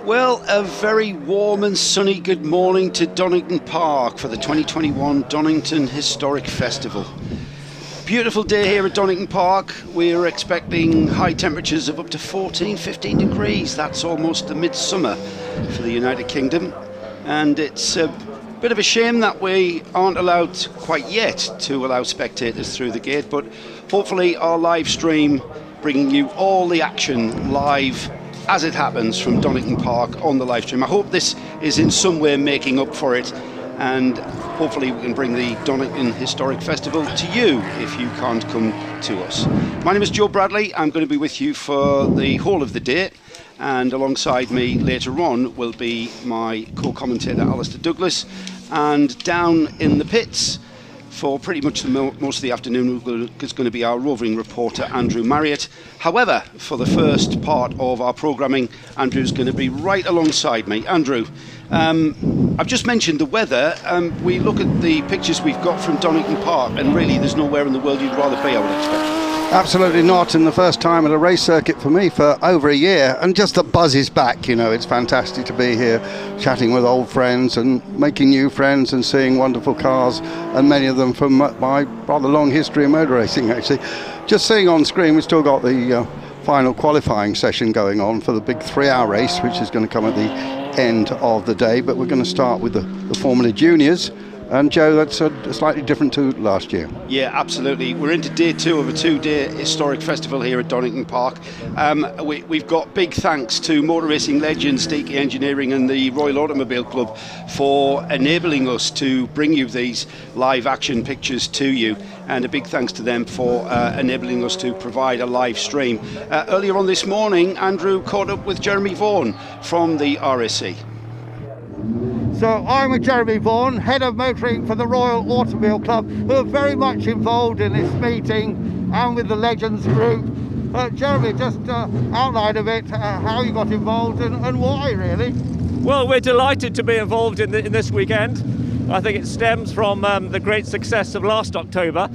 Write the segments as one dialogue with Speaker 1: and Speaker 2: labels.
Speaker 1: Well, a very warm and sunny good morning to Donington Park for the 2021 Donington Historic Festival. Beautiful day here at Donington Park. We're expecting high temperatures of up to 14-15 degrees. That's almost the midsummer for the United Kingdom. And it's a bit of a shame that we aren't allowed quite yet to allow spectators through the gate, but hopefully our live stream bringing you all the action live as it happens from Donington Park on the live stream. I hope this is in some way making up for it, and hopefully we can bring the Donington Historic Festival to you if you can't come to us. My name is Joe Bradley. I'm going to be with you for the whole of the day, and alongside me later on will be my co-commentator Alistair Douglas, and down in the pits for pretty much most of the afternoon is going to be our roving reporter Andrew Marriott. However, for the first part of our programming, Andrew's going to be right alongside me. Andrew, I've just mentioned the weather. We look at the pictures we've got from Donington Park, and really there's nowhere in the world you'd rather be, I would expect.
Speaker 2: Absolutely not, and the first time at a race circuit for me for over a year, and just the buzz is back. You know, it's fantastic to be here chatting with old friends and making new friends and seeing wonderful cars, and many of them from my rather long history of motor racing actually. Just seeing on screen, we've still got the final qualifying session going on for the big 3-hour race, which is going to come at the end of the day, but we're going to start with the Formula Juniors. And Joe, that's slightly different to last year.
Speaker 1: Yeah, absolutely. We're into day 2 of a 2-day historic festival here at Donington Park. We've got big thanks to motor racing legends, DK Engineering and the Royal Automobile Club for enabling us to bring you these live action pictures to you. And a big thanks to them for enabling us to provide a live stream. Earlier on this morning, Andrew caught up with Jeremy Vaughan from the RAC.
Speaker 3: So I'm with Jeremy Vaughan, Head of Motoring for the Royal Automobile Club, who are very much involved in this meeting and with the Legends Group. Jeremy, just outline a bit how you got involved and why, really.
Speaker 4: Well, we're delighted to be involved in this weekend. I think it stems from the great success of last October.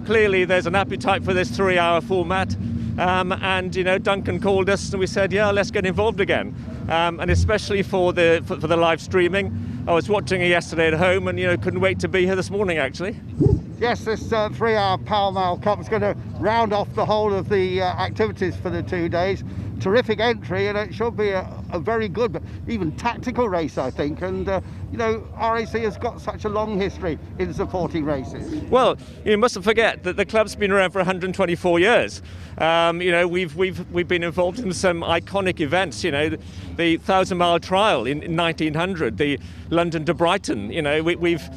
Speaker 4: Clearly there's an appetite for this 3-hour format. And you know, Duncan called us and we said, yeah, let's get involved again, and especially for the live streaming. I was watching it yesterday at home, and you know, couldn't wait to be here this morning actually.
Speaker 3: Yes, this 3-hour Pall Cup is going to round off the whole of the activities for the 2 days. Terrific entry, and it should be a very good, but even tactical race, I think. And you know, RAC has got such a long history in supporting races.
Speaker 4: Well, you mustn't forget that the club's been around for 124 years. You know, we've been involved in some iconic events. You know, the 1,000-mile trial in 1900, the London to Brighton. You know, we've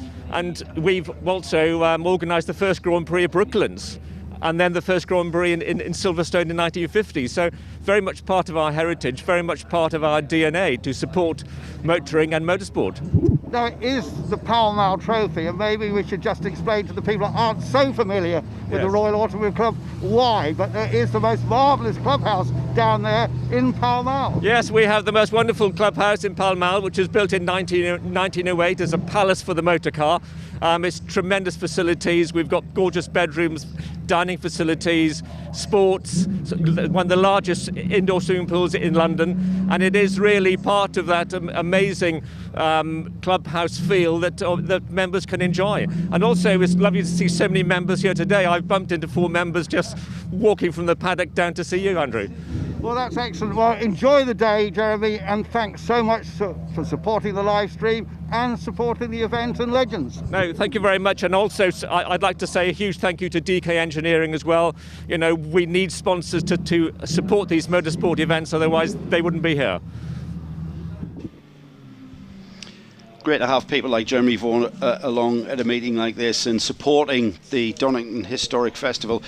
Speaker 4: also organised the first Grand Prix of Brooklands, and then the first Grand Prix in Silverstone in 1950. So very much part of our heritage, very much part of our DNA to support motoring and motorsport.
Speaker 3: Now, it is the Pall Trophy, and maybe we should just explain to the people that aren't so familiar with the Royal Automobile Club why, but there is the most marvellous clubhouse down there in Pall.
Speaker 4: Yes, we have the most wonderful clubhouse in Pall, which was built in 1908 as a palace for the motor car. It's tremendous facilities. We've got gorgeous bedrooms, dining facilities, sports, one of the largest indoor swimming pools in London, and it is really part of that amazing clubhouse feel that members can enjoy. And also it's lovely to see so many members here today. I've bumped into 4 members just walking from the paddock down to see you, Andrew.
Speaker 3: Well, that's excellent. Well, enjoy the day, Jeremy, and thanks so much for supporting the live stream and supporting the event and Legends.
Speaker 4: No, thank you very much. And also, I'd like to say a huge thank you to DK Engineering as well. You know, we need sponsors to support these motorsport events, otherwise they wouldn't be here.
Speaker 1: Great to have people like Jeremy Vaughan along at a meeting like this and supporting the Donington Historic Festival.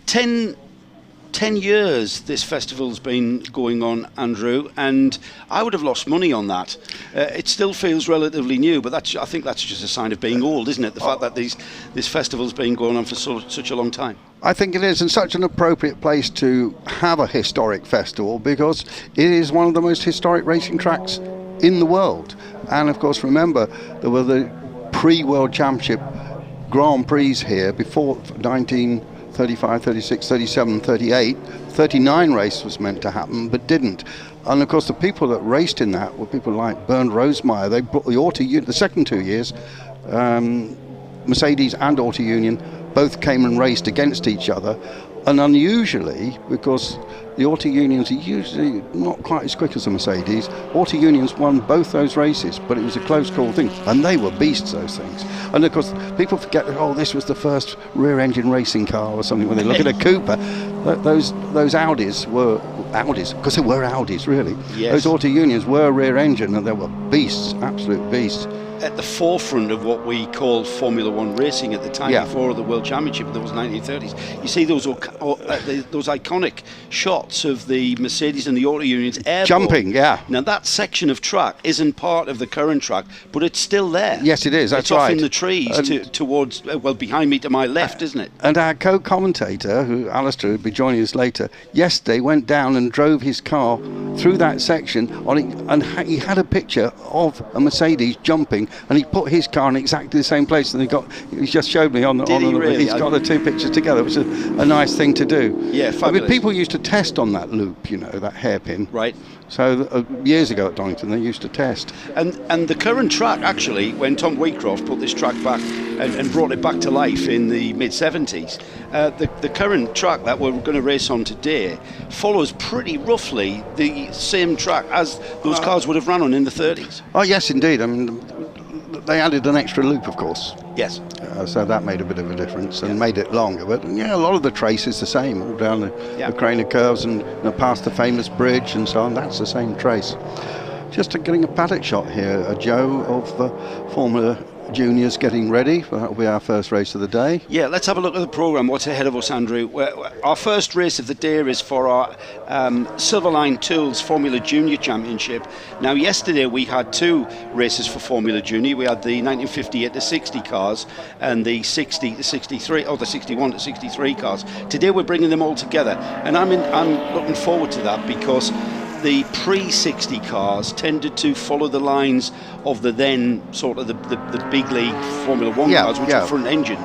Speaker 1: 10 years this festival's been going on, Andrew, and I would have lost money on that. It still feels relatively new, but I think that's just a sign of being old, isn't it? The fact that this festival's been going on for such a long time.
Speaker 2: I think it is, and such an appropriate place to have a historic festival, because it is one of the most historic racing tracks in the world. And of course, remember, there were the pre-World Championship Grand Prix here before 1935, 36, 37, 38, 39 race was meant to happen, but didn't. And of course, the people that raced in that were people like Bernd Rosemeyer. They brought the second 2 years, Mercedes and Auto Union both came and raced against each other. And unusually, because the Auto Unions are usually not quite as quick as the Mercedes, Auto Unions won both those races, but it was a close call thing, and they were beasts, those things. And of course, people forget that, oh, this was the first rear-engine racing car or something. When they look at a Cooper, those Audis were Audis, because they were Audis, really.
Speaker 1: Yes.
Speaker 2: Those Auto Unions were rear-engine, and they were beasts, absolute beasts.
Speaker 1: At the forefront of what we called Formula One racing at the time, before the World Championship in those 1930s. You see those iconic shots of the Mercedes and the Auto Unions airborne.
Speaker 2: Jumping, yeah.
Speaker 1: Now that section of track isn't part of the current track, but it's still there.
Speaker 2: Yes, it is. That's
Speaker 1: it's
Speaker 2: right.
Speaker 1: off in the trees towards, well, behind me to my left, isn't it?
Speaker 2: And our co-commentator, who Alistair will be joining us later, yesterday went down and drove his car through that section and he had a picture of a Mercedes jumping, and he put his car in exactly the same place, and he just showed me on the
Speaker 1: really?
Speaker 2: He's got the two pictures together, which is a nice thing to do.
Speaker 1: Yeah, fabulous.
Speaker 2: I mean, people used to test on that loop, that hairpin.
Speaker 1: Right.
Speaker 2: So years ago at Donington, they used to test.
Speaker 1: And the current track, actually, when Tom Wheatcroft put this track back and brought it back to life in the mid-70s, the current track that we're going to race on today follows pretty roughly the same track as those cars would have run on in the 30s.
Speaker 2: Oh, yes, indeed. I mean, they added an extra loop, of course.
Speaker 1: Yes.
Speaker 2: So that made a bit of a difference and made it longer. But a lot of the trace is the same, all down the Craner curves and past the famous bridge and so on. That's the same trace. Just getting a paddock shot here, Joe, of Formula Juniors getting ready. That'll be our first race of the day.
Speaker 1: Yeah, let's have a look at the programme. What's ahead of us, Andrew? Our first race of the day is for our Silverline Tools Formula Junior Championship. Now, yesterday we had two races for Formula Junior. We had the 1958 to 60 cars and the 60 to 63, or the 61 to 63 cars. Today we're bringing them all together, and I'm looking forward to that, because the pre-60 cars tended to follow the lines of the then sort of the big league Formula One cars, which are front engine.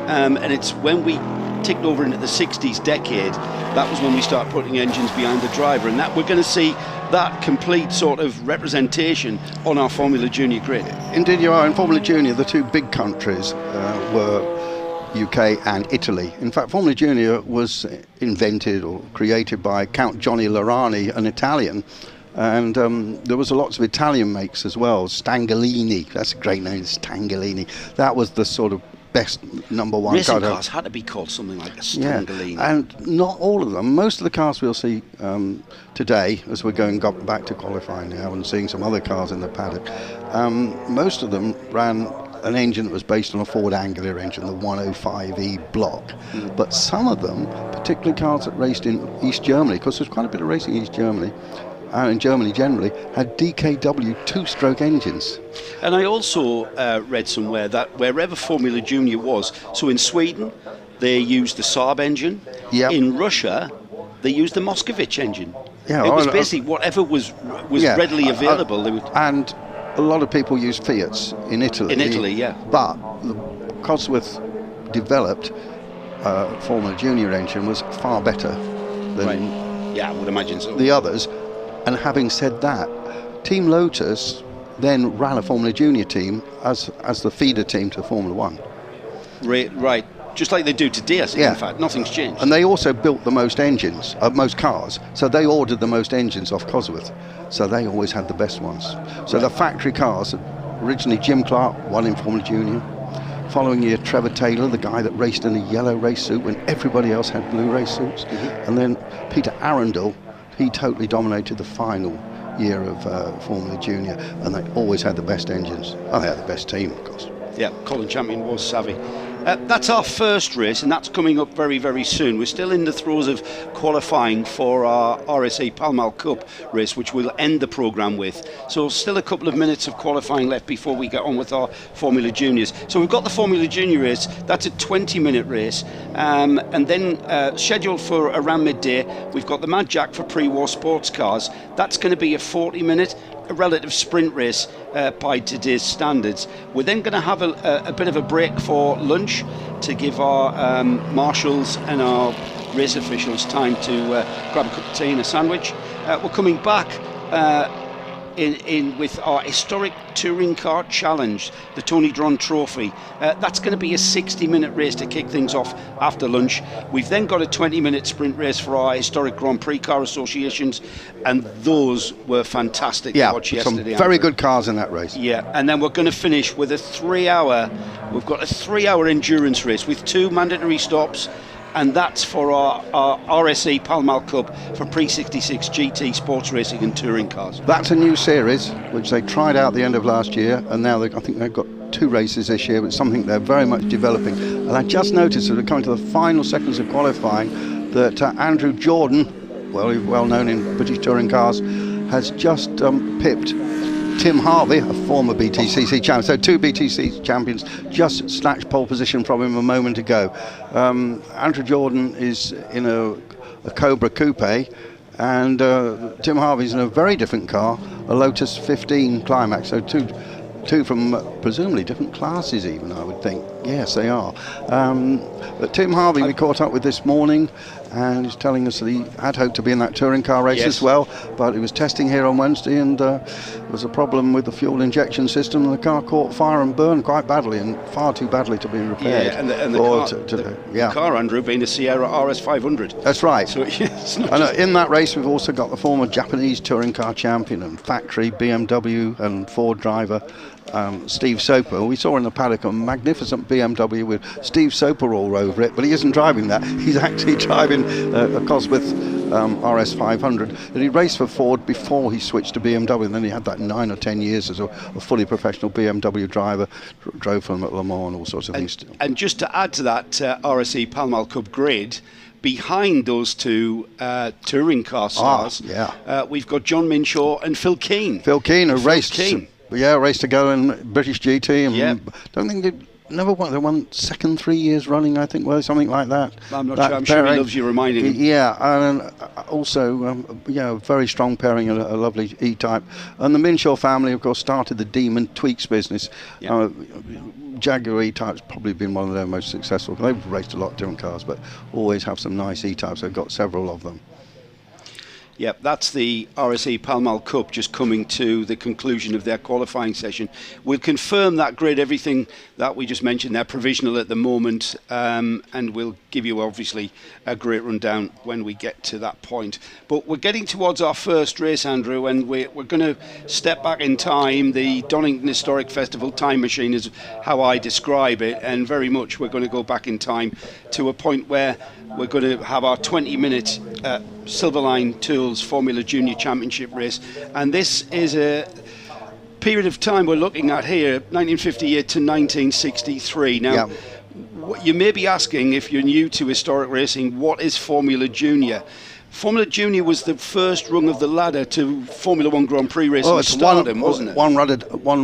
Speaker 1: And it's when we ticked over into the 60s decade, that was when we started putting engines behind the driver, and that we're going to see that complete sort of representation on our Formula Junior grid.
Speaker 2: Indeed you are. In Formula Junior, the two big countries were UK and Italy. In fact, Formula Junior was invented or created by Count Johnny Laurani, an Italian, and there was lots of Italian makes as well. Stangolini, that's a great name, Stangolini. That was the sort of best number one
Speaker 1: racing
Speaker 2: car.
Speaker 1: Cars had to be called something like a Stangolini.
Speaker 2: Yeah, and not all of them. Most of the cars we'll see today, as we're going back to qualifying now and seeing some other cars in the paddock, most of them ran an engine that was based on a Ford Angular engine, the 105E block. But some of them, particularly cars that raced in East Germany, because there's quite a bit of racing in East Germany, and in Germany generally, had DKW two-stroke engines.
Speaker 1: And I also read somewhere that wherever Formula Junior was, so in Sweden they used the Saab engine, in Russia they used the Moscovich engine. It was basically whatever was readily available. They would.
Speaker 2: And a lot of people use Fiats in Italy.
Speaker 1: In Italy, yeah.
Speaker 2: But the Cosworth developed Formula Junior engine was far better than
Speaker 1: I would imagine so.
Speaker 2: the others. And having said that, Team Lotus then ran a Formula Junior team as the feeder team to Formula One.
Speaker 1: Right. Just like they do today, I think, in fact. Nothing's changed.
Speaker 2: And they also built the most engines, most cars. So they ordered the most engines off Cosworth. So they always had the best ones. So the factory cars, originally Jim Clark won in Formula Junior. Following year, Trevor Taylor, the guy that raced in a yellow race suit when everybody else had blue race suits. And then Peter Arundel, he totally dominated the final year of Formula Junior. And they always had the best engines. Oh, they had the best team, of course.
Speaker 1: Yeah, Colin Champion was savvy. That's our first race, and that's coming up very, very soon. We're still in the throes of qualifying for our RSA Pall Mall Cup race, which we'll end the programme with. So still a couple of minutes of qualifying left before we get on with our Formula Juniors. So we've got the Formula Junior race. That's a 20-minute race. And then scheduled for around midday, we've got the Mad Jack for pre-war sports cars. That's going to be a 40-minute. A relative sprint race by today's standards. We're then going to have a bit of a break for lunch to give our marshals and our race officials time to grab a cup of tea and a sandwich. We're coming back in with our historic touring car challenge, the Tony Dron Trophy. That's going to be a 60-minute race to kick things off after lunch. We've then got a 20-minute sprint race for our historic Grand Prix car associations, and those were fantastic to watch yesterday.
Speaker 2: Some very good cars in that race.
Speaker 1: Yeah, and then we're going to finish with a 3-hour. We've got a 3-hour endurance race with 2 mandatory stops. And that's for our RSE Pall Mall Club for Prix 66 GT sports racing and touring cars.
Speaker 2: That's a new series which they tried out at the end of last year, and now I think they've got 2 races this year. It's something they're very much developing. And I just noticed as we're coming to the final seconds of qualifying that Andrew Jordan, well known in British touring cars, has just pipped Tim Harvey, a former BTCC champion. So 2 BTCC champions just snatched pole position from him a moment ago. Andrew Jordan is in a Cobra Coupe, and Tim Harvey's in a very different car, a Lotus 15 Climax. So two from presumably different classes even, I would think. Yes, they are. But Tim Harvey we caught up with this morning, and he's telling us that he had hoped to be in that touring car race as well, but he was testing here on Wednesday, and there was a problem with the fuel injection system, and the car caught fire and burned quite badly, and far too badly to be repaired.
Speaker 1: Yeah, and the car, Andrew, being a Sierra RS 500.
Speaker 2: That's right.
Speaker 1: So it's not
Speaker 2: and in that race we've also got the former Japanese touring car champion and factory BMW and Ford driver Steve Soper. We saw in the paddock a magnificent BMW with Steve Soper all over it, but he isn't driving that. He's actually driving a Cosworth RS 500 that he raced for Ford before he switched to BMW, and then he had that 9 or 10 years as a fully professional BMW driver, drove for them at Le Mans and all sorts of things.
Speaker 1: And just to add to that RSE Pall Mall Cup grid, behind those 2 touring car stars, we've got John Minshaw and Phil Keane.
Speaker 2: Phil Keane, who raced to go in British GT, and don't think they never won. They won second 3 years running, I think, something like that.
Speaker 1: I'm not sure. I'm sure he loves you reminding him.
Speaker 2: Yeah, and also very strong pairing, a lovely E-Type. And the Minshaw family, of course, started the Demon Tweaks business. Jaguar E-Type's probably been one of their most successful. They've raced a lot of different cars, but always have some nice E-Types. They've got several of them.
Speaker 1: Yep, that's the RSE Pall Mall Cup just coming to the conclusion of their qualifying session. We'll confirm that grid, everything that we just mentioned. They're provisional at the moment, and we'll give you obviously a great rundown when we get to that point. But we're getting towards our first race, Andrew, and we're going to step back in time. The Donington Historic Festival time machine is how I describe it, and very much we're going to go back in time to a point where we're going to have our 20-minute Silverline Tools Formula Junior Championship race, and this is a period of time we're looking at here, 1958 to 1963. Now, you may be asking, if you're new to historic racing, what is Formula Junior? Formula Junior was the first rung of the ladder to Formula 1 Grand Prix racing stardom, wasn't it?
Speaker 2: One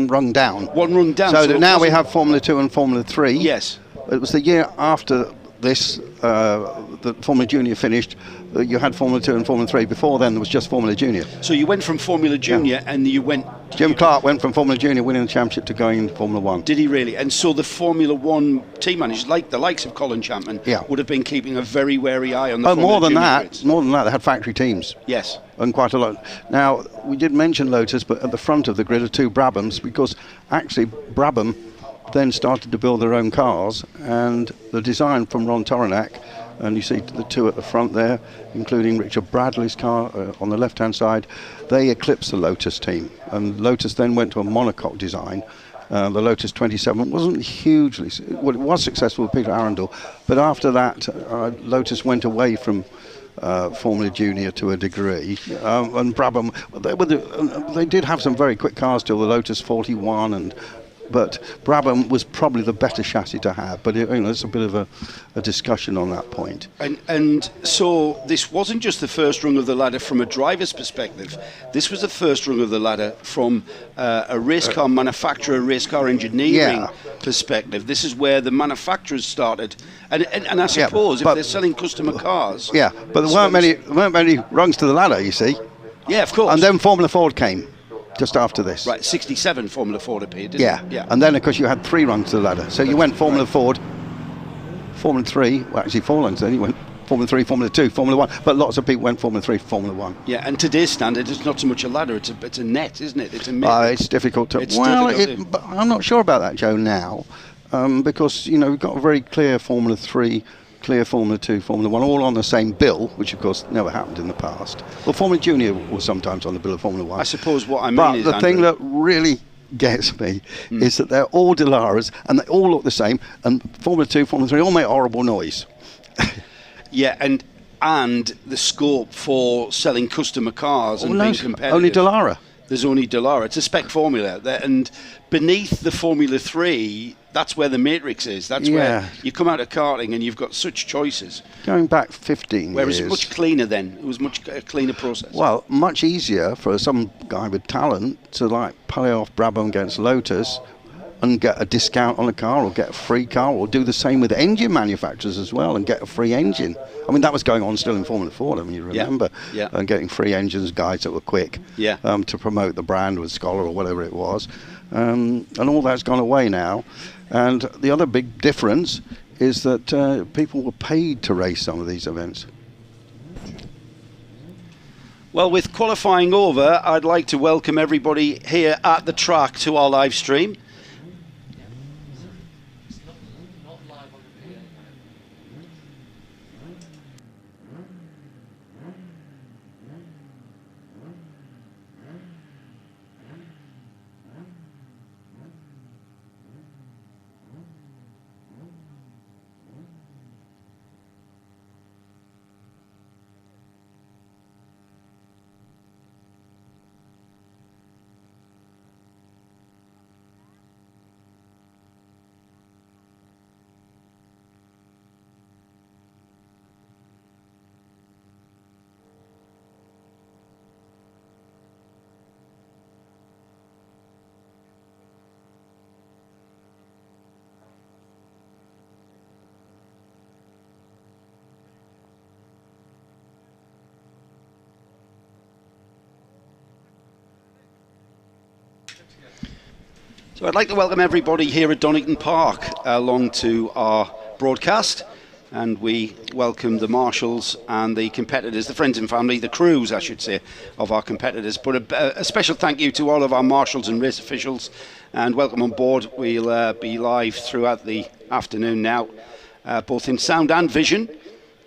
Speaker 2: rung down.
Speaker 1: One rung down.
Speaker 2: So now we have Formula 2 and Formula 3.
Speaker 1: Yes.
Speaker 2: It was the year after this, the Formula Junior finished. You had Formula 2 and Formula 3. Before then, there was just Formula Junior.
Speaker 1: So you went from Formula Junior and you went...
Speaker 2: Jim Clark went from Formula Junior winning the championship to going into Formula 1.
Speaker 1: Did he really? And so the Formula 1 team managers, like the likes of Colin Chapman, would have been keeping a very wary eye on the Formula Junior grids.
Speaker 2: More than that, they had factory teams.
Speaker 1: Yes.
Speaker 2: And quite a lot. Now, we did mention Lotus, but at the front of the grid are 2 Brabhams, because actually Brabham then started to build their own cars, and the design from Ron Toronak, and you see the 2 at the front there, including Richard Bradley's car on the left-hand side, they eclipsed the Lotus team, and Lotus then went to a monocoque design. The Lotus 27 wasn't hugely, well, it was successful with Peter Arundel, but after that Lotus went away from Formula Junior to a degree, and Brabham, they did have some very quick cars till the Lotus 41, but Brabham was probably the better chassis to have. But there's a bit of a discussion on that point.
Speaker 1: And so this wasn't just the first rung of the ladder from a driver's perspective. This was the first rung of the ladder from a race car manufacturer, race car engineering perspective. This is where the manufacturers started. And I suppose if they're selling customer cars...
Speaker 2: Yeah, but there weren't many rungs to the ladder, you see.
Speaker 1: Yeah, of course.
Speaker 2: And then Formula Ford came just after this.
Speaker 1: Right, 67 Formula Ford appeared, didn't it?
Speaker 2: Yeah, and then of course you had 3 rungs to the ladder. So you went Formula Ford, Formula 3, well actually 4 rungs, then you went Formula 3, Formula 2, Formula 1, but lots of people went Formula 3, Formula 1.
Speaker 1: Yeah, and today's standard, it's not so much a ladder, it's a net, isn't it? It's a mitt.
Speaker 2: It's difficult to...
Speaker 1: It's
Speaker 2: well,
Speaker 1: difficult
Speaker 2: but I'm not sure about that, Joe, now, because, you know, we've got a very clear Formula 3, clear Formula 2, Formula 1, all on the same bill, which, of course, never happened in the past. Well, Formula Junior was sometimes on the bill of Formula 1.
Speaker 1: I suppose what I mean
Speaker 2: but
Speaker 1: is,
Speaker 2: the thing
Speaker 1: Andrew,
Speaker 2: that really gets me is that they're all Delaras, and they all look the same, and Formula 2, Formula 3 all make horrible noise.
Speaker 1: yeah, and the scope for selling customer cars and being competitive.
Speaker 2: Only Delara.
Speaker 1: There's only Delara. It's a spec formula. And beneath the Formula 3, that's where the matrix is. That's where you come out of karting and you've got such choices.
Speaker 2: Going back 15
Speaker 1: Whereas
Speaker 2: years.
Speaker 1: it was much cleaner then. It was much a cleaner process.
Speaker 2: Well, much easier for some guy with talent to like play off Brabham against Lotus and get a discount on a car or get a free car, or do the same with engine manufacturers as well and get a free engine. I mean, that was going on still in Formula 4, I mean, you remember, and getting free engines, guys that were quick to promote the brand with Scholar or whatever it was. And all that's gone away now. And the other big difference is that people were paid to race some of these events.
Speaker 1: Well, with qualifying over, I'd like to welcome everybody here at the track to our live stream. So I'd like to welcome everybody here at Donington Park along to our broadcast, and we welcome the marshals and the competitors, the friends and family, the crews I should say, of our competitors. But a special thank you to all of our marshals and race officials, and welcome on board. We'll be live throughout the afternoon now, both in sound and vision,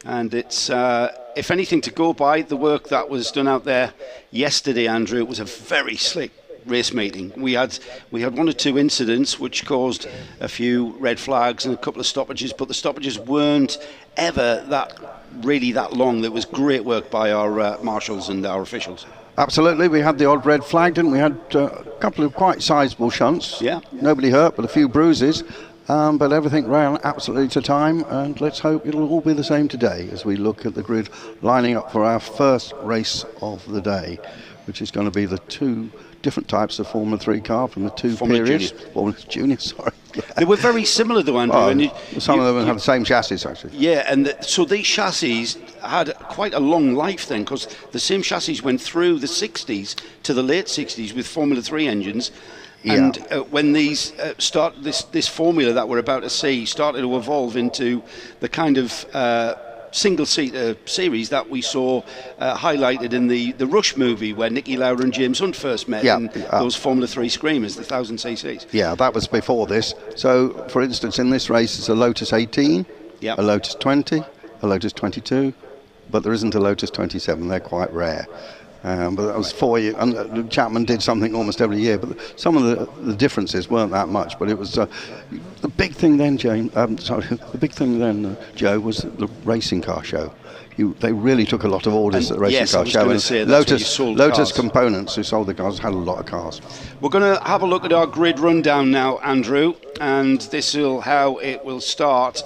Speaker 1: and it's if anything to go by the work that was done out there yesterday, Andrew. It was a very slick race meeting. We had one or two incidents which caused a few red flags and a couple of stoppages, but the stoppages weren't ever that long. There was great work by our marshals and our officials.
Speaker 2: Absolutely, we had the odd red flag, didn't we? Had a couple of quite sizable shunts.
Speaker 1: Yeah.
Speaker 2: Nobody hurt, but a few bruises. But everything ran absolutely to time, and let's hope it'll all be the same today as we look at the grid lining up for our first race of the day, which is going to be the two different types of Formula 3 car from the two periods. Formula Junior, sorry.
Speaker 1: They were very similar though, Andrew.
Speaker 2: And some of them have the same chassis, actually.
Speaker 1: Yeah, and so these chassis had quite a long life then, because the same chassis went through the 60s to the late 60s with Formula 3 engines. And when these this formula that we're about to see started to evolve into the kind of single-seater series that we saw highlighted in the Rush movie, where Nicky Lauda and James Hunt first met in those Formula 3 Screamers, the 1000cc's.
Speaker 2: Yeah, that was before this. So, for instance, in this race, it's a Lotus 18, a Lotus 20, a Lotus 22, but there isn't a Lotus 27. They're quite rare. But that was 4 years, and Chapman did something almost every year, but some of the differences weren't that much. But it was the big thing then, Joe, was the racing car show. They really took a lot of orders at the racing car show. And Lotus Components, who sold the cars, had a lot of cars.
Speaker 1: We're going to have a look at our grid rundown now, Andrew, and this is how it will start.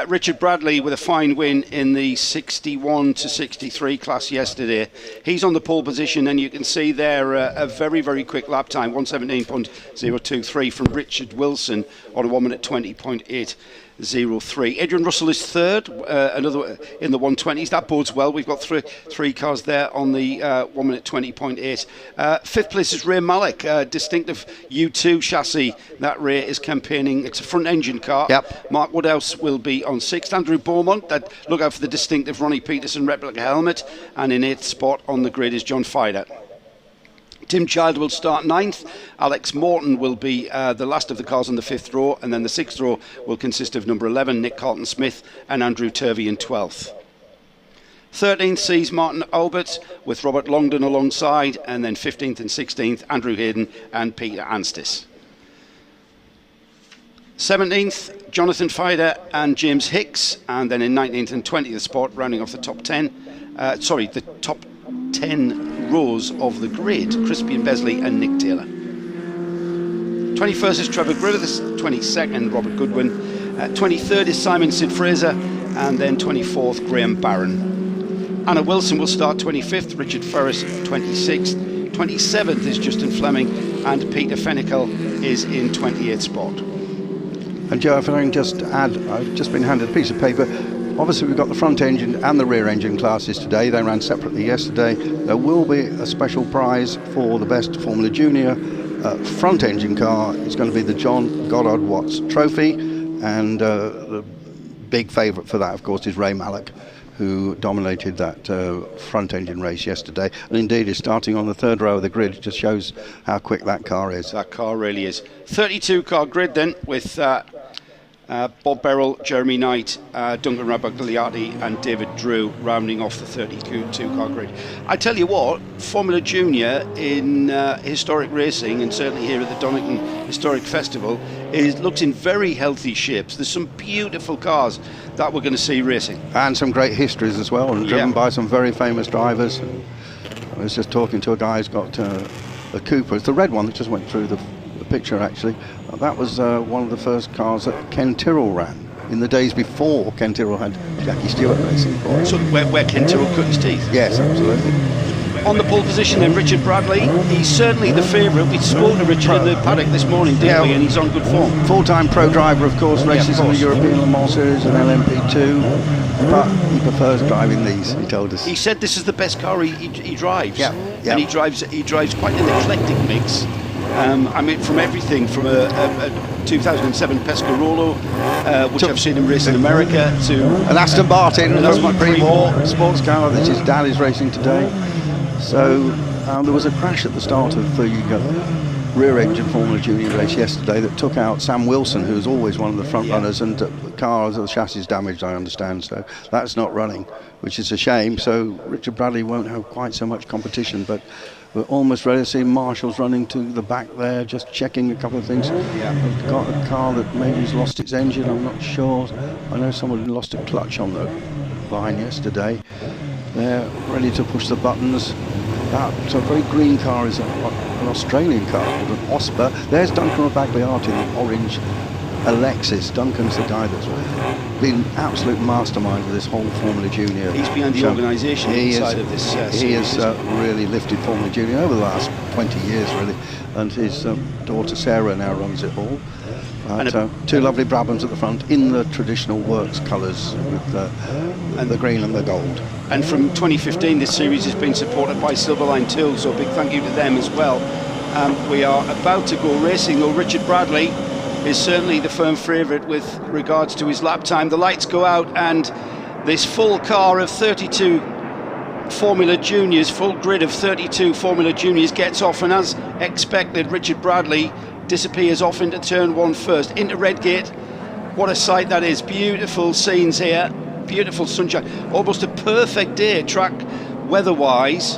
Speaker 1: Richard Bradley with a fine win in the 61 to 63 class yesterday. He's on the pole position, and you can see there a very, very quick lap time, 1:17.023 from Richard Wilson on a 1 minute 20.8. 1:03. Adrian Russell is third, another in the 120s. That bodes well. We've got three cars there on the 1:20.8. Fifth place is Ray Malik, distinctive U2 chassis. That Ray is campaigning. It's a front engine car.
Speaker 2: Yep.
Speaker 1: Mark Woodhouse will be on sixth. Andrew Beaumont, look out for the distinctive Ronnie Peterson replica helmet. And in eighth spot on the grid is John Fider. Tim Child will start ninth. Alex Morton will be the last of the cars on the fifth row, and then the sixth row will consist of number 11, Nick Carlton-Smith, and Andrew Turvey in 12th. 13th sees Martin Albert with Robert Longdon alongside, and then 15th and 16th, Andrew Hayden and Peter Anstis. 17th, Jonathan Fider and James Hicks, and then in 19th and 20th spot, rounding off the top 10, the top 10 rows of the grid, Crispian Besley and Nick Taylor. 21st is Trevor Griffiths, 22nd Robert Goodwin, 23rd is Simon Sid Fraser, and then 24th Graham Barron. Anna Wilson will start 25th, Richard Ferris 26th, 27th is Justin Fleming, and Peter Fennikel is in 28th spot.
Speaker 2: And Joe, if I can just add, I've just been handed a piece of paper. Obviously, we've got the front engine and the rear engine classes today. They ran separately yesterday. There will be a special prize for the best Formula Junior front engine car. It's going to be the John Goddard Watts Trophy, and the big favourite for that, of course, is Ray Malik, who dominated that front engine race yesterday, and indeed is starting on the third row of the grid. It just shows how quick that car is.
Speaker 1: That car really is. 32 car grid then, with Bob Beryl, Jeremy Knight, Duncan Rabagliati and David Drew rounding off the 32 car grid. I tell you what, Formula Junior in historic racing, and certainly here at the Donington Historic Festival, looks in very healthy shapes. There's some beautiful cars that we're going to see racing.
Speaker 2: And some great histories as well, and driven by some very famous drivers. I was just talking to a guy who's got a Cooper. It's the red one that just went through the picture, actually. That was one of the first cars that Ken Tyrrell ran in the days before Ken Tyrrell had Jackie Stewart racing for him.
Speaker 1: So where Ken Tyrrell cut his teeth?
Speaker 2: Yes, absolutely.
Speaker 1: On the pole position then, Richard Bradley. He's certainly the favourite. We spoke to Richard in the paddock this morning, didn't we? And he's on good form.
Speaker 2: Full-time pro driver, of course, races in the European Le Mans Series and LMP2, but he prefers driving these, he told us.
Speaker 1: He said this is the best car he drives.
Speaker 2: Yeah.
Speaker 1: And he drives quite an eclectic mix. I mean, from everything from a 2007 Pescarolo, which I've seen him race in America, to
Speaker 2: an Aston Martin,
Speaker 1: and that's my
Speaker 2: pre-war sports car that his dad is racing today. So there was a crash at the start of the rear-engine Formula Junior race yesterday that took out Sam Wilson, who was always one of the front runners, and the chassis damaged, I understand, so that's not running, which is a shame. So Richard Bradley won't have quite so much competition, but we're almost ready to see Marshall's running to the back there, just checking a couple of things. We've got a car that maybe's lost its engine, I'm not sure. I know someone lost a clutch on the line yesterday. They're ready to push the buttons. That very green car is an Australian car called an Osper. There's Duncan Rabagliati, the orange Alexis. Duncan's the guy that's been absolute mastermind of this whole Formula Junior.
Speaker 1: He's behind the organisation inside of this series.
Speaker 2: He has really lifted Formula Junior over the last 20 years, really. And his daughter Sarah now runs it all. Two lovely Brabhams at the front in the traditional works colours with the green and the gold.
Speaker 1: And from 2015 this series has been supported by Silverline too, so a big thank you to them as well. We are about to go racing, though. Richard Bradley is certainly the firm favourite with regards to his lap time. The lights go out and this full car of 32 Formula Juniors, full grid of 32 Formula Juniors gets off, and as expected, Richard Bradley disappears off into turn one first, into Redgate. What a sight that is. Beautiful scenes here, beautiful sunshine, almost a perfect day track weather-wise,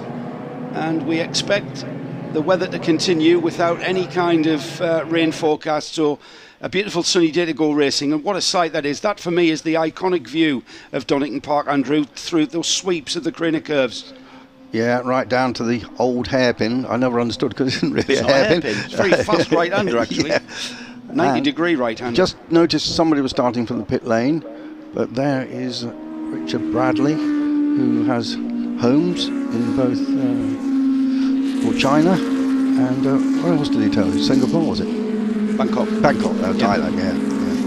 Speaker 1: and we expect the weather to continue without any kind of rain forecast, so a beautiful sunny day to go racing. And what a sight that is. That for me is the iconic view of Donington Park, Andrew, through those sweeps of the Craner curves.
Speaker 2: Yeah, right down to the old hairpin. I never understood because it isn't really a hairpin.
Speaker 1: It's very fast right-hander, actually.
Speaker 2: Yeah.
Speaker 1: 90-degree right-hander.
Speaker 2: Just noticed somebody was starting from the pit lane, but there is Richard Bradley, who has homes in both China and where else did he tell us? Singapore, was it?
Speaker 1: Bangkok.
Speaker 2: Thailand, yeah.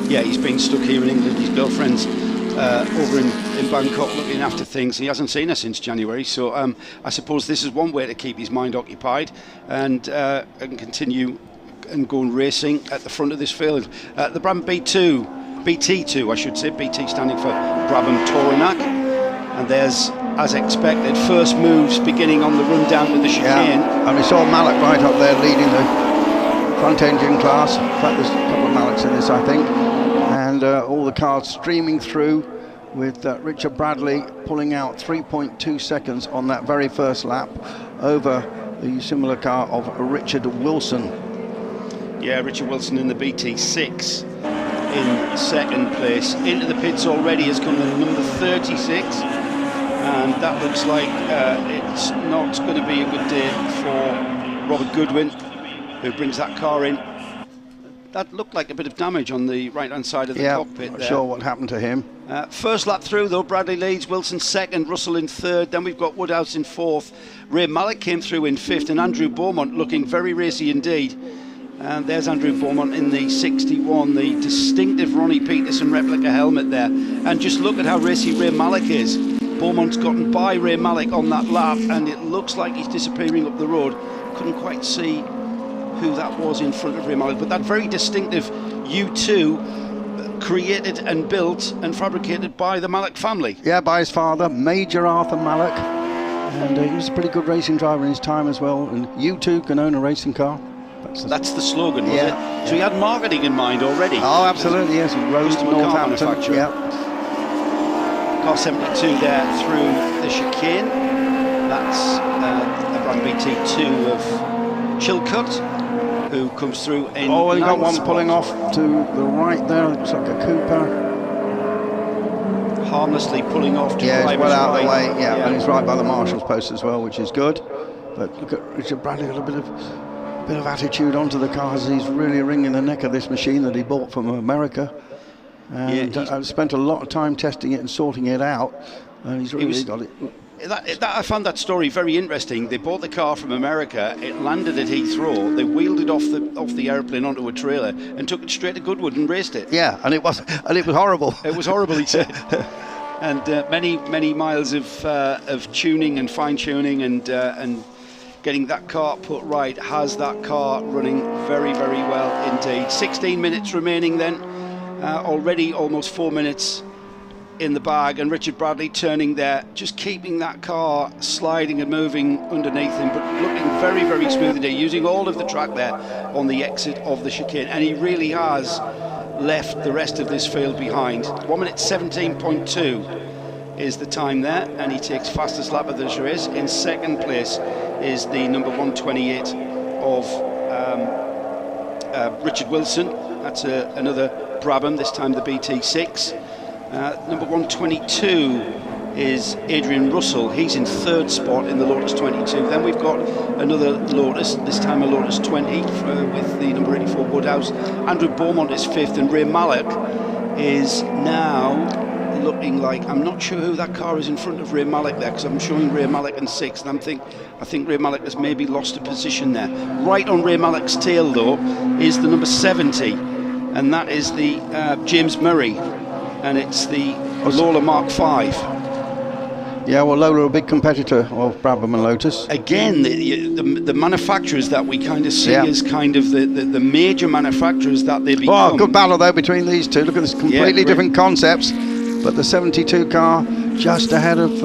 Speaker 1: Yeah, he's been stuck here in England. His girlfriend's over in Bangkok looking after things. He hasn't seen her since January, so I suppose this is one way to keep his mind occupied and continue and go racing at the front of this field. The Brabham BT2, I should say, BT standing for Brabham Toranac, and there's, as expected, first moves beginning on the run down to the chicane.
Speaker 2: Yeah, and we saw Malek right up there leading the front engine class. In fact, there's a couple of Maleks in this, I think. And all the cars streaming through with Richard Bradley pulling out 3.2 seconds on that very first lap over the similar car of Richard Wilson.
Speaker 1: Yeah, Richard Wilson in the BT6 in second place. Into the pits already has come the number 36, and that looks like it's not going to be a good day for Robert Goodwin, who brings that car in. That looked like a bit of damage on the right-hand side of the cockpit
Speaker 2: not
Speaker 1: there.
Speaker 2: sure what happened to him.
Speaker 1: First lap through, though, Bradley leads, Wilson second, Russell in third. Then we've got Woodhouse in fourth. Ray Malek came through in fifth, and Andrew Beaumont looking very racy indeed. And there's Andrew Beaumont in the 61, the distinctive Ronnie Peterson replica helmet there. And just look at how racy Ray Malek is. Beaumont's gotten by Ray Malek on that lap, and it looks like he's disappearing up the road. Couldn't quite see who that was in front of Ray Malek, but that very distinctive U2 created and built and fabricated by the Malek family.
Speaker 2: Yeah, by his father, Major Arthur Malek, and he was a pretty good racing driver in his time as well, and U2 can own a racing car.
Speaker 1: That's the slogan, was
Speaker 2: yeah,
Speaker 1: it? So he had marketing in mind already.
Speaker 2: Oh, absolutely, yes. He rose to Northampton. Yeah.
Speaker 1: Car 72 there through the chicane. That's the Brabham BT2 of Chilcutt, who comes through in.
Speaker 2: Oh, well, you got one
Speaker 1: spot.
Speaker 2: pulling off to the right there. Looks like a Cooper.
Speaker 1: Harmlessly pulling off to
Speaker 2: yeah, he's well out of the way. Yeah,
Speaker 1: yeah,
Speaker 2: and he's right by the marshal's post as well, which is good. But look at Richard Bradley, got a bit of attitude onto the cars. He's really wringing the neck of this machine that he bought from America, and I've spent a lot of time testing it and sorting it out, and he's really got it.
Speaker 1: I found that story very interesting. They bought the car from America, it landed at Heathrow, they wheeled it off the airplane onto a trailer and took it straight to Goodwood and raced it.
Speaker 2: Yeah, and it was horrible.
Speaker 1: It was horrible, he said. And many miles of tuning and fine tuning and getting that car put right has that car running very, very well indeed. 16 minutes remaining then, already almost 4 minutes in the bag, and Richard Bradley turning there, just keeping that car sliding and moving underneath him, but looking very, very smooth indeed, using all of the track there on the exit of the chicane, and he really has left the rest of this field behind. 1 minute 17.2 is the time there, and he takes fastest lap of this race. In second place is the number 128 of Richard Wilson. That's another Brabham, this time the BT6. Number 122 is Adrian Russell. He's in third spot in the Lotus 22. Then we've got another Lotus, this time a Lotus 20 with the number 84 Woodhouse. Andrew Beaumont is fifth, and Ray Malek is now looking like, I'm not sure who that car is in front of Ray Malek there, because I'm showing Ray Malek in sixth, and I think Ray Malek has maybe lost a position there. Right on Ray Malek's tail though is the number 70, and that is the James Murray, and it's the Lola Mark 5.
Speaker 2: Yeah, well, Lola are a big competitor of Brabham and Lotus.
Speaker 1: Again, the manufacturers that we kind of see as kind of the major manufacturers that they become.
Speaker 2: Oh, good battle though between these two. Look at this, completely different concepts. But the 72 car just ahead of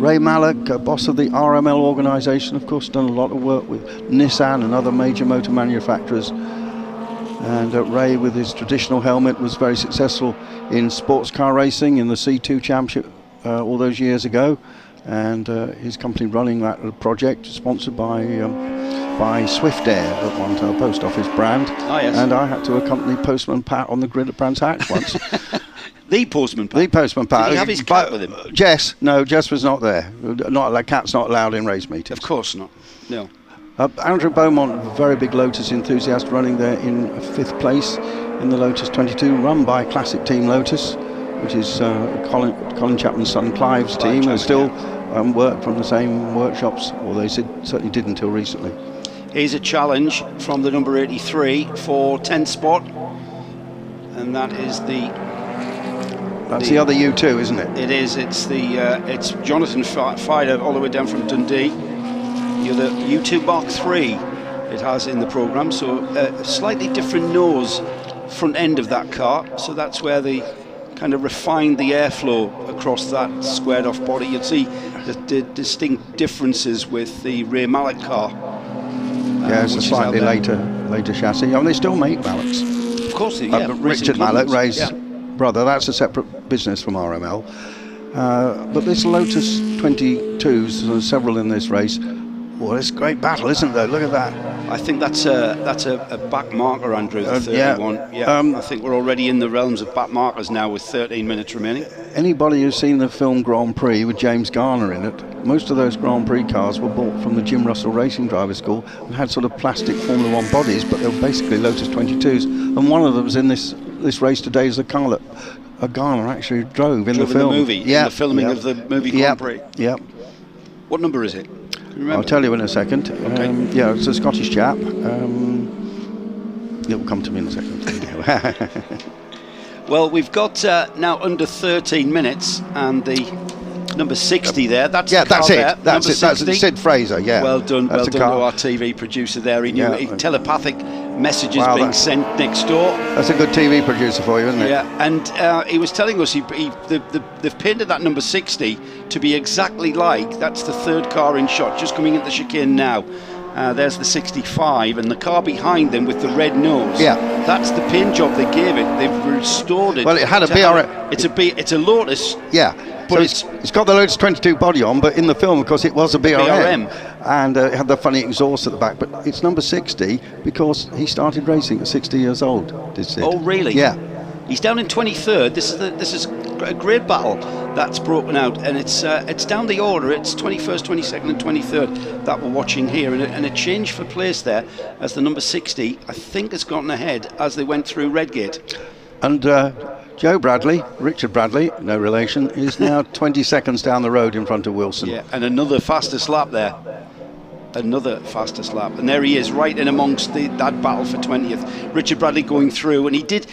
Speaker 2: Ray Malek, boss of the RML organisation, of course, done a lot of work with Nissan and other major motor manufacturers. And Ray, with his traditional helmet, was very successful in sports car racing in the C2 Championship all those years ago. And his company running that project, sponsored by Swift Air at one time, a post office brand.
Speaker 1: Oh, yes.
Speaker 2: And I had to accompany Postman Pat on the grid at Brands Hatch once.
Speaker 1: The Postman Pat?
Speaker 2: The Postman Pat.
Speaker 1: Did he have his cat with him?
Speaker 2: Jess was not there. Cat's not allowed in race meetings.
Speaker 1: Of course not, no.
Speaker 2: Andrew Beaumont, a very big Lotus enthusiast, running there in fifth place in the Lotus 22, run by Classic Team Lotus, which is Colin Chapman's son Clive's team, and still work from the same workshops, or they certainly did until recently.
Speaker 1: Here's a challenge from the number 83 for 10th spot. and that is
Speaker 2: That's the other U2, isn't it?
Speaker 1: It is. It's Jonathan Fider all the way down from Dundee. The other U2 Mark III it has in the programme, so a slightly different nose front end of that car, so that's where they kind of refined the airflow across that squared off body. You'll see the distinct differences with the Ray Mallet car.
Speaker 2: Yeah, it's a slightly later chassis. I mean, they still make Mallets.
Speaker 1: Of course they do, yeah.
Speaker 2: Richard Mallet, Ray's brother, that's a separate business from RML. But this Lotus 22s, there's several in this race. Well, it's a great battle, isn't there? Look at that.
Speaker 1: I think that's a back marker, Andrew, the 31. I think we're already in the realms of back markers now with 13 minutes remaining.
Speaker 2: Anybody who's seen the film Grand Prix with James Garner in it, most of those Grand Prix cars were bought from the Jim Russell Racing Driver School and had sort of plastic Formula One bodies, but they were basically Lotus 22s. And one of them was in this race today is the car that Garner actually drove in the film.
Speaker 1: In the movie, in the filming of the movie Grand Prix.
Speaker 2: Yep.
Speaker 1: What number is it?
Speaker 2: I'll tell you in a second.
Speaker 1: Okay.
Speaker 2: Yeah, it's a Scottish chap. It will come to me in a second.
Speaker 1: Well, we've got now under 13 minutes, and the number 60 there. That's
Speaker 2: it. That's it. Sid Fraser. Yeah.
Speaker 1: Well done. Well done to our TV producer there. He knew telepathic messages being sent next door.
Speaker 2: That's a good TV producer for you, isn't it?
Speaker 1: Yeah. And he was telling us they've painted that number 60 to be exactly like. That's the third car in shot, just coming into the chicane now. There's the 65, and the car behind them with the red nose.
Speaker 2: Yeah,
Speaker 1: that's the paint job they gave it. They've restored it.
Speaker 2: Well, it had a BRM.
Speaker 1: It's a Lotus.
Speaker 2: Yeah, but so it's got the Lotus 22 body on, but in the film, of course, it was a BRM. And it had the funny exhaust at the back. But it's number 60 because he started racing at 60 years old. Did Sid?
Speaker 1: Oh, really?
Speaker 2: Yeah.
Speaker 1: He's down in 23rd. This is a great battle that's broken out, and it's down the order. It's 21st, 22nd, and 23rd that we're watching here, and a change for place there as the number 60 I think has gotten ahead as they went through Redgate.
Speaker 2: And Joe Bradley, Richard Bradley, no relation, is now 20 seconds down the road in front of Wilson.
Speaker 1: Yeah, and another fastest lap there. Another fastest lap, and there he is, right in amongst that battle for 20th. Richard Bradley going through, and he did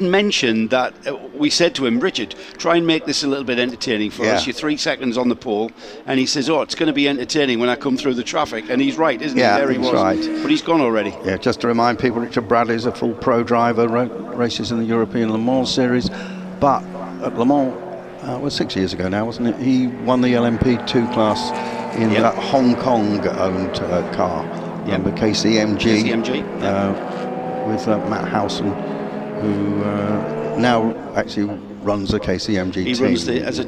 Speaker 1: mention that we said to him, Richard, try and make this a little bit entertaining for us. You're 3 seconds on the pole, and he says, it's going to be entertaining when I come through the traffic, and he's right, isn't he? There he was.
Speaker 2: Right.
Speaker 1: But he's gone already.
Speaker 2: Yeah, just to remind people, Richard Bradley is a full pro driver, races in the European Le Mans series, but at Le Mans, well, 6 years ago now, wasn't it? He won the LMP2 class in that Hong Kong-owned car, number KCMG, with Matt Howson, who now actually runs the KCMG team.
Speaker 1: He runs as a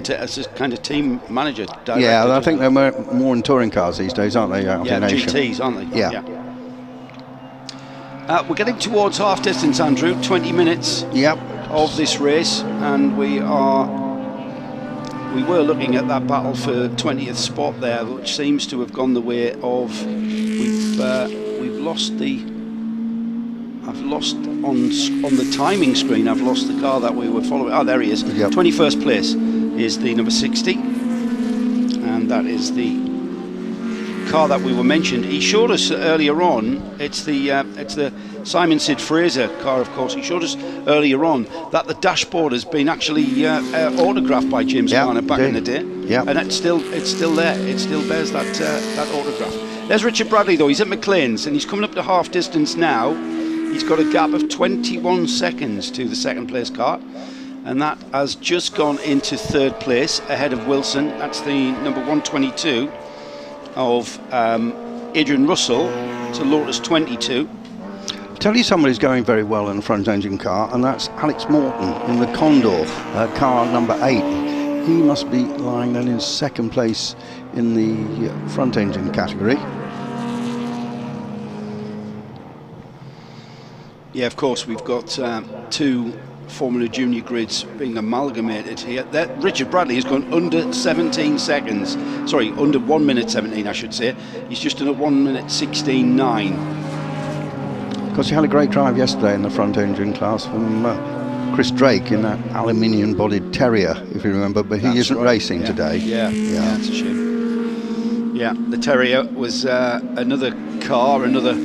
Speaker 1: kind of team manager.
Speaker 2: Yeah, I think they're more in touring cars these days, aren't they?
Speaker 1: GTs, aren't they?
Speaker 2: Yeah.
Speaker 1: We're getting towards half distance, Andrew. 20 minutes of this race, and we were looking at that battle for 20th spot there, which seems to have gone the way of we've lost I've lost on the timing screen. I've lost the car that we were following. Oh, there he is. 21st place is the number 60, and that is the car that we were mentioned. He showed us earlier on. It's the Simon Sid Fraser car, of course. He showed us earlier on that the dashboard has been actually autographed by James Garner back in the day. And it's still there. It still bears that autograph. There's Richard Bradley though. He's at McLean's and he's coming up to half distance now. He's got a gap of 21 seconds to the second place car, and that has just gone into third place ahead of Wilson. That's the number 122 of Adrian Russell to Lotus 22.
Speaker 2: I'll tell you someone who's going very well in the front engine car, and that's Alex Morton in the Condor, car number 8. He must be lying then in second place in the front engine category.
Speaker 1: Yeah, of course, we've got two Formula Junior grids being amalgamated here. Richard Bradley has gone under 17 seconds. Sorry, under 1 minute 17, I should say. He's just done a 1 minute 16.9.
Speaker 2: Because he had a great drive yesterday in the front engine class from Chris Drake in that aluminium-bodied Terrier, if you remember, but he isn't racing today.
Speaker 1: Yeah, that's a shame. Yeah, the Terrier was another car, another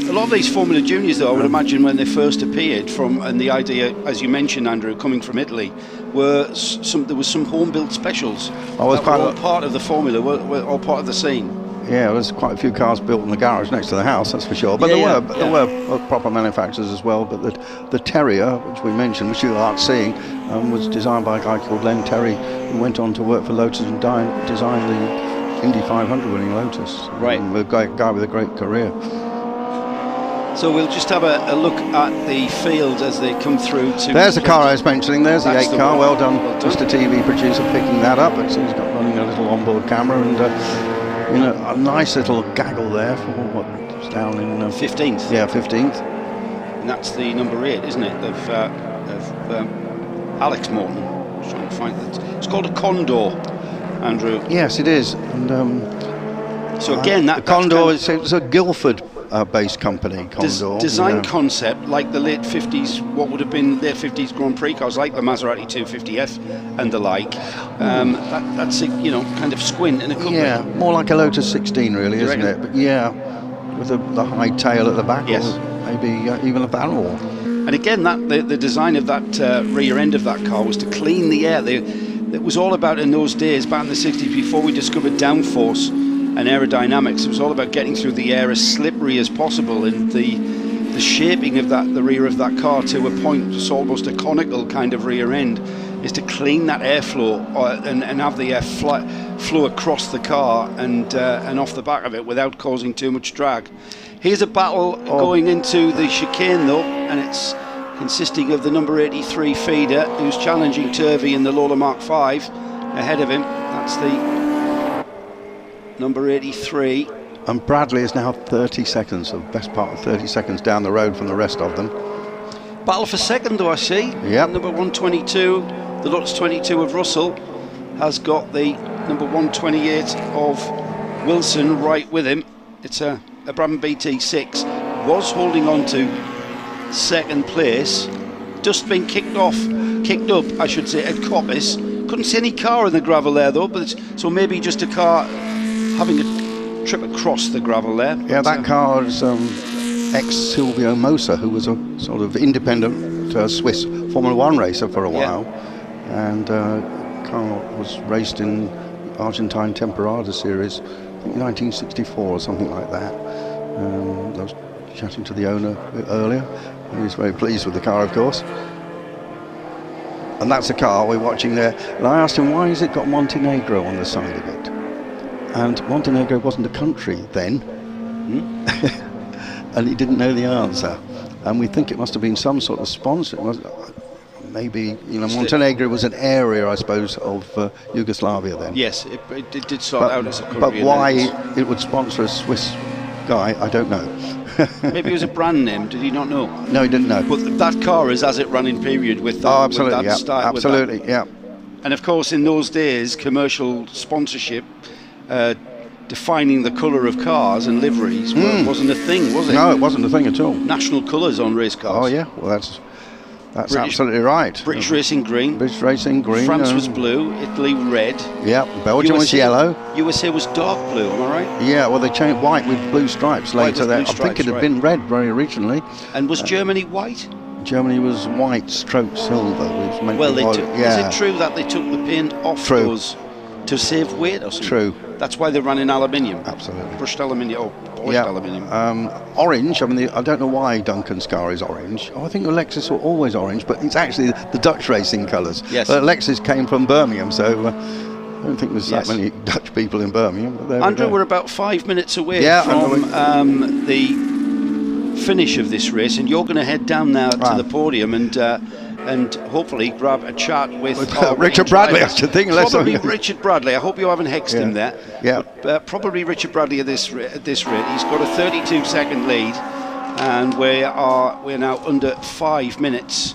Speaker 1: A lot of these Formula Juniors, though, I would imagine when they first appeared, and the idea, as you mentioned, Andrew, coming from Italy, there was some home-built specials.
Speaker 2: Oh, it was
Speaker 1: that were all part of the formula, were all part of the scene.
Speaker 2: Yeah, there was quite a few cars built in the garage next to the house, that's for sure. But there were proper manufacturers as well. But the Terrier, which we mentioned, which you aren't seeing, was designed by a guy called Len Terry, who went on to work for Lotus and designed the Indy 500 winning Lotus.
Speaker 1: Right.
Speaker 2: And a guy with a great career.
Speaker 1: So we'll just have a look at the field as they come through.
Speaker 2: There's the car I was mentioning. There's
Speaker 1: That's
Speaker 2: the 8
Speaker 1: the
Speaker 2: car.
Speaker 1: one.
Speaker 2: Well done,
Speaker 1: Well done.
Speaker 2: Mr. TV producer, picking that up. He's got running a little onboard camera and a nice little gaggle there for what's down in
Speaker 1: 15th.
Speaker 2: Yeah, 15th.
Speaker 1: And that's the number 8, isn't it, of Alex Morton. Just trying to find that. It's called a Condor, Andrew.
Speaker 2: Yes, it is. And
Speaker 1: So again,
Speaker 2: the Condor is a Guildford based company. Condor
Speaker 1: design concept like the late 50s, what would have been late 50s Grand Prix cars, like the Maserati 250F and the like. That's a, kind of squint and a couple.
Speaker 2: Yeah, more like a Lotus 16, really,
Speaker 1: You
Speaker 2: isn't
Speaker 1: reckon?
Speaker 2: it? But yeah, with the high tail at the back,
Speaker 1: Yes.
Speaker 2: or maybe even a fan wall.
Speaker 1: And again, the design of that rear end of that car was to clean the air. It was all about, in those days, back in the 60s, before we discovered downforce and aerodynamics, it was all about getting through the air as slippery as possible, and the shaping of the rear of that car to a point, it's almost a conical kind of rear end, is to clean that airflow and have the air flow across the car and off the back of it without causing too much drag. Here's a battle going into the chicane though, and it's consisting of the number 83 feeder, who's challenging Turvey in the Lola Mark 5 ahead of him. That's the number 83.
Speaker 2: And Bradley is now 30 seconds, the best part of 30 seconds down the road from the rest of them.
Speaker 1: Battle for second, though, I see.
Speaker 2: Yep.
Speaker 1: Number 122, the Lotus 22 of Russell, has got the number 128 of Wilson right with him. It's a Brabham BT6. Was holding on to second place. Just been kicked up, I should say, at Coppice. Couldn't see any car in the gravel there, though, but so maybe just a car having a trip across the gravel there.
Speaker 2: Yeah, that car is ex-Silvio Mosa, who was a sort of independent Swiss Formula 1 racer for a while. And car was raced in Argentine Temporada series, I think 1964 or something like that. I was chatting to the owner a bit earlier. He was very pleased with the car, of course. And that's the car we're watching there. And I asked him, why has it got Montenegro on the side of it? And Montenegro wasn't a country then. And he didn't know the answer. And we think it must have been some sort of sponsor. It was, maybe, Montenegro was an area, I suppose, of Yugoslavia then.
Speaker 1: Yes, it did start out as a country.
Speaker 2: But why it would sponsor a Swiss guy, I don't know.
Speaker 1: Maybe it was a brand name, did he not know?
Speaker 2: No, he didn't know.
Speaker 1: But that car is as it ran in period with that.
Speaker 2: Oh, absolutely,
Speaker 1: with that
Speaker 2: yeah.
Speaker 1: style.
Speaker 2: Absolutely, yeah.
Speaker 1: And of course, in those days, commercial sponsorship, defining the colour of cars and liveries wasn't a thing, was it?
Speaker 2: No, it wasn't a thing at all.
Speaker 1: National colours on race cars.
Speaker 2: Oh, yeah, well, that's absolutely right.
Speaker 1: British Racing green.
Speaker 2: British Racing green.
Speaker 1: France was blue, Italy red.
Speaker 2: Yeah, Belgium was yellow.
Speaker 1: USA was dark blue, am I right?
Speaker 2: Yeah, well, they changed white with blue stripes
Speaker 1: White
Speaker 2: later.
Speaker 1: with blue
Speaker 2: I think it had
Speaker 1: stripes,
Speaker 2: been red very originally.
Speaker 1: And was Germany white?
Speaker 2: Germany was white stroke silver. Which meant
Speaker 1: Well,
Speaker 2: is
Speaker 1: it true that they took the paint off those to save weight or something?
Speaker 2: True.
Speaker 1: That's why they ran in aluminium.
Speaker 2: Absolutely.
Speaker 1: Brushed aluminium, or polished aluminium.
Speaker 2: Orange, I mean, I don't know why Duncan's car is orange. I think Lexus were always orange, but it's actually the Dutch racing colours.
Speaker 1: Yes.
Speaker 2: Lexus came from Birmingham, so I don't think there's that many Dutch people in Birmingham. But there
Speaker 1: Andrew,
Speaker 2: we go.
Speaker 1: we're about 5 minutes away
Speaker 2: Yeah,
Speaker 1: from the finish of this race, and you're going to head down now to the podium and hopefully grab a chat with
Speaker 2: Richard Bradley, I should think.
Speaker 1: Probably Richard Bradley. I hope you haven't hexed him there.
Speaker 2: Yeah.
Speaker 1: Probably Richard Bradley at this rate. He's got a 32-second lead, and we're now under 5 minutes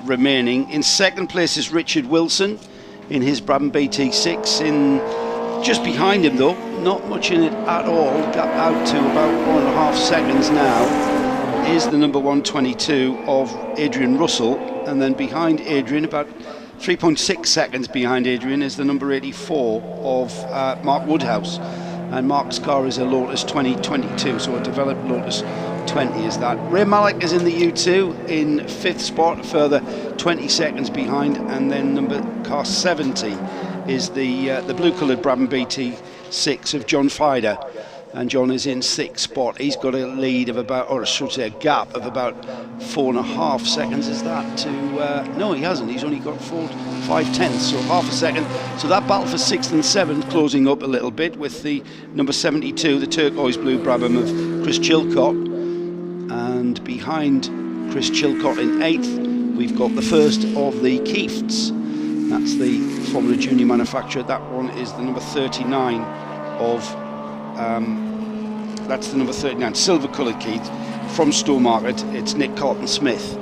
Speaker 1: remaining. In second place is Richard Wilson in his Brabham BT6. Just behind him, though, not much in it at all. Got out to about 1.5 seconds now. Is the number 122 of Adrian Russell, and then behind Adrian, about 3.6 seconds behind Adrian, is the number 84 of Mark Woodhouse, and Mark's car is a Lotus 2022, so a developed Lotus 20 is that. Ray Malik is in the U2 in 5th spot, a further 20 seconds behind, and then car 70 is the blue-coloured Brabham BT6 of John Fider, and John is in 6th spot. He's got a lead of about, or I should say a gap of about 4.5 seconds. Is that to, no he hasn't, he's only got 5/10, so half a second. So that battle for 6th and 7th closing up a little bit with the number 72, the turquoise blue Brabham of Chris Chilcott, and behind Chris Chilcott in 8th we've got the first of the Kiefts. That's the Formula Junior manufacturer. That one is the number 39 of that's the number 39 silver coloured Keith from Stowmarket. It's Nick Carlton-Smith.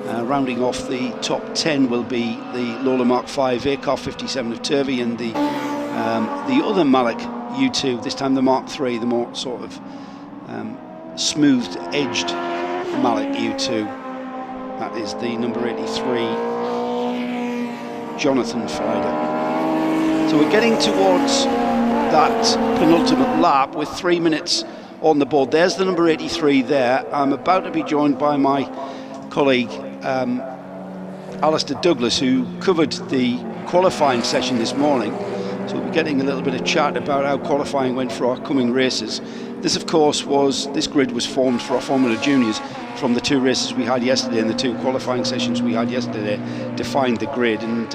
Speaker 1: Rounding off the top 10 will be the Lola Mark 5A car 57 of Turvey, and the other Malik U2, this time the Mark 3, the more sort of smoothed edged Malik U2. That is the number 83 Jonathan Fider. So we're getting towards that penultimate lap with 3 minutes on the board. There's the number 83 there. I'm about to be joined by my colleague Alistair Douglas, who covered the qualifying session this morning, so we'll be getting a little bit of chat about how qualifying went for our coming races. This of course this grid was formed for our Formula Juniors from the 2 races we had yesterday, and the 2 qualifying sessions we had yesterday defined the grid, and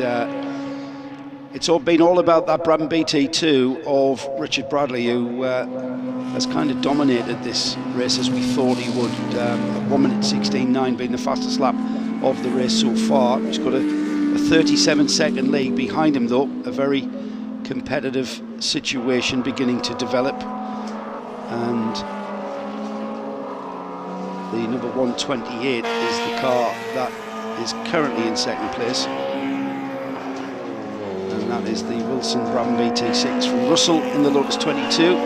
Speaker 1: it's all been all about that Brabham BT2 of Richard Bradley, who has kind of dominated this race as we thought he would. 1:16.9 being the fastest lap of the race so far. He's got a 37-second lead behind him, though. A very competitive situation beginning to develop, and the number 128 is the car that is currently in 2nd place. That is the Wilson Brabham BT6 from Russell in the Lotus 22.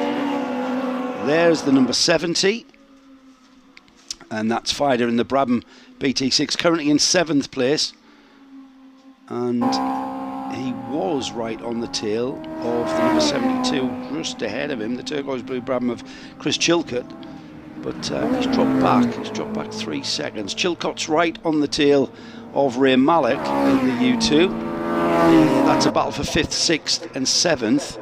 Speaker 1: There's the number 70, and that's Fider in the Brabham BT6, currently in 7th place, and he was right on the tail of the number 72, just ahead of him, the turquoise blue Brabham of Chris Chilcott, but he's dropped back 3 seconds. Chilcott's right on the tail of Ray Malik in the U2. That's a battle for 5th, 6th and 7th.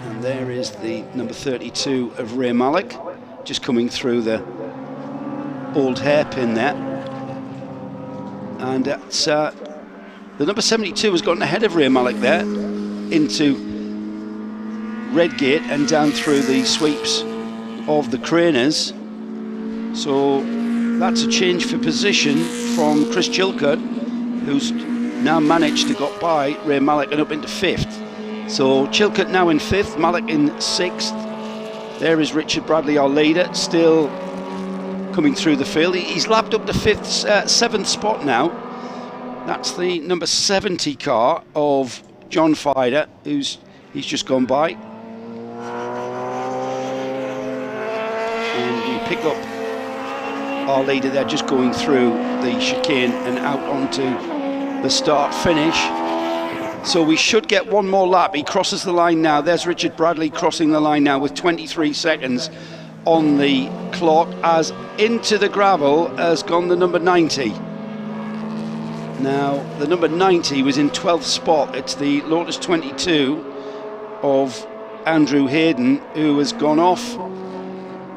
Speaker 1: And there is the number 32 of Ray Malik, just coming through the old hairpin there. And that's, the number 72 has gotten ahead of Ray Malik there into Redgate and down through the sweeps of the Craners. So that's a change for position from Chris Chilcott, who's now managed to got by Ray Malik and up into 5th. So Chilcott now in 5th, Malik in 6th. There is Richard Bradley, our leader, still coming through the field. He's lapped up to 7th spot now. That's the number 70 car of John Fider, he's just gone by. And we pick up our leader there, just going through the chicane and out onto the start finish. So we should get one more lap. He crosses the line now. There's Richard Bradley crossing the line now with 23 seconds on the clock, as into the gravel has gone the number 90. Now the number 90 was in 12th spot. It's the Lotus 22 of Andrew Hayden, who has gone off.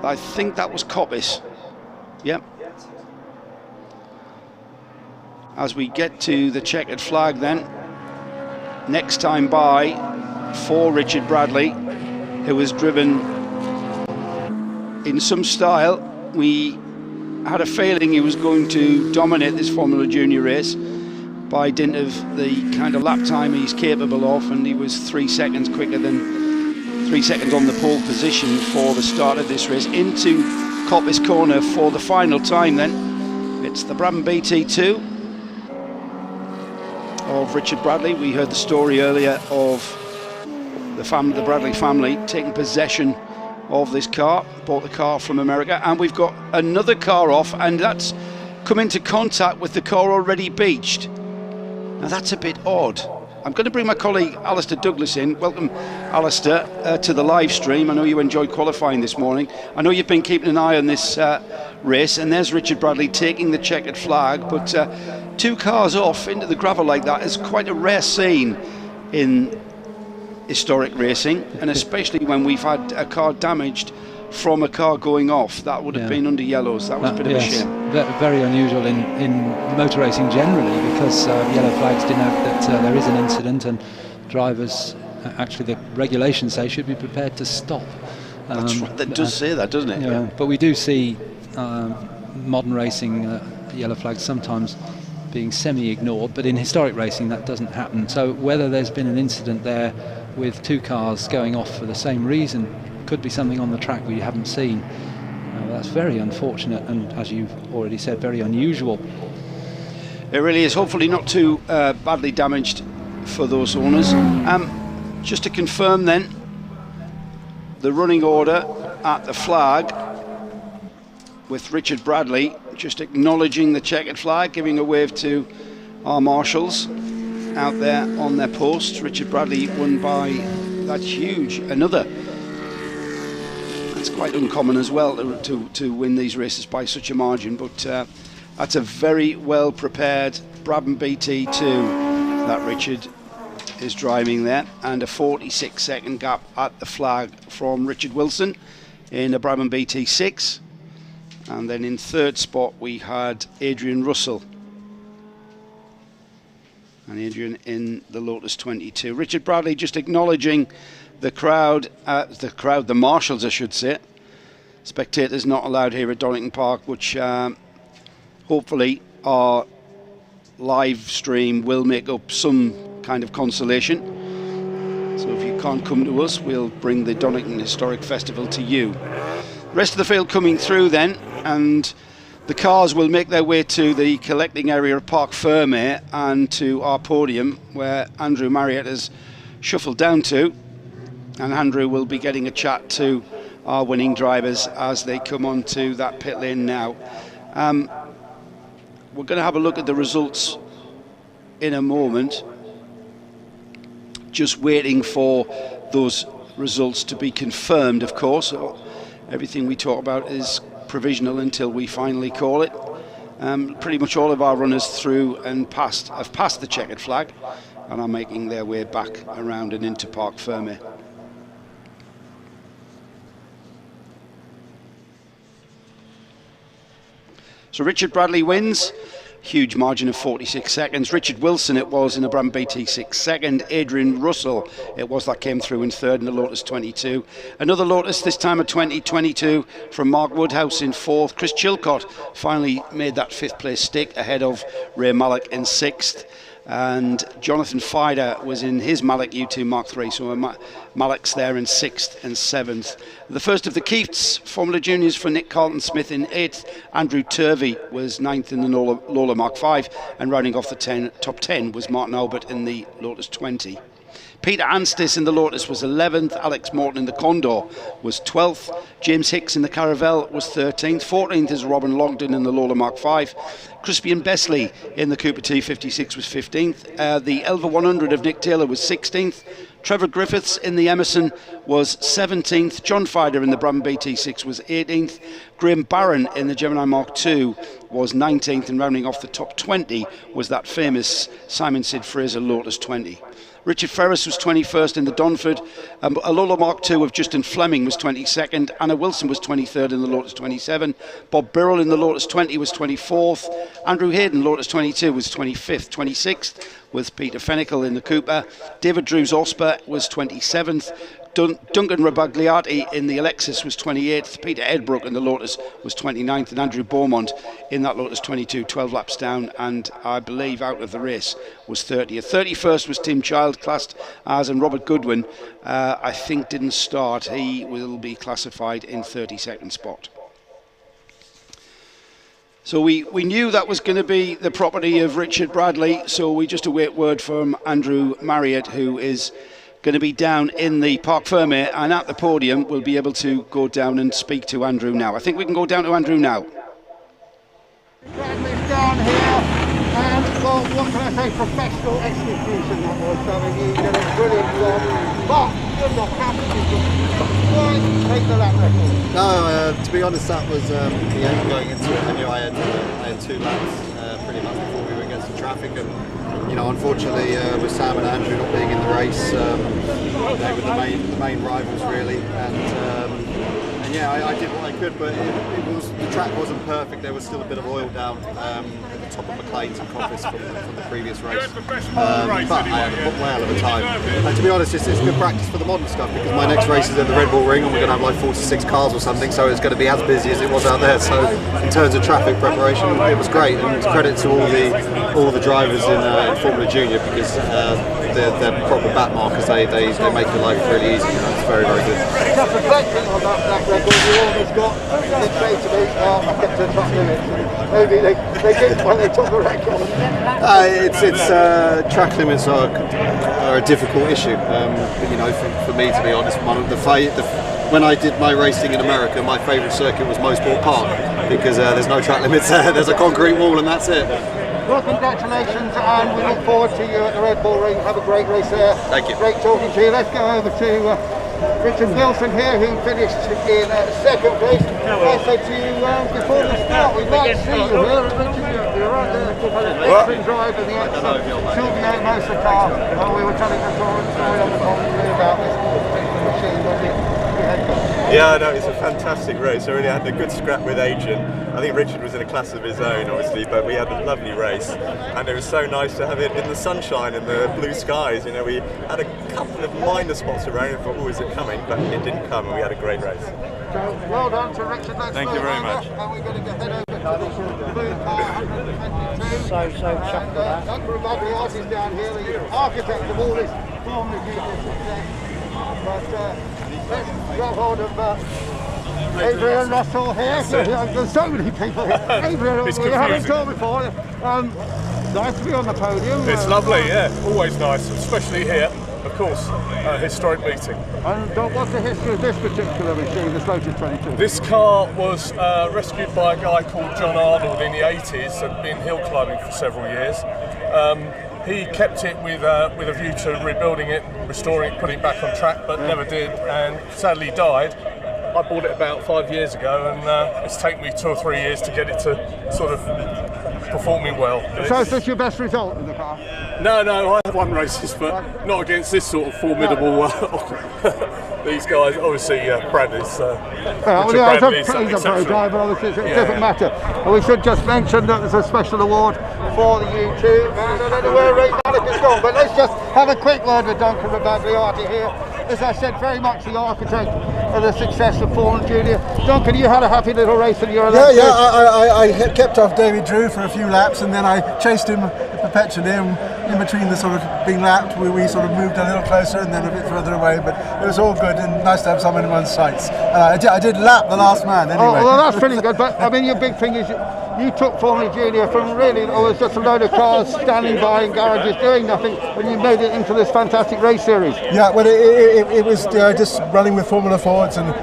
Speaker 1: I think that was Coppice. Yep. As we get to the checkered flag then, next time by for Richard Bradley, who has driven in some style. We had a feeling he was going to dominate this Formula Junior race by dint of the kind of lap time he's capable of, and he was 3 seconds quicker than 3 seconds on the pole position for the start of this race. Into Coppice Corner for the final time then. It's the Brabham BT2 of Richard Bradley. We heard the story earlier of the Bradley family taking possession of this car, bought the car from America, and we've got another car off, and that's come into contact with the car already beached. Now that's a bit odd. I'm going to bring my colleague Alistair Douglas in. Welcome, Alistair, to the live stream. I know you enjoyed qualifying this morning. I know you've been keeping an eye on this race, and there's Richard Bradley taking the checkered flag, but 2 cars off into the gravel like that is quite a rare scene in historic racing, and especially when we've had a car damaged from a car going off. That would have been under yellows. That was a bit of a shame.
Speaker 5: Very unusual in motor racing generally, because yellow flags denote that there is an incident, and drivers, actually the regulations say, should be prepared to stop.
Speaker 1: That's right. That does say that, doesn't it?
Speaker 5: Yeah. But we do see modern racing yellow flags sometimes being semi-ignored, but in historic racing that doesn't happen. So whether there's been an incident there with 2 cars going off for the same reason, could be something on the track we haven't seen. That's very unfortunate, and as you've already said, very unusual.
Speaker 1: It really is. Hopefully not too badly damaged for those owners. Just to confirm then, the running order at the flag, with Richard Bradley just acknowledging the checkered flag, giving a wave to our marshals out there on their posts. Richard Bradley won by that huge, another. It's quite uncommon as well to win these races by such a margin, but that's a very well prepared Brabham BT2 that Richard is driving there, and a 46-second gap at the flag from Richard Wilson in a Brabham BT6. And then in 3rd spot we had Adrian Russell, and Adrian in the Lotus 22. Richard Bradley just acknowledging the crowd, the marshals I should say. Spectators not allowed here at Donington Park, which hopefully our live stream will make up some kind of consolation. So if you can't come to us, we'll bring the Donington Historic Festival to you. Rest of the field coming through then, and the cars will make their way to the collecting area of Parc Fermé and to our podium, where Andrew Marriott has shuffled down to, and Andrew will be getting a chat to our winning drivers as they come onto that pit lane now. We're going to have a look at the results in a moment, just waiting for those results to be confirmed, of course. Everything we talk about is provisional until we finally call it. Pretty much all of our runners through and have passed the checkered flag and are making their way back around and into Parc Fermé. So Richard Bradley wins, huge margin of 46 seconds. Richard Wilson it was in a Brabham BT6 second. Adrian Russell it was that came through in 3rd in the Lotus 22. Another Lotus, this time a 2022 from Mark Woodhouse in 4th. Chris Chilcott finally made that 5th place stick ahead of Ray Mallock in 6th. And Jonathan Fider was in his Mallock U2 Mark III, so Mallock's there in 6th and 7th. The first of the Keats Formula Juniors for Nick Carlton-Smith in 8th. Andrew Turvey was 9th in the Lola Mark V, and rounding off the top 10 was Martin Albert in the Lotus 20. Peter Anstis in the Lotus was 11th, Alex Morton in the Condor was 12th, James Hicks in the Caravel was 13th, 14th is Robin Longdon in the Lola Mark V, Crispian Besley in the Cooper T56 was 15th, the Elva 100 of Nick Taylor was 16th, Trevor Griffiths in the Emerson was 17th, John Fider in the Brabham BT6 was 18th, Graham Barron in the Gemini Mark II was 19th, and rounding off the top 20 was that famous Simon Sid Fraser Lotus 20. Richard Ferris was 21st in the Donford. A Lola Mark II of Justin Fleming was 22nd. Anna Wilson was 23rd in the Lotus 27. Bob Birrell in the Lotus 20 was 24th. Andrew Hayden, Lotus 22, was 25th. 26th was Peter Fennicle in the Cooper. David Drews Osper was 27th. Duncan Rabagliati in the Alexis was 28th, Peter Edbrook in the Lotus was 29th, and Andrew Beaumont in that Lotus 22, 12 laps down, and I believe out of the race was 30th. 31st was Tim Child, classed as, and Robert Goodwin, I think didn't start. He will be classified in 32nd spot. So we knew that was going to be the property of Richard Bradley, so we just await word from Andrew Marriott, who is going to be down in the Parc Fermé, and at the podium we'll be able to go down and speak to Andrew now. I think we can go down to Andrew now.
Speaker 3: Bradley's down here, and well, what can I say, professional execution that was. I mean, you did a brilliant job, but you're not happy with it. Why take the lap record?
Speaker 6: No, to be honest, that was the aim going into it. I knew I had 2 laps pretty much before we were against the traffic, and you know, unfortunately, with Sam and Andrew not being in the race, they were the main rivals really, and yeah, I did what I could, but the track wasn't perfect. There was still a bit of oil down at the top of McLean's and Coppice from the previous race, but I had a well of a time. And to be honest, it's good practice for the modern stuff, because my next race is at the Red Bull Ring and we're going to have like 46 cars or something, so it's going to be as busy as it was out there. So in terms of traffic preparation, it was great, and credit to all the drivers in Formula Junior, because they're proper back markers. They make your life really easy. You know, it's very, very good.
Speaker 3: Just reflecting on that record, you always got, they say to me, I kept to track limits. Maybe they didn't when they took the record. Track
Speaker 6: limits are a difficult issue. You know, for me, to be honest, when I did my racing in America, my favourite circuit was Mosport Park, because there's no track limits there. There's a concrete wall and that's it.
Speaker 3: Well, congratulations, and we look forward to you at the Red Bull Ring. Have a great race there.
Speaker 6: Thank you.
Speaker 3: Great talking to you. Let's go over to Richard Wilson here, who finished in second place. I said to you before the start, we'd like to see you here. Richard, you're right there. Excellent drive in the Silverline Motor car. We were telling the story on the commentary about this machine, wasn't it?
Speaker 7: Yeah, no, it's a fantastic race. I really had a good scrap with Adrian. I think Richard was in a class of his own, obviously, but we had a lovely race, and it was so nice to have it in the sunshine and the blue skies. You know, we had a couple of minor spots around and thought, oh, is it coming? But it didn't come, and we had a great race.
Speaker 3: So, well done to Richard.
Speaker 7: Thank you very much.
Speaker 3: And we're going to head over to the blue car, 122. So chuffed with that. Duncan Rabaglia artist down here, the architect of all this Formula Junior success. But let's grab hold of Adrian Russell here. There's so many people here. Adrian, we haven't talked before. Nice to be on the podium.
Speaker 8: It's lovely, yeah. Always nice, especially here. Of course, a historic meeting.
Speaker 3: And what's the history of this particular machine, this Lotus 22?
Speaker 8: This car was rescued by a guy called John Arnold in the 80s and been hill climbing for several years. He kept it with a view to rebuilding it, restoring it, putting it back on track, but never did, and sadly died. I bought it about 5 years ago, and it's taken me 2 or 3 years to get it to sort of performing well.
Speaker 3: So is this your best result in the car?
Speaker 8: No, I have won races, but not against this sort of formidable. These guys, obviously, Brad is.
Speaker 3: He's a pro driver, obviously, it doesn't matter. And we should just mention that there's a special award for the U2. I don't know where Ray Malik has gone, but let's just have a quick word with Duncan Rabaglia here. As I said, very much the architect of the success of Formula Junior. Duncan, you had a happy little race in your Olympics.
Speaker 9: I kept off David Drew for a few laps, and then I chased him perpetually. In between the sort of being lapped, we sort of moved a little closer and then a bit further away, but it was all good and nice to have someone in one's sights. I did lap the last man anyway.
Speaker 3: Oh, well, that's pretty good, but I mean, your big thing is you took Formula Junior from really, it was just a load of cars standing by in garages doing nothing, and you made it into this fantastic race series.
Speaker 9: Yeah, well, it was just running with Formula Fords, and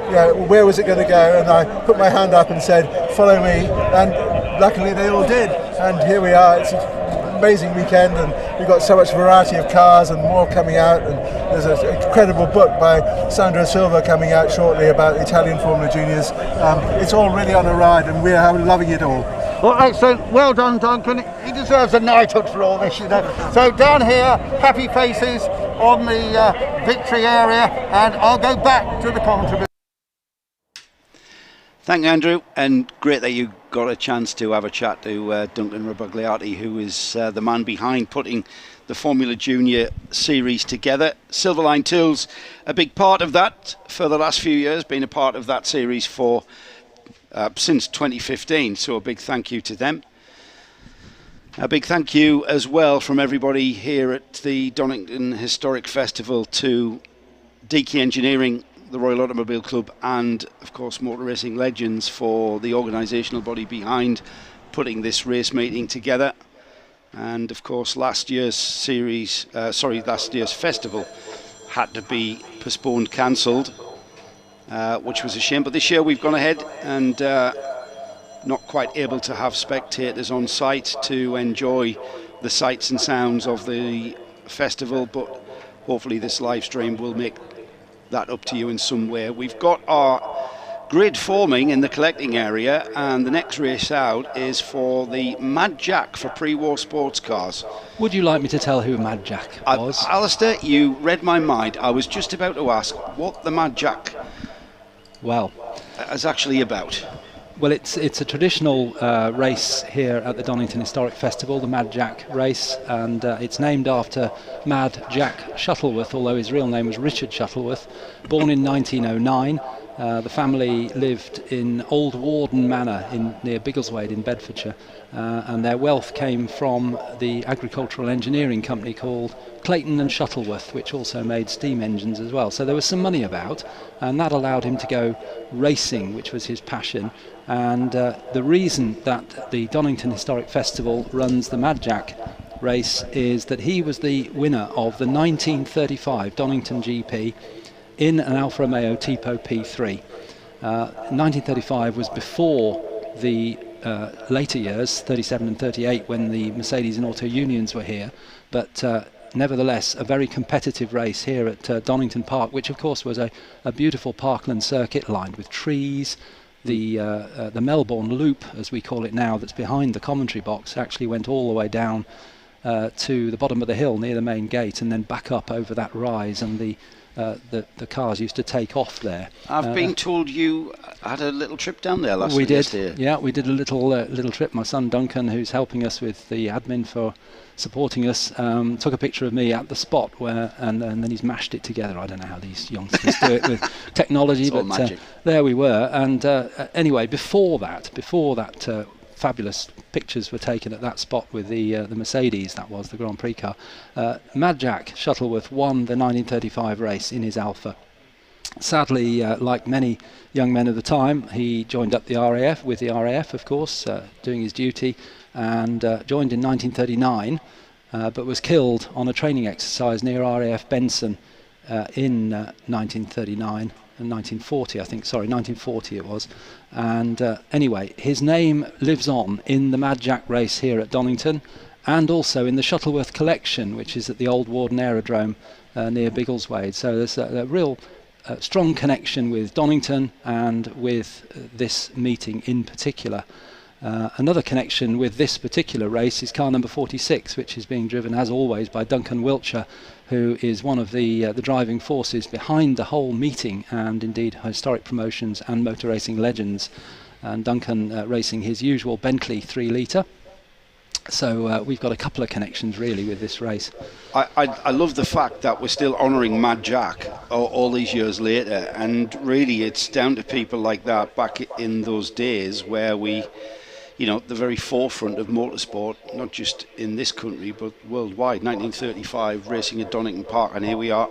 Speaker 9: where was it going to go? And I put my hand up and said, follow me, and luckily they all did, and here we are. It's an amazing weekend, and we've got so much variety of cars and more coming out, and there's an incredible book by Sandro Silva coming out shortly about Italian Formula Juniors. It's all really on a ride, and we're loving it all.
Speaker 3: Well, excellent. Well done, Duncan. He deserves a knighthood for all this, you know. So down here, happy faces on the victory area, and I'll go back to the commentary.
Speaker 1: Thank you, Andrew, and great that you got a chance to have a chat to Duncan Rabaglia, who is the man behind putting the Formula Junior series together. Silverline Tools, a big part of that for the last few years, been a part of that series for since 2015, so a big thank you to them. A big thank you as well from everybody here at the Donington Historic Festival to Deaky Engineering, the Royal Automobile Club, and of course Motor Racing Legends for the organisational body behind putting this race meeting together. And of course last year's festival had to be postponed, cancelled, which was a shame, but this year we've gone ahead and not quite able to have spectators on site to enjoy the sights and sounds of the festival, but hopefully this live stream will make that up to you in some way. We've got our grid forming in the collecting area, and the next race out is for the Mad Jack for pre-war sports cars.
Speaker 5: Would you like me to tell who Mad Jack was?
Speaker 1: Alistair, you read my mind. I was just about to ask what the Mad Jack is actually about.
Speaker 5: Well, it's a traditional race here at the Donington Historic Festival, the Mad Jack race, and it's named after Mad Jack Shuttleworth, although his real name was Richard Shuttleworth, born in 1909. The family lived in Old Warden Manor near Biggleswade in Bedfordshire, and their wealth came from the agricultural engineering company called Clayton and Shuttleworth, which also made steam engines as well. So there was some money about, and that allowed him to go racing, which was his passion. And the reason that the Donington Historic Festival runs the Mad Jack race is that he was the winner of the 1935 Donington GP in an Alfa Romeo Tipo P3. 1935 was before the later years, 37 and 38, when the Mercedes and Auto Unions were here, but nevertheless a very competitive race here at Donington Park, which of course was a beautiful parkland circuit lined with trees. The Melbourne Loop, as we call it now, that's behind the commentary box, actually went all the way down to the bottom of the hill near the main gate and then back up over that rise, and the cars used to take off there.
Speaker 1: I've been told you had a little trip down there last week.
Speaker 5: We did, yeah, we did a little trip. My son Duncan, who's helping us with the admin for supporting us, took a picture of me at the spot and then he's mashed it together. I don't know how these youngsters do it with technology, but there we were. And anyway, before that fabulous pictures were taken at that spot with the Mercedes, that was the Grand Prix car. Mad Jack Shuttleworth won the 1935 race in his Alfa. Sadly, like many young men of the time, he joined up the RAF, with the RAF of course, doing his duty, and joined in 1939, but was killed on a training exercise near RAF Benson in 1939. 1940, I think, sorry, 1940 it was. And anyway, his name lives on in the Mad Jack race here at Donington, and also in the Shuttleworth collection, which is at the Old Warden Aerodrome near Biggleswade. So there's a real strong connection with Donington and with this meeting in particular. Another connection with this particular race is car number 46, which is being driven, as always, by Duncan Wiltshire, who is one of the driving forces behind the whole meeting, and indeed historic promotions and motor racing legends. And Duncan racing his usual Bentley 3 litre. So we've got a couple of connections really with this race.
Speaker 1: I love the fact that we're still honouring Mad Jack all these years later, and really it's down to people like that back in those days where we, you know, the very forefront of motorsport, not just in this country but worldwide. 1935 racing at Donington Park, and here we are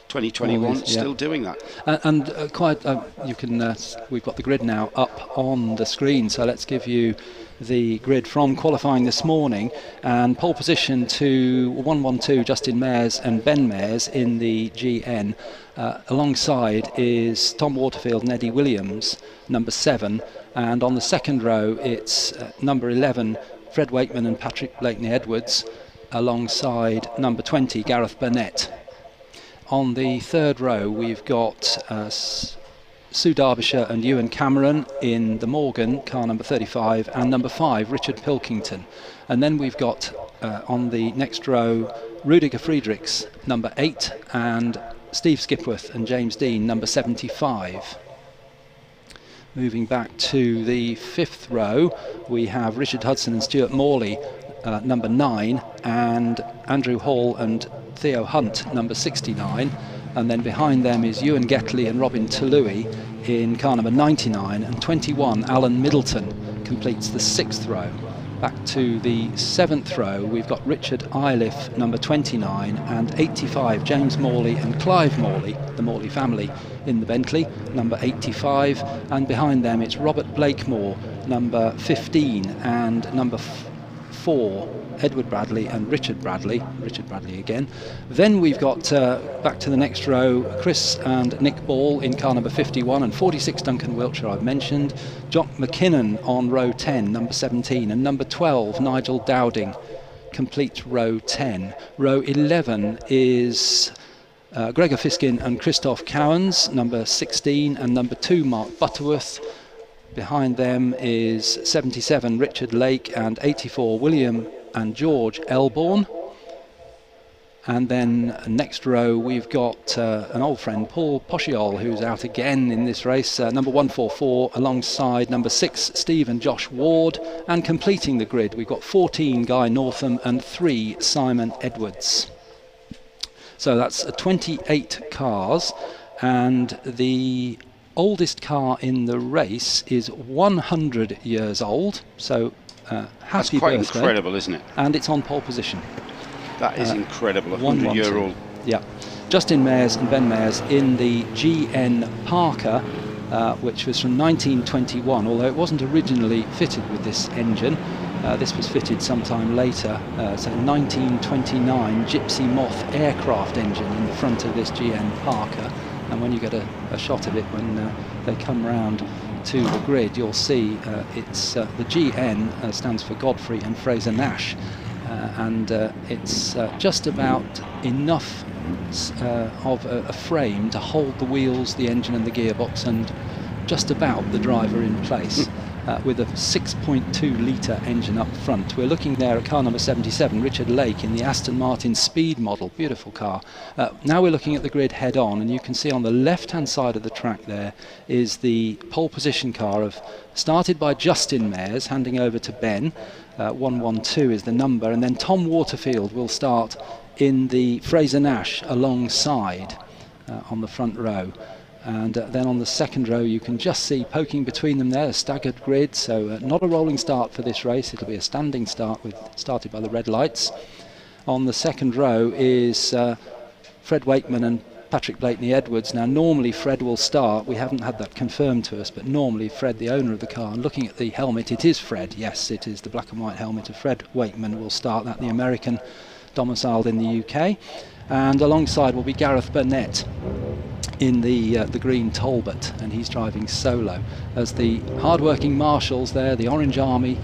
Speaker 1: 2021 still doing that.
Speaker 5: And quite you can we've got the grid now up on the screen, so let's give you the grid from qualifying this morning. And pole position to 112 Justin Mayers and Ben Mayers in the GN. Alongside is Tom Waterfield and Eddie Williams, number 7, and on the second row it's number 11 Fred Wakeman and Patrick Blakeney Edwards, alongside number 20 Gareth Burnett. On the third row we've got Sue Derbyshire and Ewan Cameron in the Morgan, car number 35, and number 5 Richard Pilkington. And then we've got on the next row Rudiger Friedrichs, number 8, and Steve Skipworth and James Dean, number 75. Moving back to the fifth row, we have Richard Hudson and Stuart Morley, number 9, and Andrew Hall and Theo Hunt, number 69. And then behind them is Ewan Getley and Robin Tallui in car number 99, and 21 Alan Middleton completes the 6th row. Back to the 7th row, we've got Richard Iliff, number 29, and 85 James Morley and Clive Morley, the Morley family, in the Bentley, number 85. And behind them it's Robert Blakemore, number 15, and number 4 Edward Bradley and Richard Bradley again. Then we've got back to the next row, Chris and Nick Ball in car number 51, and 46 Duncan Wiltshire I've mentioned. Jock McKinnon on row 10, number 17, and number 12 Nigel Dowding completes row 10. Row 11 is Gregor Fiskin and Christoph Cowens, number 16, and number 2 Mark Butterworth. Behind them is 77 Richard Lake and 84 William and George Elborn. And then next row we've got an old friend, Paul Poshiol, who's out again in this race, number 144, alongside number 6 Steve and Josh Ward. And completing the grid we've got 14 Guy Northam and 3 Simon Edwards. So that's 28 cars, and the oldest car in the race is 100 years old, so happy
Speaker 1: That's quite
Speaker 5: birthday.
Speaker 1: incredible, isn't it?
Speaker 5: And it's on pole position.
Speaker 1: That is incredible, a 100-year-old.
Speaker 5: Yeah. Justin Mayers and Ben Mayers in the GN Parker, which was from 1921, although it wasn't originally fitted with this engine. This was fitted sometime later, so 1929 Gypsy Moth aircraft engine in the front of this GN Parker. And when you get a shot of it when they come round to the grid, you'll see it's the GN stands for Godfrey and Fraser Nash, and it's just about enough of a frame to hold the wheels, the engine and the gearbox, and just about the driver in place. With a 6.2 litre engine up front. We're looking there at car number 77, Richard Lake, in the Aston Martin Speed model. Beautiful car. Now we're looking at the grid head on, and you can see on the left hand side of the track there is the pole position car started by Justin Mayers, handing over to Ben. 112 is the number, and then Tom Waterfield will start in the Fraser Nash alongside on the front row. And then on the second row you can just see poking between them there a staggered grid, so not a rolling start for this race. It'll be a standing start started by the red lights. On the second row is Fred Wakeman and Patrick Blakeney Edwards. Now normally Fred will start, we haven't had that confirmed to us, but normally Fred, the owner of the car, and looking at the helmet, it is Fred. Yes, it is the black and white helmet of Fred Wakeman will start that, the American domiciled in the UK. And alongside will be Gareth Burnett in the green Talbot, and he's driving solo as the hard-working marshals there, the Orange Army,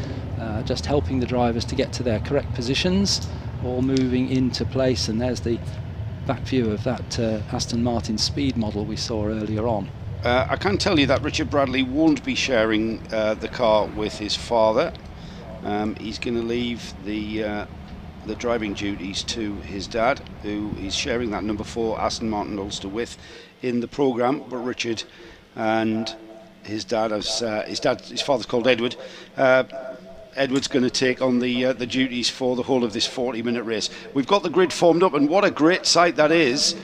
Speaker 5: just helping the drivers to get to their correct positions, all moving into place. And there's the back view of that Aston Martin Speed model we saw earlier on.
Speaker 1: I can tell you that Richard Bradley won't be sharing the car with his father. He's going to leave the driving duties to his dad, who he's sharing that number 4 Aston Martin Ulster with in the programme. But Richard and his dad, his father's called Edward. Edward's going to take on the duties for the whole of this 40-minute race. We've got the grid formed up, and what a great sight that is.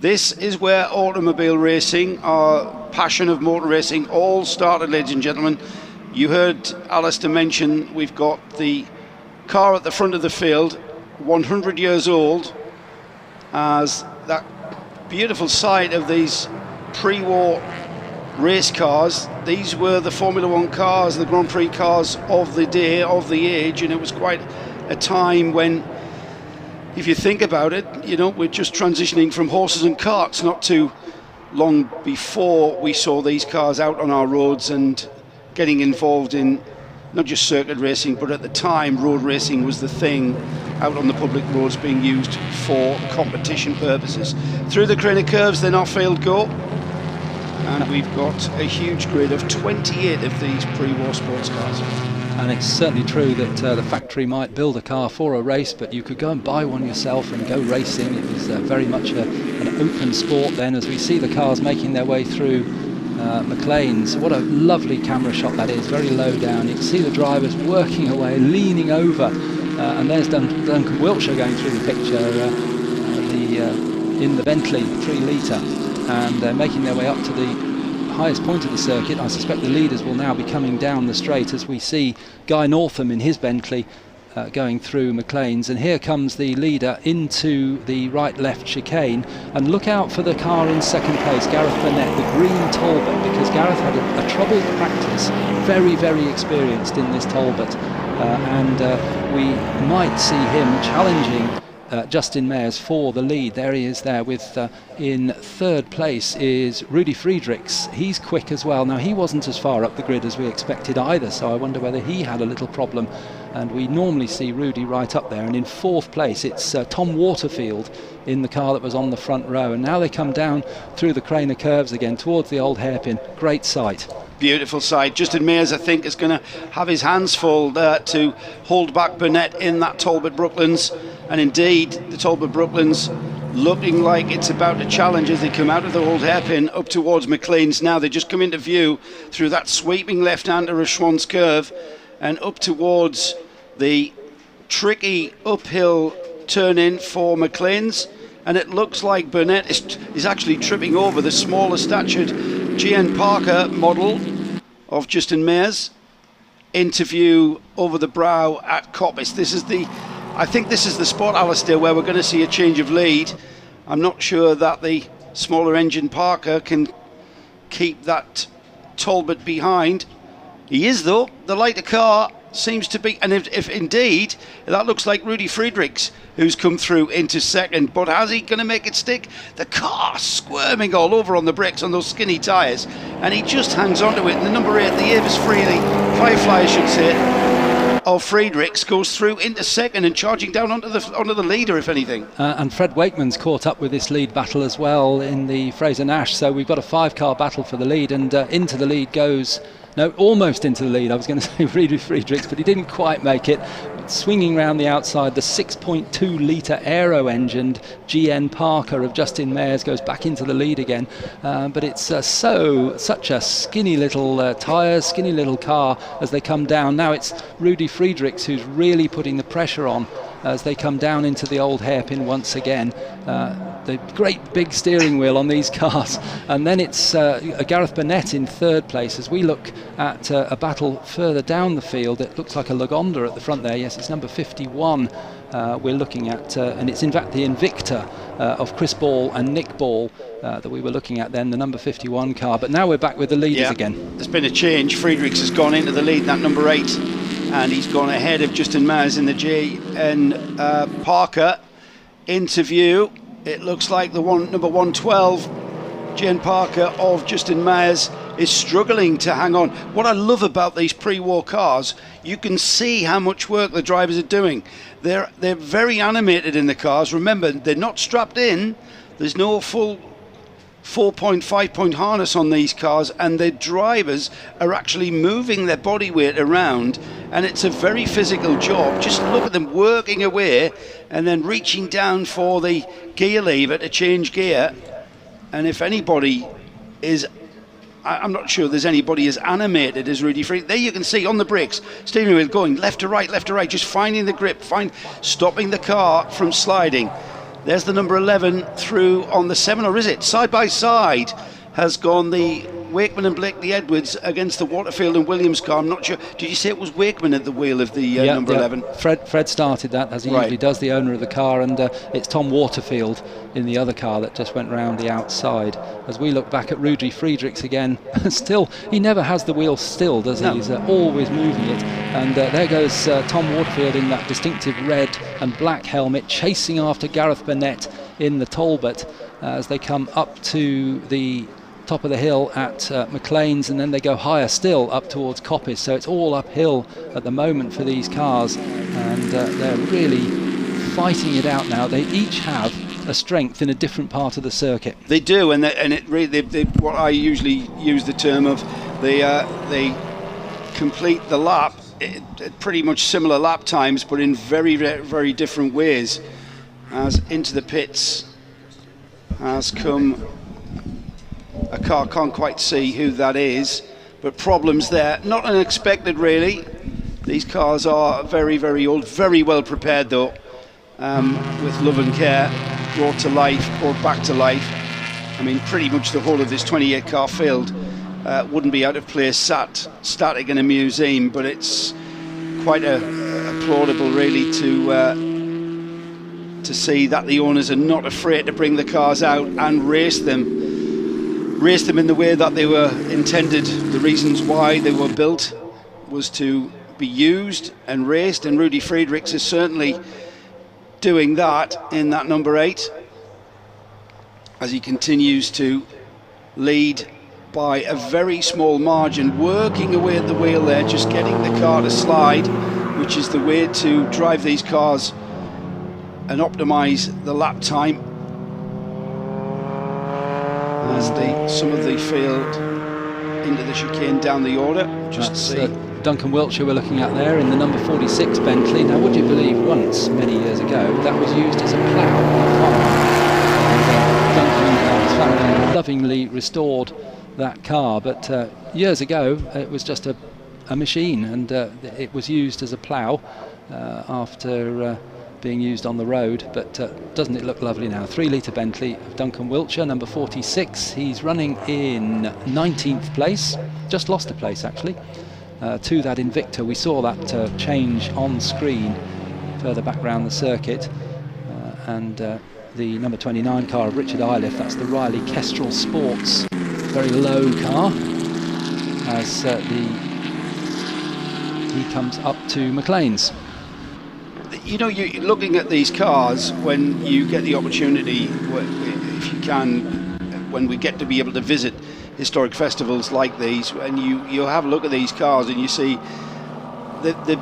Speaker 1: This is where automobile racing, our passion of motor racing, all started, ladies and gentlemen. You heard Alistair mention we've got the car at the front of the field, 100 years old, as that beautiful sight of these pre-war race cars. These were the Formula One cars, the Grand Prix cars of the day, of the age, and it was quite a time when, if you think about it, you know, we're just transitioning from horses and carts. Not too long before we saw these cars out on our roads and getting involved in not just circuit racing, but at the time road racing was the thing out on the public roads being used for competition purposes. Through the Craner curves, then off field go, and we've got a huge grid of 28 of these pre-war sports cars.
Speaker 5: And it's certainly true that the factory might build a car for a race, but you could go and buy one yourself and go racing. It was very much an open sport then, as we see the cars making their way through McLean's. What a lovely camera shot that is, very low down. You can see the drivers working away, leaning over, and there's Duncan Wiltshire going through the picture in the Bentley 3 litre, and they're making their way up to the highest point of the circuit. I suspect the leaders will now be coming down the straight as we see Guy Northam in his Bentley going through McLean's, and here comes the leader into the right-left chicane. And look out for the car in second place, Gareth Burnett, the green Talbot, because Gareth had a troubled practice, very, very experienced in this Talbot, and we might see him challenging Justin Mayers for the lead. There he is there with in third place is Rudy Friedrichs. He's quick as well. Now he wasn't as far up the grid as we expected either, so I wonder whether he had a little problem and we normally see Rudy right up there. And in 4th place, it's Tom Waterfield in the car that was on the front row, and now they come down through the Craner curves again towards the old hairpin. Great sight.
Speaker 1: Beautiful sight. Justin Mayers, I think, is going to have his hands full to hold back Burnett in that Talbot Brooklands, and indeed the Talbot Brooklands looking like it's about to challenge as they come out of the old hairpin up towards McLean's. Now they just come into view through that sweeping left-hander of Schwann's curve and up towards the tricky uphill turn-in for McLean's, and it looks like Burnett is actually tripping over the smaller statured GN Parker model of Justin Mayers into view over the brow at Coppice. I think this is the spot, Alistair, where we're going to see a change of lead. I'm not sure that the smaller engine Parker can keep that Talbot behind. He is, though. The lighter car seems to be, and if indeed, that looks like Rudy Friedrichs, who's come through into second. But how's he going to make it stick? The car squirming all over on the brakes on those skinny tyres, and he just hangs on to it. And the number 8, the Avis Freely, Firefly I should say, of Friedrichs goes through into second and charging down onto the leader, if anything.
Speaker 5: And Fred Wakeman's caught up with this lead battle as well in the Fraser-Nash, so we've got a 5-car battle for the lead, and into the lead goes, no, almost into the lead, I was going to say Rudy Friedrichs, but he didn't quite make it. Swinging round the outside, the 6.2 litre aero-engined GN Parker of Justin Mayers goes back into the lead again, but it's such a skinny little tyre, skinny little car as they come down. Now it's Rudy Friedrichs who's really putting the pressure on as they come down into the old hairpin once again. The great big steering wheel on these cars, and then it's Gareth Burnett in 3rd place as we look at a battle further down the field. It looks like a Lagonda at the front there. Yes, it's number 51 we're looking at, and it's in fact the Invicta of Chris Ball and Nick Ball that we were looking at then, the number 51 car. But now we're back with the leaders again.
Speaker 1: There's been a change. Friedrichs has gone into the lead, that number 8, and he's gone ahead of Justin Mayers in the GN Parker into view. It looks like the number 112 GN Parker of Justin Mayers is struggling to hang on. What I love about these pre-war cars, you can see how much work the drivers are doing. They're very animated in the cars. Remember, they're not strapped in. There's no full 4-point, 5-point harness on these cars, and the drivers are actually moving their body weight around, and it's a very physical job. Just look at them working away and then reaching down for the gear lever to change gear. And if anybody is, I'm not sure there's anybody as animated as Rudy Friedrichs. There you can see on the brakes, steering wheel going left to right, just finding the grip, stopping the car from sliding. There's the number 11 through on the 7, or is it? Side by side has gone the Wakeman and Blakely Edwards against the Waterfield and Williams car. I'm not sure. Did you say it was Wakeman at the wheel of the number 11?
Speaker 5: Fred started that, as he usually does, the owner of the car, and it's Tom Waterfield in the other car that just went round the outside. As we look back at Rudy Friedrichs again, still, he never has the wheel still, does he? No. He's always moving it. And there goes Tom Waterfield in that distinctive red and black helmet, chasing after Gareth Burnett in the Talbot as they come up to the top of the hill at McLean's, and then they go higher still up towards Coppice. So it's all uphill at the moment for these cars, and they're really fighting it out now. They each have a strength in a different part of the circuit. They do, and it really, what I usually use the term of, they complete the lap at pretty much similar lap times, but in very, very different ways. As into the pits has come a car, can't quite see who that is, but problems there. Not unexpected, really. These cars are very, very old, very well prepared though, with love and care, brought back to life. I mean, pretty much the whole of this 28 car field wouldn't be out of place static in a museum, but it's quite applaudable really to see that the owners are not afraid to bring the cars out and race them in the way that they were intended. The reasons why they were built was to be used and raced, and Rudy Friedrichs is certainly doing that in that number 8 as he continues to lead by a very small margin, working away at the wheel there, just getting the car to slide.
Speaker 1: which is the way to drive these cars and optimise the lap time as some of the field into the chicane down the order. Just
Speaker 5: That's,
Speaker 1: to see.
Speaker 5: Duncan Wiltshire we're looking at there in the number 46 Bentley. Now, would you believe once, many years ago, that was used as a plough on a farm? And Duncan and his family lovingly restored that car, but years ago it was just a machine, and it was used as a plough after being used on the road. But doesn't it look lovely now? 3 litre Bentley of Duncan Wiltshire, number 46. He's running in 19th place, just lost a place actually to that Invicta. We saw that change on screen further back round the circuit, and the number 29 car of Richard Iliff, that's the Riley Kestrel Sports, very low car, as he comes up to McLean's.
Speaker 1: You know, you're looking at these cars when you get the opportunity, if you can, when we get to be able to visit historic festivals like these, and you'll have a look at these cars and you see that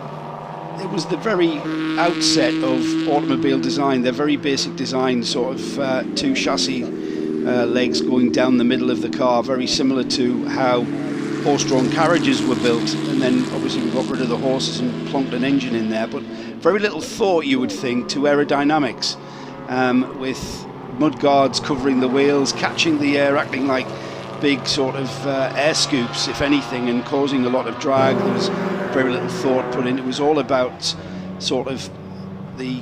Speaker 1: it was the very outset of automobile design, their very basic design, sort of 2 chassis legs going down the middle of the car, very similar to how horse-drawn carriages were built, and then obviously we got rid of the horses and plonked an engine in there, but very little thought, you would think, to aerodynamics, with mud guards covering the wheels, catching the air, acting like big sort of air scoops, if anything, and causing a lot of drag. There was very little thought put in. It was all about sort of the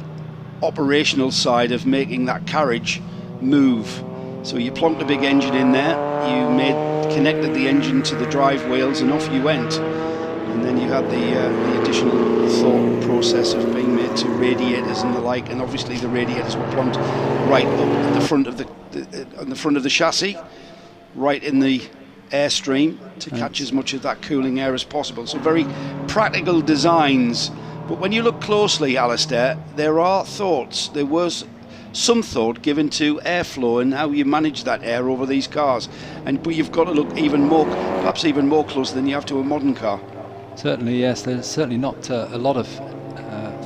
Speaker 1: operational side of making that carriage move. So you plonked a big engine in there, you connected the engine to the drive wheels, and off you went. And then you had the additional thought process of being made to radiators and the like, and obviously the radiators were plonked right up at the front of the chassis, right in the airstream, to catch as much of that cooling air as possible. So very practical designs. But when you look closely, Alistair, there are thoughts. There was some thought given to airflow and how you manage that air over these cars. But you've got to look perhaps even more close than you have to a modern car.
Speaker 5: Certainly, yes. There's certainly not a lot of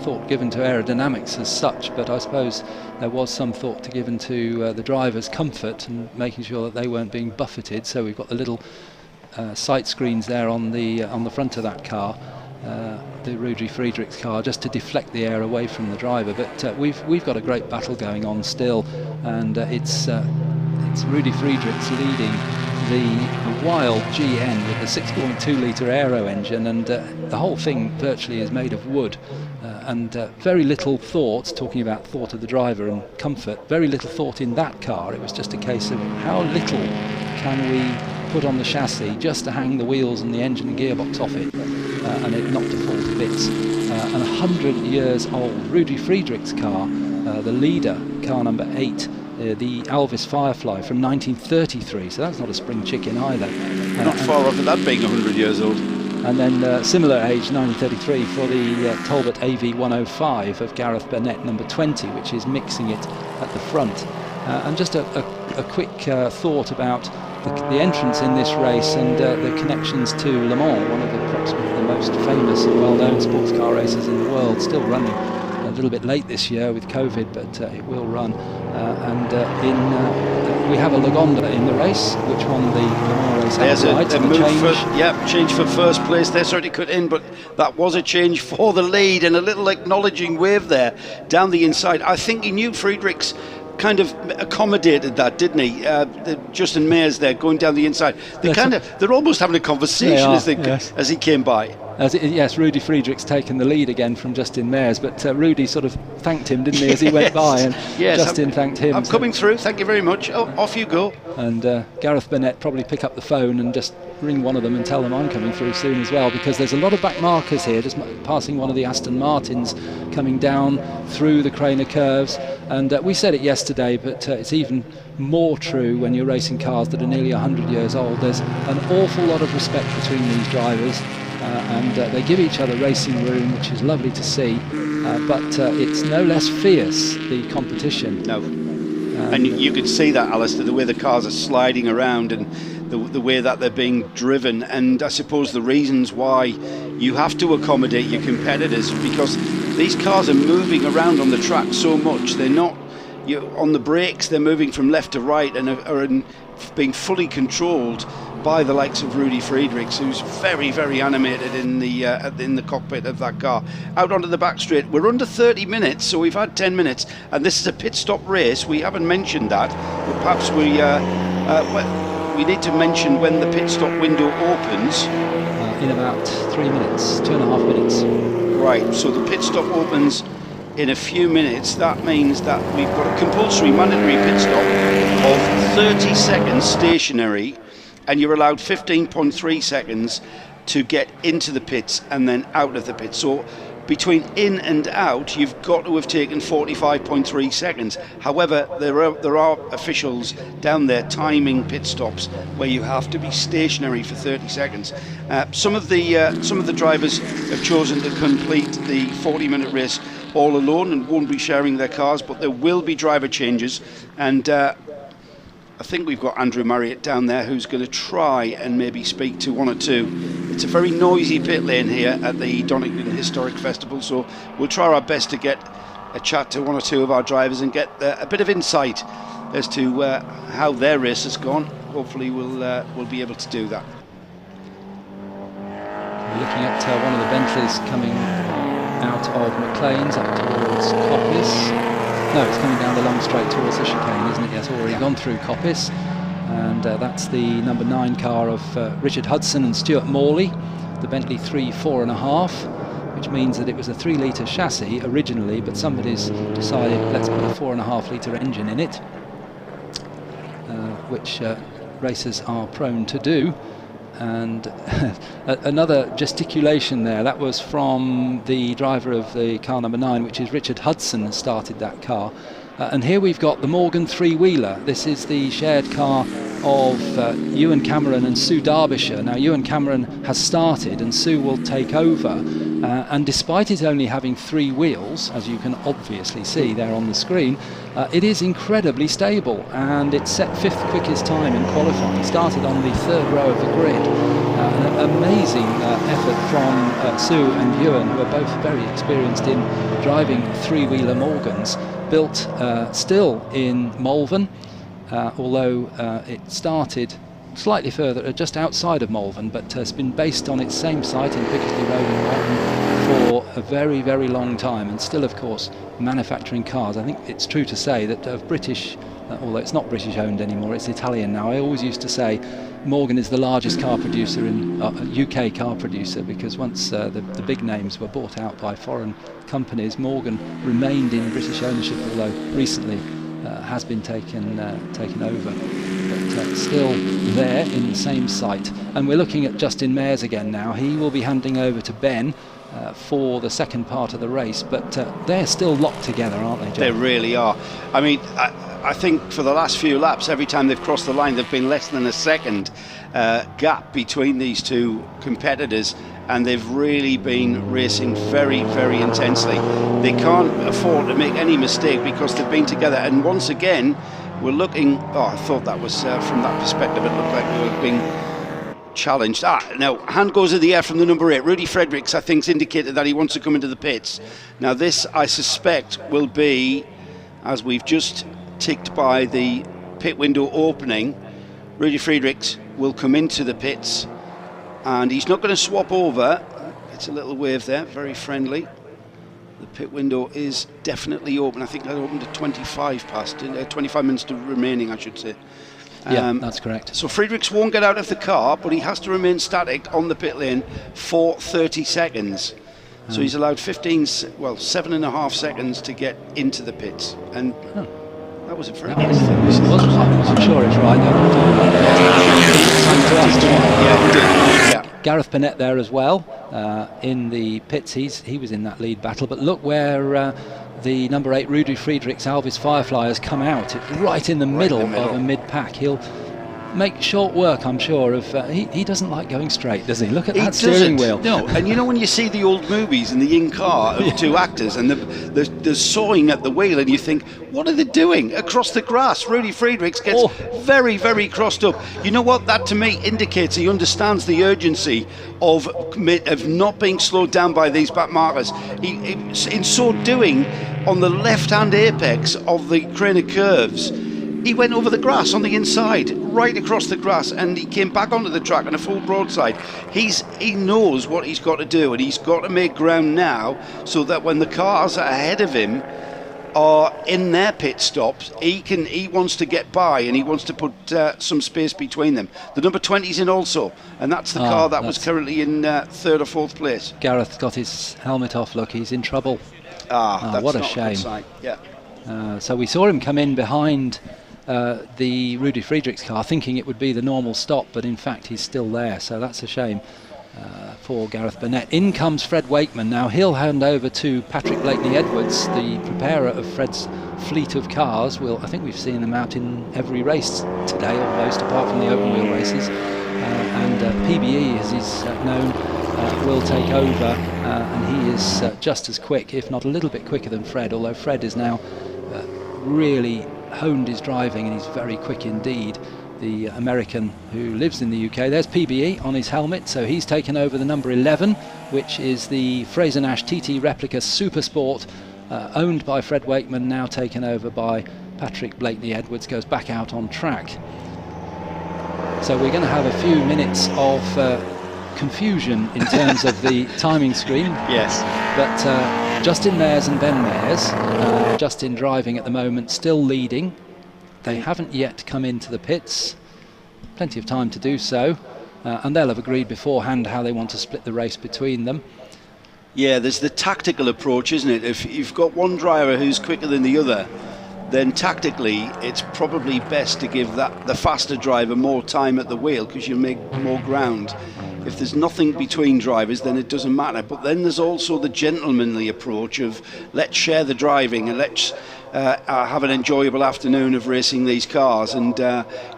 Speaker 5: thought given to aerodynamics as such, but I suppose there was some thought given to the driver's comfort and making sure that they weren't being buffeted. So we've got the little sight screens there on the front of that car, the Rudi Friedrichs car, just to deflect the air away from the driver. But we've got a great battle going on still, and it's Rudi Friedrichs leading the wild GN with the 6.2 litre aero engine, and the whole thing virtually is made of wood, and very little thought, talking about thought of the driver and comfort, very little thought in that car. It was just a case of how little can we put on the chassis just to hang the wheels and the engine and gearbox off it, and it not to fall to bits. And 100 years old Rudi Friedrichs car, the leader, car number 8, the Alvis Firefly from 1933, so that's not a spring chicken either.
Speaker 1: Not far off of that being 100 years old.
Speaker 5: And then similar age, 1933, for the Talbot AV 105 of Gareth Burnett, number 20, which is mixing it at the front. And just a quick thought about the entrance in this race and the connections to Le Mans, one of perhaps the most famous and well-known sports car races in the world, still running. A little bit late this year with COVID, but it will run. We have a Lagonda in the race, which won the Le Mans race outright.
Speaker 1: There's a move change for first place. They're certainly cut in, but that was a change for the lead, and a little acknowledging wave there down the inside. I think he knew Friedrichs kind of accommodated that, didn't he? Justin Mayers there going down the inside. They're almost having a conversation as he came by.
Speaker 5: Yes, Rudi Friedrichs taken the lead again from Justin Mayers, but Rudi sort of thanked him, didn't he, as he went by, and Justin thanked him.
Speaker 1: I'm coming through, thank you very much. Oh, off you go.
Speaker 5: And Gareth Burnett probably pick up the phone and just ring one of them and tell them I'm coming through soon as well, because there's a lot of back markers here, just passing one of the Aston Martins coming down through the Craner curves. And we said it yesterday, but it's even more true when you're racing cars that are nearly 100 years old. There's an awful lot of respect between these drivers. And they give each other racing room, which is lovely to see, but it's no less fierce, the competition.
Speaker 1: No. And you could see that, Alistair, the way the cars are sliding around and the way that they're being driven, and I suppose the reasons why you have to accommodate your competitors, because these cars are moving around on the track so much. They're not on the brakes, they're moving from left to right and are being fully controlled by the likes of Rudy Friedrichs, who's very, very animated in the cockpit of that car. Out onto the back straight, we're under 30 minutes, so we've had 10 minutes, and this is a pit stop race. We haven't mentioned that, but perhaps we need to mention when the pit stop window opens.
Speaker 5: In about 3 minutes, 2.5 minutes.
Speaker 1: Right, so the pit stop opens in a few minutes. That means that we've got a compulsory mandatory pit stop of 30 seconds stationary, and you're allowed 15.3 seconds to get into the pits and then out of the pits. So between in and out, you've got to have taken 45.3 seconds. However, there are officials down there timing pit stops where you have to be stationary for 30 seconds. Some of the drivers have chosen to complete the 40-minute race all alone and won't be sharing their cars, but there will be driver changes, and I think we've got Andrew Marriott down there who's going to try and maybe speak to one or two. It's a very noisy pit lane here at the Donington Historic Festival, so we'll try our best to get a chat to one or two of our drivers and get a bit of insight as to how their race has gone. Hopefully we'll be able to do that.
Speaker 5: We're looking at one of the Bentleys coming out of McLean's up towards Coppice. No, it's coming down the long straight towards the chicane, isn't it? Yes, already gone through Coppice. And that's the number 9 car of Richard Hudson and Stuart Morley, the Bentley 3.4.5, which means that it was a 3-litre chassis originally, but somebody's decided let's put a 4.5-litre engine in it, which racers are prone to do. And another gesticulation there, that was from the driver of the car number 9, which is Richard Hudson, started that car. And here we've got the Morgan 3-wheeler. This is the shared car of Ewan Cameron and Sue Derbyshire. Now Ewan Cameron has started and Sue will take over, and despite it only having 3 wheels, as you can obviously see there on the screen, it is incredibly stable, and it set 5th quickest time in qualifying. Started on the 3rd row of the grid. An amazing effort from Sue and Ewan, who are both very experienced in driving 3-wheeler Morgans, built still in Malvern, although it started slightly further, just outside of Malvern, but has been based on its same site in Pickersley Road in Malvern for a very, very long time, and still, of course, manufacturing cars. I think it's true to say that of British, although it's not British owned anymore, it's Italian now. I always used to say Morgan is the largest car producer in UK car producer, because once the big names were bought out by foreign companies, Morgan remained in British ownership, although recently has been taken over, but still there in the same site. And we're looking at Justin Mayers again now. He will be handing over to Ben for the second part of the race, but they're still locked together, aren't they, John?
Speaker 1: They really are. I mean, I think for the last few laps, every time they've crossed the line, there've been less than a second gap between these two competitors, and they've really been racing very, very intensely. They can't afford to make any mistake because they've been together. And once again, we're looking, I thought that was from that perspective, it looked like we were being challenged. Now, hand goes in the air from the number 8. Rudy Fredericks, I think, has indicated that he wants to come into the pits. Now, this, I suspect, will be, as we've just ticked by the pit window opening, Rudy Fredericks will come into the pits, and he's not going to swap over. It's a little wave there, very friendly. The pit window is definitely open. I think that opened at 25 minutes to remaining, I should say.
Speaker 5: Yeah, that's correct.
Speaker 1: So Fredericks won't get out of the car, but he has to remain static on the pit lane for 30 seconds. So he's allowed 7.5 seconds to get into the pits. And that was a very nice thing.
Speaker 5: I'm sure it's right.
Speaker 1: Yeah.
Speaker 5: Gareth Burnett there as well in the pits. He was in that lead battle, but look where the number 8 Rudy Friedrichs Alvis Firefly has come out. It's right in the middle of a mid-pack. He'll make short work, I'm sure, of... he doesn't like going straight, does he? Look at that
Speaker 1: doesn't.
Speaker 5: steering wheel.
Speaker 1: No, and you know when you see the old movies in the in-car of two actors and they're sawing at the wheel and you think, what are they doing? Across the grass, Rudy Friedrichs gets very, very crossed up. You know what? That to me indicates he understands the urgency of not being slowed down by these back markers. He, in so doing, on the left-hand apex of the crane of curves, he went over the grass on the inside, right across the grass, and he came back onto the track on a full broadside. He knows what he's got to do, and he's got to make ground now so that when the cars ahead of him are in their pit stops, he wants to get by, and he wants to put some space between them. The number 20's in also, and that's the car that was currently in third or fourth place.
Speaker 5: Gareth got his helmet off. Look, he's in trouble.
Speaker 1: That's
Speaker 5: what a
Speaker 1: not
Speaker 5: shame.
Speaker 1: good sign. Yeah.
Speaker 5: So we saw him come in behind the Rudy Friedrichs car, thinking it would be the normal stop, but in fact he's still there, so that's a shame for Gareth Burnett. In comes Fred Wakeman. Now he'll hand over to Patrick Blakeney-Edwards, the preparer of Fred's fleet of cars. I think we've seen them out in every race today almost, apart from the open wheel races, and PBE, as he's known, will take over, and he is just as quick, if not a little bit quicker than Fred, although Fred is now really honed his driving, and he's very quick indeed, the American who lives in the UK. There's PBE on his helmet, so he's taken over the number 11, which is the Fraser Nash TT Replica Super Sport, owned by Fred Wakeman, now taken over by Patrick Blakeney-Edwards, goes back out on track. So we're going to have a few minutes of confusion in terms of the timing screen.
Speaker 1: Yes.
Speaker 5: But Justin Mayers and Ben Mayers, Justin driving at the moment, still leading. They haven't yet come into the pits. Plenty of time to do so. And they'll have agreed beforehand how they want to split the race between them.
Speaker 1: Yeah, there's the tactical approach, isn't it? If you've got one driver who's quicker than the other, then tactically it's probably best to give the faster driver more time at the wheel, because you'll make more ground. If there's nothing between drivers, then it doesn't matter. But then there's also the gentlemanly approach of let's share the driving and let's have an enjoyable afternoon of racing these cars, and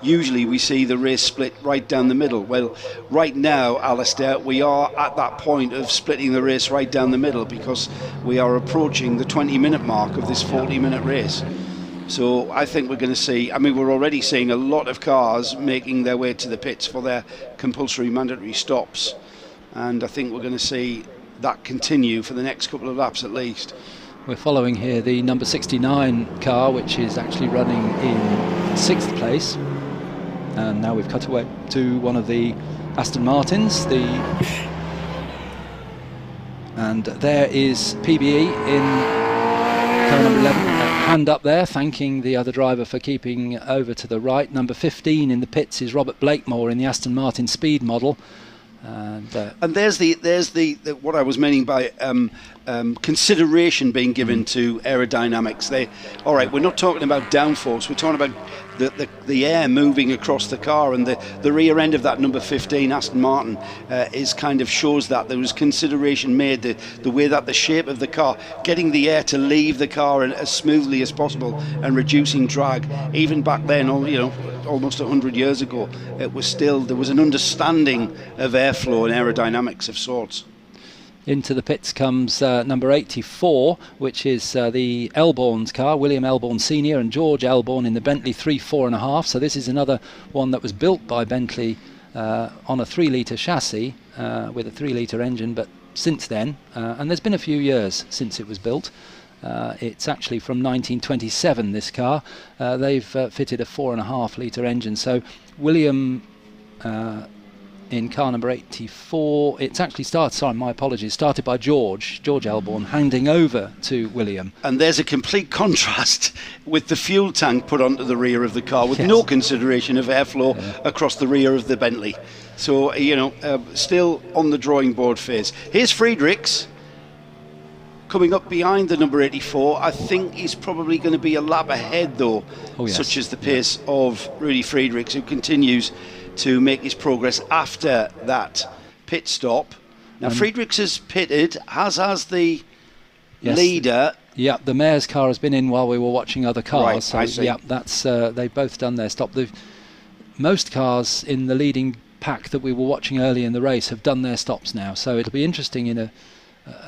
Speaker 1: usually we see the race split right down the middle. Well, right now, Alistair, we are at that point of splitting the race right down the middle, because we are approaching the 20-minute mark of this 40-minute race. So I think we're going to see, we're already seeing a lot of cars making their way to the pits for their compulsory mandatory stops, and I think we're going to see that continue for the next couple of laps at least.
Speaker 5: We're following here the number 69 car, which is actually running in 6th place, and now we've cut away to one of the Aston Martins, and there is PBE in car number 11. Hand up there, thanking the other driver for keeping over to the right. Number 15 in the pits is Robert Blakemore in the Aston Martin Speed model. And
Speaker 1: there's the what I was meaning by consideration being given to aerodynamics. All right, we're not talking about downforce, we're talking about the air moving across the car, and the rear end of that number 15 Aston Martin shows that there was consideration made, the way that the shape of the car, getting the air to leave the car as smoothly as possible and reducing drag. Even back then, almost 100 years ago, there was an understanding of airflow and aerodynamics of sorts.
Speaker 5: Into the pits comes number 84, which is the Elborn's car, William Elborn Sr. and George Elborn in the Bentley 3.4.5. So this is another one that was built by Bentley on a 3-litre chassis with a 3-litre engine, but since then, and there's been a few years since it was built, it's actually from 1927, this car. They've fitted a 4.5-litre engine. So William in car number 84, it's actually started by George Elborn, handing over to William.
Speaker 1: And there's a complete contrast with the fuel tank put onto the rear of the car, with no consideration of airflow across the rear of the Bentley. So, still on the drawing board phase. Here's Friedrichs coming up behind the number 84. I think he's probably going to be a lap ahead, though, such as the pace of Rudy Friedrichs, who continues to make his progress after that pit stop. Now, Friedrichs has pitted, as has the leader.
Speaker 5: Yeah, the mayor's car has been in while we were watching other cars.
Speaker 1: Right,
Speaker 5: so, yeah, that's they've both done their stop. The most cars in the leading pack that we were watching early in the race have done their stops now, so it'll be interesting in a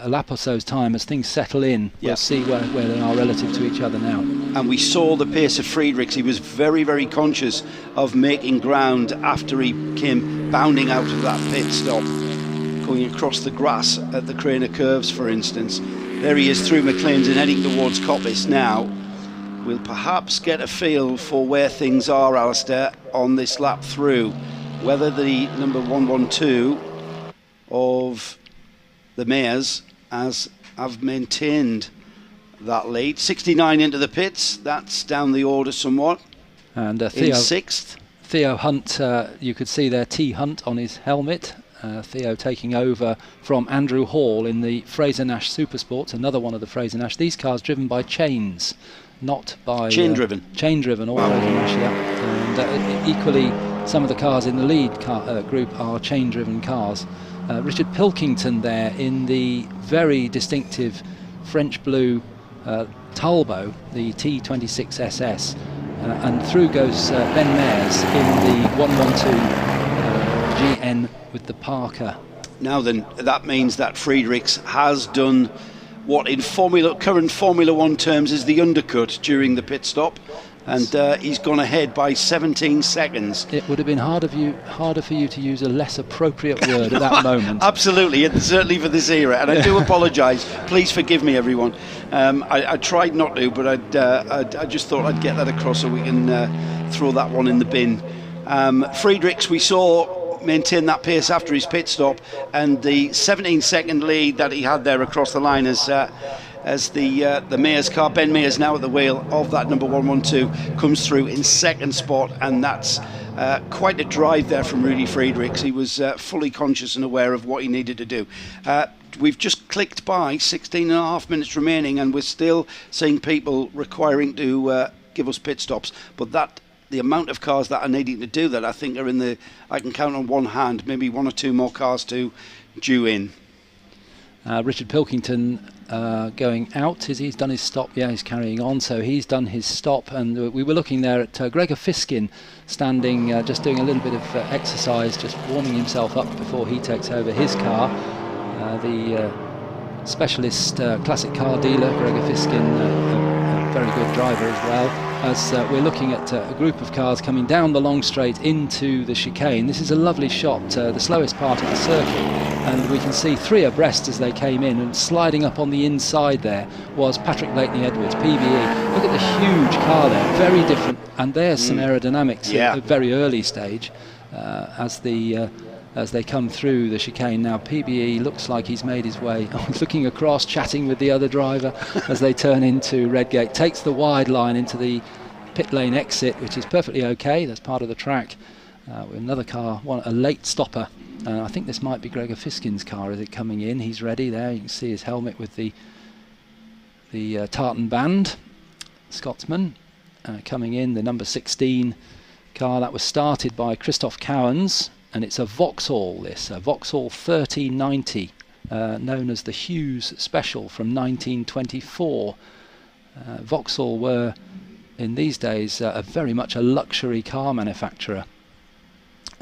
Speaker 5: lap or so's time as things settle in. We'll see where they are relative to each other now.
Speaker 1: And we saw the pace of Friedrichs. He was very, very conscious of making ground after he came bounding out of that pit stop, going across the grass at the Craner Curves, for instance. There he is through McLean's and heading towards Coppice now. We'll perhaps get a feel for where things are, Alistair, on this lap through. Whether the number 112 of the Mayors have maintained that lead. 69 into the pits, that's down the order somewhat.
Speaker 5: And
Speaker 1: in 6th.
Speaker 5: Theo Hunt, you could see there T Hunt on his helmet. Theo taking over from Andrew Hall in the Fraser Nash Supersports, another one of the Fraser Nash. These cars driven by chains, not by...
Speaker 1: Chain driven.
Speaker 5: Chain driven, all Fraser Nash, yeah. And equally, some of the cars in the lead group are chain driven cars. Richard Pilkington there in the very distinctive French blue Talbot, the T26 SS, and through goes Ben Mayers in the 112 GN with the Parker.
Speaker 1: Now then, that means that Friedrichs has done what in current Formula 1 terms is the undercut during the pit stop, and he's gone ahead by 17 seconds.
Speaker 5: It would have been harder for you to use a less appropriate word at that moment.
Speaker 1: Absolutely, certainly for this era, and I do apologise. Please forgive me, everyone. I tried not to, but I just thought I'd get that across so we can throw that one in the bin. Friedrichs, we saw maintain that pace after his pit stop, and the 17-second lead that he had there across the line as the Mayors car, Ben Mayers now at the wheel of that number 112, comes through in 2nd spot, and that's quite a drive there from Rudy Friedrichs. He was fully conscious and aware of what he needed to do. We've just clicked by 16 and a half minutes remaining, and we're still seeing people requiring to give us pit stops, but the amount of cars that are needing to do that, I think, are I can count on one hand, maybe 1 or 2 more cars to due in.
Speaker 5: Richard Pilkington going out. He's done his stop. Yeah, he's carrying on. So he's done his stop, and we were looking there at Gregor Fiskin standing, just doing a little bit of exercise, just warming himself up before he takes over his car. The specialist classic car dealer, Gregor Fiskin, a very good driver as well. As we're looking at a group of cars coming down the long straight into the chicane. This is a lovely shot, the slowest part of the circuit, and we can see 3 abreast as they came in, and sliding up on the inside there was Patrick Blakeney Edwards, PBE. Look at the huge car there, very different, and there's some aerodynamics at a very early stage as they come through the chicane. Now PBE looks like he's made his way, looking across, chatting with the other driver as they turn into Redgate, takes the wide line into the pit lane exit, which is perfectly okay, that's part of the track. With another car, a late stopper, I think this might be Gregor Fiskin's car. Is it coming in? He's ready there, you can see his helmet with the tartan band. Scotsman coming in, the number 16 car that was started by Christoph Cowens. And it's a Vauxhall, a Vauxhall 3090, known as the Hughes Special from 1924. Vauxhall were, in these days, very much a luxury car manufacturer,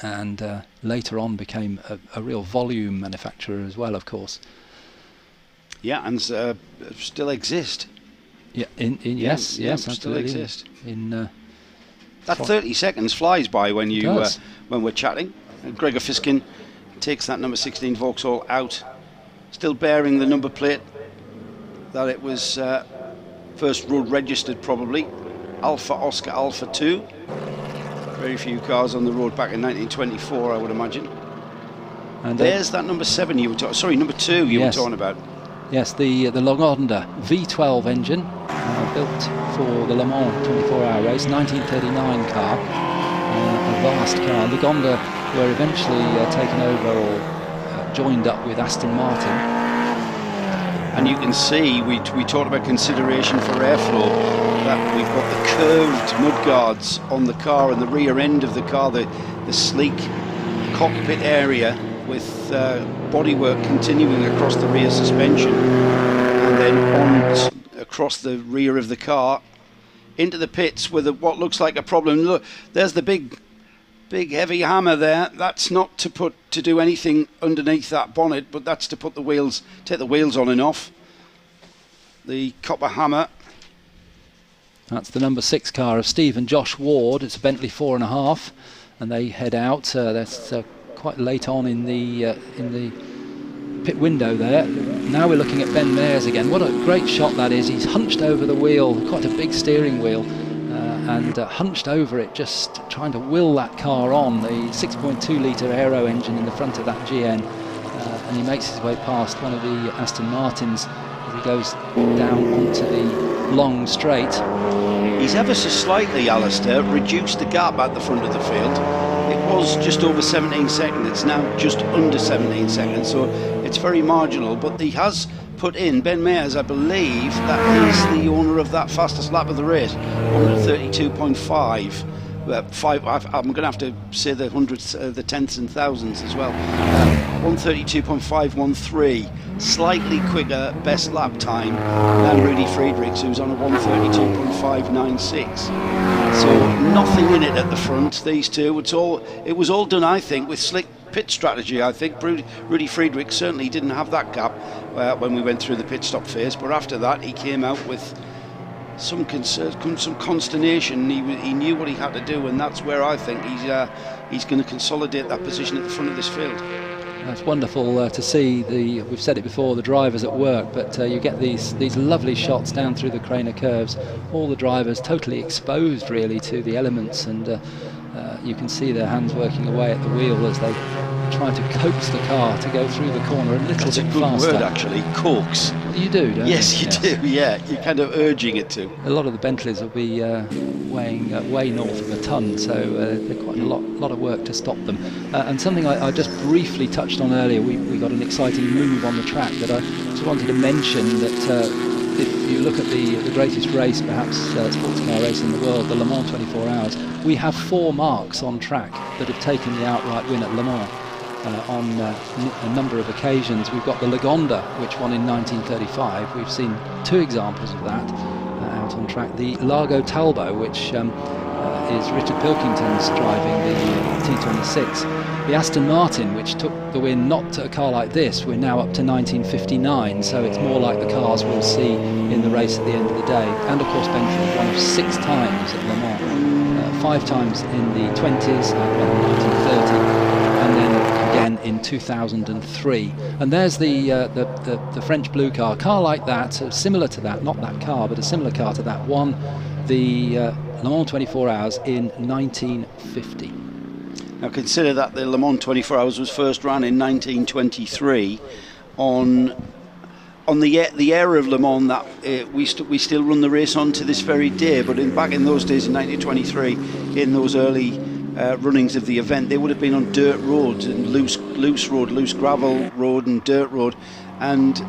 Speaker 5: and later on became a real volume manufacturer as well, of course.
Speaker 1: Yeah, and still exist.
Speaker 5: Yeah, yes, absolutely.
Speaker 1: Still exist.
Speaker 5: That
Speaker 1: 30 seconds flies by when we're chatting. Gregor Fiskin takes that number 16 Vauxhall out, still bearing the number plate that it was first road registered, probably Alpha Oscar Alpha 2. Very few cars on the road back in 1924, I would imagine. And there's that number 7 you were talking. Sorry, number 2 you were talking about.
Speaker 5: Yes, the Lagonda V12 engine, built for the Le Mans 24-hour race, 1939 car, a vast car. Lagonda were eventually taken over or joined up with Aston Martin.
Speaker 1: And you can see, we talked about consideration for airflow, that we've got the curved mudguards on the car and the rear end of the car, the sleek cockpit area with bodywork continuing across the rear suspension, and then on across the rear of the car into the pits with what looks like a problem. Look, there's the big Big heavy hammer there. That's not to do anything underneath that bonnet, but that's to put the wheels, take the wheels on and off. The copper hammer.
Speaker 5: That's the number 6 car of Steve and Josh Ward. It's a Bentley 4.5, and they head out. That's quite late on in the pit window there. Now we're looking at Ben Mayers again. What a great shot that is. He's hunched over the wheel, quite a big steering wheel, and hunched over it, just trying to will that car on. The 6.2 litre aero engine in the front of that GN, and he makes his way past one of the Aston Martins as he goes down onto the long straight.
Speaker 1: He's ever so slightly, Alistair, reduced the gap at the front of the field. It was just over 17 seconds, it's now just under 17 seconds, so it's very marginal, but he has put in, Ben Mayers, I believe, that is the owner of that fastest lap of the race, 132.5. I'm going to have to say the hundreds, the tenths and thousands as well. 132.513, slightly quicker best lap time than Rudy Friedrichs, who's on a 132.596. So nothing in it at the front. These two, it was all done, I think, with slick pit strategy. I think Rudy Friedrichs certainly didn't have that gap when we went through the pit stop phase, but after that he came out with some concern, some consternation. He knew what he had to do, and that's where I think he's going to consolidate that position at the front of this field.
Speaker 5: It's wonderful to see we've said it before, the drivers at work, but you get these lovely shots down through the Craner curves, all the drivers totally exposed really to the elements, and you can see their hands working away at the wheel as they try to coax the car to go through the corner a little bit faster.
Speaker 1: That's a good word, actually, coax.
Speaker 5: You do, don't
Speaker 1: yes,
Speaker 5: you?
Speaker 1: Yes, you do, yeah. You're kind of urging it to.
Speaker 5: A lot of the Bentleys will be weighing way north of a tonne, so they're quite a lot of work to stop them. And something I just briefly touched on earlier, we got an exciting move on the track that I just wanted to mention, that if you look at the greatest race, perhaps sports car race in the world, the Le Mans 24 Hours, we have 4 marks on track that have taken the outright win at Le Mans. On a number of occasions. We've got the Lagonda, which won in 1935. We've seen 2 examples of that out on track. The Largo Talbot, which is Richard Pilkington's driving, the T26. The Aston Martin, which took the win not to a car like this, we're now up to 1959, so it's more like the cars we'll see in the race at the end of the day. And of course Bentley, one of 6 times at Le Mans, 5 times in the 20s, and 1930. And then again in 2003, and there's the French blue car like that, similar to that, not that car, but a similar car to that one, the Le Mans 24 Hours in 1950.
Speaker 1: Now consider that the Le Mans 24 Hours was first run in 1923 on the era of Le Mans that we still run the race on to this very day, but back in those days in 1923, in those early runnings of the event, they would have been on dirt roads and loose gravel road and dirt road, and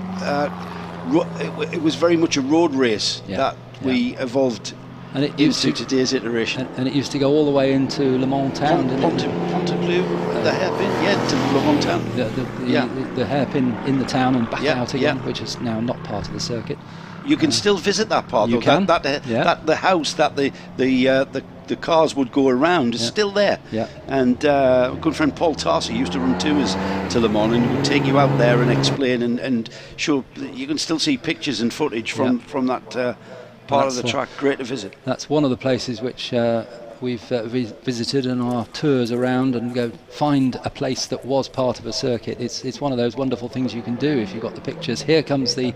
Speaker 1: it was very much a road race that we evolved and it used to today's iteration.
Speaker 5: And it used to go all the way into Le Mans town,
Speaker 1: Pontableu, the hairpin, to Le Mans town.
Speaker 5: The hairpin in the town and back out again, which is now not part of the circuit.
Speaker 1: You can still visit that part.
Speaker 5: You can.
Speaker 1: That the house that the cars would go around is still there.
Speaker 5: Yeah.
Speaker 1: And a good friend Paul Tarsi used to run tours to Le Mans, and he would take you out there and explain and show. You can still see pictures and footage from that part of the track. Great to visit.
Speaker 5: That's one of the places which we've visited on our tours around, and go find a place that was part of a circuit. It's one of those wonderful things you can do if you've got the pictures. Here comes the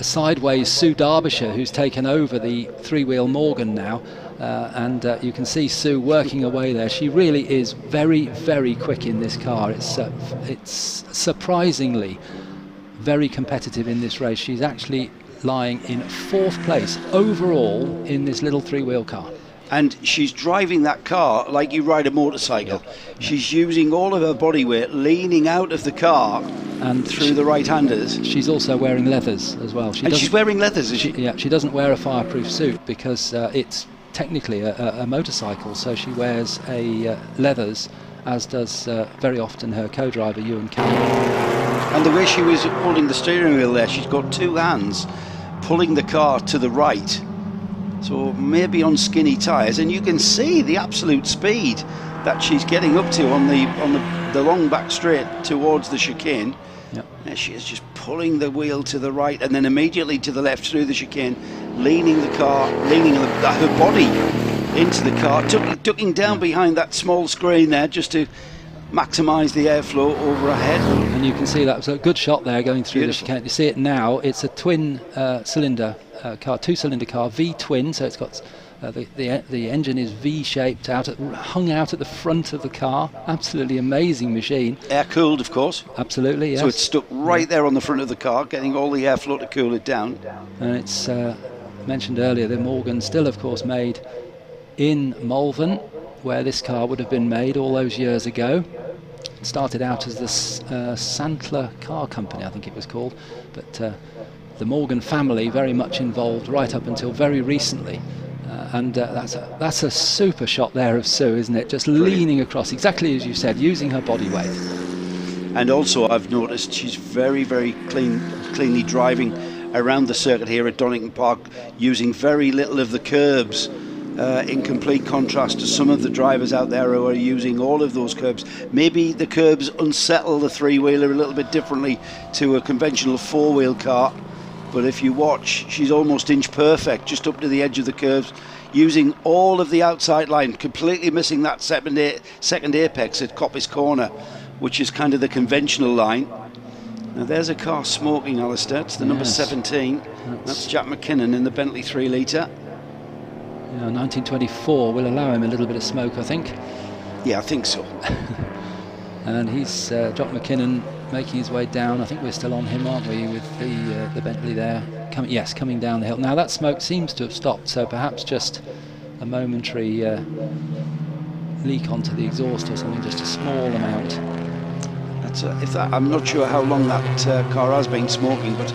Speaker 5: sideways Sue Derbyshire, who's taken over the 3-wheel Morgan now, and you can see Sue working away there. She really is very, very quick in this car. It's surprisingly very competitive in this race. She's actually lying in 4th place overall in this little 3-wheel car.
Speaker 1: And she's driving that car like you ride a motorcycle. She's using all of her body weight, leaning out of the car and through the right-handers.
Speaker 5: She's also wearing leathers as well.
Speaker 1: She's wearing leathers, is she?
Speaker 5: Yeah, she doesn't wear a fireproof suit because it's technically a motorcycle, so she wears a leathers, as does very often her co-driver, Ewan Campbell.
Speaker 1: And the way she was holding the steering wheel there, she's got 2 hands pulling the car to the right. So maybe on skinny tyres, and you can see the absolute speed that she's getting up to on the long back straight towards the chicane.
Speaker 5: Yep.
Speaker 1: There she is, just pulling the wheel to the right and then immediately to the left through the chicane, leaning her body into the car, ducking down behind that small screen there just to maximise the airflow over ahead.
Speaker 5: And you can see that was a good shot there going through
Speaker 1: Beautiful.
Speaker 5: the chicane. You see it now. It's a twin cylinder car, two-cylinder car, V-twin, so it's got the engine is V-shaped, hung out at the front of the car. Absolutely amazing machine.
Speaker 1: Air-cooled, of course.
Speaker 5: Absolutely, yes.
Speaker 1: So it's stuck right there on the front of the car, getting all the airflow to cool it down.
Speaker 5: And it's mentioned earlier, the Morgan still, of course, made in Malvern, where this car would have been made all those years ago. It started out as the Santler Car Company, I think it was called, but the Morgan family very much involved right up until very recently. And that's a super shot there of Sue, isn't it? Just
Speaker 1: Brilliant.
Speaker 5: Leaning across, exactly as you said, using her body weight.
Speaker 1: And also I've noticed she's very, very cleanly driving around the circuit here at Donington Park, using very little of the curbs, in complete contrast to some of the drivers out there who are using all of those curbs. Maybe the curbs unsettle the three-wheeler a little bit differently to a conventional four-wheel car, but if you watch, she's almost inch perfect, just up to the edge of the curves, using all of the outside line, completely missing that second apex at Coppice Corner, which is kind of the conventional line. Now there's a car smoking, Alistair. It's the number 17. That's Jack McKinnon in the Bentley 3 litre.
Speaker 5: 1924 will allow him a little bit of smoke, I think.
Speaker 1: Yeah, I think so.
Speaker 5: And he's Jack McKinnon making his way down. I think we're still on him, aren't we, with the Bentley there? Coming down the hill. Now that smoke seems to have stopped, so perhaps just a momentary leak onto the exhaust or something, just a small amount. I'm not sure how long that car has been smoking, but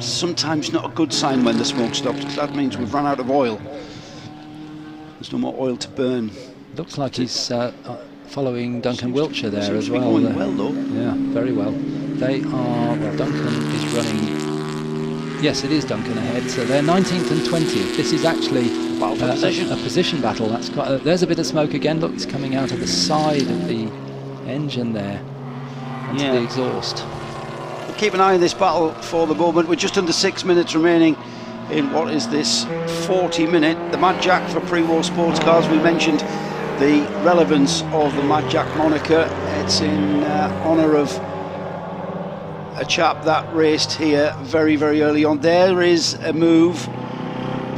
Speaker 5: sometimes not a good sign when the smoke stops. That means we've run out of oil. There's no more oil to burn. Looks like he's following Duncan Wiltshire there as well.
Speaker 1: Going well though.
Speaker 5: Yeah, very well. They are. Well, Duncan is running. Yes, it is Duncan ahead. So they're 19th and 20th. This is actually a position battle. That's quite. There's a bit of smoke again. Look, it's coming out of the side of the engine there onto the exhaust.
Speaker 1: We'll keep an eye on this battle for the moment. We're just under 6 minutes remaining in what is this 40-minute, the Mad Jack for pre-war sports cars. We mentioned the relevance of the Mad Jack moniker. It's in honour of a chap that raced here very, very early on. There is a move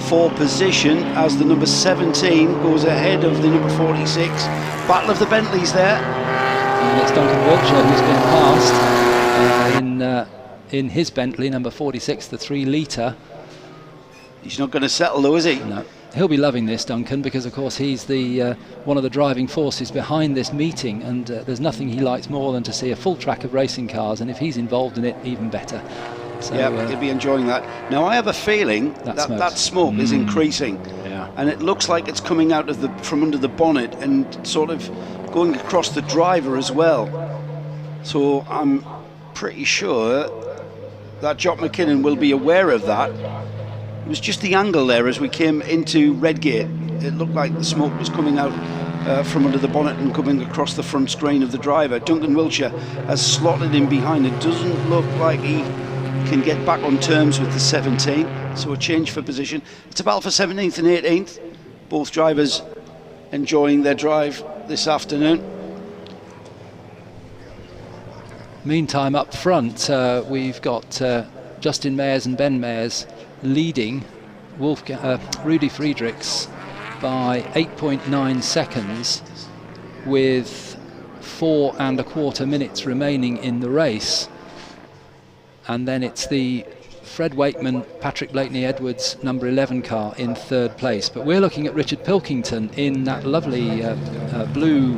Speaker 1: for position as the number 17 goes ahead of the number 46. Battle of the Bentleys there.
Speaker 5: And it's Duncan Wiltshire who's been passed in his Bentley, number 46, the 3 litre.
Speaker 1: He's not going to settle though, is he?
Speaker 5: No. He'll be loving this, Duncan, because of course he's the one of the driving forces behind this meeting, and there's nothing he likes more than to see a full track of racing cars, and if he's involved in it, even better. So,
Speaker 1: yeah, he'll be enjoying that. Now I have a feeling that smoke is increasing, and it looks like it's coming out of from under the bonnet and sort of going across the driver as well. So I'm pretty sure that Jock McKinnon will be aware of that. It was just the angle there as we came into Redgate. It looked like the smoke was coming out from under the bonnet and coming across the front screen of the driver. Duncan Wiltshire has slotted in behind. It doesn't look like he can get back on terms with the 17, so a change for position. It's a battle for 17th and 18th. Both drivers enjoying their drive this afternoon.
Speaker 5: Meantime, up front, we've got Justin Mayers and Ben Mayers leading Rudy Friedrichs by 8.9 seconds with 4 1/4 minutes remaining in the race. And then it's the Fred Wakeman, Patrick Blakeney Edwards number 11 car in 3rd place. But we're looking at Richard Pilkington in that lovely blue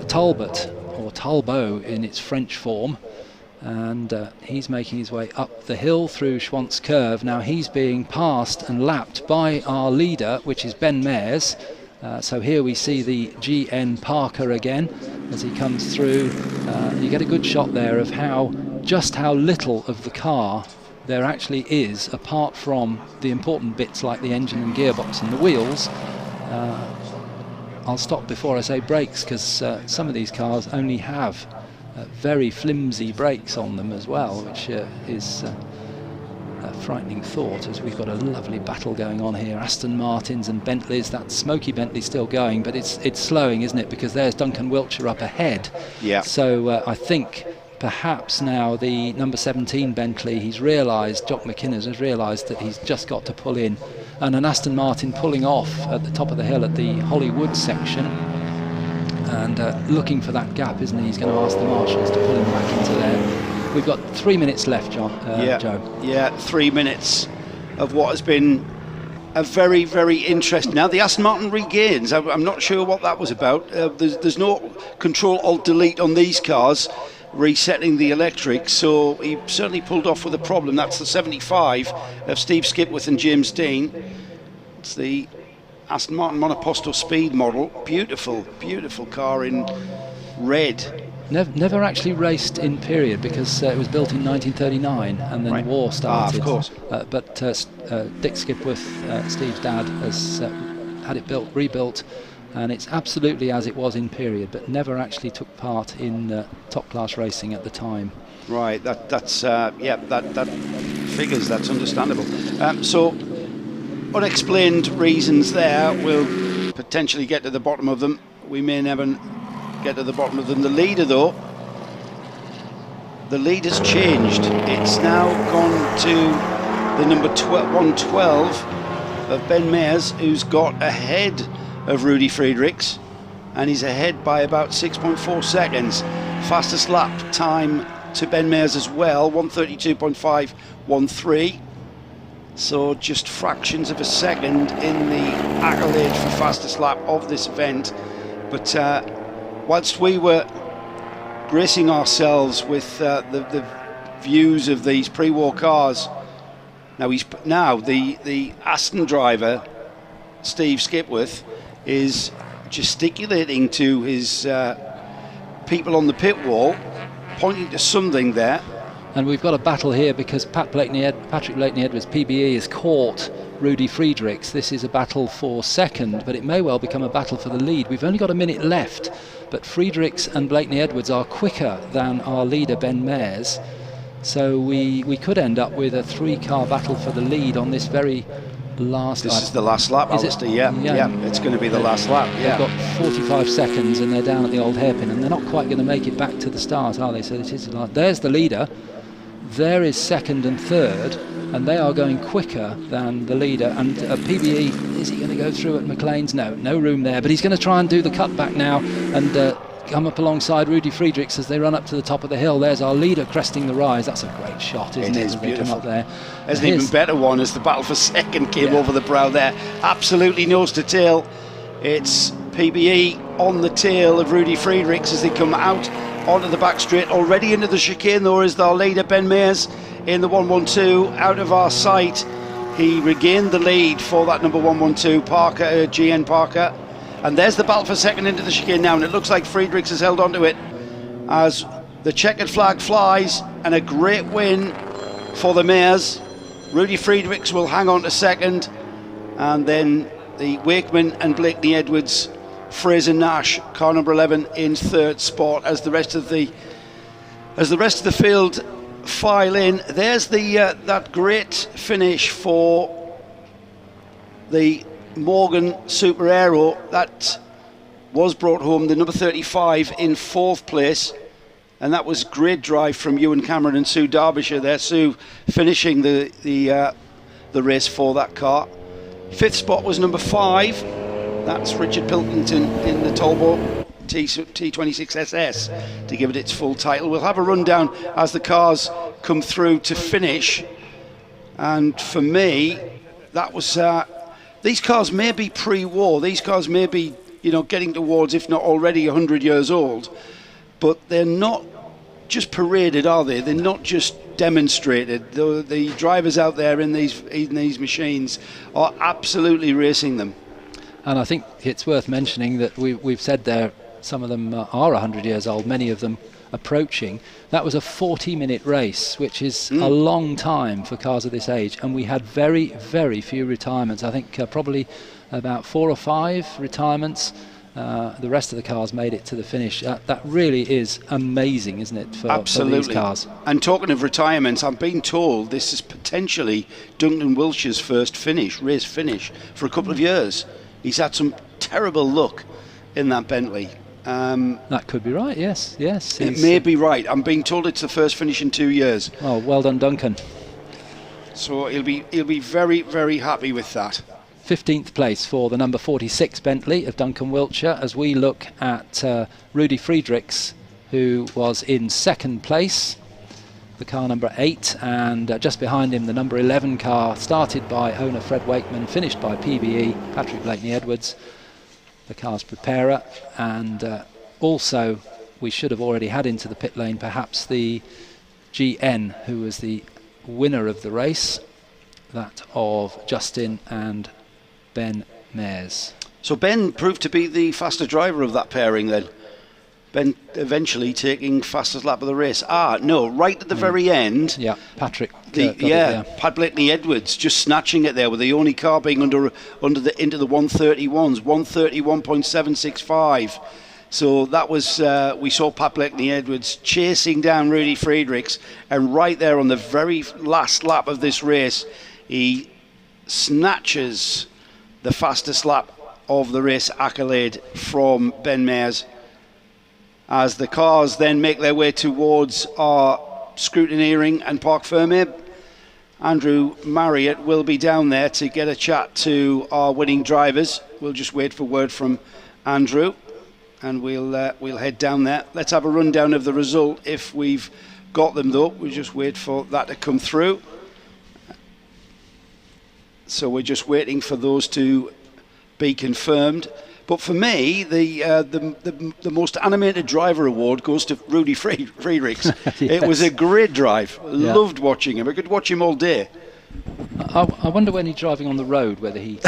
Speaker 5: Talbot, or Talbot in its French form. And he's making his way up the hill through Schwantz Curve. Now he's being passed and lapped by our leader, which is Ben Mayers. So here we see the GN Parker again as he comes through. You get a good shot there of just how little of the car there actually is, apart from the important bits like the engine and gearbox and the wheels. I'll stop before I say brakes, because some of these cars only have very flimsy brakes on them as well, which is a frightening thought, as we've got a lovely battle going on here. Aston Martins and Bentleys. That smoky Bentley still going, but it's slowing, isn't it? Because there's Duncan Wiltshire up ahead.
Speaker 1: Yeah.
Speaker 5: So I think perhaps now the number 17 Bentley, he's realised, Jock McInnes has realised that he's just got to pull in. And an Aston Martin pulling off at the top of the hill at the Hollywood section, and looking for that gap, isn't he? He's going to ask the marshals to pull him back into there. We've got 3 minutes left, Joe.
Speaker 1: Yeah, 3 minutes of what has been a very, very interesting. Now the Aston Martin regains. I'm not sure what that was about. There's no Control-Alt-Delete on these cars, resetting the electric, so he certainly pulled off with a problem. That's the 75 of Steve Skipworth and James Dean. It's the Aston Martin Monoposto Speed model. Beautiful, beautiful car in red.
Speaker 5: Never actually raced in period, because it was built in 1939 and then the war started.
Speaker 1: Of course.
Speaker 5: But Dick Skipworth, Steve's dad, has had it rebuilt, and it's absolutely as it was in period, but never actually took part in top class racing at the time.
Speaker 1: Right, that figures. That's understandable. So unexplained reasons there. We'll potentially get to the bottom of them. We may never get to the bottom of them. The leader, though, the lead has changed. It's now gone to the number 112 of Ben Mayers, who's got ahead of Rudy Friedrichs, and he's ahead by about 6.4 seconds. Fastest lap time to Ben Mayers as well, 132.513. So just fractions of a second in the accolade for fastest lap of this event. But whilst we were gracing ourselves with the views of these pre-war cars, now the Aston driver, Steve Skipworth, is gesticulating to his people on the pit wall, pointing to something there.
Speaker 5: And we've got a battle here, because Patrick Blakeney-Edwards, PBE, has caught Rudy Friedrichs. This is a battle for second, but it may well become a battle for the lead. We've only got a minute left, but Friedrichs and Blakeney-Edwards are quicker than our leader Ben Mayers, so we could end up with a 3-car battle for the lead on this very last lap.
Speaker 1: This is the last lap, Alistair. Yeah, it's going to be the last lap. Yeah.
Speaker 5: They've got 45 seconds and they're down at the old hairpin, and they're not quite going to make it back to the start, are they? So it is the last. There's the leader. There is second and third, and they are going quicker than the leader. And PBE, is he going to go through at McLean's? No room there, but he's going to try and do the cutback now and come up alongside Rudy Friedrichs as they run up to the top of the hill. There's our leader cresting the rise. That's a great shot, isn't it?
Speaker 1: It is beautiful.
Speaker 5: Come up there.
Speaker 1: There's an even better one as the battle for second came over the brow there. Absolutely nose to tail. It's PBE on the tail of Rudy Friedrichs as they come out onto the back straight. Already into the chicane, though, is our leader Ben Mayers in the 112, out of our sight. He regained the lead for that number 112, Parker, GN Parker. And there's the battle for second into the chicane now, and it looks like Friedrichs has held onto it as the checkered flag flies, and a great win for the Mayers. Rudy Friedrichs will hang on to second, and then the Wakeman and Blakeney-Edwards, Fraser Nash, car number 11, in third spot as the rest of the field file in. There's the that great finish for the Morgan Super Aero that was brought home, the number 35 in fourth place, and that was great drive from Ewan Cameron and Sue Derbyshire there. Sue finishing the race for that car. Fifth spot was number 5. That's Richard Pilkington in the Talbot T26SS to give it its full title. We'll have a rundown as the cars come through to finish, and for me that was these cars may be pre-war, these cars may be getting towards, if not already, 100 years old, but they're not just paraded, are they? They're not just demonstrated. The drivers out there in these machines are absolutely racing them.
Speaker 5: And I think it's worth mentioning that we've said there some of them are 100 years old, many of them approaching. That was a 40-minute race, which is a long time for cars of this age, and we had very, very few retirements. I think probably about 4 or 5 retirements, The rest of the cars made it to the finish. That really is amazing, isn't it, for these cars?
Speaker 1: And talking of retirements, I'm being told this is potentially Duncan Wiltshire's first race finish for a couple of years. He's had some terrible luck in that Bentley.
Speaker 5: That could be right, yes.
Speaker 1: It may be right. I'm being told it's the first finish in 2 years.
Speaker 5: Oh, well done, Duncan.
Speaker 1: So he'll be very, very happy with that.
Speaker 5: 15th place for the number 46 Bentley of Duncan Wiltshire, as we look at Rudy Friedrichs, who was in second place, the car number 8, and just behind him the number 11 car, started by owner Fred Wakeman, finished by PBE Patrick Blakeney-Edwards, the car's preparer. And also we should have already had into the pit lane perhaps the GN, who was the winner of the race, that of Justin and Ben Mares.
Speaker 1: So Ben proved to be the faster driver of that pairing then. Ben eventually taking fastest lap of the race. No, right at the very end.
Speaker 5: Yeah, Patrick.
Speaker 1: Pat Blakeney-Edwards just snatching it there, with the only car being into the 131s, 131.765. So that was, we saw Pat Blakeney-Edwards chasing down Rudy Friedrichs, and right there on the very last lap of this race, he snatches the fastest lap of the race accolade from Ben Mares, as the cars then make their way towards our scrutineering and Parc Fermé. Andrew Marriott will be down there to get a chat to our winning drivers. We'll just wait for word from Andrew, and we'll head down there. Let's have a rundown of the result if we've got them, though. We'll just wait for that to come through. So we're just waiting for those to be confirmed. But for me, the most animated driver award goes to Rudy Friedrichs. Yes. It was a great drive. Yeah. Loved watching him. I could watch him all day.
Speaker 5: I wonder when he's driving on the road whether he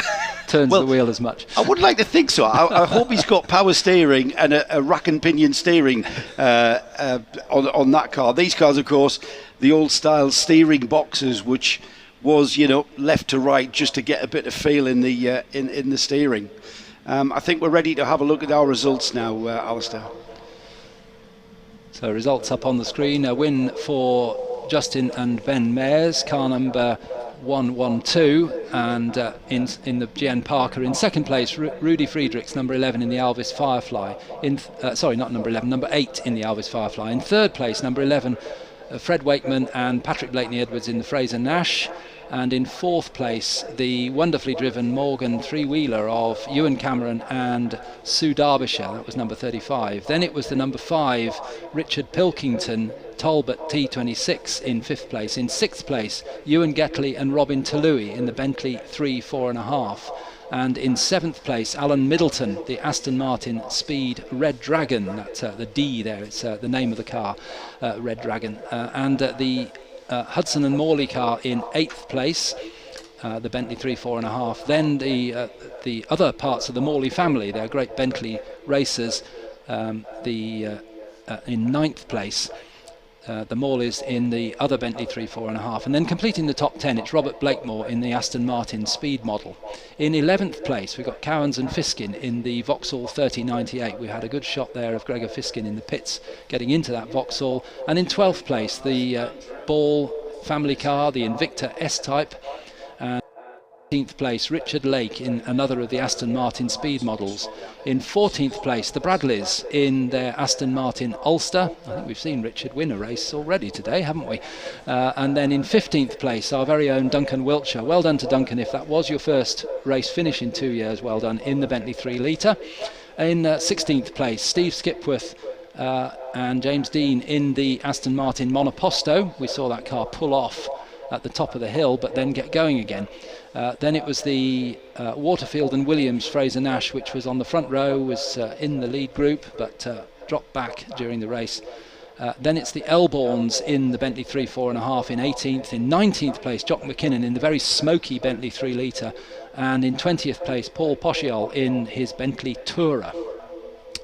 Speaker 5: turns the wheel as much.
Speaker 1: I would like to think so. I hope he's got power steering and a rack and pinion steering on that car. These cars, of course, the old style steering boxes, which was, left to right just to get a bit of feel in the steering. I think we're ready to have a look at our results now, Alistair.
Speaker 5: So results up on the screen. A win for Justin and Ben Mares, car number 112, and in the GN Parker. In second place, Rudy Friedrichs, number 11 in the Alvis Firefly. Number 8 in the Alvis Firefly. In third place, number 11, Fred Wakeman and Patrick Blakeney-Edwards in the Fraser Nash. And in fourth place, the wonderfully driven Morgan three-wheeler of Ewan Cameron and Sue Derbyshire. That was number 35. Then it was the number 5, Richard Pilkington, Talbot T26 in fifth place. In sixth place, Ewan Getley and Robin Talui in the Bentley 3.4.5. And in seventh place, Alan Middleton, the Aston Martin Speed Red Dragon. That's the D there, it's the name of the car, Red Dragon. And the Hudson and Morley car in 8th place, the Bentley 3.4.5. Then the other parts of the Morley family, they're great Bentley racers, in 9th place, the Morleys in the other Bentley 3.4.5. And then completing the top 10, it's Robert Blakemore in the Aston Martin Speed model. In 11th place, we've got Cowans and Fiskin in the Vauxhall 3098. We had a good shot there of Gregor Fiskin in the pits getting into that Vauxhall. And in 12th place, the Ball family car, the Invicta S-Type. And 13th place, Richard Lake in another of the Aston Martin Speed models. In 14th place, the Bradleys in their Aston Martin Ulster. I think we've seen Richard win a race already today, haven't we? And then in 15th place, our very own Duncan Wiltshire. Well done to Duncan. If that was your first race finish in 2 years, well done, in the Bentley 3 litre. In 16th place, Steve Skipworth and James Dean in the Aston Martin Monoposto. We saw that car pull off at the top of the hill but then get going again. Then it was the Waterfield and Williams Fraser Nash, which was on the front row, was in the lead group but dropped back during the race. Then it's the Elborns in the Bentley 3.4.5 in 18th. In 19th place, Jock McKinnon in the very smoky Bentley 3 litre. And in 20th place, Paul Poschiol in his Bentley Tourer.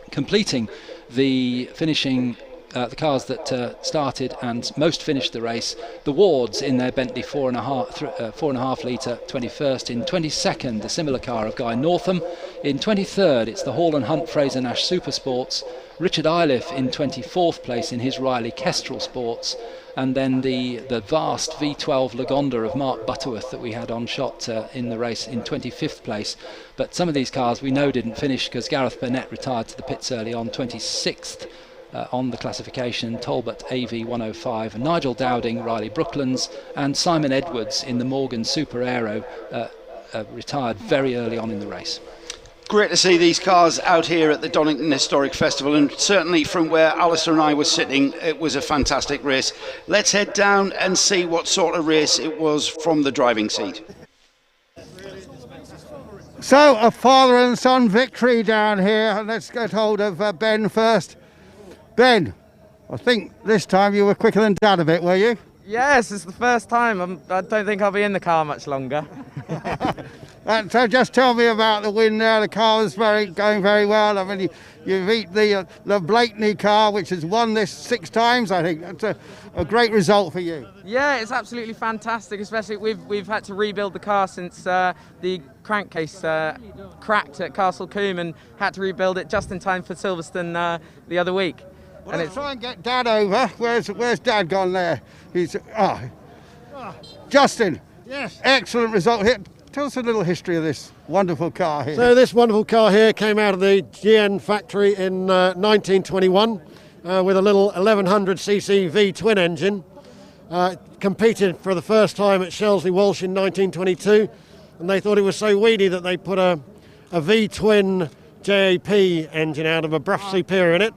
Speaker 5: Completing the finishing the cars that started and most finished the race. The Wards in their Bentley 4.5 litre 21st. In 22nd, a similar car of Guy Northam. In 23rd, it's the Hall and Hunt Fraser Nash Super Sports. Richard Iliff in 24th place in his Riley Kestrel Sports. And then the vast V12 Lagonda of Mark Butterworth that we had on shot in the race in 25th place. But some of these cars we know didn't finish because Gareth Burnett retired to the pits early on, 26th on the classification. Talbot AV 105, Nigel Dowding, Riley Brooklands, and Simon Edwards in the Morgan Super Aero retired very early on in the race.
Speaker 1: Great to see these cars out here at the Donington Historic Festival, and certainly from where Alistair and I were sitting, it was a fantastic race. Let's head down and see what sort of race it was from the driving seat.
Speaker 3: So, a father and son victory down here. Let's get hold of Ben first. Ben, I think this time you were quicker than Dad a bit, were you?
Speaker 10: Yes, it's the first time. I don't think I'll be in the car much longer.
Speaker 3: So just tell me about the win there. The car was going very well. I mean, you beat the Blakeney car, which has won this 6 times, I think. That's a great result for you.
Speaker 10: Yeah, it's absolutely fantastic, especially we've had to rebuild the car since the crankcase cracked at Castle Combe, and had to rebuild it just in time for Silverstone the other week.
Speaker 3: Well, let's try and get Dad over. Where's Dad gone there? He's Justin.
Speaker 11: Yes.
Speaker 3: Excellent result here. Tell us a little history of this wonderful car here.
Speaker 11: So this wonderful car here came out of the GN factory in 1921 with a little 1100cc V-twin engine. Competed for the first time at Shelsley Walsh in 1922, and they thought it was so weedy that they put a V-twin JAP engine out of a Bruff Superior in it.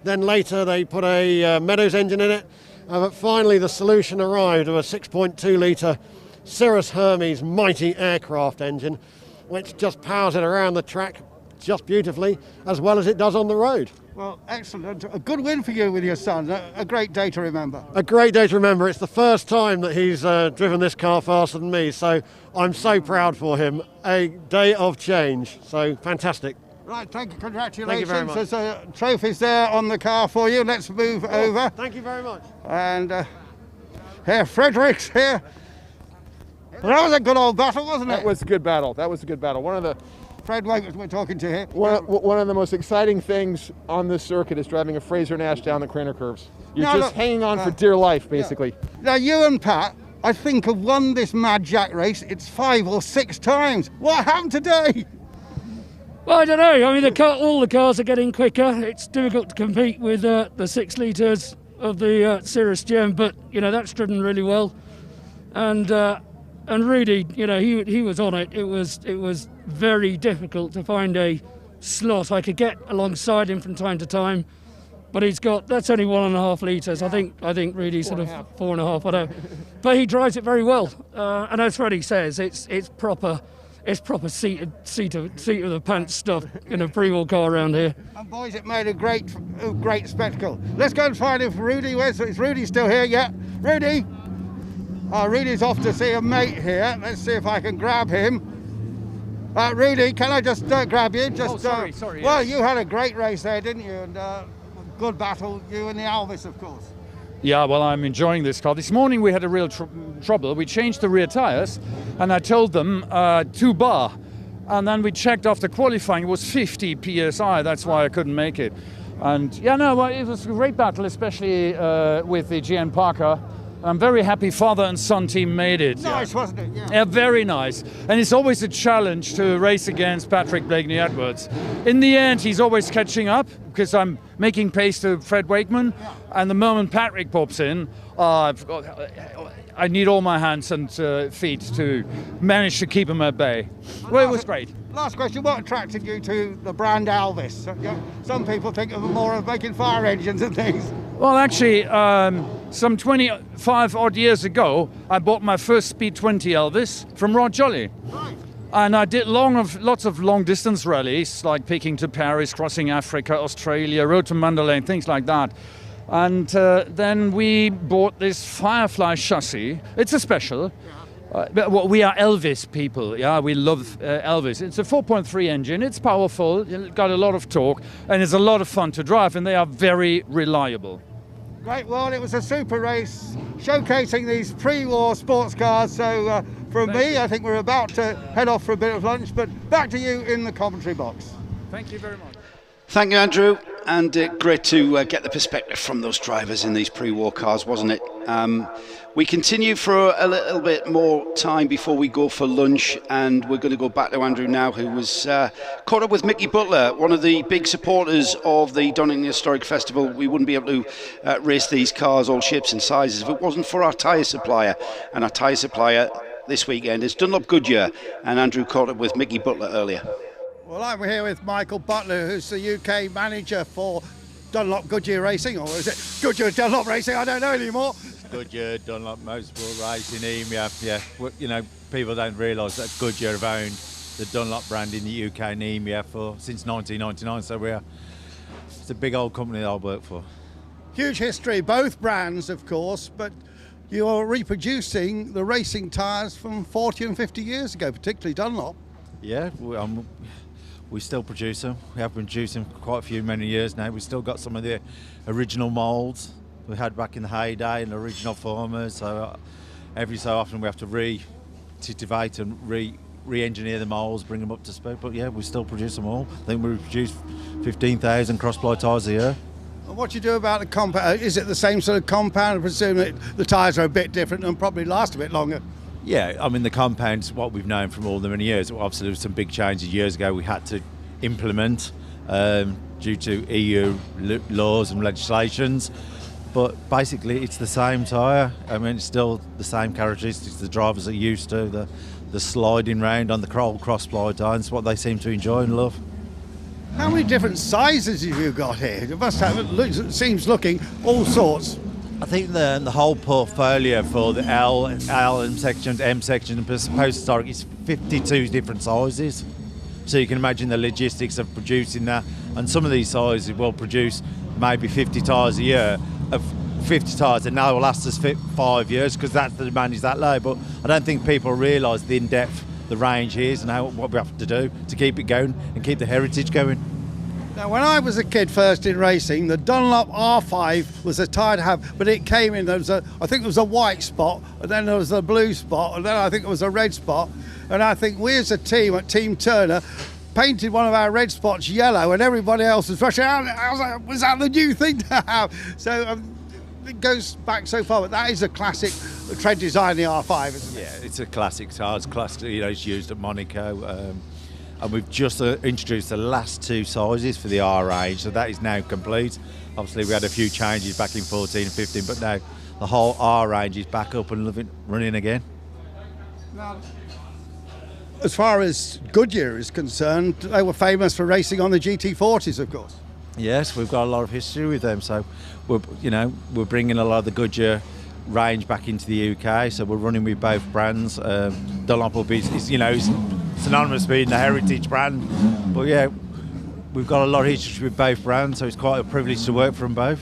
Speaker 11: Then later they put a Meadows engine in it, but finally the solution arrived of a 6.2 litre Cirrus Hermes mighty aircraft engine, which just powers it around the track just beautifully, as well as it does on the road.
Speaker 3: Well, excellent. A good win for you with your son. A great day to remember.
Speaker 11: A great day to remember. It's the first time that he's driven this car faster than me, so I'm so proud for him. A day of change. So fantastic.
Speaker 3: Right, thank you. Congratulations.
Speaker 11: Thank you very much.
Speaker 3: There's trophies there on the car for you. Let's move over.
Speaker 11: Thank you very much.
Speaker 3: And Herr Fredericks here. That was a good old battle, wasn't it?
Speaker 12: That was a good battle. One of the
Speaker 3: Fred Wakeman we're talking to here.
Speaker 12: One of the most exciting things on this circuit is driving a Fraser Nash down the Craner curves. You're just hanging on for dear life, basically.
Speaker 3: Yeah. Now, you and Pat, I think, have won this Mad Jack race. It's 5 or 6 times. What happened today?
Speaker 13: Well, I don't know. I mean, all the cars are getting quicker. It's difficult to compete with the 6 litres of the Cirrus Gem, but, that's driven really well. And Rudy, he was on it. It was very difficult to find a slot. I could get alongside him from time to time, but that's only 1.5 litres. I think Rudy's sort of 4.5. I don't. But he drives it very well. And as Freddie says, it's proper seat of the pants stuff in a pre-war car around here.
Speaker 3: And boys, it made a great spectacle. Let's go and find if Rudy. Is Rudy still here yet? Rudy. Rudy's off to see a mate here. Let's see if I can grab him. Rudy, can I just grab you?
Speaker 14: Sorry.
Speaker 3: Well, you had a great race there, didn't you? And good battle, you and the Alvis, of course.
Speaker 14: Yeah, well, I'm enjoying this car. This morning we had a real trouble. We changed the rear tires, and I told them 2 bar. And then we checked after qualifying, it was 50 PSI. That's why I couldn't make it. And it was a great battle, especially with the GN Parker. I'm very happy father and son team made it.
Speaker 3: Nice, wasn't it?
Speaker 14: Yeah, very nice. And it's always a challenge to race against Patrick Blakeney Edwards. In the end, he's always catching up because I'm making pace to Fred Wakeman. Yeah. And the moment Patrick pops in, I need all my hands and feet to manage to keep him at bay. Well, it was great.
Speaker 3: Last question, what attracted you to the brand Alvis? Some people think of it more of making fire engines and things.
Speaker 14: Well, actually, some 25 odd years ago, I bought my first Speed 20 Elvis from Rod Jolly.
Speaker 3: Right.
Speaker 14: And I did lots of long distance rallies, like Peking to Paris, crossing Africa, Australia, road to Mandalay, and things like that. And then we bought this Firefly chassis. It's a special. We are Elvis people, we love Elvis. It's a 4.3 engine, it's powerful, it's got a lot of torque, and it's a lot of fun to drive, and they are very reliable.
Speaker 3: Great, well, it was a super race showcasing these pre-war sports cars. So from me, I think we're about to head off for a bit of lunch, but back to you in the commentary box.
Speaker 14: Thank you very much.
Speaker 1: Thank you, Andrew, and great to get the perspective from those drivers in these pre-war cars, wasn't it? We continue for a little bit more time before we go for lunch, and we're going to go back to Andrew now, who was caught up with Mickey Butler, one of the big supporters of the Donington Historic Festival. We wouldn't be able to race these cars, all shapes and sizes, if it wasn't for our tyre supplier. And our tyre supplier this weekend is Dunlop Goodyear, and Andrew caught up with Mickey Butler earlier.
Speaker 2: Well, I'm here with Michael Butler, who's the UK manager for Dunlop Goodyear Racing, or is it Goodyear Dunlop Racing? I don't know anymore.
Speaker 15: Goodyear Dunlop Motorsport Racing, EMEA. Yeah, you know, people don't realise that Goodyear have owned the Dunlop brand in the UK and EMEA since 1999. So it's a big old company that I work for.
Speaker 2: Huge history, both brands, of course, but you're reproducing the racing tyres from 40 and 50 years ago, particularly Dunlop.
Speaker 15: Yeah, we still produce them. We have been producing for quite a few many years now. We've still got some of the original moulds we had back in the heyday and the original formers. So every so often we have to re-titivate and re-engineer the moulds, bring them up to speed. But yeah, we still produce them all. I think we produce 15,000 cross-ply tyres a year.
Speaker 2: And what do you do about the compound? Is it the same sort of compound? I presume that the tyres are a bit different and probably last a bit longer.
Speaker 15: Yeah, I mean, the compound's what we've known from all the many years. Obviously, there was some big changes years ago we had to implement due to EU laws and legislations. But basically, it's the same tyre. I mean, it's still the same characteristics the drivers are used to, the sliding round on the cross-ply tyres, what they seem to enjoy and love.
Speaker 2: How many different sizes have you got here? You must have, it seems looking all sorts.
Speaker 15: I think the whole portfolio for the M section, M section and post-historic is 52 different sizes. So you can imagine the logistics of producing that. And some of these sizes will produce maybe 50 tyres a year, of 50 tyres, and now will last us 5 years because the demand is that low. But I don't think people realise the in-depth the range is and what we have to do to keep it going and keep the heritage going.
Speaker 2: Now, when I was a kid first in racing, the Dunlop R5 was a tyre to have, but it came in, I think there was a white spot, and then there was a blue spot, and then I think it was a red spot. And I think we as a team at Team Turner painted one of our red spots yellow, and everybody else was rushing out. I was like, was that the new thing to have? So it goes back so far, but that is a classic tread design, the R5, isn't it?
Speaker 15: Yeah, it's a classic tyre. It's classic, you know, it's used at Monaco. And we've just introduced the last two sizes for the R range, so that is now complete. Obviously, we had a few changes back in 14 and 15, but now the whole R range is back up and running again.
Speaker 2: Now, as far as Goodyear is concerned, they were famous for racing on the GT40s, of course.
Speaker 15: Yes, we've got a lot of history with them, so we're bringing a lot of the Goodyear range back into the UK. So we're running with both brands. Dunlop will be, synonymous with being the heritage brand, but yeah, we've got a lot of history with both brands, so it's quite a privilege to work for them both.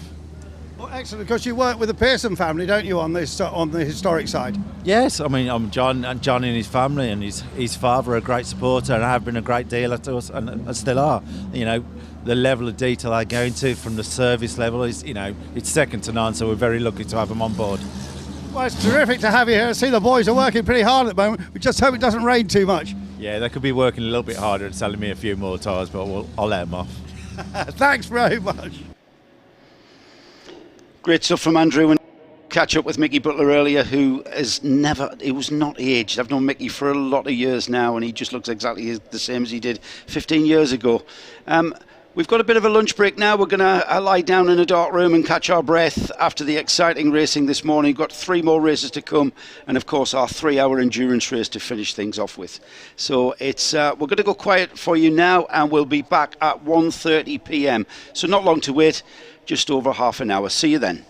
Speaker 2: Well, excellent, because you work with the Pearson family, don't you, on the historic side?
Speaker 15: Yes, I mean, I'm John and his family, and his father are a great supporter and have been a great dealer to us, and still are. You know, the level of detail they go into from the service level is, it's second to none, so we're very lucky to have them on board.
Speaker 2: Well, it's terrific to have you here. I see the boys are working pretty hard at the moment. We just hope it doesn't rain too much.
Speaker 15: Yeah, they could be working a little bit harder and selling me a few more tyres, but I'll let them off.
Speaker 2: Thanks very much.
Speaker 1: Great stuff from Andrew, and catch up with Mickey Butler earlier, who was not aged. I've known Mickey for a lot of years now, and he just looks exactly the same as he did 15 years ago. We've got a bit of a lunch break now. We're going to lie down in a dark room and catch our breath after the exciting racing this morning. We've got 3 more races to come, and of course our 3-hour endurance race to finish things off with. So we're going to go quiet for you now, and we'll be back at 1:30 p.m. So not long to wait, just over half an hour. See you then.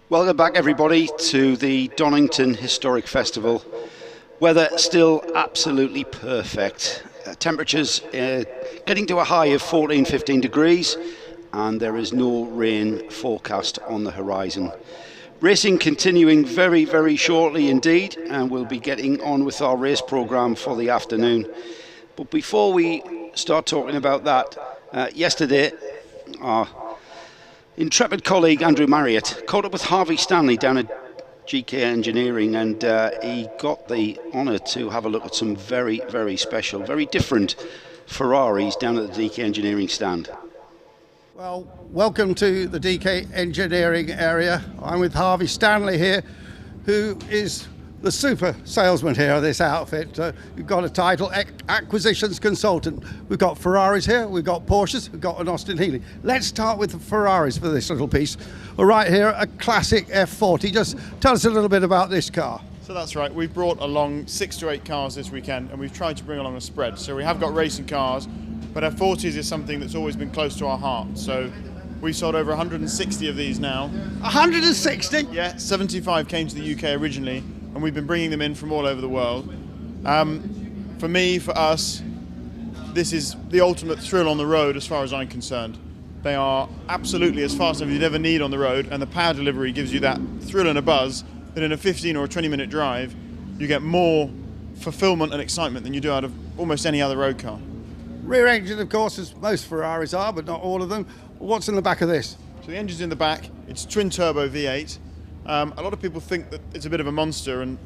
Speaker 1: Welcome back, everybody, to the Donington Historic Festival. Weather still absolutely perfect. Temperatures getting to a high of 14-15 degrees, and there is no rain forecast on the horizon. Racing continuing very, very shortly indeed, and we'll be getting on with our race programme for the afternoon. But before we start talking about that, yesterday our intrepid colleague Andrew Marriott caught up with Harvey Stanley down at GK Engineering, and he got the honour to have a look at some very, very special, very different Ferraris down at the DK Engineering stand.
Speaker 2: Well, welcome to the DK Engineering area. I'm with Harvey Stanley here, who is the super salesman here of this outfit. You've got a title, Acquisitions Consultant. We've got Ferraris here, we've got Porsches, we've got an Austin Healey. Let's start with the Ferraris for this little piece. We're right here, a classic F40. Just tell us a little bit about this car.
Speaker 16: So that's right, we've brought along 6 to 8 cars this weekend, and we've tried to bring along a spread. So we have got racing cars, but F40s is something that's always been close to our heart. So we've sold over 160 of these now.
Speaker 2: 160?
Speaker 16: Yeah, 75 came to the UK originally, and we've been bringing them in from all over the world. For me, for us, this is the ultimate thrill on the road as far as I'm concerned. They are absolutely as fast as you'd ever need on the road, and the power delivery gives you that thrill and a buzz that in a 15 or a 20-minute drive, you get more fulfillment and excitement than you do out of almost any other road car.
Speaker 2: Rear engine, of course, as most Ferraris are, but not all of them. What's in the back of this?
Speaker 16: So the engine's in the back. It's twin turbo V8. A lot of people think that it's a bit of a monster and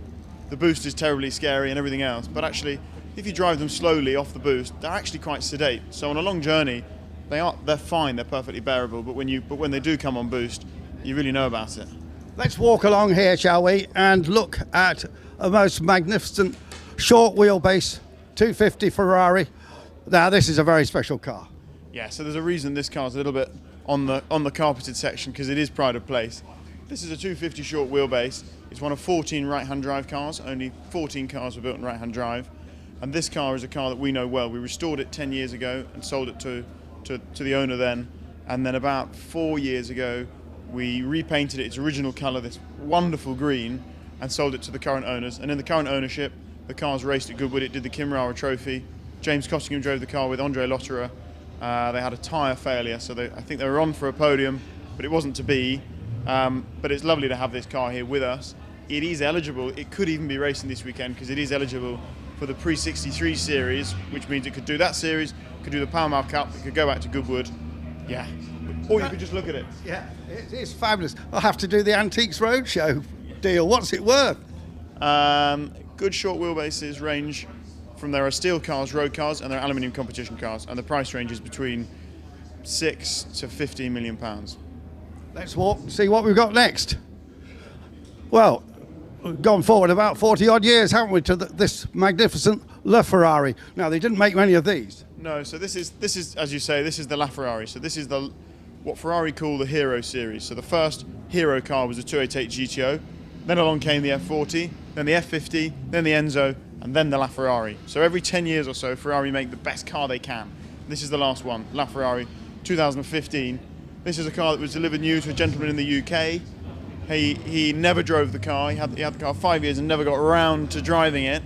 Speaker 16: the boost is terribly scary and everything else, but actually, if you drive them slowly off the boost, they're actually quite sedate. So on a long journey, they're fine, they're perfectly bearable, but when they do come on boost, you really know about it.
Speaker 2: Let's walk along here, shall we, and look at a most magnificent short wheelbase 250 Ferrari. Now, this is a very special car.
Speaker 16: Yeah, so there's a reason this car's a little bit on the carpeted section, because it is pride of place. This is a 250 short wheelbase. It's one of 14 right-hand drive cars. Only 14 cars were built in right-hand drive. And this car is a car that we know well. We restored it 10 years ago and sold it to the owner then. And then about 4 years ago, we repainted it its original colour, this wonderful green, and sold it to the current owners. And in the current ownership, the car's raced at Goodwood. It did the Kimrara Trophy. James Costingham drove the car with Andre Lotterer. They had a tyre failure, so I think they were on for a podium, but it wasn't to be. But it's lovely to have this car here with us. It is eligible. It could even be racing this weekend because it is eligible for the Prix 63 series, which means it could do that series, could do the Pall Cup, it could go back to Goodwood. Yeah. Or you could just look at it.
Speaker 2: Yeah, it's fabulous. I'll have to do the Antiques Roadshow deal. What's it worth?
Speaker 16: Good short wheelbases range from there are steel cars, road cars, and there are aluminium competition cars, and the price range is between £6 to £15 million.
Speaker 2: Let's walk and see what we've got next. Well, we've gone forward about 40 odd years, haven't we, to this magnificent LaFerrari. Now, they didn't make many of these.
Speaker 16: No, so this is as you say, this is the LaFerrari. So this is what Ferrari call the Hero series. So the first Hero car was a 288 GTO. Then along came the F40, then the F50, then the Enzo, and then the LaFerrari. So every 10 years or so, Ferrari make the best car they can. This is the last one, LaFerrari 2015. This is a car that was delivered new to a gentleman in the UK. He never drove the car. He had the car 5 years and never got around to driving it.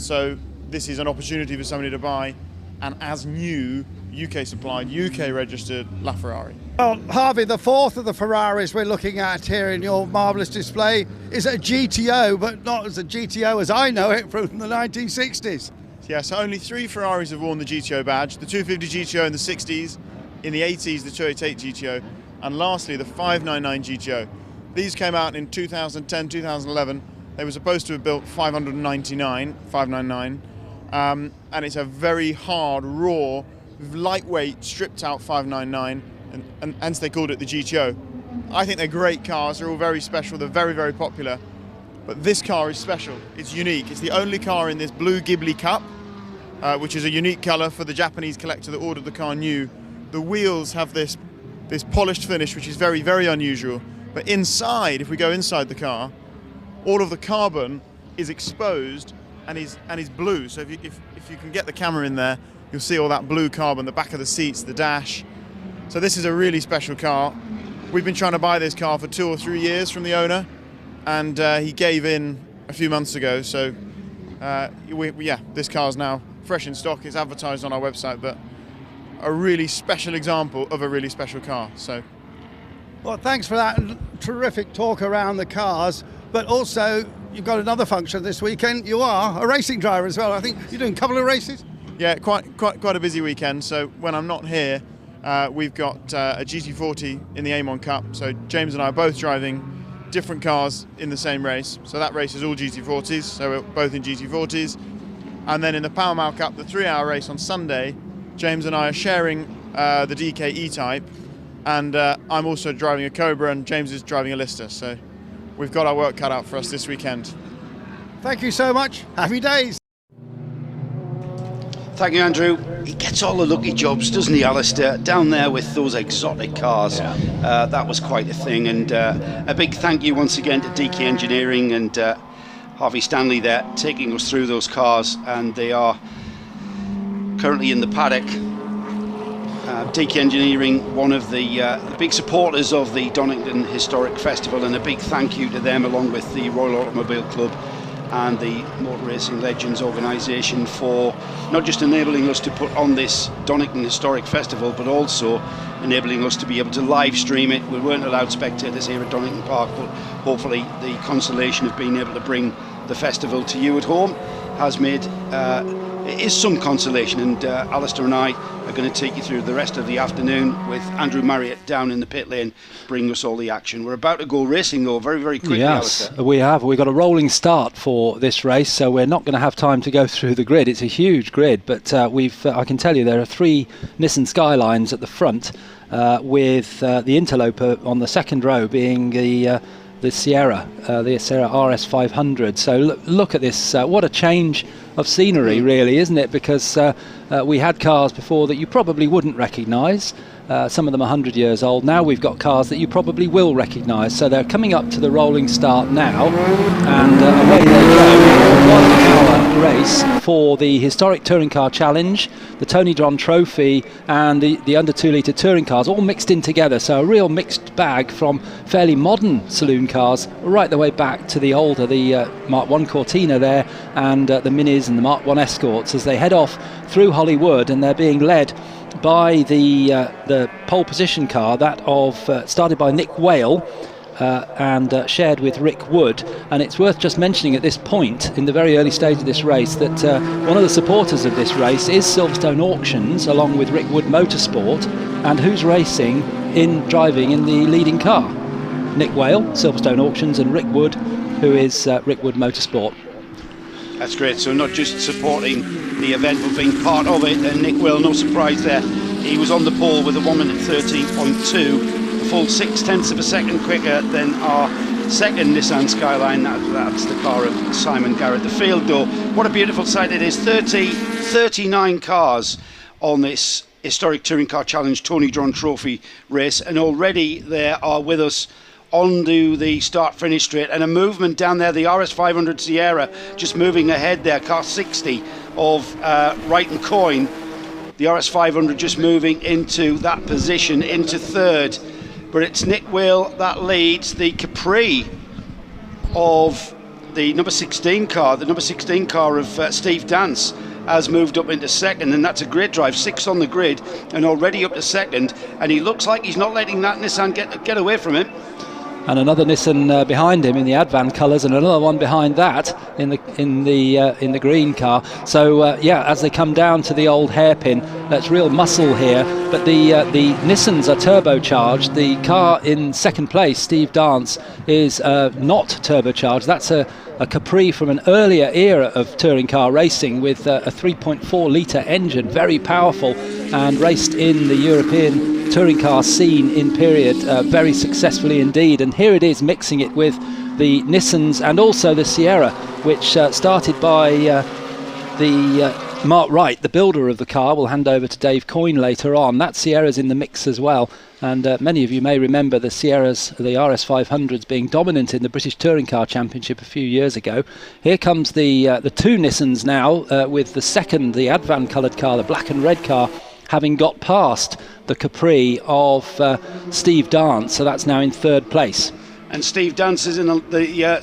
Speaker 16: So this is an opportunity for somebody to buy an as new, UK supplied, UK registered LaFerrari.
Speaker 2: Well, Harvey, the fourth of the Ferraris we're looking at here in your marvellous display is a GTO, but not as a GTO as I know it from the 1960s.
Speaker 16: Yeah, so only 3 Ferraris have worn the GTO badge. The 250 GTO in the 60s, in the 80s the 288 GTO, and lastly the 599 GTO. These came out in 2010, 2011. They were supposed to have built 599, and it's a very hard, raw, lightweight, stripped out 599, and hence they called it the GTO. I think they're great cars. They're all very special. They're very, very popular. But this car is special. It's unique. It's the only car in this blue Ghibli Cup, which is a unique colour for the Japanese collector that ordered the car new. The wheels have this polished finish, which is very, very unusual. But inside, if we go inside the car, all of the carbon is exposed and is blue. So if you can get the camera in there, you'll see all that blue carbon, the back of the seats, the dash. So this is a really special car. we've been trying to buy this car for 2 or 3 years from the owner, and he gave in a few months ago. So this car's now fresh in stock. It's advertised on our website, but a really special example of a really special car. So,
Speaker 2: well, thanks for that terrific talk around the cars, but also you've got another function this weekend. You are a racing driver as well. I think you're doing a couple of races.
Speaker 16: Yeah, quite a busy weekend. So when I'm not here, we've got a GT40 in the A1 Cup. So James and I are both driving different cars in the same race. So that race is all GT40s. So we're both in GT40s. And then in the Pall Cup, the 3-hour race on Sunday, James and I are sharing the DK E-Type, and I'm also driving a Cobra, and James is driving a Lister. So we've got our work cut out for us this weekend.
Speaker 2: Thank you so much. Happy days.
Speaker 1: Thank you, Andrew. He gets all the lucky jobs, doesn't he, Alistair? Down there with those exotic cars. Yeah. That was quite a thing. And a big thank you once again to DK Engineering and Harvey Stanley there, taking us through those cars. And they are currently in the paddock. DK Engineering, one of the big supporters of the Donington Historic Festival, and a big thank you to them, along with the Royal Automobile Club and the Motor Racing Legends organisation, for not just enabling us to put on this Donington Historic Festival, but also enabling us to be able to live stream it. We weren't allowed spectators here at Donington Park, but hopefully the consolation of being able to bring the festival to you at home has made it is some consolation, and Alistair and I are going to take you through the rest of the afternoon with Andrew Marriott down in the pit lane, bringing us all the action. We're about to go racing though, very, very quickly.
Speaker 5: Yes,
Speaker 1: Alistair.
Speaker 5: we have. We've got a rolling start for this race, so we're not going to have time to go through the grid. It's a huge grid, but I can tell you there are 3 Nissan Skylines at the front, with the interloper on the second row being the Sierra RS500. So look at this, what a change of scenery really, isn't it? Because we had cars before that you probably wouldn't recognise, some of them 100 years old. Now we've got cars that you probably will recognise. So they're coming up to the rolling start now, and away they go. 1 hour race for the Historic Touring Car Challenge, the Tony Dron Trophy, and the under 2 litre touring cars all mixed in together. So a real mixed bag from fairly modern saloon cars right the way back to the older, the Mark 1 Cortina there, and the Minis and the Mark 1 Escorts, as they head off through Hollywood, and they're being led by the pole position car, that of started by Nick Whale and shared with Rick Wood. And it's worth just mentioning at this point in the very early stage of this race that one of the supporters of this race is Silverstone Auctions, along with Rick Wood Motorsport, and who's driving in the leading car? Nick Whale, Silverstone Auctions, and Rick Wood, who is Rick Wood Motorsport.
Speaker 1: That's great. So not just supporting the event, but being part of it. And Nick Will, no surprise there, he was on the pole with a 1 minute 13.2, a full 0.6 of a second quicker than our second Nissan Skyline. That's the car of Simon Garrett. The field though, what a beautiful sight it is. 39 cars on this Historic Touring Car Challenge Tony Dron Trophy race, and already there are with us onto the start-finish straight, and a movement down there, the RS500 Sierra just moving ahead there, car 60 of Wright and Coyne. The RS500 just moving into that position, into third, but it's Nick Whale that leads. The Capri of the number 16 car, of Steve Dance, has moved up into second, and that's a great drive. 6 on the grid and already up to second, and he looks like he's not letting that Nissan get away from him.
Speaker 5: And another Nissan behind him in the Advan colours, and another one behind that in the green car. So as they come down to the old hairpin, that's real muscle here. But the Nissans are turbocharged. The car in second place, Steve Dance, is not turbocharged. That's a Capri from an earlier era of touring car racing with a 3.4 litre engine, very powerful, and raced in the European touring car scene in period very successfully indeed. And here it is mixing it with the Nissans and also the Sierra, which started by the Mark Wright, the builder of the car. We'll hand over to Dave Coyne later on. That Sierra's in the mix as well, and many of you may remember the Sierras, the RS500s, being dominant in the British Touring Car Championship a few years ago. Here comes the 2 Nissans now, with the second, the Advan coloured car, the black and red car, having got past the Capri of Steve Dance, so that's now in third place.
Speaker 1: And Steve Dance is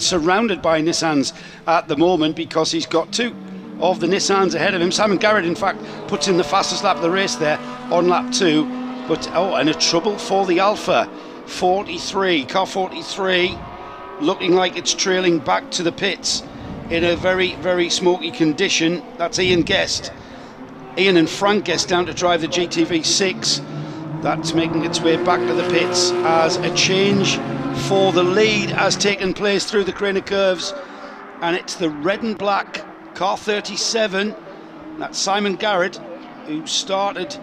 Speaker 1: surrounded by Nissans at the moment, because he's got two of the Nissans ahead of him. Simon Garrett, in fact, puts in the fastest lap of the race there on lap 2. But, and a trouble for the Alpha. 43, car 43, looking like it's trailing back to the pits in a very, very smoky condition. That's Ian Guest. Ian and Frank Guest down to drive the GTV6. That's making its way back to the pits as a change for the lead has taken place through the Craner curves, and it's the red and black car 37. That's Simon Garrett, who started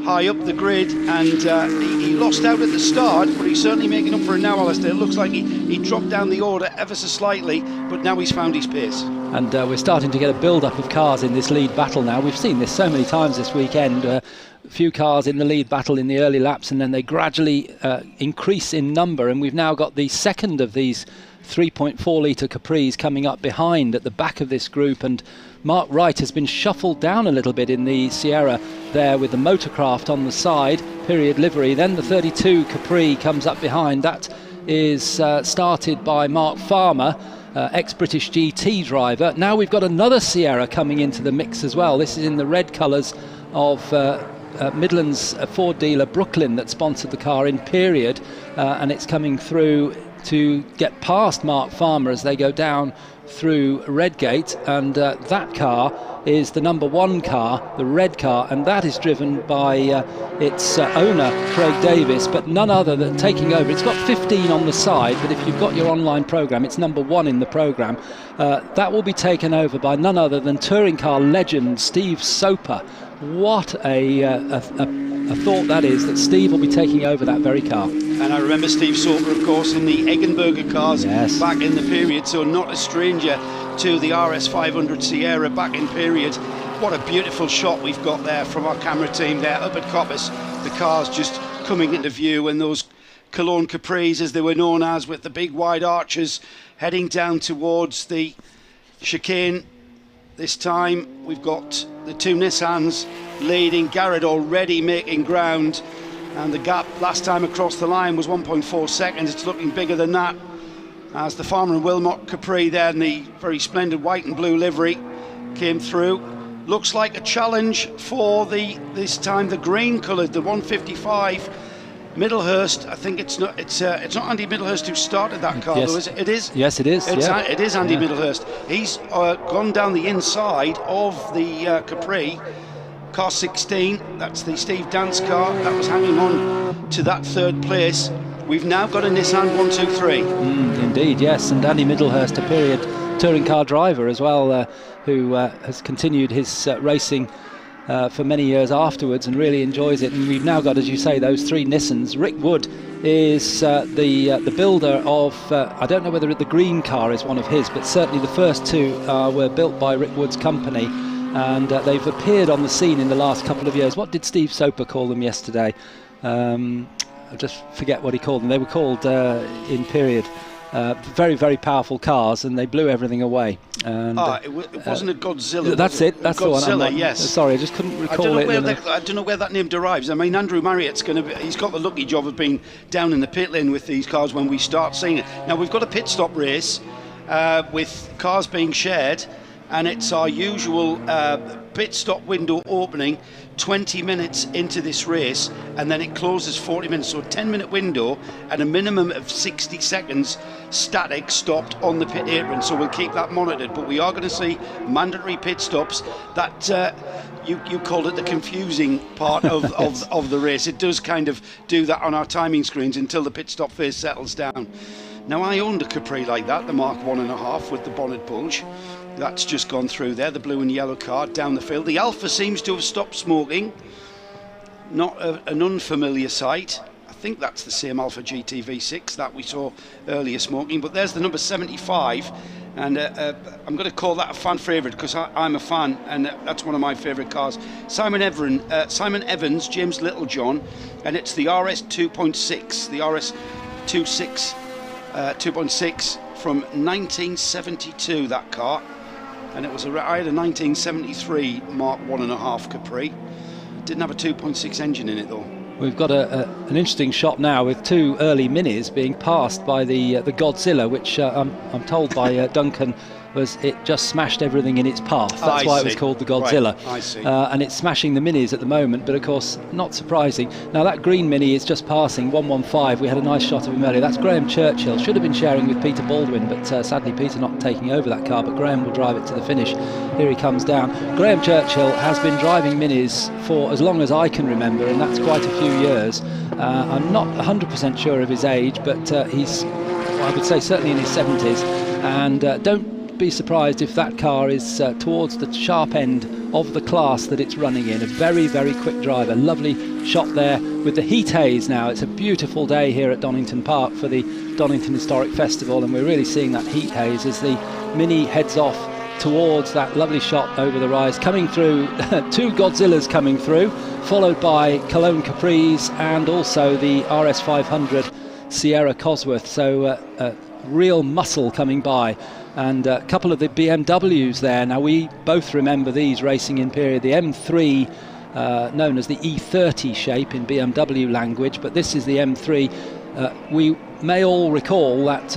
Speaker 1: high up the grid, and he lost out at the start, but he's certainly making up for it now, Alistair. It looks like he dropped down the order ever so slightly, but now he's found his pace.
Speaker 5: And we're starting to get a build-up of cars in this lead battle now. We've seen this so many times this weekend. A few cars in the lead battle in the early laps, and then they gradually increase in number, and we've now got the second of these 3.4 litre Capris coming up behind at the back of this group, and Mark Wright has been shuffled down a little bit in the Sierra there with the Motorcraft on the side, period livery. Then the 32 Capri comes up behind. That is started by Mark Farmer, ex-British GT driver. Now we've got another Sierra coming into the mix as well. This is in the red colours of Midlands Ford dealer Brooklyn that sponsored the car in period, and it's coming through to get past Mark Farmer as they go down through Redgate, and that car is the number 1 car, the red car, and that is driven by its owner Craig Davis, but none other than taking over. It's got 15 on the side, but if you've got your online program, it's number 1 in the program. That will be taken over by none other than touring car legend Steve Soper. What a thought that is, that Steve will be taking over that very car.
Speaker 1: And I remember Steve Soper, of course, in the Eggenberger cars back in the period, so not a stranger to the RS500 Sierra back in period. What a beautiful shot we've got there from our camera team there up at Coppice. The cars just coming into view, and those Cologne Capris, as they were known as, with the big wide arches heading down towards the chicane. This time we've got the two Nissans leading, Garrett already making ground, and the gap last time across the line was 1.4 seconds. It's looking bigger than that, as the Farmer and Wilmot Capri there in the very splendid white and blue livery came through. Looks like a challenge for this time the green coloured, the 155 Middlehurst. I think it's not Andy Middlehurst who started that car,
Speaker 5: yes.
Speaker 1: though, is it? It is.
Speaker 5: Yes, it is.
Speaker 1: It is Andy Middlehurst. He's gone down the inside of the Capri. Car 16, that's the Steve Dance car that was hanging on to that third place. We've now got a Nissan 123.
Speaker 5: Indeed, yes, and Andy Middlehurst, a period touring car driver as well, who has continued his racing for many years afterwards and really enjoys it. And we've now got, as you say, those 3 Nissans. Rick Wood is the builder of, I don't know whether the green car is one of his, but certainly the first 2 were built by Rick Wood's company. And they've appeared on the scene in the last couple of years. What did Steve Soper call them yesterday? I just forget what he called them. They were called in period. Very, very powerful cars, and they blew everything away. And,
Speaker 1: it wasn't a Godzilla.
Speaker 5: That's it. That's
Speaker 1: Godzilla,
Speaker 5: the one.
Speaker 1: Yes.
Speaker 5: Sorry, I just couldn't recall it.
Speaker 1: I don't know where that name derives. I mean, Andrew Marriott's he's got the lucky job of being down in the pit lane with these cars when we start seeing it. Now we've got a pit stop race with cars being shared, and it's our usual pit stop window opening 20 minutes into this race, and then it closes 40 minutes, so a 10-minute window and a minimum of 60 seconds static stopped on the pit apron. So we'll keep that monitored, but we are going to see mandatory pit stops. That you called it the confusing part of the race. It does kind of do that on our timing screens until the pit stop phase settles down. Now, I owned a Capri like that, the Mark 1.5 with the bonnet bulge. That's just gone through there, the blue and yellow car down the field. The Alpha seems to have stopped smoking. Not an unfamiliar sight. I think that's the same Alpha GTV6 that we saw earlier smoking, but there's the number 75, and I'm going to call that a fan favourite because I'm a fan, and that's one of my favourite cars. Simon Evans, James Littlejohn, and it's the RS 2.6, the RS 2.6 from 1972, that car. And I had a 1973 Mark 1.5 Capri. Didn't have a 2.6 engine in it though.
Speaker 5: We've got an interesting shot now with two early minis being passed by the Godzilla, which I'm told by Duncan it just smashed everything in its path. That's why it was called the Godzilla.
Speaker 1: Right. I see.
Speaker 5: And it's smashing the minis at the moment, but of course not surprising. Now that green mini is just passing 115. We had a nice shot of him earlier. That's Graham Churchill. Should have been sharing with Peter Baldwin, but sadly Peter not taking over that car, but Graham will drive it to the finish. Here he comes down. Graham Churchill has been driving minis for as long as I can remember, and that's quite a few years. I'm not 100% sure of his age, but he's, I would say, certainly in his 70s, and don't be surprised if that car is towards the sharp end of the class that it's running in. A very, very quick driver. Lovely shot there with the heat haze now. It's a beautiful day here at Donington Park for the Donington Historic Festival, and we're really seeing that heat haze as the Mini heads off towards that lovely shot over the rise. Coming through, two Godzillas coming through, followed by Cologne Capris and also the RS500 Sierra Cosworth. So real muscle coming by. And a couple of the BMWs there. Now we both remember these racing in period. The M3, known as the E30 shape in BMW language, but this is the M3. We may all recall that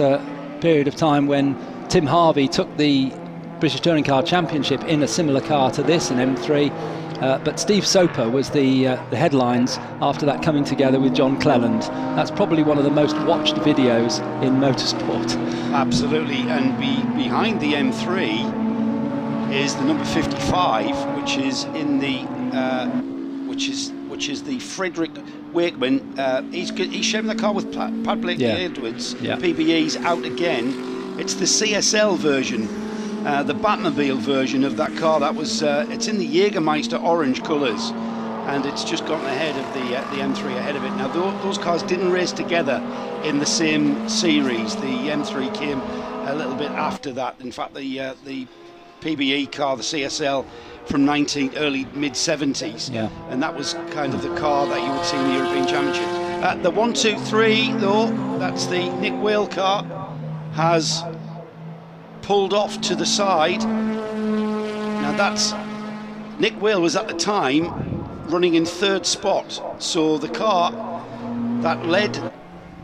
Speaker 5: period of time when Tim Harvey took the British Touring Car Championship in a similar car to this, an M3. But Steve Soper was the headlines after that, coming together with John Cleland. That's probably one of the most watched videos in motorsport.
Speaker 1: Absolutely, and behind the M3 is the number 55, which is in the which is the Frederick Wakeman. He's sharing the car with Pat Blakey Edwards. PBE's out again. It's the CSL version. The Batmobile version of that car. That was it's in the Jägermeister orange colours, and it's just gotten ahead of the M3 ahead of it. Now those cars didn't race together in the same series. The M3 came a little bit after that. In fact, the PBE car, the CSL, from early mid 70s, and that was kind of the car that you would see in the European Championship. The 1, 2, 3 though, that's the Nick Whale car, has pulled off to the side. Now that's Nick Whale was at the time running in third spot, so the car that led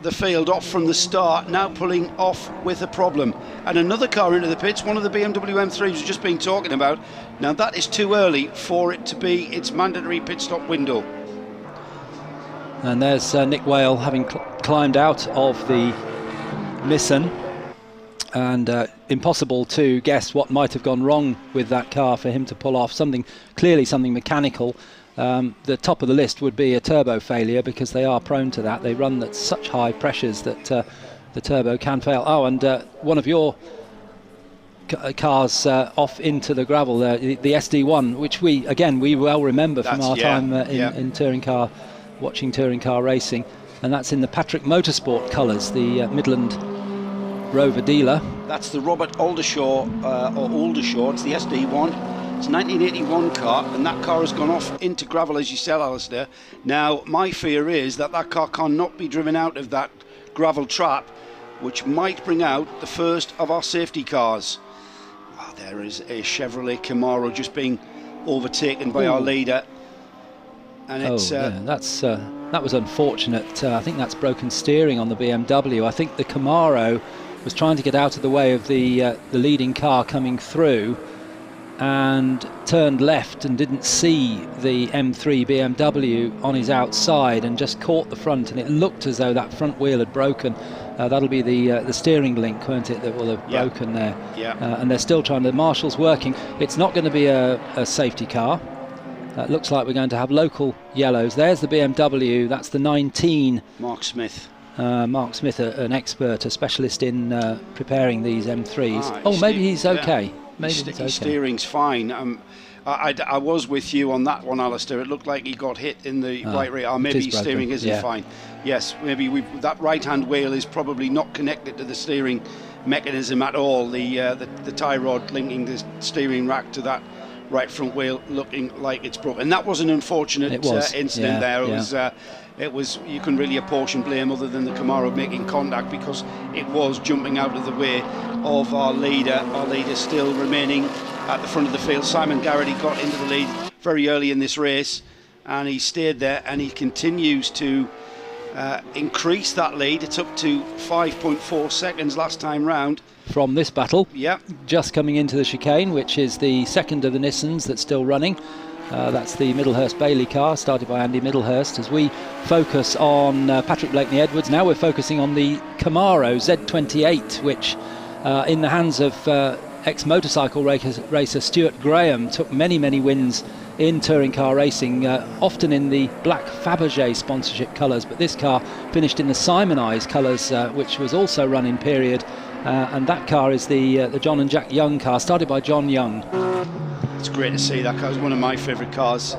Speaker 1: the field off from the start now pulling off with a problem. And another car into the pits, one of the BMW M3s we've just been talking about. Now that is too early for it to be its mandatory pit stop window.
Speaker 5: And there's Nick Whale having climbed out of the Nissan. And impossible to guess what might have gone wrong with that car for him to pull off. Clearly something mechanical. The top of the list would be a turbo failure, because they are prone to that. They run at such high pressures that the turbo can fail. Oh, and one of your cars off into the gravel there, the SD1, which we well remember from our time in touring car, watching touring car racing. And that's in the Patrick Motorsport colours, the Midland Rover dealer.
Speaker 1: That's the Robert Aldershaw, or Aldershaw. It's the SD1. It's a 1981 car, and that car has gone off into gravel, as you said, Alistair. Now, my fear is that car cannot be driven out of that gravel trap, which might bring out the first of our safety cars. Oh, there is a Chevrolet Camaro just being overtaken by our leader. And it's that was unfortunate. I think that's broken steering on the BMW. I think the Camaro was trying to get out of the way of the leading car coming through, and turned left and didn't see the M3 BMW on his outside, and just caught the front, and it looked as though that front wheel had broken. That'll be the steering link, won't it, that will have broken there. And they're still trying. The marshal's working. It's not going to be a safety car. It looks like we're going to have local yellows. There's the BMW. That's the 19. Mark Smith.
Speaker 5: Mark Smith, an expert, a specialist in preparing these M3s.
Speaker 1: Oh,
Speaker 5: maybe he's okay.
Speaker 1: Maybe his steering's fine. I was with you on that one, Alistair. It looked like he got hit in the right rear. Or maybe his steering isn't fine. Yes, maybe that right-hand wheel is probably not connected to the steering mechanism at all. The tie rod linking the steering rack to that right front wheel looking like it's broken. And that was an unfortunate incident there. It was, you couldn't really apportion blame other than the Camaro making contact, because it was jumping out of the way of our leader. Our leader still remaining at the front of the field. Simon Garrity got into the lead very early in this race, and he stayed there, and he continues to increase that lead. It's up to 5.4 seconds last time round.
Speaker 5: From this battle,
Speaker 1: yeah,
Speaker 5: just coming into the chicane, which is the second of the Nissans that's still running. That's the Middlehurst Bailey car, started by Andy Middlehurst. As we focus on Patrick Blakeney Edwards, now we're focusing on the Camaro Z28, which in the hands of ex-motorcycle racer Stuart Graham took many wins in touring car racing, often in the black Fabergé sponsorship colours, but this car finished in the Simonized colours, which was also run in period, and that car is the John and Jack Young car, started by John Young.
Speaker 1: It's great to see. That car is one of my favourite cars.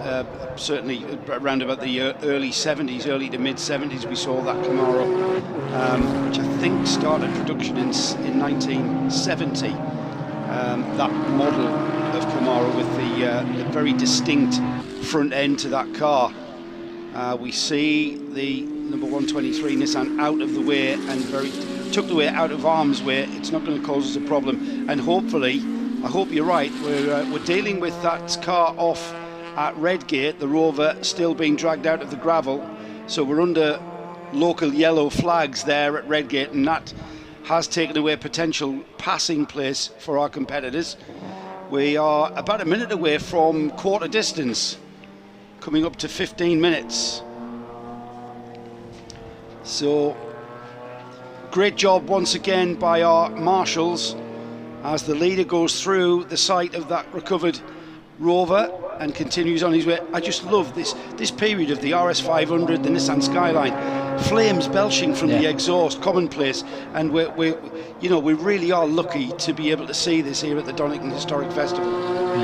Speaker 1: Certainly around about the early 70s, early to mid 70s, we saw that Camaro, which I think started production in 1970. That model of Camaro with the very distinct front end to that car. We see the number 123 Nissan out of the way and very tucked away out of harm's way. It's not going to cause us a problem, and hopefully, I hope you're right, we're dealing with that car off at Redgate, the Rover still being dragged out of the gravel, so we're under local yellow flags there at Redgate, and that has taken away potential passing place for our competitors. We are about a minute away from quarter distance, coming up to 15 minutes. So, great job once again by our marshals as the leader goes through the site of that recovered Rover and continues on his way. I just love this period of the RS500, the Nissan Skyline, flames belching from the exhaust, commonplace, and we really are lucky to be able to see this here at the Donington Historic Festival.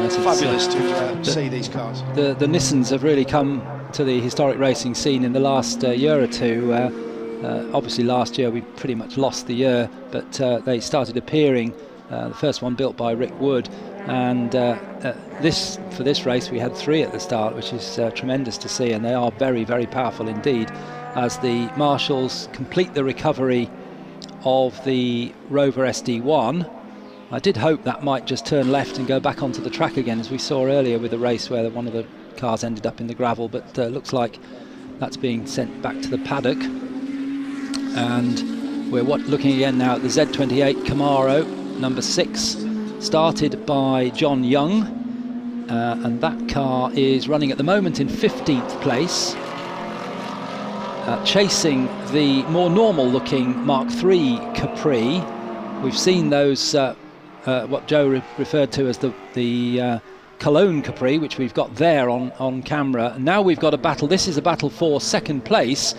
Speaker 1: It's fabulous to see these cars.
Speaker 5: The Nissans have really come to the historic racing scene in the last year or two. Obviously last year we pretty much lost the year, but they started appearing. The first one built by Rick Wood, and for this race we had 3 at the start, which is tremendous to see, and they are very powerful indeed as the marshals complete the recovery of the Rover SD1. I did hope that might just turn left and go back onto the track again, as we saw earlier with the race where one of the cars ended up in the gravel, but looks like that's being sent back to the paddock. And we're looking again now at the Z28 Camaro number 6, started by John Young, and that car is running at the moment in 15th place, chasing the more normal looking Mark III Capri. We've seen those what Joe referred to as the Cologne Capri, which we've got there on camera. And now we've got a battle. This is a battle for second place,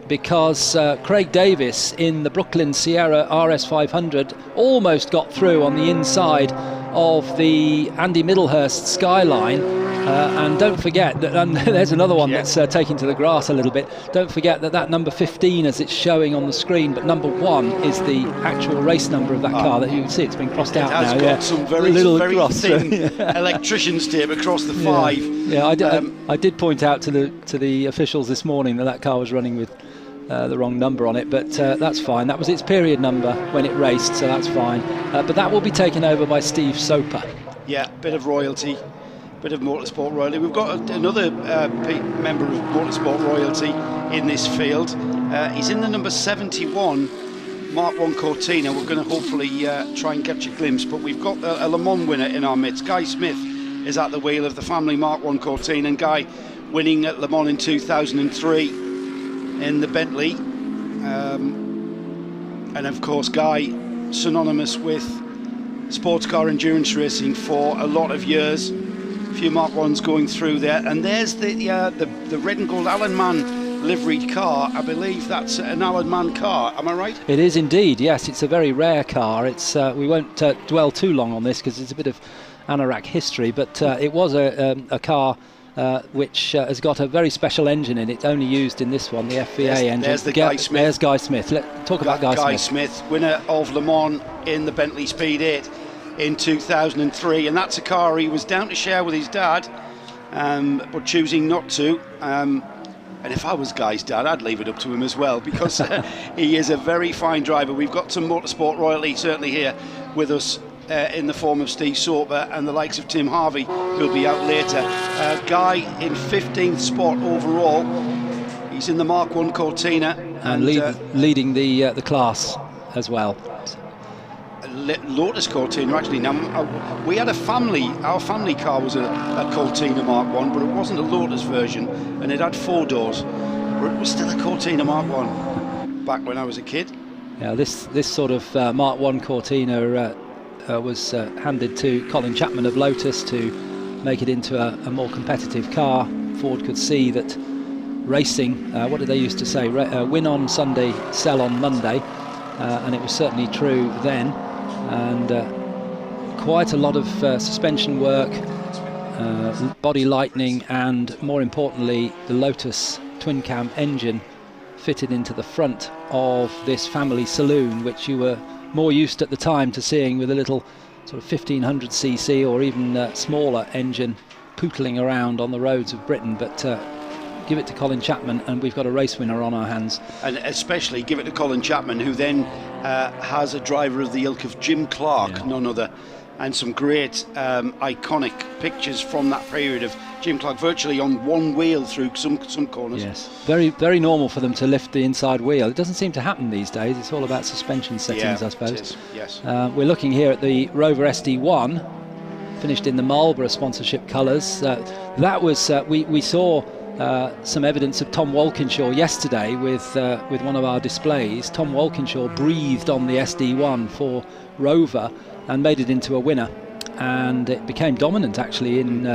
Speaker 5: because Craig Davis in the Brooklyn Sierra RS500 almost got through on the inside of the Andy Middlehurst Skyline, and don't forget that, and there's another one that's taking to the grass a little bit. Don't forget that number 15, as it's showing on the screen, but number 1 is the actual race number of that car. That you can see it's been crossed out now.
Speaker 1: It has got some very thin electrician's tape across the 5.
Speaker 5: Yeah, I did point out to the officials this morning that car was running with the wrong number on it, but that's fine. That was its period number when it raced, so that's fine. But that will be taken over by Steve Soper.
Speaker 1: Yeah, bit of royalty, bit of motorsport royalty. We've got another member of motorsport royalty in this field. He's in the number 71 Mark 1 Cortina. We're going to hopefully try and catch a glimpse, but we've got a Le Mans winner in our midst. Guy Smith is at the wheel of the family Mark 1 Cortina, and Guy winning at Le Mans in 2003 in the Bentley, and of course Guy synonymous with sports car endurance racing for a lot of years. A few Mark 1s going through there, and there's the red and gold Alan Mann liveried car. I believe that's an Alan Mann car, am I right?
Speaker 5: It is indeed, yes. It's a very rare car. It's we won't dwell too long on this because it's a bit of Anorak history, but it was a car which has got a very special engine in it, only used in this one, the FVA engine.
Speaker 1: There's Guy Smith.
Speaker 5: There's Guy Smith. Let's talk about Guy Smith.
Speaker 1: Winner of Le Mans in the Bentley Speed 8 in 2003, and that's a car he was down to share with his dad, but choosing not to. And if I was Guy's dad, I'd leave it up to him as well, because he is a very fine driver. We've got some motorsport royalty certainly here with us in the form of Steve Soper and the likes of Tim Harvey, who'll be out later. Guy in 15th spot overall. He's in the Mark 1 Cortina.
Speaker 5: And leading the class as well.
Speaker 1: Lotus Cortina, actually. Now, we had our family car was a Cortina Mark 1, but it wasn't a Lotus version, and it had 4 doors. But it was still a Cortina Mark 1 back when I was a kid.
Speaker 5: Yeah, this sort of Mark 1 Cortina was handed to Colin Chapman of Lotus to make it into a more competitive car. Ford could see that racing, what did they used to say, win on Sunday, sell on Monday, and it was certainly true then. And quite a lot of suspension work, body lightening, and more importantly the Lotus twin cam engine fitted into the front of this family saloon, which you were more used at the time to seeing with a little sort of 1500cc or even smaller engine pootling around on the roads of Britain. But give it to Colin Chapman and we've got a race winner on our hands.
Speaker 1: And especially give it to Colin Chapman, who then has a driver of the ilk of Jim Clark, none other, and some great iconic pictures from that period of Jim Clark virtually on one wheel through some corners.
Speaker 5: Yes, very, very normal for them to lift the inside wheel. It doesn't seem to happen these days. It's all about suspension settings, I suppose.
Speaker 1: It is, yes.
Speaker 5: We're looking here at the Rover SD1, finished in the Marlborough sponsorship colours. That was we saw some evidence of Tom Walkinshaw yesterday with one of our displays. Tom Walkinshaw breathed on the SD1 for Rover and made it into a winner, and it became dominant actually in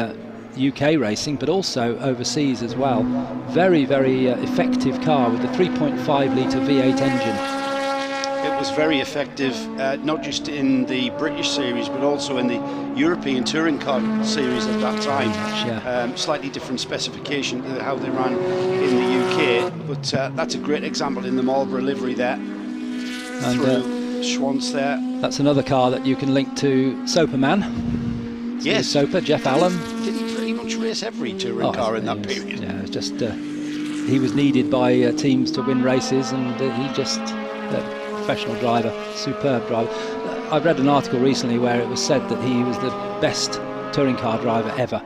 Speaker 5: UK racing, but also overseas as well. Very, very effective car with the 3.5 litre V8 engine.
Speaker 1: It was very effective, not just in the British series, but also in the European touring car series at that time. Slightly different specification to how they ran in the UK, but that's a great example in the Marlborough livery there. And through Schwantz there.
Speaker 5: That's another car that you can link to Soperman.
Speaker 1: Yes.
Speaker 5: Soper, Jeff Allen.
Speaker 1: Did he pretty much race every touring car in that period?
Speaker 5: Yeah, just he was needed by teams to win races, and he just professional driver, superb driver. I've read an article recently where it was said that he was the best touring car driver ever.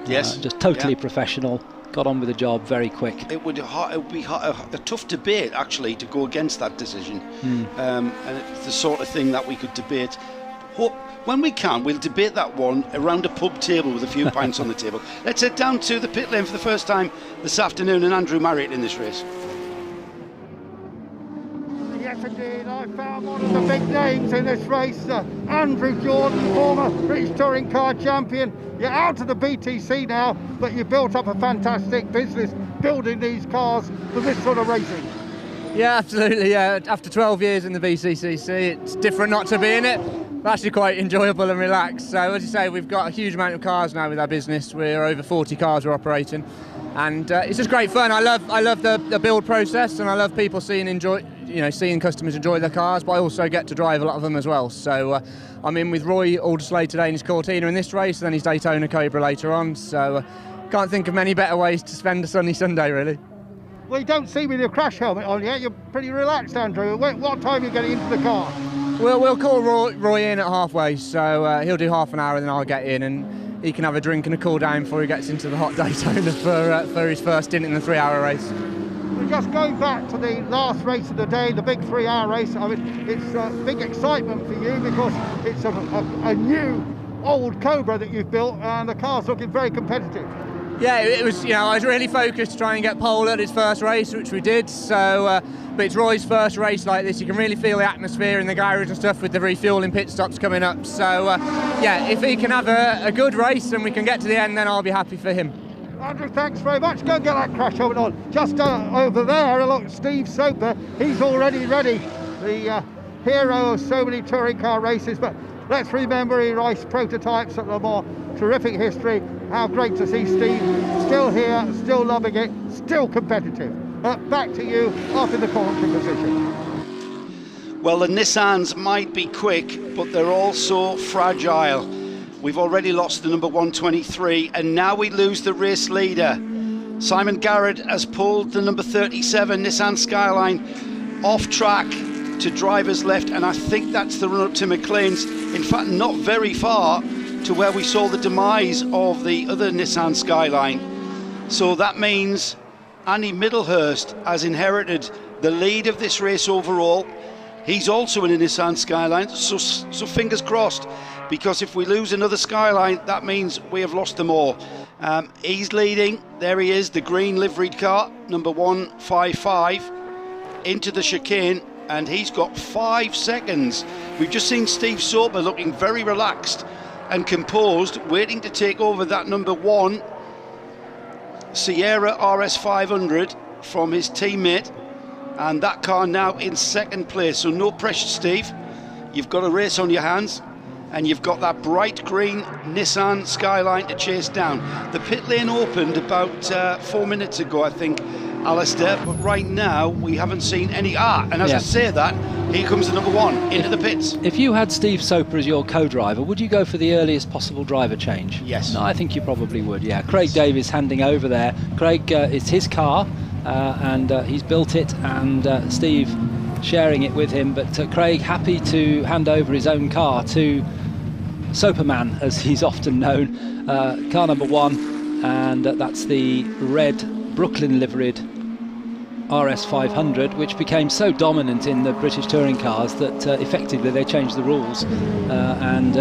Speaker 1: Yes.
Speaker 5: Just totally professional, got on with the job very quick.
Speaker 1: It would be a tough debate actually to go against that decision, and it's the sort of thing that we could debate. When we can, we'll debate that one around a pub table with a few pints on the table. Let's head down to the pit lane for the first time this afternoon, and Andrew Marriott in this race.
Speaker 3: Yes, indeed. I found one of the big names in this race, Andrew Jordan, former British touring car champion. You're out of the BTC now, but you built up a fantastic business building these cars for this sort of racing.
Speaker 17: Yeah, absolutely. Yeah, after 12 years in the BCCC, it's different not to be in it. But actually quite enjoyable and relaxed. So as you say, we've got a huge amount of cars now with our business. We're over 40 cars we're operating, and it's just great fun. I love the build process, and I love people seeing customers enjoy their cars. But I also get to drive a lot of them as well. So I'm in with Roy Alderslade today in his Cortina in this race, and then his Daytona Cobra later on. So can't think of many better ways to spend a sunny Sunday, really.
Speaker 3: Well, you don't see with your crash helmet on yet. You're pretty relaxed, Andrew. What time are you getting into the car?
Speaker 17: We'll call Roy in at halfway, so he'll do half an hour and then I'll get in, and he can have a drink and a cool down before he gets into the hot Daytona for his first stint in the 3-hour race.
Speaker 3: We're just going back to the last race of the day, the big 3-hour race. I mean, it's big excitement for you because it's a new old Cobra that you've built, and the car's looking very competitive.
Speaker 17: Yeah, it was. I was really focused to try and get Pall at his first race, which we did. So, but it's Roy's first race like this. You can really feel the atmosphere in the garage and stuff with the refueling pit stops coming up. So, yeah, if he can have a good race and we can get to the end, then I'll be happy for him.
Speaker 3: Andrew, thanks very much. Go and get that crash helmet on. Just over there, look, Steve Soper. He's already ready. The hero of so many touring car races. But let's remember he raced prototypes at Le Mans. Terrific history. How great to see Steve still here, still loving it, still competitive. Back to you after the commentary position.
Speaker 1: Well, the Nissans might be quick, but they're also fragile. We've already lost the number 123, and now we lose the race leader. Simon Garrett has pulled the number 37 Nissan Skyline off track. to driver's left, and I think that's the run up to McLean's. In fact, not very far to where we saw the demise of the other Nissan Skyline. So that means Andy Middlehurst has inherited the lead of this race overall. He's also in a Nissan Skyline, so fingers crossed, because if we lose another Skyline, that means we have lost them all. He's leading. There he is, the green liveried car, number 155, into the chicane, and he's got 5 seconds. We've just seen Steve Soper looking very relaxed and composed, waiting to take over that number 1 Sierra RS500 from his teammate, and that car now in second place. So no pressure, Steve. You've got a race on your hands, and you've got that bright green Nissan Skyline to chase down. The pit lane opened about 4 minutes ago, I think, Alistair, but right now we haven't seen any. And as I say that, here comes the number 1 into the pits.
Speaker 5: If you had Steve Soper as your co-driver, would you go for the earliest possible driver change?
Speaker 1: Yes.
Speaker 5: No, I think you probably would, yeah. Craig Davies handing over there. Craig, it's his car, and he's built it, and Steve sharing it with him, but Craig happy to hand over his own car to Soperman, as he's often known. Car number 1, and that's the red Brooklyn liveried RS500, which became so dominant in the British touring cars that effectively they changed the rules, and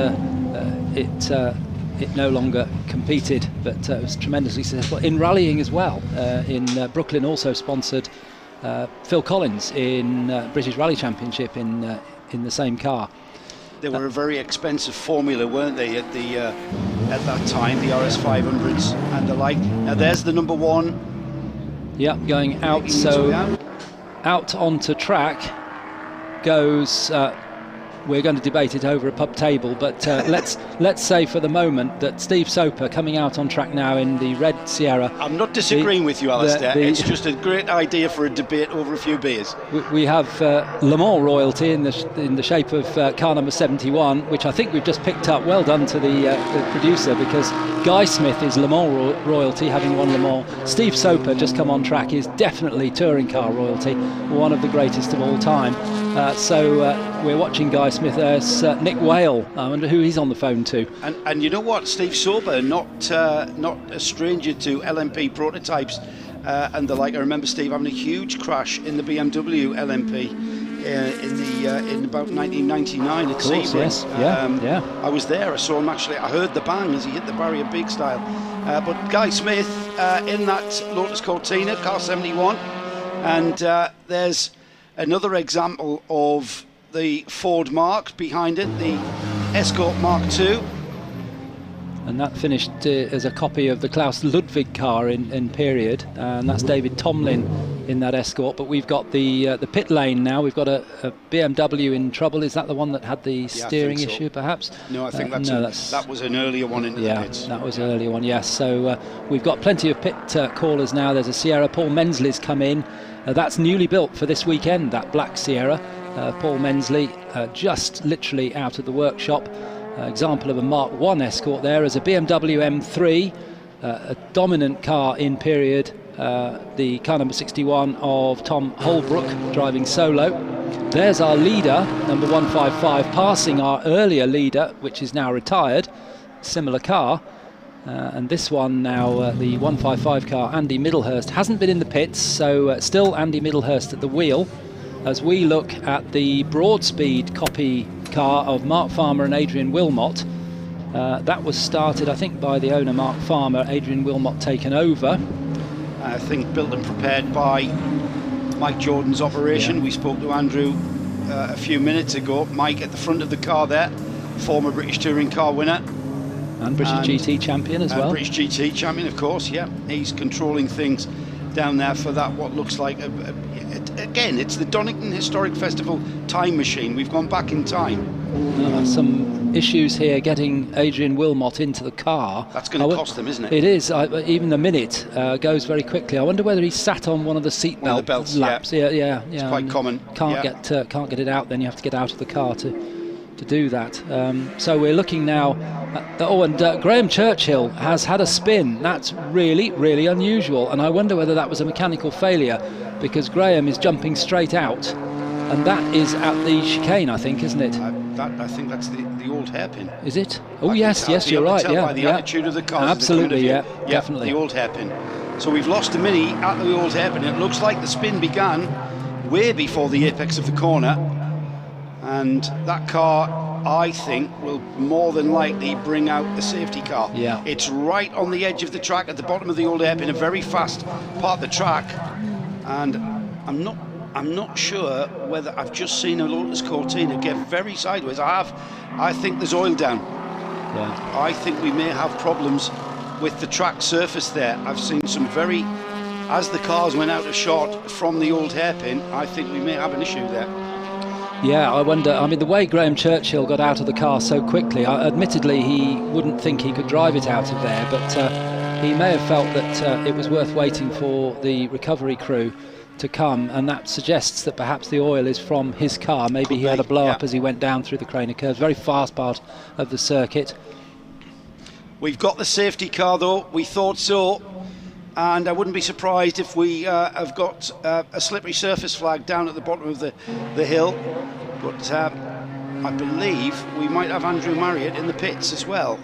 Speaker 5: it no longer competed, but it was tremendously successful in rallying as well. In Brooklyn also sponsored Phil Collins in British Rally Championship in the same car.
Speaker 1: They were a very expensive formula, weren't they, at that time, the RS500s and the like. Now there's the number 1.
Speaker 5: Yeah, going out, so out onto track goes. We're going to debate it over a pub table, but let's say for the moment that Steve Soper coming out on track now in the red Sierra.
Speaker 1: I'm not disagreeing with you, Alistair. It's just a great idea for a debate over a few beers.
Speaker 5: We have Le Mans royalty in the shape of car number 71, which I think we've just picked up. Well done to the producer, because Guy Smith is Le Mans royalty, having won Le Mans. Steve Soper, just come on track, is definitely touring car royalty, one of the greatest of all time. So we're watching Guy Smith. There's Nick Whale. I wonder who he's on the phone to.
Speaker 1: And you know what, Steve Soper, not a stranger to LMP prototypes and the like. I remember Steve having a huge crash in the BMW LMP in about 1999 at Sebring.
Speaker 5: Yes. Yeah.
Speaker 1: I was there. I saw him actually. I heard the bang as he hit the barrier big style. But Guy Smith in that Lotus Cortina, car 71, and there's another example of the Ford Mark behind it, the Escort Mark II.
Speaker 5: And that finished as a copy of the Klaus Ludwig car in period, and that's David Tomlin in that Escort. But we've got the pit lane now. We've got a BMW in trouble. Is that the one that had the steering issue, perhaps?
Speaker 1: No, I think that was an earlier one into the pits.
Speaker 5: That was an earlier one, yes. So we've got plenty of pit callers now. There's a Sierra. Paul Mensley's come in. That's newly built for this weekend, that black Sierra. Paul Mensley just literally out of the workshop. Example of a Mark I Escort there as a BMW M3, a dominant car in period, the car number 61 of Tom Holbrook driving solo. There's our leader, number 155, passing our earlier leader, which is now retired, similar car. And this one now, the 155 car, Andy Middlehurst, hasn't been in the pits, so still Andy Middlehurst at the wheel, as we look at the Broadspeed copy car of Mark Farmer and Adrian Wilmot. That was started, I think, by the owner Mark Farmer, Adrian Wilmot taken over.
Speaker 1: I think built and prepared by Mike Jordan's operation. We spoke to Andrew a few minutes ago. Mike at the front of the car there, former British Touring Car winner.
Speaker 5: And British GT champion as well.
Speaker 1: British GT champion, of course, yeah. He's controlling things down there for that, what looks like, again, it's the Donington Historic Festival time machine. We've gone back in time.
Speaker 5: Some issues here getting Adrian Wilmot into the car.
Speaker 1: That's going to cost them, isn't it?
Speaker 5: It is. Even the minute goes very quickly. I wonder whether he sat on one of the seat belts laps. Yeah.
Speaker 1: It's quite common.
Speaker 5: Can't get it out. Then you have to get out of the car to do that. So we're looking now at, Graham Churchill has had a spin. That's really, really unusual, and I wonder whether that was a mechanical failure, because Graham is jumping straight out And that is at the chicane, I think, isn't it?
Speaker 1: I think that's the old hairpin.
Speaker 5: Is it? Oh, yes, you're right.
Speaker 1: Tell
Speaker 5: Yeah,
Speaker 1: by the
Speaker 5: yeah.
Speaker 1: attitude of the cars.
Speaker 5: Absolutely, yeah, definitely.
Speaker 1: The old hairpin. So we've lost the Mini at the old hairpin. It looks like the spin began way before the apex of the corner, and that car, I think, will more than likely bring out the safety car.
Speaker 5: Yeah.
Speaker 1: It's right on the edge of the track at the bottom of the old hairpin, a very fast part of the track, and I'm not sure whether I've just seen a Lotus Cortina get very sideways. I think there's oil down.
Speaker 5: Yeah.
Speaker 1: I think we may have problems with the track surface there. I've seen some as the cars went out of shot from the old hairpin, I think we may have an issue there.
Speaker 5: Yeah, I wonder, I mean, the way Graham Churchill got out of the car so quickly, admittedly he wouldn't think he could drive it out of there, but he may have felt that it was worth waiting for the recovery crew to come, and that suggests that perhaps the oil is from his car. Maybe he had a blow up as he went down through the Craner curves. Very fast part of the circuit.
Speaker 1: We've got the safety car though, we thought so, and I wouldn't be surprised if we have got a slippery surface flag down at the bottom of the hill, but I believe we might have Andrew Marriott in the pits as well.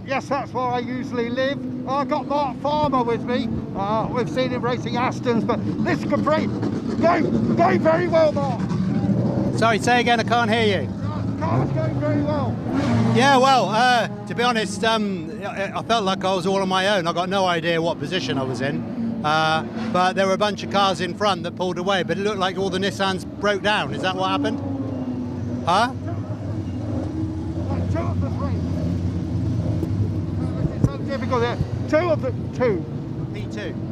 Speaker 3: Yes, that's where I usually live. I've got Mark Farmer with me. We've seen him racing Astons, but this Capri going very well, Mark.
Speaker 18: Sorry, say again, I can't hear you.
Speaker 3: The car's going very well.
Speaker 18: Yeah, well, to be honest, I felt like I was all on my own. I got no idea what position I was in. But there were a bunch of cars in front that pulled away, but it looked like all the Nissans broke down. Is that what happened? Huh?
Speaker 3: Two of the three. It's so difficult there. Two of the two.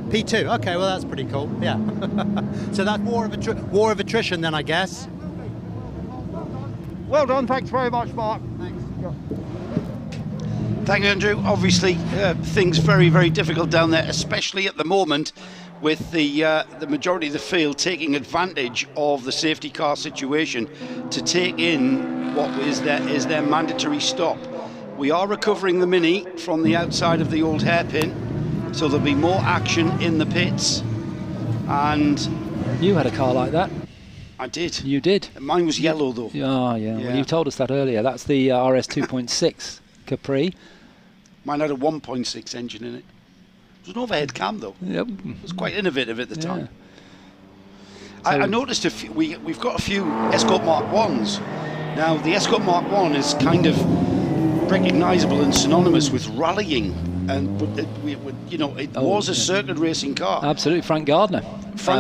Speaker 18: P2. Okay, well that's pretty cool. Yeah. So that's war of attrition then, I guess.
Speaker 3: Well done. Thanks very much, Mark.
Speaker 18: Thanks.
Speaker 1: Thank you, Andrew. Obviously, things very, very difficult down there, especially at the moment, with the majority of the field taking advantage of the safety car situation to take in what is their mandatory stop. We are recovering the Mini from the outside of the old hairpin, so there'll be more action in the pits. And
Speaker 5: you had a car like that.
Speaker 1: I did.
Speaker 5: You did.
Speaker 1: Mine was yellow though.
Speaker 5: Oh, yeah. Well, you told us that earlier. That's the RS 2.6 Capri.
Speaker 1: Mine had a 1.6 engine in it. It was an overhead cam though.
Speaker 5: Yep.
Speaker 1: It was quite innovative at the time.
Speaker 5: So
Speaker 1: I noticed we've got a few Escort Mark 1s. Now the Escort Mark 1 is kind of recognisable and synonymous with rallying, and it was a circuit racing car.
Speaker 5: Absolutely. Frank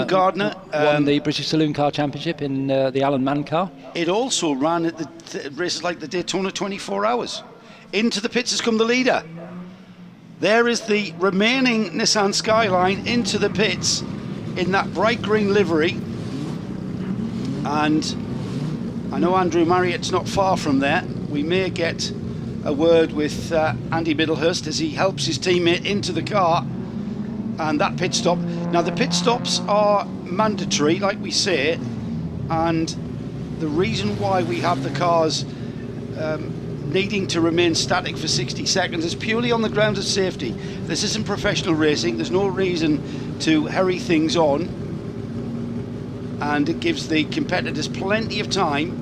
Speaker 5: Gardner won the British Saloon Car Championship in the Alan Mann car.
Speaker 1: It also ran at the races like the Daytona 24 Hours. Into the pits has come the leader. There is the remaining Nissan Skyline into the pits in that bright green livery, and I know Andrew Marriott's not far from there. We may get a word with Andy Middlehurst as he helps his teammate into the car and that pit stop. Now the pit stops are mandatory, like we say, and the reason why we have the cars needing to remain static for 60 seconds is purely on the grounds of safety. This isn't professional racing. There's no reason to hurry things on, and it gives the competitors plenty of time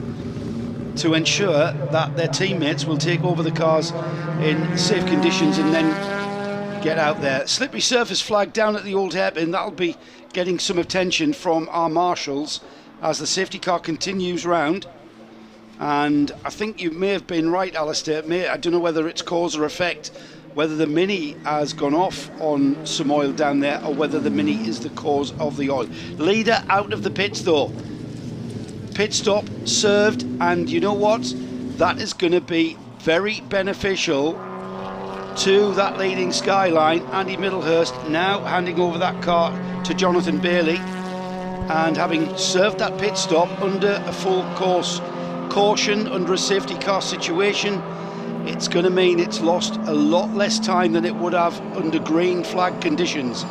Speaker 1: to ensure that their teammates will take over the cars in safe conditions and then get out there. Slippery surface flag down at the old hairpin. That'll be getting some attention from our marshals as the safety car continues round. And I think you may have been right, Alistair. I don't know whether it's cause or effect, whether the Mini has gone off on some oil down there or whether the Mini is the cause of the oil. Leader out of the pits though. Pit stop served, and you know what? That is going to be very beneficial to that leading Skyline. Andy Middlehurst now handing over that car to Jonathan Bailey, and having served that pit stop under a full course caution, under a safety car situation, it's going to mean it's lost a lot less time than it would have under green flag conditions.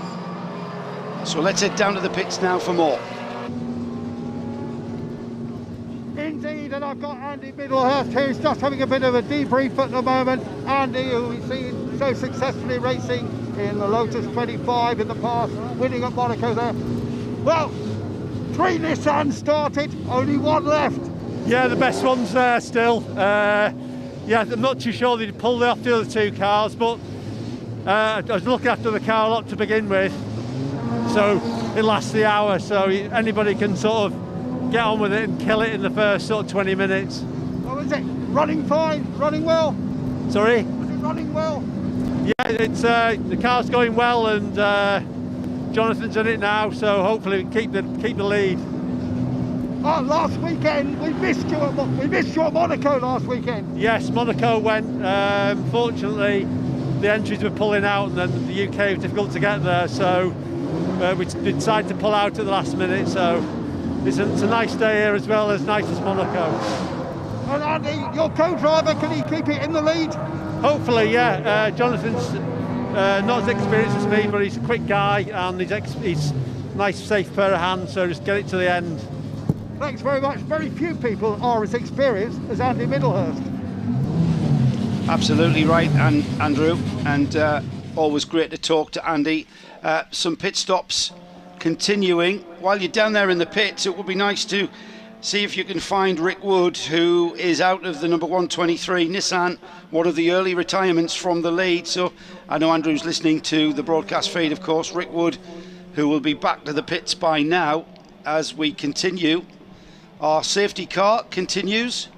Speaker 1: So let's head down to the pits now for more.
Speaker 3: Indeed, and I've got Andy Middlehurst who's just having a bit of a debrief at the moment. Andy, who we've seen so successfully racing in the Lotus 25 in the past, winning at Monaco there. Well, 3 Nissans started, only 1 left.
Speaker 19: Yeah, the best one's there still. Yeah, I'm not too sure they'd pulled off the other 2 cars, but I was looking after the car a lot to begin with, so it lasts the hour, so anybody can sort of get on with it and kill it in the first sort of 20 minutes.
Speaker 3: Oh, is it running fine, running well?
Speaker 19: Sorry?
Speaker 3: Is it running well?
Speaker 19: Yeah, it's the car's going well, and Jonathan's in it now, so hopefully we keep the lead.
Speaker 3: Oh, last weekend we missed you at Monaco last weekend.
Speaker 19: Yes, Monaco went. Fortunately, the entries were pulling out, and then the UK was difficult to get there, so we decided to pull out at the last minute. So it's a nice day here as well, as nice as Monaco.
Speaker 3: And Andy, your co-driver, can he keep it in the lead?
Speaker 19: Hopefully, yeah. Jonathan's not as experienced as me, but he's a quick guy, and he's nice, safe pair of hands. So just get it to the end.
Speaker 3: Thanks very much. Very few people are as experienced as Andy Middlehurst.
Speaker 1: Absolutely right, and Andrew, and always great to talk to Andy. Some pit stops continuing. While you're down there in the pits, it would be nice to see if you can find Rick Wood, who is out of the number 123 Nissan, one of the early retirements from the lead. So I know Andrew's listening to the broadcast feed, of course. Rick Wood, who will be back to the pits by now as we continue. Our safety car continues.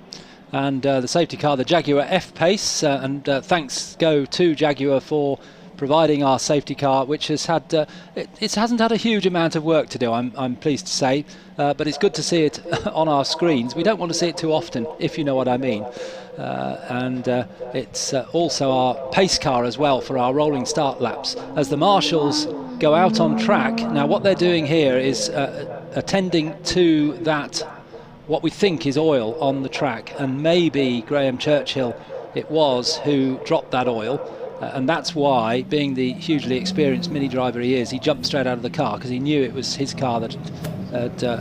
Speaker 5: And the safety car, the Jaguar F-Pace, and thanks go to Jaguar for providing our safety car, which has had it hasn't had a huge amount of work to do, I'm pleased to say, but it's good to see it on our screens. We don't want to see it too often, if you know what I mean. And it's also our pace car as well for our rolling start laps as the marshals go out on track. Now what they're doing here is attending to that, what we think is oil on the track, and maybe Graham Churchill it was who dropped that oil, and that's why, being the hugely experienced mini driver he is, he jumped straight out of the car because he knew it was his car that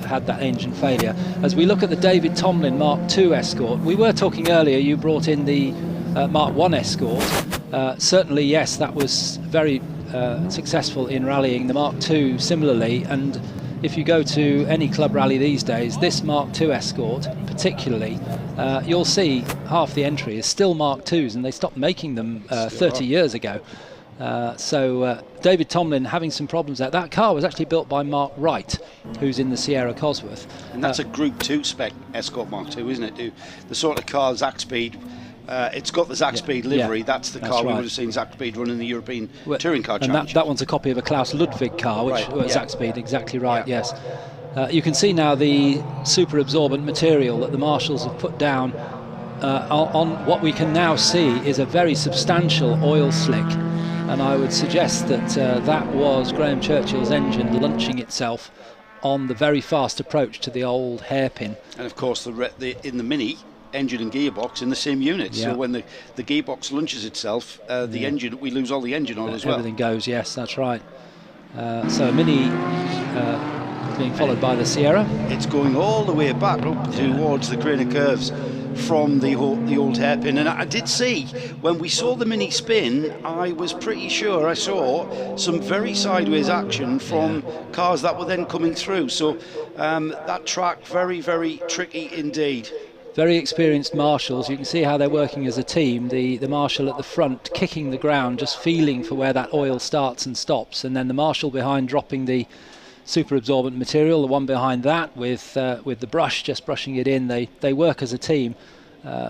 Speaker 5: had that engine failure. As we look at the David Tomlin Mark II Escort, we were talking earlier, you brought in the Mark I Escort. Certainly yes, that was very successful in rallying. The Mark II similarly, and if you go to any club rally these days, this Mark II Escort particularly, you'll see half the entry is still Mark IIs, and they stopped making them 30 years ago. So David Tomlin having some problems there. That car was actually built by Mark Wright, who's in the Sierra Cosworth.
Speaker 1: And that's a Group 2 spec Escort Mark II, isn't it? The sort of car Zach Speed, it's got the Zach Speed livery.
Speaker 5: Yeah,
Speaker 1: that's the car
Speaker 5: right.
Speaker 1: we would have seen Zach Speed running the European Touring Car Challenge.
Speaker 5: And that one's a copy of a Klaus Ludwig car, which was Zach Speed, exactly right, yes. You can see now the super absorbent material that the marshals have put down on what we can now see is a very substantial oil slick. And I would suggest that that was Graham Churchill's engine launching itself on the very fast approach to the old hairpin.
Speaker 1: And of course, in the Mini, engine and gearbox in the same unit. So when the gearbox launches itself, the engine, we lose all the engine oil as well.
Speaker 5: Everything goes, yes, that's right. So Mini being followed by the Sierra.
Speaker 1: It's going all the way back up towards the Craner Curves from the old hairpin. And I did see, when we saw the Mini spin, I was pretty sure I saw some very sideways action from cars that were then coming through. So that track, very, very tricky indeed.
Speaker 5: Very experienced marshals. You can see how they're working as a team. The marshal at the front kicking the ground, just feeling for where that oil starts and stops, and then the marshal behind dropping the super absorbent material, the one behind that with the brush, just brushing it in. They work as a team.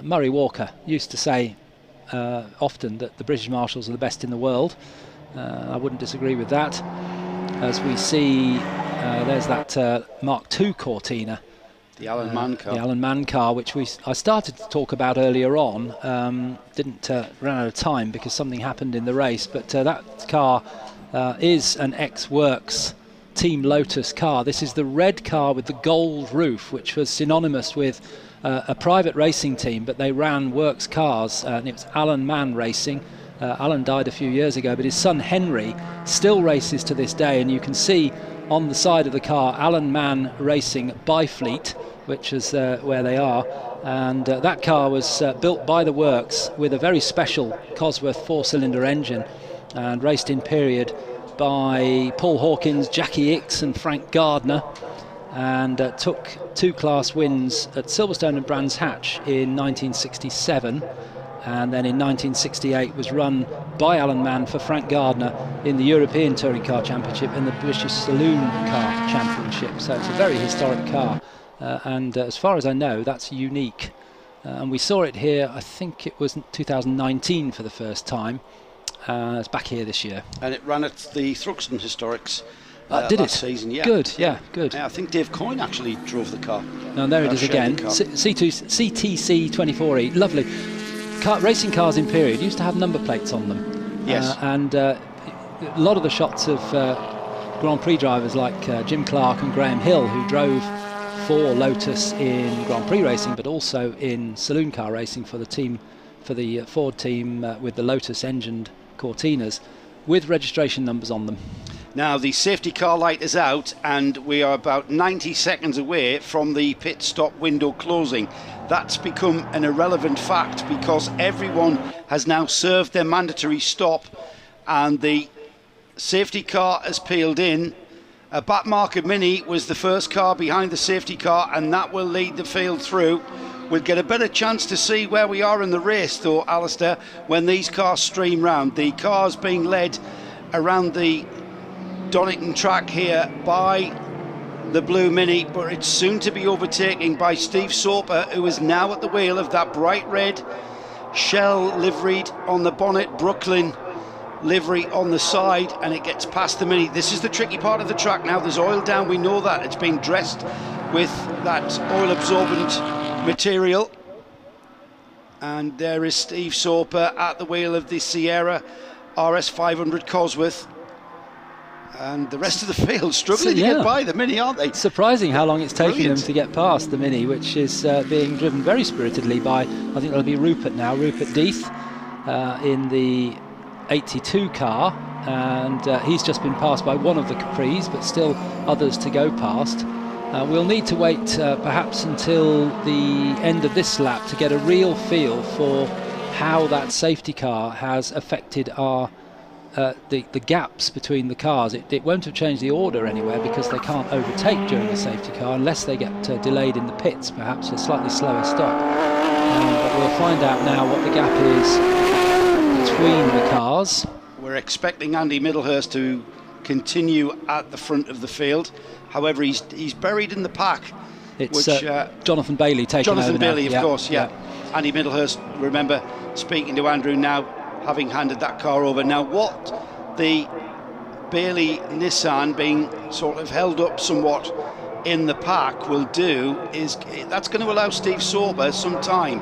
Speaker 5: Murray Walker used to say often that the British marshals are the best in the world. I wouldn't disagree with that. As we see, there's that Mark II Cortina.
Speaker 1: The Alan Mann car.
Speaker 5: The Alan Mann car, which I started to talk about earlier on. Didn't run out of time because something happened in the race. But that car is an ex-Works Team Lotus car. This is the red car with the gold roof, which was synonymous with a private racing team, but they ran Works cars, and it was Alan Mann Racing. Alan died a few years ago, but his son Henry still races to this day, and you can see on the side of the car Alan Mann Racing Byfleet, which is where they are, and that car was built by the Works with a very special Cosworth 4-cylinder engine and raced in period by Paul Hawkins, Jackie Ickes and Frank Gardner, and took 2 class wins at Silverstone and Brands Hatch in 1967, and then in 1968 was run by Alan Mann for Frank Gardner in the European Touring Car Championship and the British Saloon Car Championship. So it's a very historic car, and as far as I know, that's unique. And we saw it here, I think it was 2019 for the first time. It's back here this year.
Speaker 1: And it ran at the Thruxton Historics
Speaker 5: did
Speaker 1: last
Speaker 5: it?
Speaker 1: season, yeah.
Speaker 5: Good, yeah, good.
Speaker 1: Yeah, I think Dave Coyne actually drove the car.
Speaker 5: Now there it is again, CTC 24E, lovely. Racing cars in period used to have number plates on them.
Speaker 1: Yes.
Speaker 5: And a lot of the shots of Grand Prix drivers like Jim Clark and Graham Hill, who drove for Lotus in Grand Prix racing, but also in saloon car racing for the team, for the Ford team with the Lotus engined Cortinas, with registration numbers on them.
Speaker 1: Now the safety car light is out, and we are about 90 seconds away from the pit stop window closing. That's become an irrelevant fact because everyone has now served their mandatory stop, and the safety car has peeled in. A back marker Mini was the first car behind the safety car, and that will lead the field through. We'll get a better chance to see where we are in the race though, Alistair, when these cars stream round. The cars being led around the Donington track here by the blue Mini, but it's soon to be overtaken by Steve Soper, who is now at the wheel of that bright red Shell liveried on the bonnet Brooklyn livery on the side, and it gets past the Mini. This is the tricky part of the track now. There's oil down, we know that. It's been dressed with that oil absorbent material, and there is Steve Soper at the wheel of the Sierra RS 500 Cosworth, and the rest of the field struggling to get by the Mini, aren't they?
Speaker 5: It's surprising how long it's taking
Speaker 1: Brilliant.
Speaker 5: them to get past the Mini, which is being driven very spiritedly by, I think it'll be Rupert now, Rupert Death in the 82 car, and he's just been passed by one of the Capris, but still others to go past. We'll need to wait perhaps until the end of this lap to get a real feel for how that safety car has affected our the gaps between the cars. It won't have changed the order anywhere because they can't overtake during the safety car unless they get delayed in the pits, perhaps a slightly slower stop. But we'll find out now what the gap is between the cars.
Speaker 1: We're expecting Andy Middlehurst to continue at the front of the field. However, he's buried in the pack.
Speaker 5: It's Jonathan Bailey taking over now.
Speaker 1: Jonathan Bailey, of course, yeah. Andy Middlehurst, remember, speaking to Andrew now, having handed that car over. Now, what the Bailey Nissan being sort of held up somewhat in the pack will do is that's going to allow Steve Soper some time.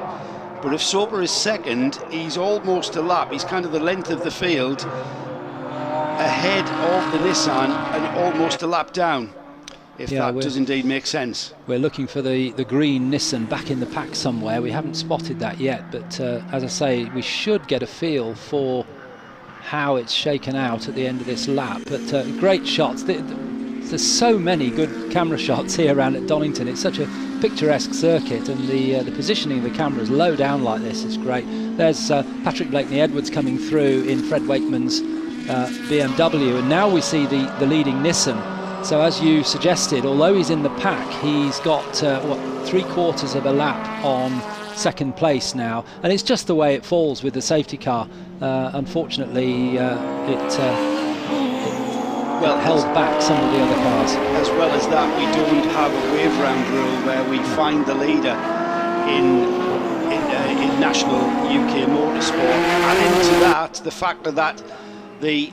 Speaker 1: But if Soper is second, he's almost a lap. He's kind of the length of the field ahead of the Nissan and almost a lap down, if that does indeed make sense.
Speaker 5: We're looking for the green Nissan back in the pack somewhere. We haven't spotted that yet, but as I say, we should get a feel for how it's shaken out at the end of this lap. But great shots. There's so many good camera shots here around at Donington. It's such a picturesque circuit, and the positioning of the cameras low down like this is great. There's Patrick Blakeney Edwards coming through in Fred Wakeman's BMW, and now we see the leading Nissan. So as you suggested, although he's in the pack, he's got 3/4 of a lap on second place now, and it's just the way it falls with the safety car. Unfortunately, it held back some of the other cars.
Speaker 1: As well as that, we don't have a wave round rule where we find the leader in national UK motorsport. And into that, the factor that Andy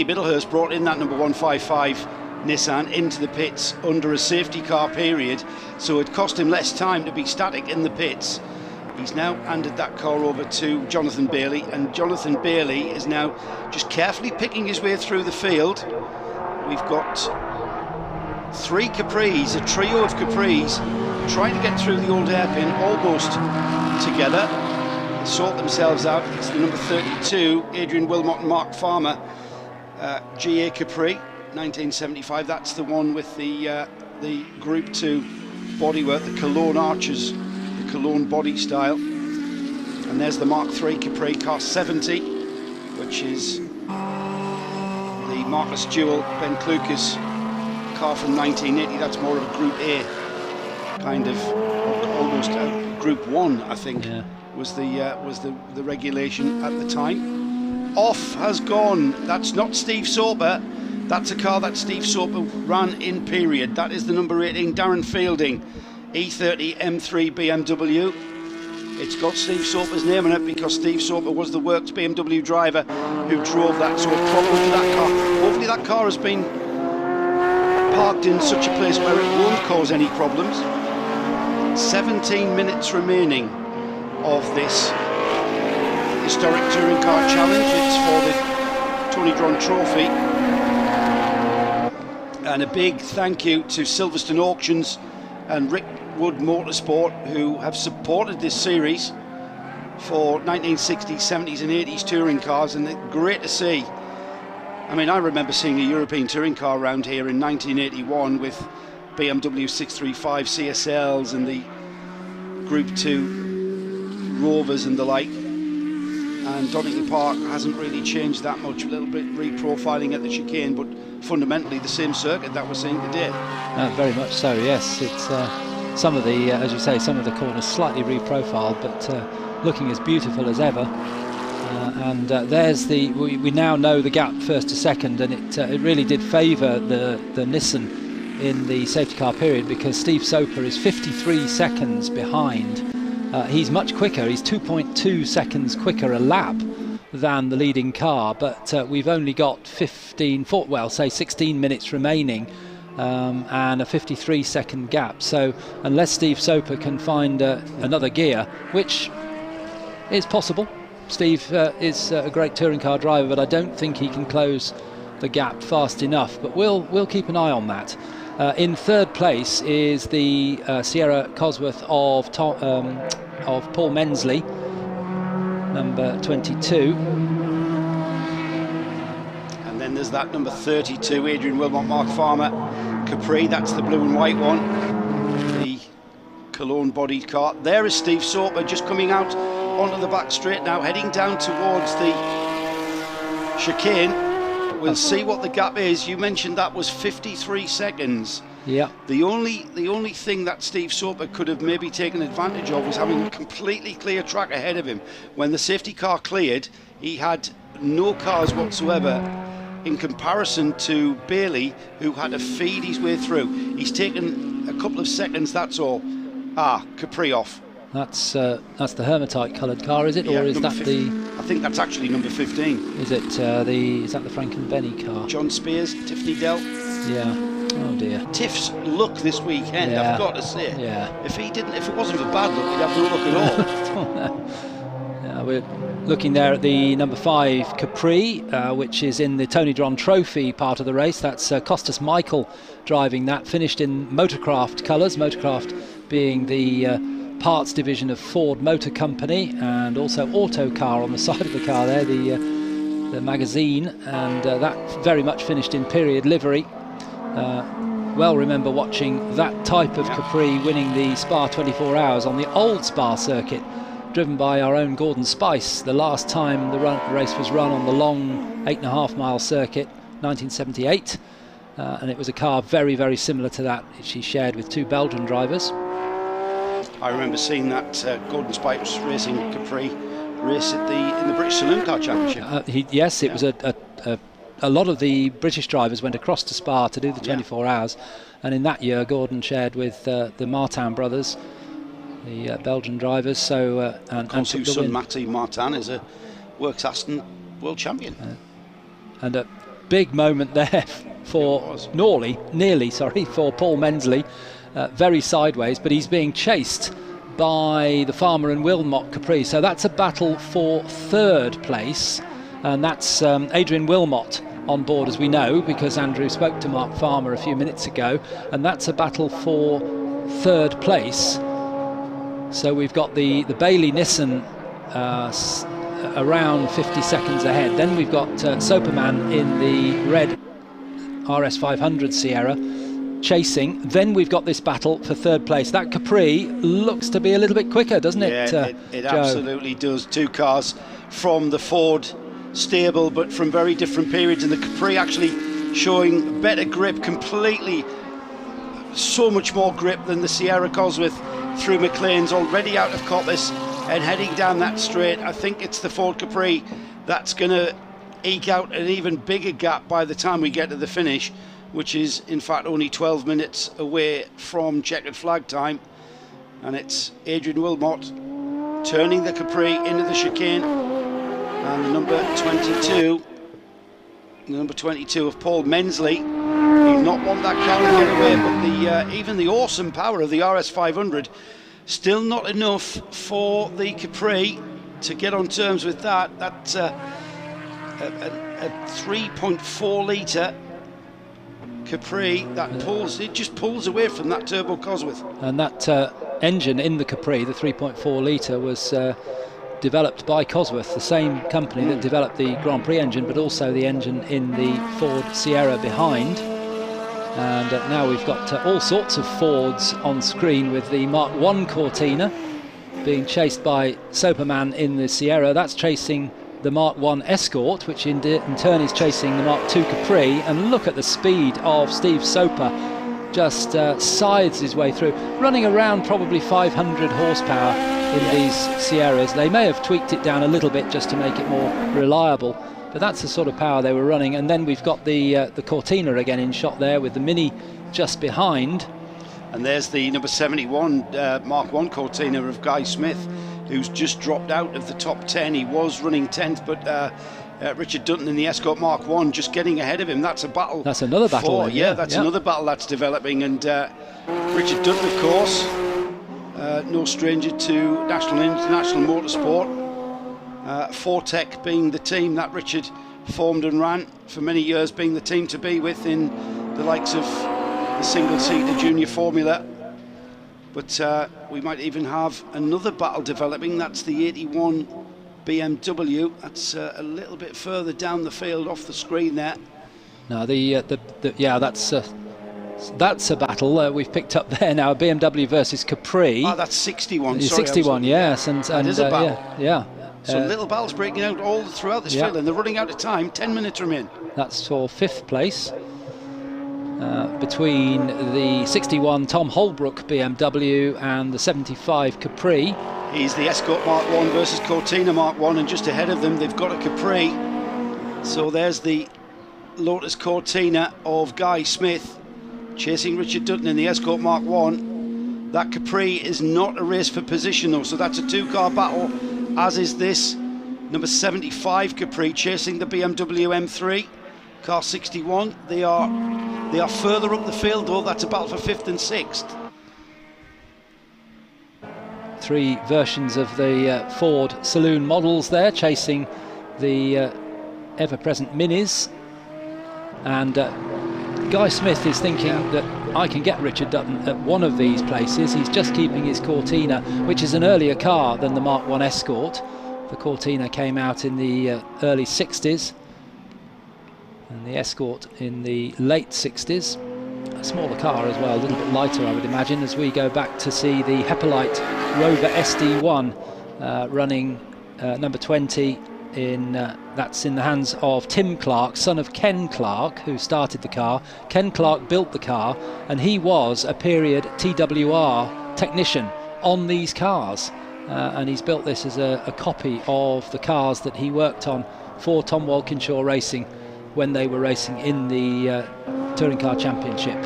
Speaker 1: Middlehurst brought in that number 155 Nissan into the pits under a safety car period, so it cost him less time to be static in the pits. He's now handed that car over to Jonathan Bailey, and Jonathan Bailey is now just carefully picking his way through the field. We've got 3 Capris, a trio of Capris, trying to get through the old hairpin almost together. They sort themselves out. It's the number 32, Adrian Wilmot and Mark Farmer, GA Capri, 1975. That's the one with the Group 2 bodywork, the Cologne arches, the Cologne body style. And there's the Mark III Capri, car 70, which is the Marcus Jewell, Ben Kluker's car from 1980. That's more of a Group A kind of, almost Group 1, I think, was the regulation at the time. Off has gone. That's not Steve Soper. That's a car that Steve Soper ran in period. That is the number 18, Darren Fielding, E30 M3 BMW. It's got Steve Soper's name on it because Steve Soper was the works BMW driver who drove that, so a problem for that car. Hopefully that car has been parked in such a place where it won't cause any problems. 17 minutes remaining of this historic touring car challenge. It's for the Tony Dron Trophy. And a big thank you to Silverstone Auctions and Rick Wood Motorsport, who have supported this series for 1960s, 70s and 80s touring cars, and it's great to see. I mean, I remember seeing a European touring car around here in 1981 with BMW 635 CSLs and the Group 2 Rovers and the like. And Donington Park hasn't really changed that much, a little bit reprofiling at the chicane, but fundamentally the same circuit that we're seeing today.
Speaker 5: Very much so, yes. It's some of the, as you say, some of the corners slightly reprofiled, but looking as beautiful as ever. And there's the, we now know the gap first to second, and it really did favour the Nissan in the safety car period, because Steve Soper is 53 seconds behind. He's much quicker. He's 2.2 seconds quicker a lap than the leading car, but we've only got 16 minutes remaining, and a 53 second gap. So unless Steve Soper can find another gear, which is possible, Steve is a great touring car driver, but I don't think he can close the gap fast enough, but we'll keep an eye on that. In third place is the Sierra Cosworth of Paul Mensley, number 22.
Speaker 1: And then there's that number 32, Adrian Wilmot, Mark Farmer, Capri. That's the blue and white one, the Cologne-bodied car. There is Steve Soper just coming out onto the back straight now, heading down towards the chicane. We'll see what the gap is. You mentioned that was 53 seconds.
Speaker 5: Yeah.
Speaker 1: The only thing that Steve Soper could have maybe taken advantage of was having a completely clear track ahead of him. When the safety car cleared, he had no cars whatsoever in comparison to Bailey, who had to feed his way through. He's taken a couple of seconds, that's all. Capri off.
Speaker 5: That's the Hermitite coloured car, is it?
Speaker 1: Yeah,
Speaker 5: or is that the...
Speaker 1: I think that's actually number 15.
Speaker 5: Is it is that the Frank and Benny car?
Speaker 1: John Spears, Tiffany Dell.
Speaker 5: Yeah. Oh dear.
Speaker 1: Tiff's luck this weekend,
Speaker 5: Yeah.
Speaker 1: I've got to say.
Speaker 5: Yeah.
Speaker 1: If it wasn't for bad luck, he'd have no luck at all.
Speaker 5: Yeah, we're looking there at the number 5 Capri, which is in the Tony Dron Trophy part of the race. That's Costas Michael driving that, finished in Motorcraft colours, Motorcraft being the parts division of Ford Motor Company, and also Autocar on the side of the car there, the magazine, and that very much finished in period livery. Well remember watching that type of Capri winning the Spa 24 Hours on the old Spa circuit, driven by our own Gordon Spice. The last time the race was run on the long 8.5 mile circuit, 1978, and it was a car very, very similar to that she shared with 2 Belgian drivers.
Speaker 1: I remember seeing that Gordon Spice Racing Capri race in the British Saloon Car Championship.
Speaker 5: Yes, it was a lot of the British drivers went across to Spa to do the 24 hours, and in that year Gordon shared with the Martin brothers, the Belgian drivers. So and
Speaker 1: whose son Matty Martin is a Works Aston world champion,
Speaker 5: and a big moment there for nearly for Paul Mensley, very sideways, but he's being chased by the Farmer and Wilmot Capri. So that's a battle for third place. And that's Adrian Wilmot on board, as we know, because Andrew spoke to Mark Farmer a few minutes ago, and that's a battle for third place. So we've got the Bailey Nissan around 50 seconds ahead. Then we've got Soperman in the red RS500 Sierra chasing. Then we've got this battle for third place. That Capri looks to be a little bit quicker, doesn't it?
Speaker 1: Yeah, it absolutely does. 2 cars from the Ford stable, but from very different periods. And the Capri actually showing better grip, completely so much more grip than the Sierra Cosworth through McLean's, already out of Coppice and heading down that straight. I think it's the Ford Capri that's going to eke out an even bigger gap by the time we get to the finish, which is in fact only 12 minutes away from checkered flag time. And it's Adrian Wilmot turning the Capri into the chicane, and the number 22 of Paul Mensley. He'd not want that car to get away, but even the awesome power of the RS500 still not enough for the Capri to get on terms with that. That's a 3.4 litre Capri that just pulls away from that turbo Cosworth.
Speaker 5: And that engine in the Capri, the 3.4 litre, was developed by Cosworth, the same company that developed the Grand Prix engine, but also the engine in the Ford Sierra behind. And now we've got all sorts of Fords on screen, with the Mark I Cortina being chased by Soperman in the Sierra. That's chasing the Mark I Escort, which in turn is chasing the Mark II Capri. And look at the speed of Steve Soper, just scythes his way through, running around probably 500 horsepower in these Sierras. They may have tweaked it down a little bit just to make it more reliable, but that's the sort of power they were running. And then we've got the Cortina again in shot there, with the Mini just behind.
Speaker 1: And there's the number 71 Mark I Cortina of Guy Smith, who's just dropped out of the top 10. He was running 10th, but Richard Dutton in the Escort Mark I just getting ahead of him. That's a battle.
Speaker 5: That's another battle.
Speaker 1: Another battle that's developing. And Richard Dutton, of course, no stranger to national and international motorsport. Fortec being the team that Richard formed and ran for many years, being the team to be with in the likes of the single-seater junior formula. But we might even have another battle developing. That's the 81 BMW. That's a little bit further down the field off the screen there.
Speaker 5: Now that's a battle we've picked up there now. BMW versus Capri.
Speaker 1: Oh, that's 61.
Speaker 5: Sorry, 61, yes, and
Speaker 1: that is a battle.
Speaker 5: Yeah.
Speaker 1: So little battles breaking out all throughout this field, and they're running out of time. 10 minutes remain.
Speaker 5: That's for 5th place. Between the 61 Tom Holbrook BMW and the 75 Capri.
Speaker 1: He's the Escort Mark I versus Cortina Mark I, and just ahead of them they've got a Capri. So there's the Lotus Cortina of Guy Smith chasing Richard Dutton in the Escort Mark I. That Capri is not a race for position though, so that's a two-car battle, as is this number 75 Capri chasing the BMW M3. Car 61, they are further up the field though. That's a battle for 5th and 6th.
Speaker 5: 3 versions of the Ford saloon models there, chasing the ever-present Minis. And Guy Smith is thinking that I can get Richard Dutton at one of these places. He's just keeping his Cortina, which is an earlier car than the Mark I Escort. The Cortina came out in the early 60s, and the Escort in the late 60s. A smaller car as well, a little bit lighter I would imagine, as we go back to see the Hepalite Rover SD1 running number 20 in that's in the hands of Tim Clark, son of Ken Clark, who started the car. Ken Clark built the car, and he was a period TWR technician on these cars, and he's built this as a copy of the cars that he worked on for Tom Walkinshaw Racing when they were racing in the Touring Car Championship.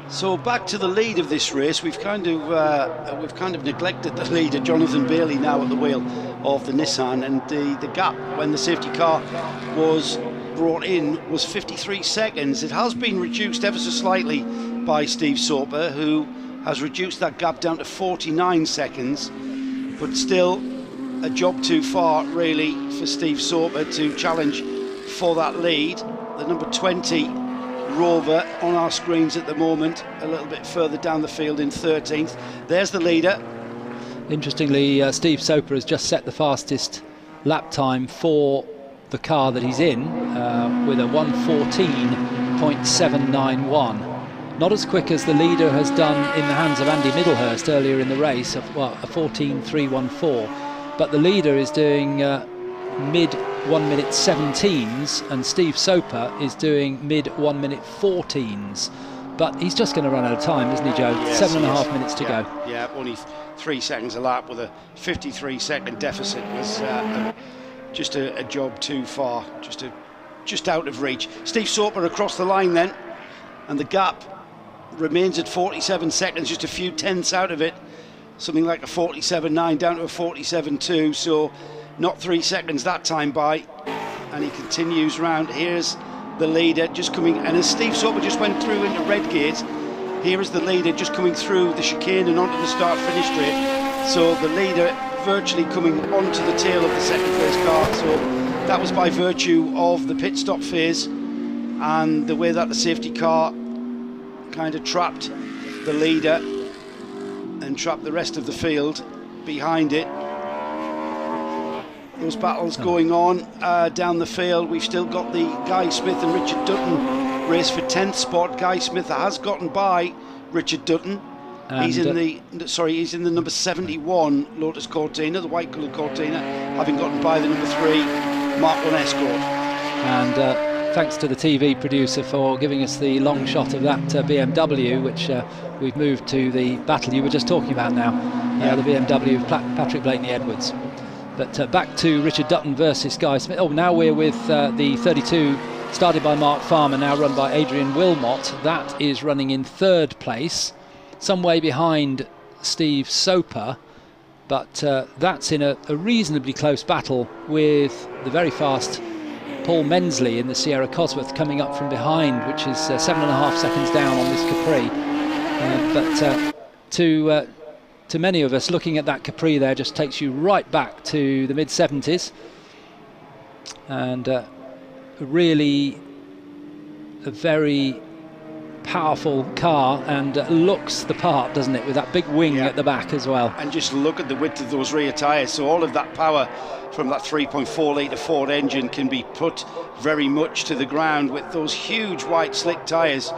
Speaker 1: So back to the lead of this race. We've kind of neglected the leader, Jonathan Bailey, now at the wheel of the Nissan, and the gap when the safety car was brought in was 53 seconds. It has been reduced ever so slightly by Steve Soper, who has reduced that gap down to 49 seconds, but still a job too far really for Steve Soper to challenge for that lead. The number 20 Rover on our screens at the moment, a little bit further down the field in 13th. There's the leader.
Speaker 5: Interestingly, Steve Soper has just set the fastest lap time for the car that he's in, with a 1:14.791. Not as quick as the leader has done in the hands of Andy Middlehurst earlier in the race, a 14.314. But the leader is doing mid 1 minute 17s, and Steve Soper is doing mid 1 minute 14s. But he's just going to run out of time, isn't he, Joe?
Speaker 1: Yes,
Speaker 5: 7.5 minutes to go.
Speaker 1: Yeah, only 3 seconds a lap with a 53-second deficit was just a job too far, just out of reach. Steve Soper across the line then, and the gap remains at 47 seconds, just a few tenths out of it, something like a 47.9 down to a 47.2, so not 3 seconds that time by, and he continues round. Here's the leader just coming, and as Steve Soper just went through into Redgate, here is the leader just coming through the chicane and onto the start-finish straight, so the leader virtually coming onto the tail of the second place car, so that was by virtue of the pit stop phase and the way that the safety car kind of trapped the leader and trapped the rest of the field behind it. Those battles going on down the field. We've still got the Guy Smith and Richard Dutton race for 10th spot. Guy Smith has gotten by Richard Dutton. And he's in the number 71 Lotus Cortina, the white coloured Cortina, having gotten by the number 3 Mark 1 Escort.
Speaker 5: And thanks to the TV producer for giving us the long shot of that BMW, which we've moved to the battle you were just talking about now, the BMW of Patrick Blakeney Edwards. But back to Richard Dutton versus Guy Smith. Oh, now we're with the 32, started by Mark Farmer, now run by Adrian Wilmot. That is running in 3rd place, some way behind Steve Soper, but that's in a reasonably close battle with the very fast Paul Mensley in the Sierra Cosworth coming up from behind, which is 7.5 seconds down on this Capri. But to many of us, looking at that Capri there just takes you right back to the mid-70s, and really a very powerful car, and looks the part, doesn't it, with that big wing at the back as well.
Speaker 1: And just look at the width of those rear tyres, so all of that power from that 3.4 litre Ford engine can be put very much to the ground with those huge white slick tyres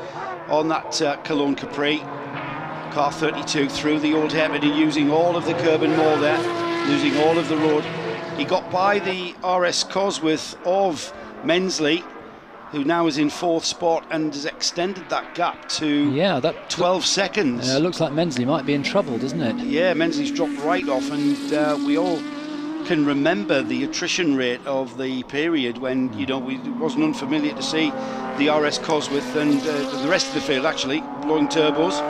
Speaker 1: on that Cologne Capri. Car 32 through the old hairpin and using all of the curb and maul there, losing all of the road. He got by the RS Cosworth of Mensley, who now is in 4th spot and has extended that gap to 12 seconds.
Speaker 5: Looks like Mensley might be in trouble, doesn't it?
Speaker 1: Yeah, Mensley's dropped right off, and we all can remember the attrition rate of the period when, you know, it wasn't unfamiliar to see the RS Cosworth and the rest of the field actually blowing turbos.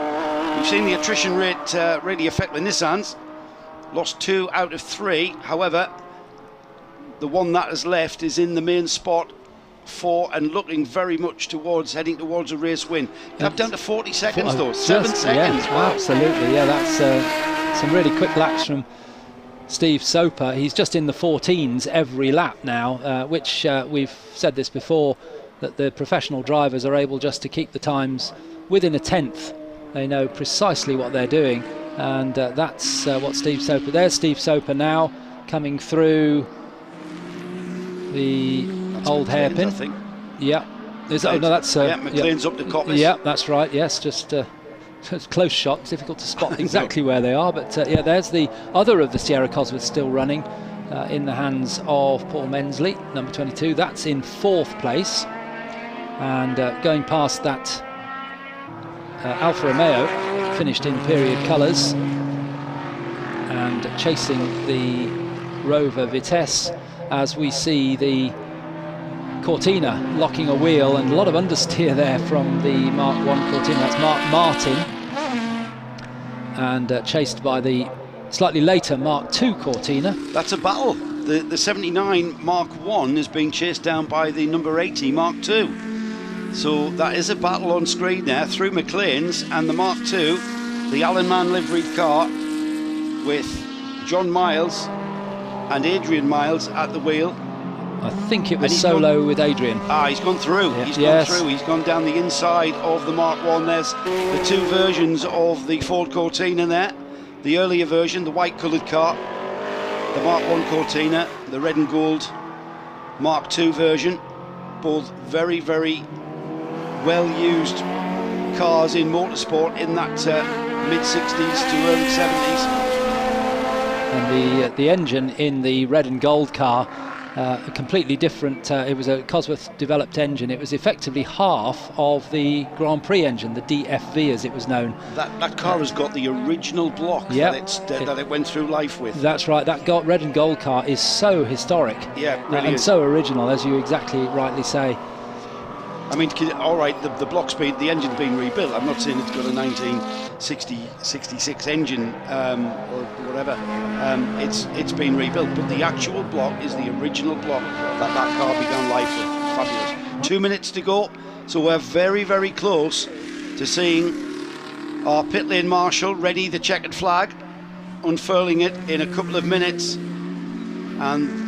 Speaker 1: We've seen the attrition rate really affect the Nissans. Lost 2 out of 3. However, the one that has left is in the main spot for and looking very much towards heading towards a race win. Gap down to 40 seconds though. 7 seconds.
Speaker 5: Yeah, wow. Absolutely. Yeah, that's some really quick laps from Steve Soper. He's just in the 14s every lap now, which we've said this before, that the professional drivers are able just to keep the times within a tenth. They know precisely what they're doing, and that's what Steve Soper. There's Steve Soper now coming through the old hairpin.
Speaker 1: I think.
Speaker 5: Yeah.
Speaker 1: McLean's up to Coppice.
Speaker 5: Yeah, that's right. Yes, just close shot. Difficult to spot exactly where they are, but there's the other of the Sierra Cosworth still running in the hands of Paul Mensley, number 22. That's in 4th place, and going past that. Alfa Romeo finished in period colours and chasing the Rover Vitesse, as we see the Cortina locking a wheel, and a lot of understeer there from the Mark 1 Cortina. That's Mark Martin, and chased by the slightly later Mark 2 Cortina.
Speaker 1: That's a battle. The 79 Mark 1 is being chased down by the number 80 Mark 2. So that is a battle on screen there through McLean's and the Mark II, the Allen Man liveried car with John Miles and Adrian Miles at the wheel.
Speaker 5: I think it was solo with Adrian.
Speaker 1: He's gone through.
Speaker 5: Yeah.
Speaker 1: He's gone through. He's gone down the inside of the Mark 1. There's the 2 versions of the Ford Cortina there. The earlier version, the white coloured car, the Mark 1 Cortina, the red and gold Mark 2 version. Both very, very well-used cars in motorsport in that mid-60s to early 70s.
Speaker 5: And the engine in the red and gold car a completely different, it was a Cosworth developed engine. It was effectively half of the Grand Prix engine, the DFV as it was known.
Speaker 1: That car has got the original block that it went through life with.
Speaker 5: That's right, that red and gold car is so historic.
Speaker 1: Yeah, really
Speaker 5: and
Speaker 1: is.
Speaker 5: so original, as you exactly rightly say.
Speaker 1: I mean, all right, the block speed, the engine's been rebuilt. I'm not saying it's got a 1966 engine or whatever. It's been rebuilt, but the actual block is the original block that car began life with. Fabulous. 2 minutes to go, so we're very, very close to seeing our pit lane marshal ready the checkered flag, unfurling it in a couple of minutes, and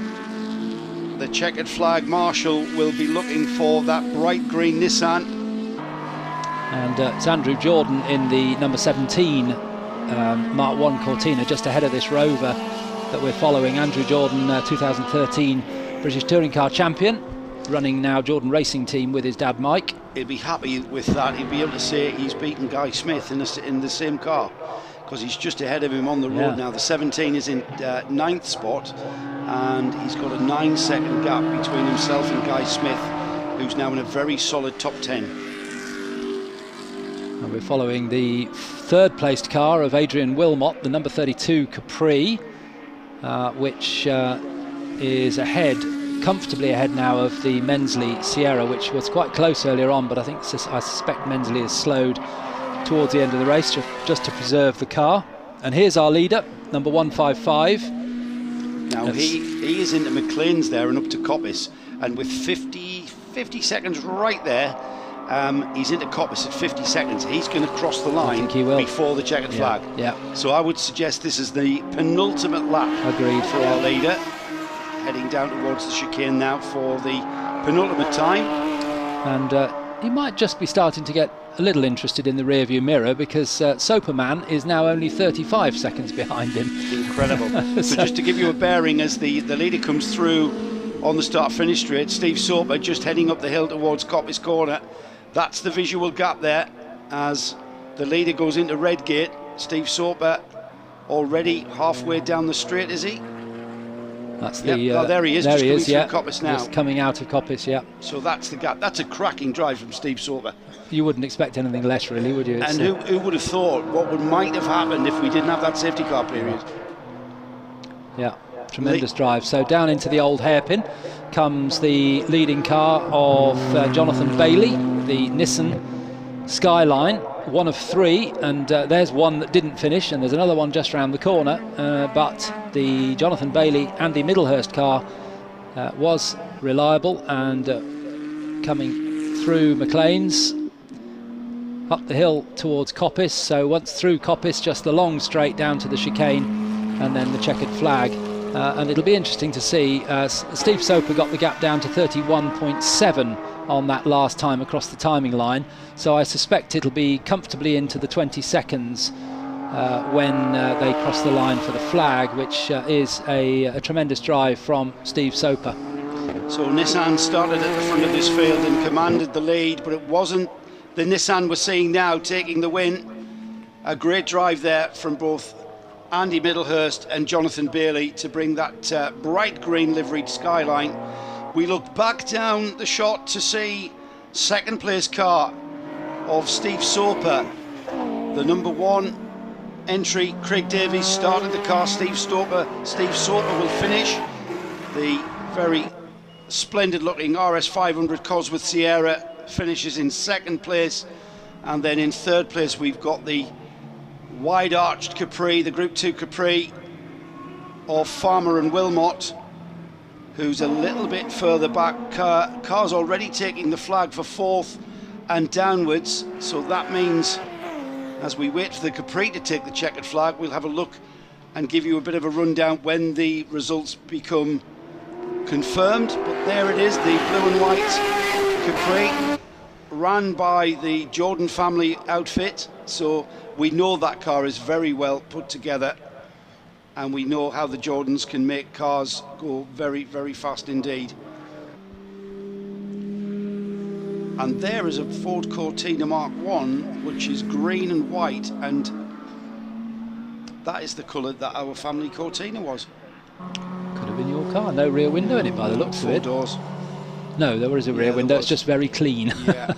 Speaker 1: the checkered flag marshal will be looking for that bright green Nissan.
Speaker 5: And it's Andrew Jordan in the number 17 Mark 1 Cortina, just ahead of this Rover that we're following. Andrew Jordan, 2013 British Touring Car Champion, running now Jordan Racing Team with his dad Mike.
Speaker 1: He'll be happy with that. He'll be able to say he's beaten Guy Smith in the same car, because he's just ahead of him on the road now. The 17 is in 9th spot, and he's got a 9-second gap between himself and Guy Smith, who's now in a very solid top 10.
Speaker 5: And we're following the third placed car of Adrian Wilmot, the number 32 Capri, which is ahead, comfortably ahead now of the Mensley Sierra, which was quite close earlier on, but I suspect Mensley has slowed towards the end of the race just to preserve the car. And here's our leader, number 155.
Speaker 1: Now he is into McLean's there and up to Coppice, and with 50 seconds right there, he's into Coppice at 50 seconds. He's going to cross the line before the checkered flag.
Speaker 5: Yeah.
Speaker 1: So I would suggest this is the penultimate lap.
Speaker 5: Agreed.
Speaker 1: For our leader, heading down towards the chicane now for the penultimate time.
Speaker 5: And he might just be starting to get a little interested in the rearview mirror, because Soperman is now only 35 seconds behind him.
Speaker 1: Incredible. So just to give you a bearing, as the leader comes through on the start-finish straight, Steve Soper just heading up the hill towards Coppice Corner. That's the visual gap there as the leader goes into Redgate. Steve Soper already halfway down the straight, is he?
Speaker 5: That's the.
Speaker 1: There he is.
Speaker 5: There
Speaker 1: just
Speaker 5: he
Speaker 1: coming
Speaker 5: is.
Speaker 1: through
Speaker 5: Yeah.
Speaker 1: Coppice now.
Speaker 5: Just coming out of Coppice. Yeah.
Speaker 1: So that's the gap. That's a cracking drive from Steve Soper.
Speaker 5: You wouldn't expect anything less, really, would you?
Speaker 1: And who would have thought what might have happened if we didn't have that safety car period?
Speaker 5: Yeah. Tremendous drive. So down into the old hairpin comes the leading car of Jonathan Bailey, the Nissan Skyline, one of three, and there's one that didn't finish, and there's another one just round the corner, but the Jonathan Bailey Andy Middlehurst car was reliable, and coming through McLean's up the hill towards Coppice. So once through Coppice, just the long straight down to the chicane and then the checkered flag. And it'll be interesting to see. Steve Soper got the gap down to 31.7 on that last time across the timing line, so I suspect it'll be comfortably into the 20 seconds when they cross the line for the flag, which is a tremendous drive from Steve Soper.
Speaker 1: So Nissan started at the front of this field and commanded the lead, but it wasn't the Nissan we're seeing now taking the win. A great drive there from both Andy Middlehurst and Jonathan Bailey to bring that bright green liveried Skyline. We looked back down the shot to see second place car of Steve Soper. The number 1 entry, Craig Davies, started the car. Steve Soper will finish. The very splendid looking RS500 Cosworth Sierra finishes in second place, and then in third place we've got the wide arched Capri, the Group 2 Capri of Farmer and Wilmot, who's a little bit further back. Car's already taking the flag for fourth and downwards, so that means as we wait for the Capri to take the checkered flag, we'll have a look and give you a bit of a rundown when the results become confirmed. But there it is, the blue and white Capri, ran by the Jordan family outfit, so we know that car is very well put together, and we know how the Jordans can make cars go very, very fast indeed. And there is a Ford Cortina Mark 1, which is green and white, and that is the colour that our family Cortina was.
Speaker 5: Could have been your car. No rear window in it by the looks of it.
Speaker 1: 4 doors.
Speaker 5: No, there is a rear window. It's just very clean.
Speaker 1: Yeah.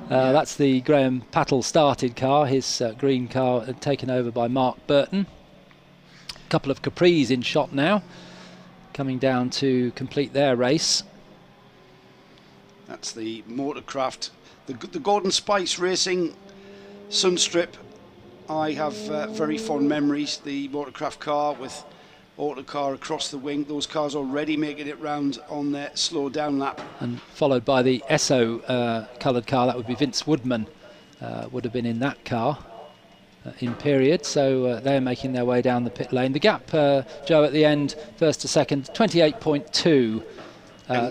Speaker 5: That's the Graham Pattle started car. His green car taken over by Mark Burton. A couple of Capris in shot now, coming down to complete their race.
Speaker 1: That's the Motorcraft, the Gordon Spice Racing Sunstrip. I have very fond memories. The Motorcraft car with Autocar across the wing. Those cars already making it round on their slow down lap.
Speaker 5: And followed by the Esso coloured car. That would be Vince Woodman, would have been in that car in period. So they're making their way down the pit lane. The gap, Joe, at the end, first to second, 28.2.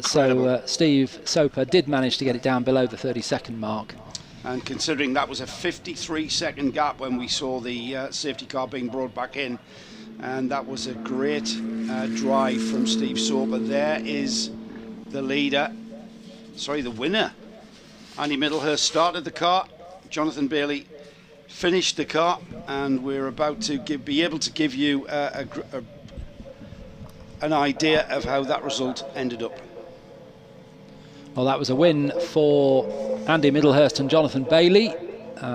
Speaker 5: So Steve Soper did manage to get it down below the 30-second mark.
Speaker 1: And considering that was a 53-second gap when we saw the safety car being brought back in, and that was a great drive from Steve Soper. There is the leader, sorry, the winner. Andy Middlehurst started the car, Jonathan Bailey finished the car, and we're about to be able to give you an idea of how that result ended up.
Speaker 5: Well, that was a win for Andy Middlehurst and Jonathan Bailey,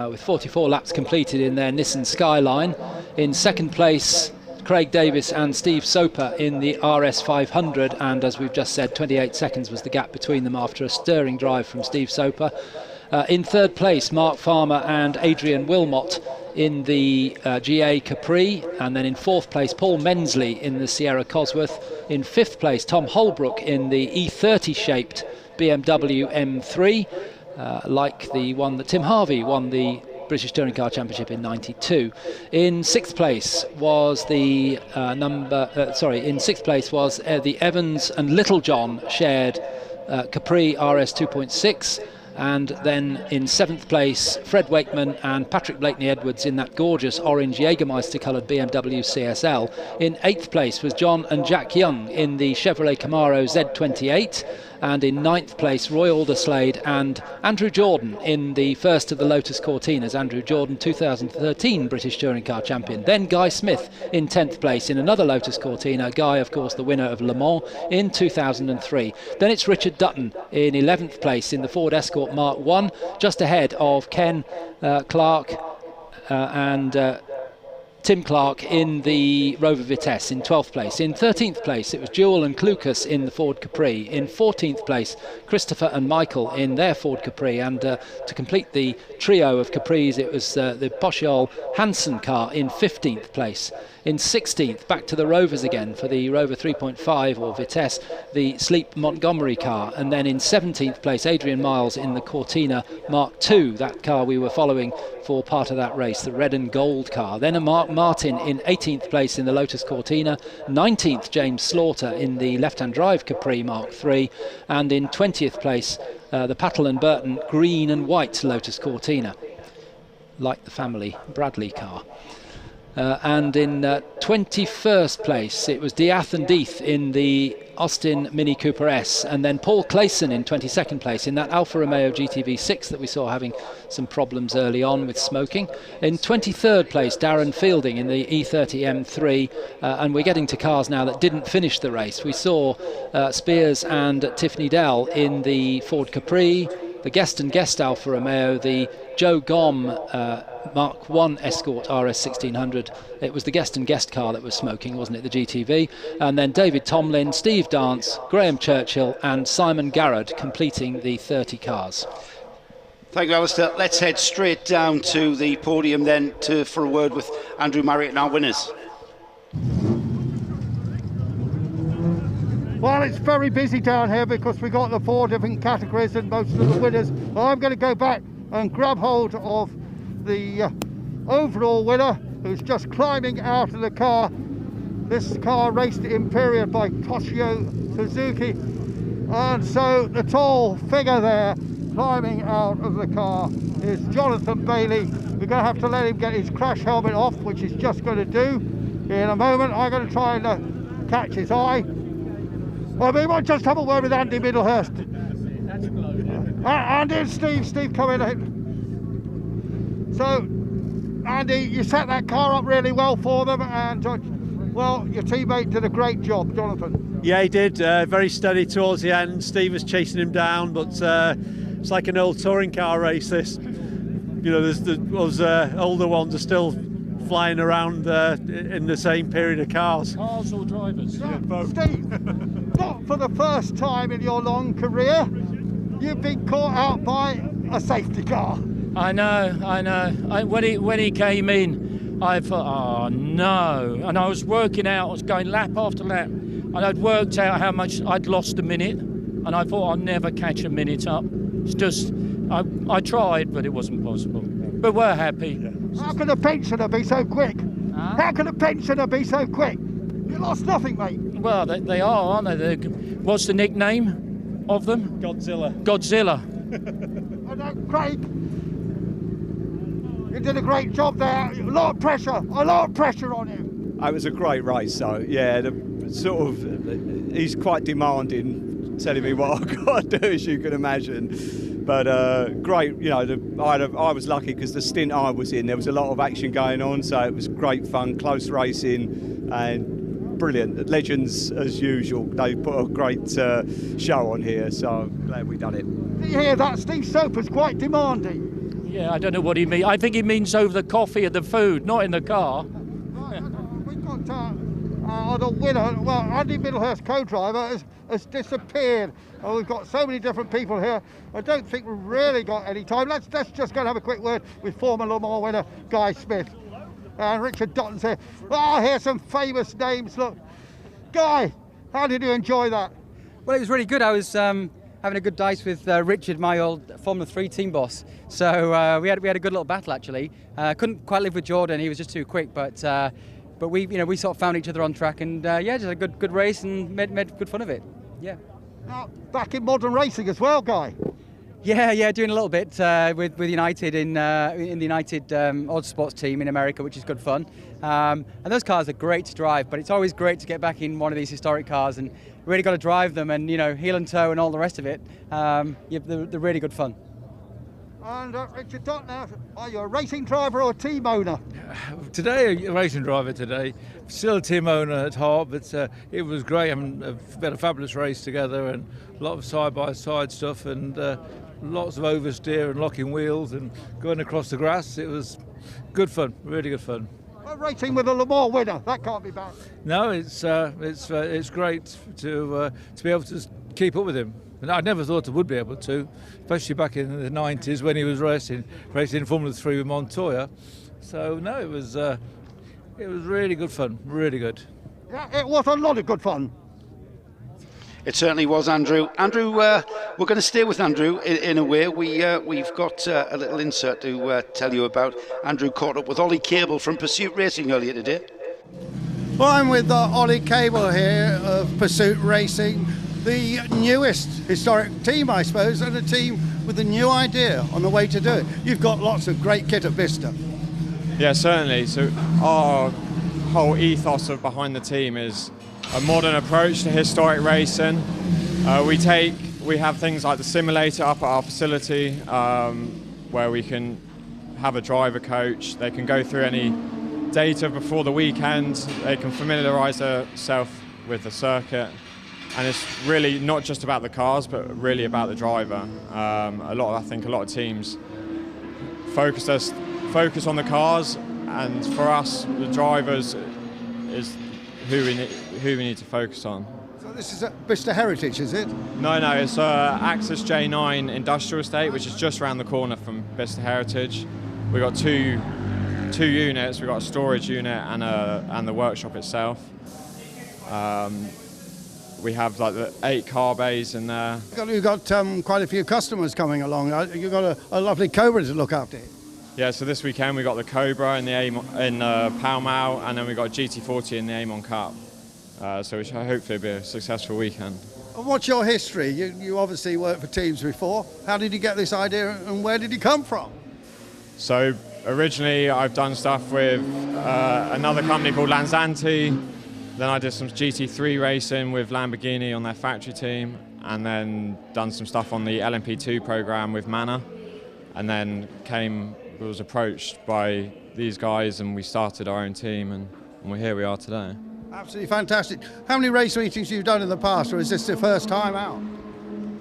Speaker 5: with 44 laps completed in their Nissan Skyline. In second place, Craig Davis and Steve Soper in the RS 500, and as we've just said, 28 seconds was the gap between them after a stirring drive from Steve Soper. In third place, Mark Farmer and Adrian Wilmot in the GA Capri, and then in fourth place, Paul Mensley in the Sierra Cosworth. In fifth place, Tom Holbrook in the E30 shaped BMW M3, like the one that Tim Harvey won the British Touring Car Championship in '92. In sixth place was the the Evans and Littlejohn shared Capri RS 2.6. And then in seventh place, Fred Wakeman and Patrick Blakeney-Edwards in that gorgeous orange Jägermeister coloured BMW CSL. In eighth place was John and Jack Young in the Chevrolet Camaro Z28. And in ninth place, Roy Alderslade and Andrew Jordan in the first of the Lotus Cortinas. Andrew Jordan, 2013 British Touring Car Champion. Then Guy Smith in 10th place in another Lotus Cortina. Guy, of course, the winner of Le Mans in 2003. Then it's Richard Dutton in 11th place in the Ford Escort Mark I, just ahead of Ken Clark and Tim Clark in the Rover Vitesse in 12th place. In 13th place, it was Jewel and Clucas in the Ford Capri. In 14th place, Christopher and Michael in their Ford Capri. And to complete the trio of Capris, it was the Pochol Hansen car in 15th place. In 16th, back to the Rovers again for the Rover 3.5 or Vitesse, the Sleep Montgomery car. And then in 17th place, Adrian Miles in the Cortina Mark II, that car we were following for part of that race, the red and gold car. Then a Mark Martin in 18th place in the Lotus Cortina, 19th James Slaughter in the left-hand drive Capri Mark III, and in 20th place the Pattle and Burton green and white Lotus Cortina, like the family Bradley car. And in 21st place, it was Diath and Deeth in the Austin Mini Cooper S, and then Paul Clayson in 22nd place in that Alfa Romeo GTV6 that we saw having some problems early on with smoking. In 23rd place, Darren Fielding in the E30 M3, and we're getting to cars now that didn't finish the race. We saw Spears and Tiffany Dell in the Ford Capri, the Guest and Guest Alfa Romeo, the Joe Gomm Mark I Escort RS 1600. It was the Guest and Guest car that was smoking, wasn't it, the GTV? And then David Tomlin, Steve Dance, Graham Churchill and Simon Garrard completing the 30 cars.
Speaker 1: Thank you, Alistair. Let's head straight down to the podium then for a word with Andrew Marriott and our winners.
Speaker 3: Well, it's very busy down here because we got the 4 different categories and most of the winners. I'm going to go back and grab hold of the overall winner, who's just climbing out of the car. This car raced in period by Toshio Suzuki, and so the tall figure there climbing out of the car is Jonathan Bailey. We're going to have to let him get his crash helmet off, which he's just going to do in a moment. I'm going to try and catch his eye. Well, we might just have a word with Andy Middlehurst. Andy and Steve come in. So, Andy, you set that car up really well for them, and Well, your teammate did a great job, Jonathan.
Speaker 19: Yeah, he did. Very steady towards the end. Steve was chasing him down, but it's like an old touring car race, this. You know, those older ones are still flying around in the same period of cars.
Speaker 14: Cars or drivers?
Speaker 3: Yeah, Steve, not for the first time in your long career, you've been caught out by a safety car.
Speaker 13: I know. When he came in, I thought, oh no. And I was working out, I was going lap after lap, and I'd worked out how much I'd lost a minute, and I thought I'll never catch a minute up. It's just, I tried, but it wasn't possible. But we're happy.
Speaker 3: How can a pensioner be so quick? How can a pensioner be so quick? You lost nothing, mate.
Speaker 13: Well, they are, aren't they? What's the nickname of them?
Speaker 19: Godzilla.
Speaker 3: And Craig, you did a great job there. A lot of pressure on him.
Speaker 20: It was a great race, so yeah, he's quite demanding, telling me what I've got to do, as you can imagine. But great, you know, I was lucky because the stint I was in, there was a lot of action going on, so it was great fun, close racing, and brilliant. Legends as usual. They put a great show on here, so I'm glad we done it.
Speaker 3: Did you hear that? Steve Soper's quite demanding.
Speaker 13: Yeah, I don't know what he means. I think he means over the coffee and the food, not in the car.
Speaker 3: We've got the winner. Well, Andy Middlehurst, co-driver, has disappeared. We've got so many different people here. I don't think we've really got any time. Let's just go and have a quick word with former Le Mans winner Guy Smith. And Richard Dotton's here. Oh, here's some famous names. Look, Guy, how did you enjoy that?
Speaker 21: Well, it was really good. I was having a good dice with Richard, my old Formula 3 team boss. So we had a good little battle actually. Couldn't quite live with Jordan; he was just too quick. But we sort of found each other on track, and just a good race and made good fun of it. Yeah.
Speaker 3: Now back in modern racing as well, Guy.
Speaker 21: Yeah, doing a little bit with United in the United Autosports team in America, which is good fun. And those cars are great to drive, but it's always great to get back in one of these historic cars and really got to drive them and, you know, heel and toe and all the rest of it. They're really good fun.
Speaker 3: And Richard Dott, now, are you a racing driver or a team owner?
Speaker 22: Today, a racing driver today. Still a team owner at heart, but it was great. We had a fabulous race together and a lot of side-by-side stuff and lots of oversteer and locking wheels and going across the grass. It was good fun, really good fun.
Speaker 3: Well, racing with a Le Mans winner, that can't be bad.
Speaker 22: No, it's great to be able to keep up with him. And I never thought I would be able to, especially back in the 90s when he was racing Formula 3 with Montoya. So no, it was really good fun, really good.
Speaker 3: Yeah, it was a lot of good fun.
Speaker 1: It certainly was, Andrew. Andrew, we're going to stay with Andrew in a way. We've got a little insert to tell you about. Andrew caught up with Ollie Cable from Pursuit Racing earlier today.
Speaker 2: Well, I'm with Ollie Cable here of Pursuit Racing, the newest historic team, I suppose, and a team with a new idea on the way to do it. You've got lots of great kit at Vista.
Speaker 23: Yeah, certainly. So our whole ethos behind the team is a modern approach to historic racing. We have things like the simulator up at our facility where we can have a driver coach. They can go through any data before the weekend. They can familiarise themselves with the circuit. And it's really not just about the cars, but really about the driver. I think a lot of teams focus on the cars, and for us, the drivers is who we need to focus on.
Speaker 2: So this is at Vista Heritage, is it?
Speaker 23: No, it's Axis J9 Industrial Estate, which is just around the corner from Vista Heritage. We've got two units. We've got a storage unit and the workshop itself. We have like the 8 car bays in there.
Speaker 2: You've got quite a few customers coming along. You've got a lovely Cobra to look after.
Speaker 23: Yeah, so this weekend we got the Cobra in Pall, and then we got GT40 in the Amon Cup. So it should hopefully be a successful weekend.
Speaker 2: And what's your history? You obviously worked for teams before. How did you get this idea and where did you come from?
Speaker 23: So originally I've done stuff with another company called Lanzanti. Then I did some GT3 racing with Lamborghini on their factory team, and then done some stuff on the LMP2 program with Manor, and then was approached by these guys and we started our own team and here we are today.
Speaker 2: Absolutely fantastic. How many race meetings have you done in the past, or is this the first time out?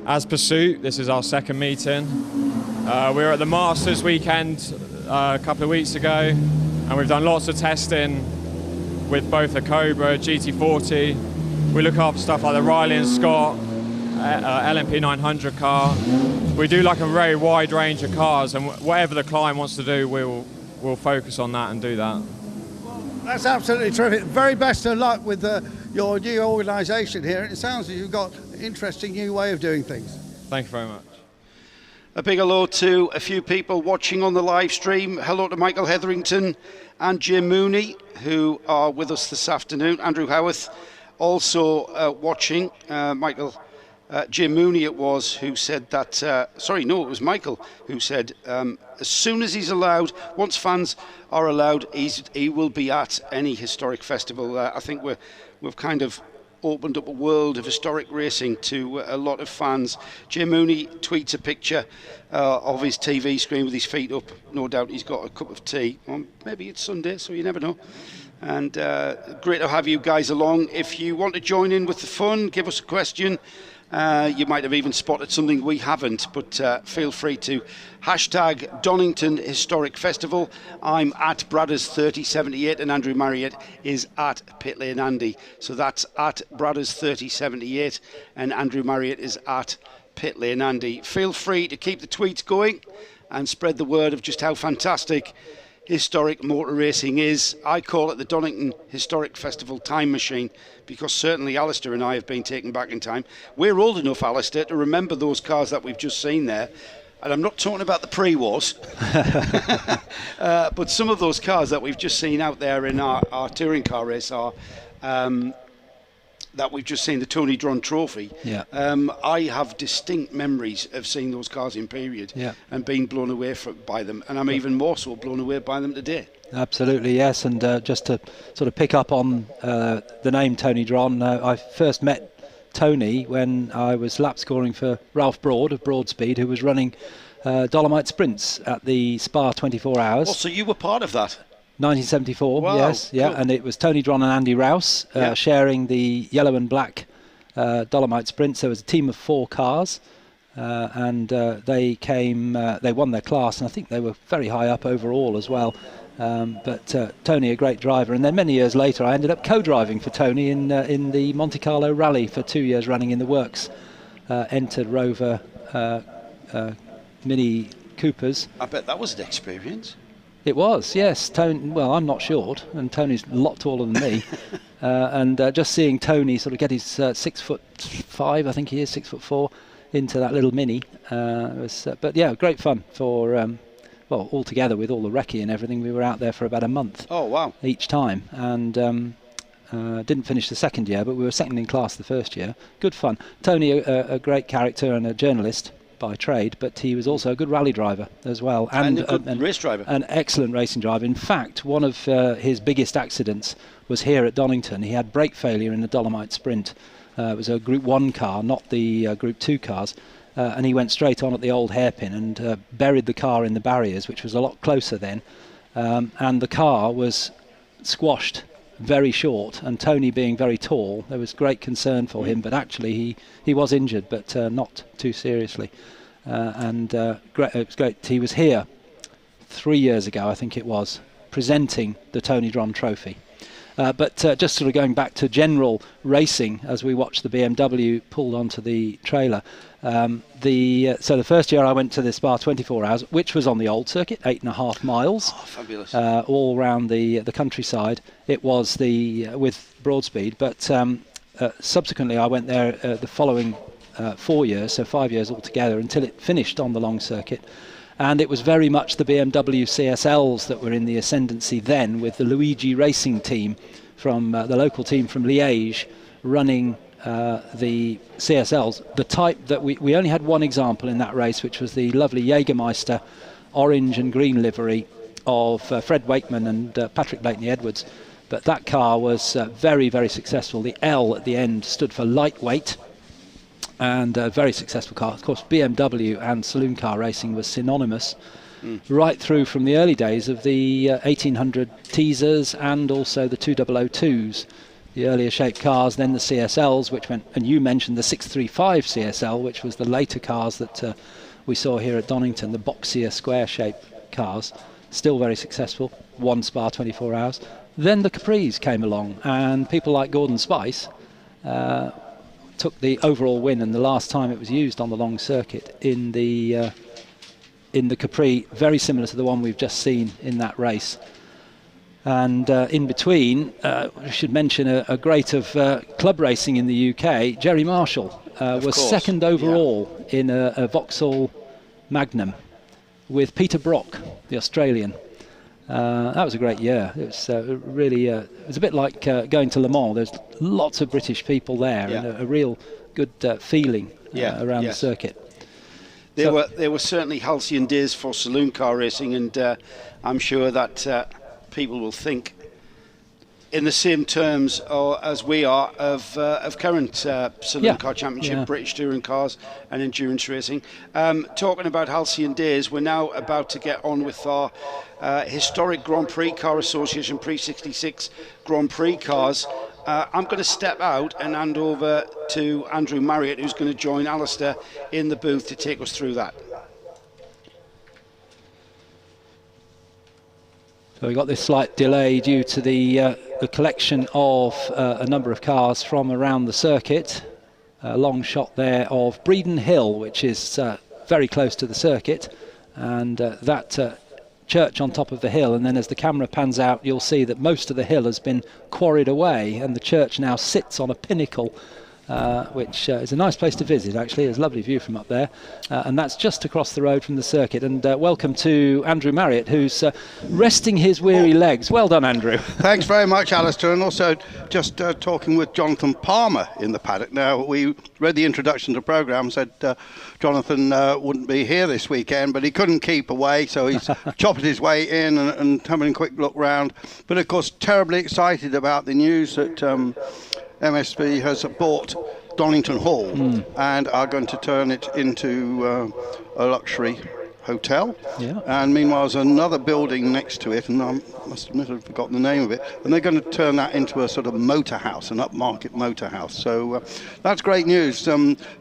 Speaker 23: As Pursuit, this is our second meeting. We were at the Masters weekend a couple of weeks ago, and we've done lots of testing with both the Cobra, GT40. We look after stuff like the Riley and Scott LMP 900 car. We do like a very wide range of cars, and whatever the client wants to do, we'll focus on that and do that.
Speaker 2: That's absolutely terrific. Very best of luck with your new organisation here. It sounds like you've got an interesting new way of doing things.
Speaker 23: Thank you very much.
Speaker 1: A big hello to a few people watching on the live stream. Hello to Michael Hetherington and Jim Mooney, who are with us this afternoon. Andrew Howarth also watching. Jim Mooney it was who said that, it was Michael who said as soon as he's allowed, once fans are allowed, he will be at any historic festival. I think we've kind of opened up a world of historic racing to a lot of fans. Jim Mooney tweets a picture of his TV screen with his feet up. No doubt he's got a cup of tea. Or maybe it's Sunday, so you never know. And great to have you guys along. If you want to join in with the fun, give us a question. You might have even spotted something we haven't, but feel free to hashtag Donington Historic Festival. I'm at Bradders3078 and Andrew Marriott is at Pit Lane Andy. So that's at Bradders3078 and Andrew Marriott is at Pit Lane Andy. Feel free to keep the tweets going and spread the word of just how fantastic historic motor racing is. I call it the Donington Historic Festival time machine because certainly Alistair and I have been taken back in time. We're old enough, Alistair, to remember those cars that we've just seen there. And I'm not talking about the Prix wars, but some of those cars that we've just seen out there in our touring car race are that we've just seen, the Tony Dron Trophy.
Speaker 5: Yeah.
Speaker 1: I have distinct memories of seeing those cars in period and being blown away by them, and I'm even more so blown away by them today.
Speaker 5: Absolutely, yes, and just to sort of pick up on the name Tony Dron, I first met Tony when I was lap scoring for Ralph Broad of Broadspeed, who was running Dolomite Sprints at the Spa 24 Hours.
Speaker 1: Oh, so you were part of that?
Speaker 5: 1974,
Speaker 1: wow,
Speaker 5: yes, yeah,
Speaker 1: cool.
Speaker 5: And it was Tony Dron and Andy Rouse sharing the yellow and black Dolomite Sprints. There was a team of 4 cars, and they won their class, and I think they were very high up overall as well. But Tony, a great driver, and then many years later I ended up co-driving for Tony in the Monte Carlo Rally for 2 years running in the works. Entered Rover Mini Coopers.
Speaker 1: I bet that was an experience.
Speaker 5: It was, yes. Tony, well, I'm not short, and Tony's a lot taller than me. And just seeing Tony sort of get his 6'5", I think he is 6'4", into that little Mini was. But yeah, great fun for. Well, all together with all the recce and everything, we were out there for about a month.
Speaker 1: Oh wow!
Speaker 5: Each time, and didn't finish the second year, but we were second in class the first year. Good fun. Tony, a great character and a journalist by trade, but he was also a good rally driver as well,
Speaker 1: and a good race driver,
Speaker 5: an excellent racing driver. In fact, one of his biggest accidents was here at Donington. He had brake failure in the Dolomite Sprint. It was a Group 1 car, not the Group 2 cars. And he went straight on at the old hairpin and buried the car in the barriers, which was a lot closer then. And the car was squashed very short, and Tony being very tall, there was great concern for him, but actually he was injured, but not too seriously. It was great. He was here 3 years ago, I think it was, presenting the Tony Dron Trophy. But just sort of going back to general racing, as we watched the BMW pulled onto the trailer. So the first year I went to the Spa 24 Hours, which was on the old circuit, 8.5 miles.
Speaker 1: Oh, fabulous.
Speaker 5: All around the countryside. It was with Broadspeed, but subsequently I went there the following 4 years, so 5 years altogether, until it finished on the long circuit. And it was very much the BMW CSLs that were in the ascendancy then, with the Luigi Racing team from the local team from Liège running the CSLs. The type that we only had one example in that race, which was the lovely Jägermeister orange and green livery of Fred Wakeman and Patrick Blakeney Edwards. But that car was very, very successful. The L at the end stood for lightweight, and a very successful car. Of course, BMW and saloon car racing was synonymous right through from the early days of the 1800 teasers and also the 2002s. the earlier shaped cars, then the CSLs, which went, and you mentioned the 635 CSL, which was the later cars that we saw here at Donington, the boxier square shaped cars, still very successful, 1 Spa 24 hours. Then the Capris came along, and people like Gordon Spice took the overall win, and the last time it was used on the long circuit in the Capri, very similar to the one we've just seen in that race. And in between, I should mention a great of club racing in the UK. Jerry Marshall was second overall in a Vauxhall Magnum with Peter Brock, the Australian. That was a great year. It was really, it was a bit like going to Le Mans. There's lots of British people there, and a real good feeling around the circuit.
Speaker 1: There were certainly halcyon days for saloon car racing, and I'm sure that people will think in the same terms as we are of current Saloon Car Championship, British touring cars and endurance racing. Talking about halcyon days, we're now about to get on with our historic Grand Prix Car Association Prix 66 Grand Prix cars. I'm going to step out and hand over to Andrew Marriott, who's going to join Alistair in the booth to take us through that.
Speaker 5: So we got this slight delay due to the collection of a number of cars from around the circuit. A long shot there of Breeden Hill, which is very close to the circuit, and that church on top of the hill. And then as the camera pans out, you'll see that most of the hill has been quarried away, and the church now sits on a pinnacle, which is a nice place to visit, actually. There's a lovely view from up there, and that's just across the road from the circuit. And welcome to Andrew Marriott, who's resting his weary legs. Well done, Andrew.
Speaker 2: Thanks very much, Alistair. And also just talking with Jonathan Palmer in the paddock. Now, we read the introduction to the programme, said Jonathan wouldn't be here this weekend, but he couldn't keep away, so he's chopping his way in and having a quick look round. But of course, terribly excited about the news that MSB has bought Donington Hall and are going to turn it into a luxury hotel. Yeah. And meanwhile, there's another building next to it, and I must admit I've forgotten the name of it, and they're going to turn that into a sort of motor house, an upmarket motor house. So that's great news.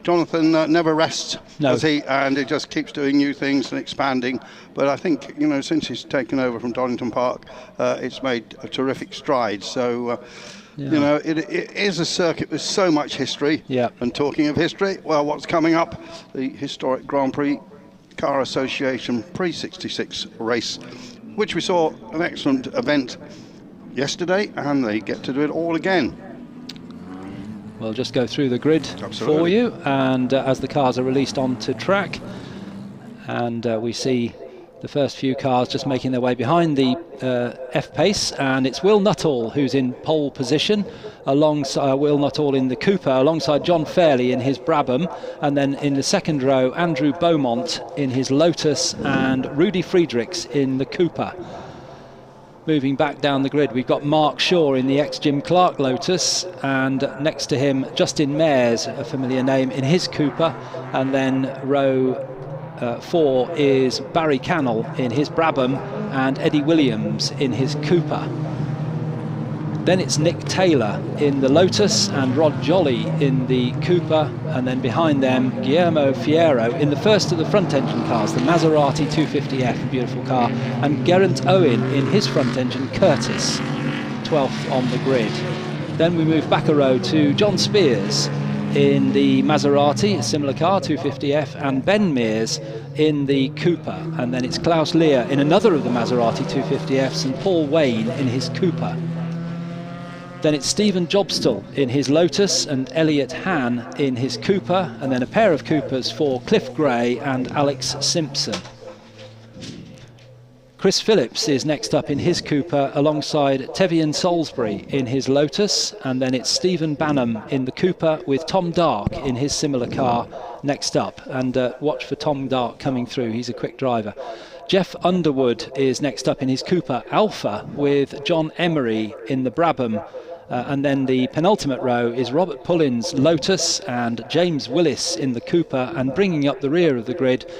Speaker 2: Jonathan never rests, does he? And it just keeps doing new things and expanding. But I think, you know, since he's taken over from Donington Park, it's made a terrific stride. So you know, it is a circuit with so much history. Yeah. And talking of history, well, what's coming up? The historic Grand Prix Car Association Prix 66 race, which we saw an excellent event yesterday, and they get to do it all again.
Speaker 5: We'll just go through the grid for you, and as the cars are released onto track, and we see the first few cars just making their way behind the F-Pace, and it's Will Nuttall who's in pole position, alongside Will Nuttall in the Cooper, alongside John Fairley in his Brabham, and then in the second row, Andrew Beaumont in his Lotus and Rudy Friedrichs in the Cooper. Moving back down the grid, we've got Mark Shaw in the ex-Jim Clark Lotus, and next to him, Justin Mayers, a familiar name, in his Cooper, and then row 4 is Barry Cannell in his Brabham and Eddie Williams in his Cooper. Then it's Nick Taylor in the Lotus and Rod Jolly in the Cooper, and then behind them Guillermo Fierro in the first of the front engine cars, the Maserati 250F, beautiful car, and Geraint Owen in his front engine Curtis, 12th on the grid. Then we move back a row to John Spears in the Maserati, a similar car, 250F, and Ben Mears in the Cooper. And then it's Klaus Lear in another of the Maserati 250Fs and Paul Wayne in his Cooper. Then it's Stephen Jobstall in his Lotus and Elliot Hahn in his Cooper, and then a pair of Coopers for Cliff Gray and Alex Simpson. Chris Phillips is next up in his Cooper alongside Tevian Salisbury in his Lotus, and then it's Stephen Banham in the Cooper with Tom Dark in his similar car next up. And watch for Tom Dark coming through, he's a quick driver. Jeff Underwood is next up in his Cooper Alpha with John Emery in the Brabham. And then the penultimate row is Robert Pullin's Lotus and James Willis in the Cooper, and bringing up the rear of the grid,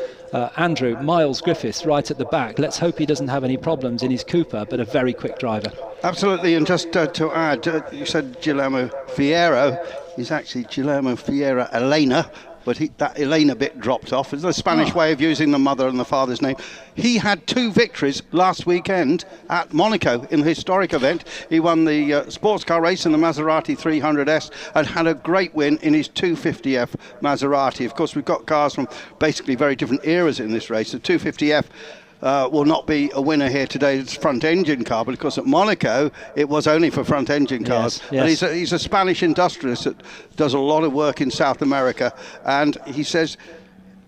Speaker 5: Andrew, Miles Griffiths right at the back. Let's hope he doesn't have any problems in his Cooper, but a very quick driver.
Speaker 2: Absolutely, and just to add, you said Guillermo Fierro. He's actually Guillermo Fierro Elena, but that Elena bit dropped off. It's the Spanish way of using the mother and the father's name. He had 2 victories last weekend at Monaco in the historic event. He won the sports car race in the Maserati 300S and had a great win in his 250F Maserati. Of course, we've got cars from basically very different eras in this race. The 250F will not be a winner here today. It's front engine car, but of course at Monaco it was only for front engine cars.
Speaker 5: Yes.
Speaker 2: And he's a Spanish industrialist that does a lot of work in South America, and he says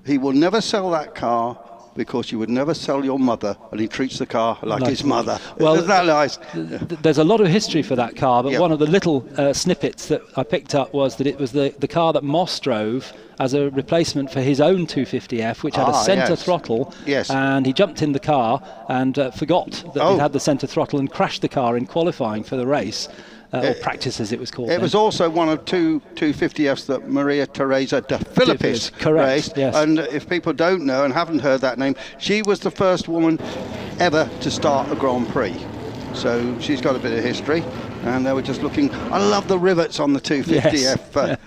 Speaker 2: he will never sell that car because you would never sell your mother, and he treats the car like his mother.
Speaker 5: Well,
Speaker 2: isn't that nice?
Speaker 5: There's a lot of history for that car, but one of the little snippets that I picked up was that it was the car that Moss drove as a replacement for his own 250F, which had a centre throttle, and he jumped in the car and forgot that it had the centre throttle and crashed the car in qualifying for the race. Or practice, as it was called.
Speaker 2: It was also one of 2 250Fs that Maria Teresa de Filippis raced. And if people don't know and haven't heard that name, she was the first woman ever to start a Grand Prix. So she's got a bit of history. And they were just looking. I love the rivets on the 250F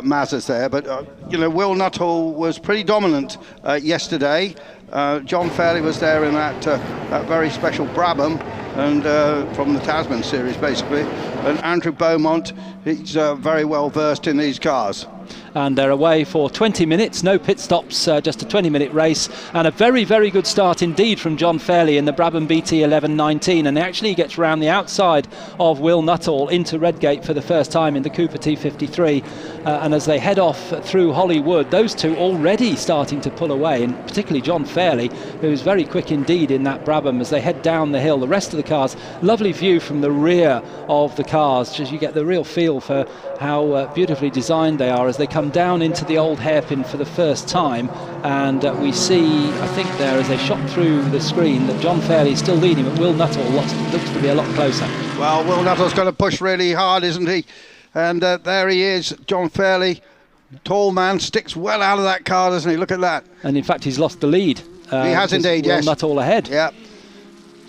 Speaker 2: Mazdas there. But, Will Nuttall was pretty dominant yesterday. John Fairley was there in that very special Brabham, and from the Tasman series basically, and Andrew Beaumont, he's very well versed in these cars.
Speaker 5: And they're away for 20 minutes, no pit stops, just a 20-minute race, and a very, very good start indeed from John Fairley in the Brabham BT 1119, and actually gets round the outside of Will Nuttall into Redgate for the first time in the Cooper T53, and as they head off through Hollywood, those two already starting to pull away, and particularly John Fairley, who's very quick indeed in that Brabham as they head down the hill. The rest of the cars, lovely view from the rear of the cars, just you get the real feel for how beautifully designed they are as they come down into the old hairpin for the first time, and we see, I think there as they shot through the screen, that John Fairley is still leading, but Will Nuttall looks to be a lot closer.
Speaker 2: Well, Will Nuttall's going to push really hard, isn't he? And there he is, John Fairley, tall man, sticks well out of that car, doesn't he? Look at that.
Speaker 5: And in fact he's lost the lead.
Speaker 2: He has indeed, yes.
Speaker 5: Will Nuttall ahead.
Speaker 2: Yeah.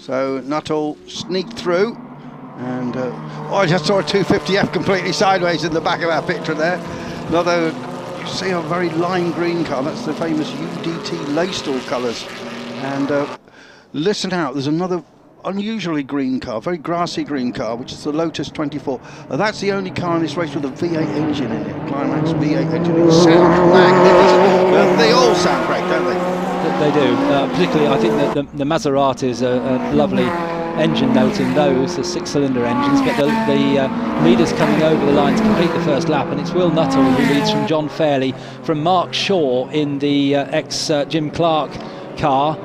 Speaker 2: So Nuttall sneaked through, and I just saw a 250F completely sideways in the back of our picture there. Another, you see a very lime green car, that's the famous UDT Laystall colours. And listen out, there's another unusually green car, very grassy green car, which is the Lotus 24. That's the only car in this race with a V8 engine in it, Climax V8 engine. It sounds magnificent. They all sound great, don't they?
Speaker 5: They do. Particularly, I think that the Maseratis are lovely engine note in those, the 6-cylinder engines, but the leaders coming over the line to complete the first lap, and it's Will Nuttall who leads from John Fairley, from Mark Shaw in the ex-Jim Clark car.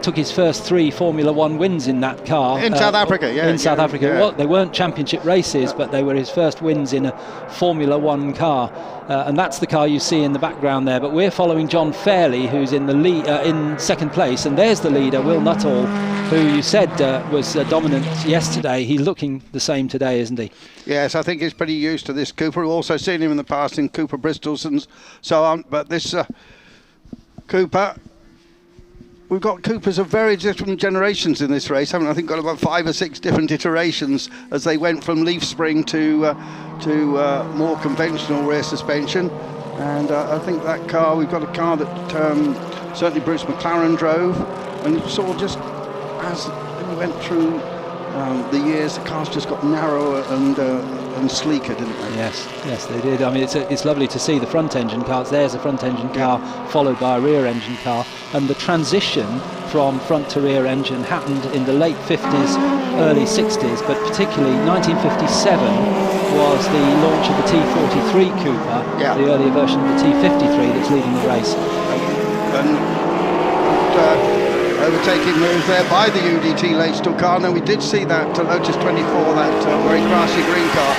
Speaker 5: Took his first 3 Formula 1 wins in that car.
Speaker 2: In South Africa, yeah.
Speaker 5: In South Africa.
Speaker 2: Yeah.
Speaker 5: Well, they weren't championship races, but they were his first wins in a Formula 1 car. And that's the car you see in the background there. But we're following John Fairley, who's in the lead, in second place. And there's the leader, Will Nuttall, who you said was dominant yesterday. He's looking the same today, isn't he?
Speaker 2: Yes, I think he's pretty used to this Cooper. We've also seen him in the past in Cooper Bristols and so on. But this Cooper... We've got Coopers of very different generations in this race, haven't we? I think got about 5 or 6 different iterations as they went from leaf spring to more conventional rear suspension. And I think that car, we've got a car that certainly Bruce McLaren drove, and you saw just as we went through the years, the cars just got narrower and sleeker, didn't they?
Speaker 5: Yes, they did. I mean, it's lovely to see the front engine cars. There's a front engine car followed by a rear engine car, and the transition from front to rear engine happened in the late 50s, early 60s, but particularly 1957 was the launch of the T43 Cooper, the earlier version of the T53 that's leading the race.
Speaker 2: Overtaking moves there by the UDT Laystall car, and then we did see that Lotus 24, that very grassy green car,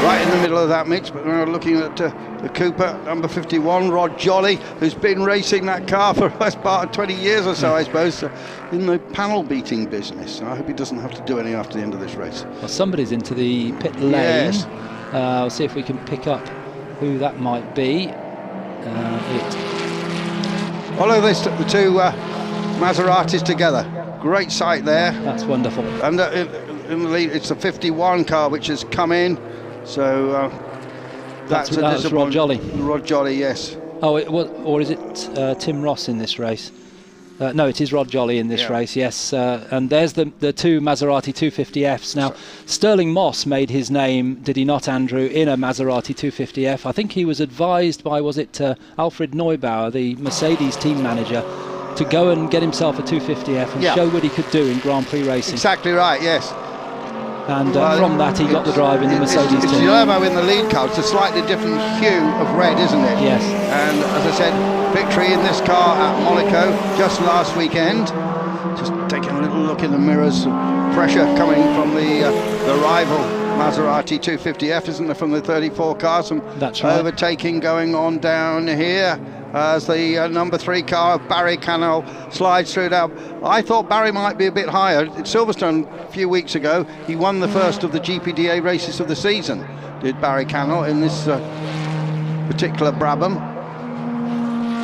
Speaker 2: right in the middle of that mix. But we're looking at the Cooper, number 51, Rod Jolly, who's been racing that car for the best part of 20 years or so, I suppose, in the panel beating business. I hope he doesn't have to do any after the end of this race.
Speaker 5: Well, somebody's into the pit lane.
Speaker 2: Yes.
Speaker 5: We'll see if we can pick up who that might be.
Speaker 2: Follow this, the two Maseratis together. Great sight there.
Speaker 5: That's wonderful.
Speaker 2: And in the lead, it's the 51 car which has come in. So that's
Speaker 5: Rod Jolly.
Speaker 2: Rod Jolly, yes.
Speaker 5: Oh, or is it Tim Ross in this race? No, it is Rod Jolly in this race, yes. And there's the two Maserati 250Fs. Now, Sterling Moss made his name, did he not, Andrew, in a Maserati 250F. I think he was advised by, was it Alfred Neubauer, the Mercedes team manager, to go and get himself a 250F and show what he could do in Grand Prix racing.
Speaker 2: Exactly right, yes.
Speaker 5: And from that, he got the drive in the Mercedes
Speaker 2: it's
Speaker 5: team.
Speaker 2: Guillermo in the lead car. It's a slightly different hue of red, isn't it?
Speaker 5: Yes.
Speaker 2: And as I said, victory in this car at Monaco just last weekend. Just taking a little look in the mirrors. Pressure coming from the rival Maserati 250F, isn't there, from the 34 car? Some overtaking going on down here as the number 3 car of Barry Cannell slides through now. I thought Barry might be a bit higher. At Silverstone a few weeks ago, he won the first of the GPDA races of the season, did Barry Cannell, in this particular Brabham.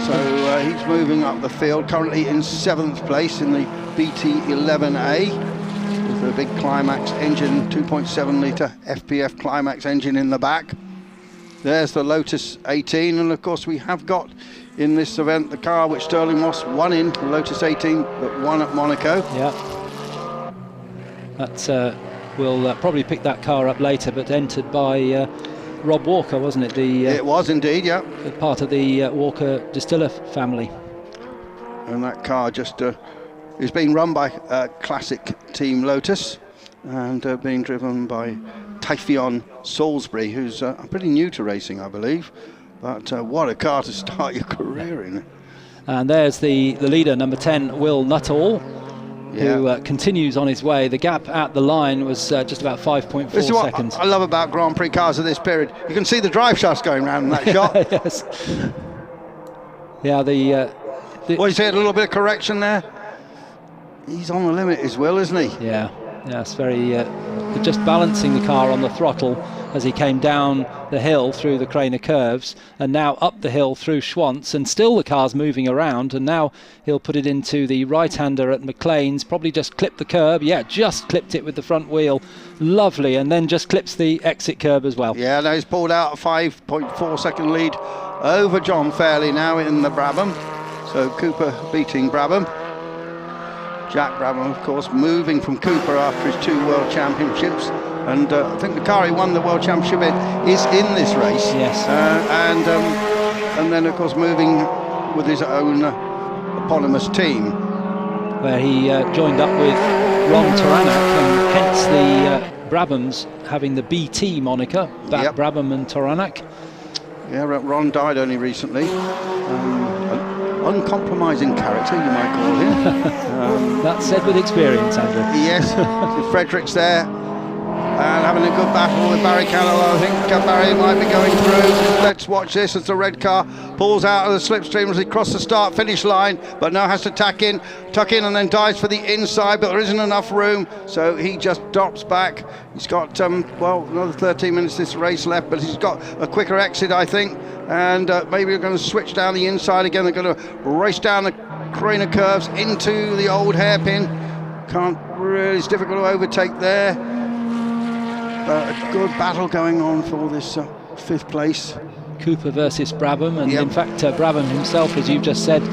Speaker 2: So he's moving up the field, currently in 7th place in the BT11A with the big Climax engine, 2.7 litre FPF Climax engine in the back. There's the Lotus 18, and of course we have got in this event the car which Sterling Moss won in, the Lotus 18, that won at Monaco.
Speaker 5: Yeah. That's we'll probably pick that car up later, but entered by Rob Walker, wasn't it?
Speaker 2: It was indeed, yeah.
Speaker 5: Part of the Walker Distiller family.
Speaker 2: And that car just is being run by Classic Team Lotus and being driven by Taifeon Salisbury, who's pretty new to racing, I believe. But what a car to start your career in.
Speaker 5: And there's the leader, number 10, Will Nuttall, who continues on his way. The gap at the line was just about 5.4
Speaker 2: this is what
Speaker 5: seconds.
Speaker 2: I love about Grand Prix cars of this period. You can see the drive shafts going round in that shot.
Speaker 5: Yes. Yeah,
Speaker 2: what, you see a little bit of correction there? He's on the limit as well, isn't he?
Speaker 5: Yeah, it's very just balancing the car on the throttle as he came down the hill through the Craner curves and now up the hill through Schwantz, and still the car's moving around, and now he'll put it into the right-hander at McLean's, probably just clipped the curb, just clipped it with the front wheel, lovely, and then just clips the exit curb as well.
Speaker 2: Yeah, now he's pulled out a 5.4 second lead over John Fairley now in the Brabham, so Cooper beating Brabham. Jack Brabham, of course, moving from Cooper after his 2 World Championships, and I think the car he won the World Championship in is in this race.
Speaker 5: Yes.
Speaker 2: And then, of course, moving with his own eponymous team,
Speaker 5: where he joined up with Ron Toranak, and hence the Brabhams having the BT moniker, Brabham and Toranak.
Speaker 2: Yeah, Ron died only recently. Uncompromising character, you might call him.
Speaker 5: That's said with experience, Andrew.
Speaker 2: Yes, Frederick's there and having a good battle with Barry Cannell. I think Barry might be going through. Let's watch this as the red car pulls out of the slipstream as he crosses the start-finish line, but now has to tuck in and then dives for the inside, but there isn't enough room, so he just drops back. He's got, another 13 minutes this race left, but he's got a quicker exit, I think. And maybe we're going to switch down the inside again. They're going to race down the Craner curves into the old hairpin. It's difficult to overtake there. A good battle going on for this 5th place.
Speaker 5: Cooper versus Brabham, and in fact Brabham himself, as you've just said,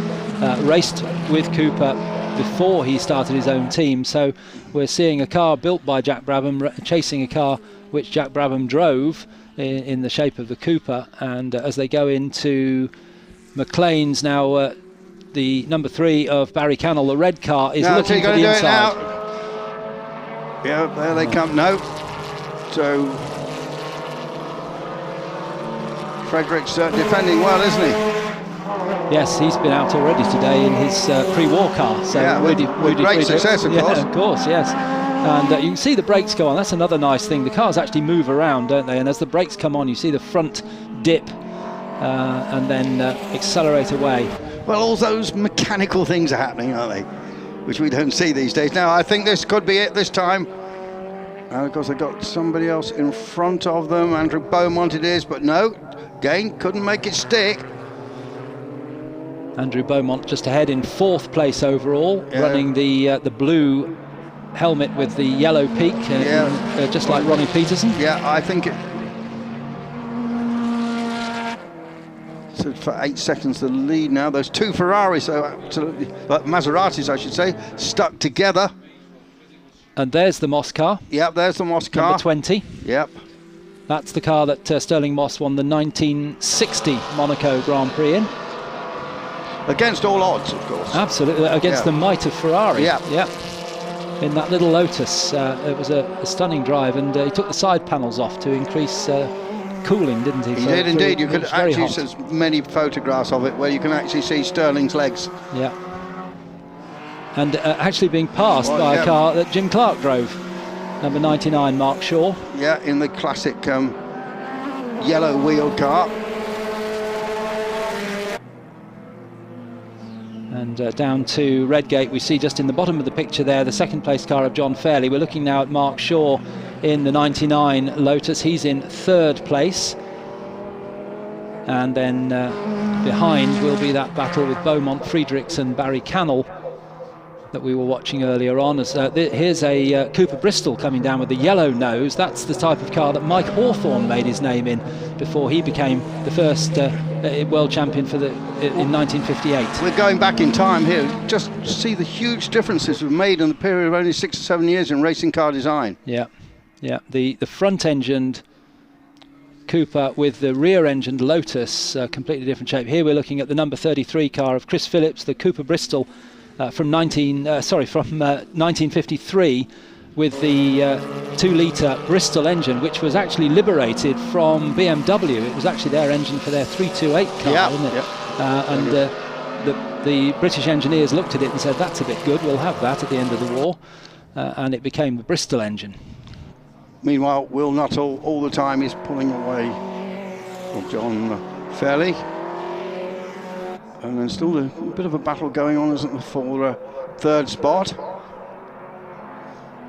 Speaker 5: raced with Cooper before he started his own team. So we're seeing a car built by Jack Brabham chasing a car which Jack Brabham drove in the shape of the Cooper, and as they go into McLean's now, the number 3 of Barry Cannell, the red car, is looking for the inside.
Speaker 2: Yeah, there they come. No. So Frederick's defending well, isn't he?
Speaker 5: Yes, he's been out already today in his pre-war car. So
Speaker 2: with great success, of course.
Speaker 5: Of course, yes. And you can see the brakes go on. That's another nice thing. The cars actually move around, don't they? And as the brakes come on, you see the front dip and then accelerate away.
Speaker 2: Well, all those mechanical things are happening, aren't they? Which we don't see these days. Now, I think this could be it this time. And of course, they've got somebody else in front of them. Andrew Beaumont it is, but no. Again, couldn't make it stick.
Speaker 5: Andrew Beaumont just ahead in 4th place overall, running the blue helmet with the yellow peak, just like Ronnie Peterson.
Speaker 2: Yeah, I think it. So for 8 seconds the lead now. Those 2 Ferraris, so absolutely, Maseratis I should say, stuck together.
Speaker 5: And there's the Moss car.
Speaker 2: Yep, there's the Moss car.
Speaker 5: Number 20.
Speaker 2: Yep.
Speaker 5: That's the car that Sterling Moss won the 1960 Monaco Grand Prix in.
Speaker 2: Against all odds, of course.
Speaker 5: Absolutely, against the might of Ferrari.
Speaker 2: Yeah.
Speaker 5: In that little Lotus, it was a stunning drive, and he took the side panels off to increase cooling, didn't he?
Speaker 2: He did indeed. You could actually see many photographs of it where you can actually see Sterling's legs.
Speaker 5: Yeah. And actually being passed by a car that Jim Clark drove, number 99, Mark Shaw.
Speaker 2: Yeah, in the classic yellow wheeled car.
Speaker 5: And down to Redgate, we see just in the bottom of the picture there the 2nd place car of John Fairley. We're looking now at Mark Shaw in the 99 Lotus. He's in 3rd place. And then behind will be that battle with Beaumont, Friedrichs and Barry Cannell that we were watching earlier on. As here's a Cooper Bristol coming down with the yellow nose. That's the type of car that Mike Hawthorne made his name in before he became the first world champion in 1958.
Speaker 2: We're going back in time here. Just see the huge differences we've made in the period of only 6 or 7 years in racing car design.
Speaker 5: Yeah. The front-engined Cooper with the rear-engined Lotus, completely different shape. Here we're looking at the number 33 car of Chris Phillips, the Cooper Bristol. From 1953, with the 2-litre Bristol engine, which was actually liberated from BMW. It was actually their engine for their 328 car, wasn't it? And the British engineers looked at it and said, that's a bit good, we'll have that at the end of the war. And it became the Bristol engine.
Speaker 2: Meanwhile, Will Nuttall all the time is pulling away from John Fairley. And then still a bit of a battle going on, isn't there, for 3rd spot.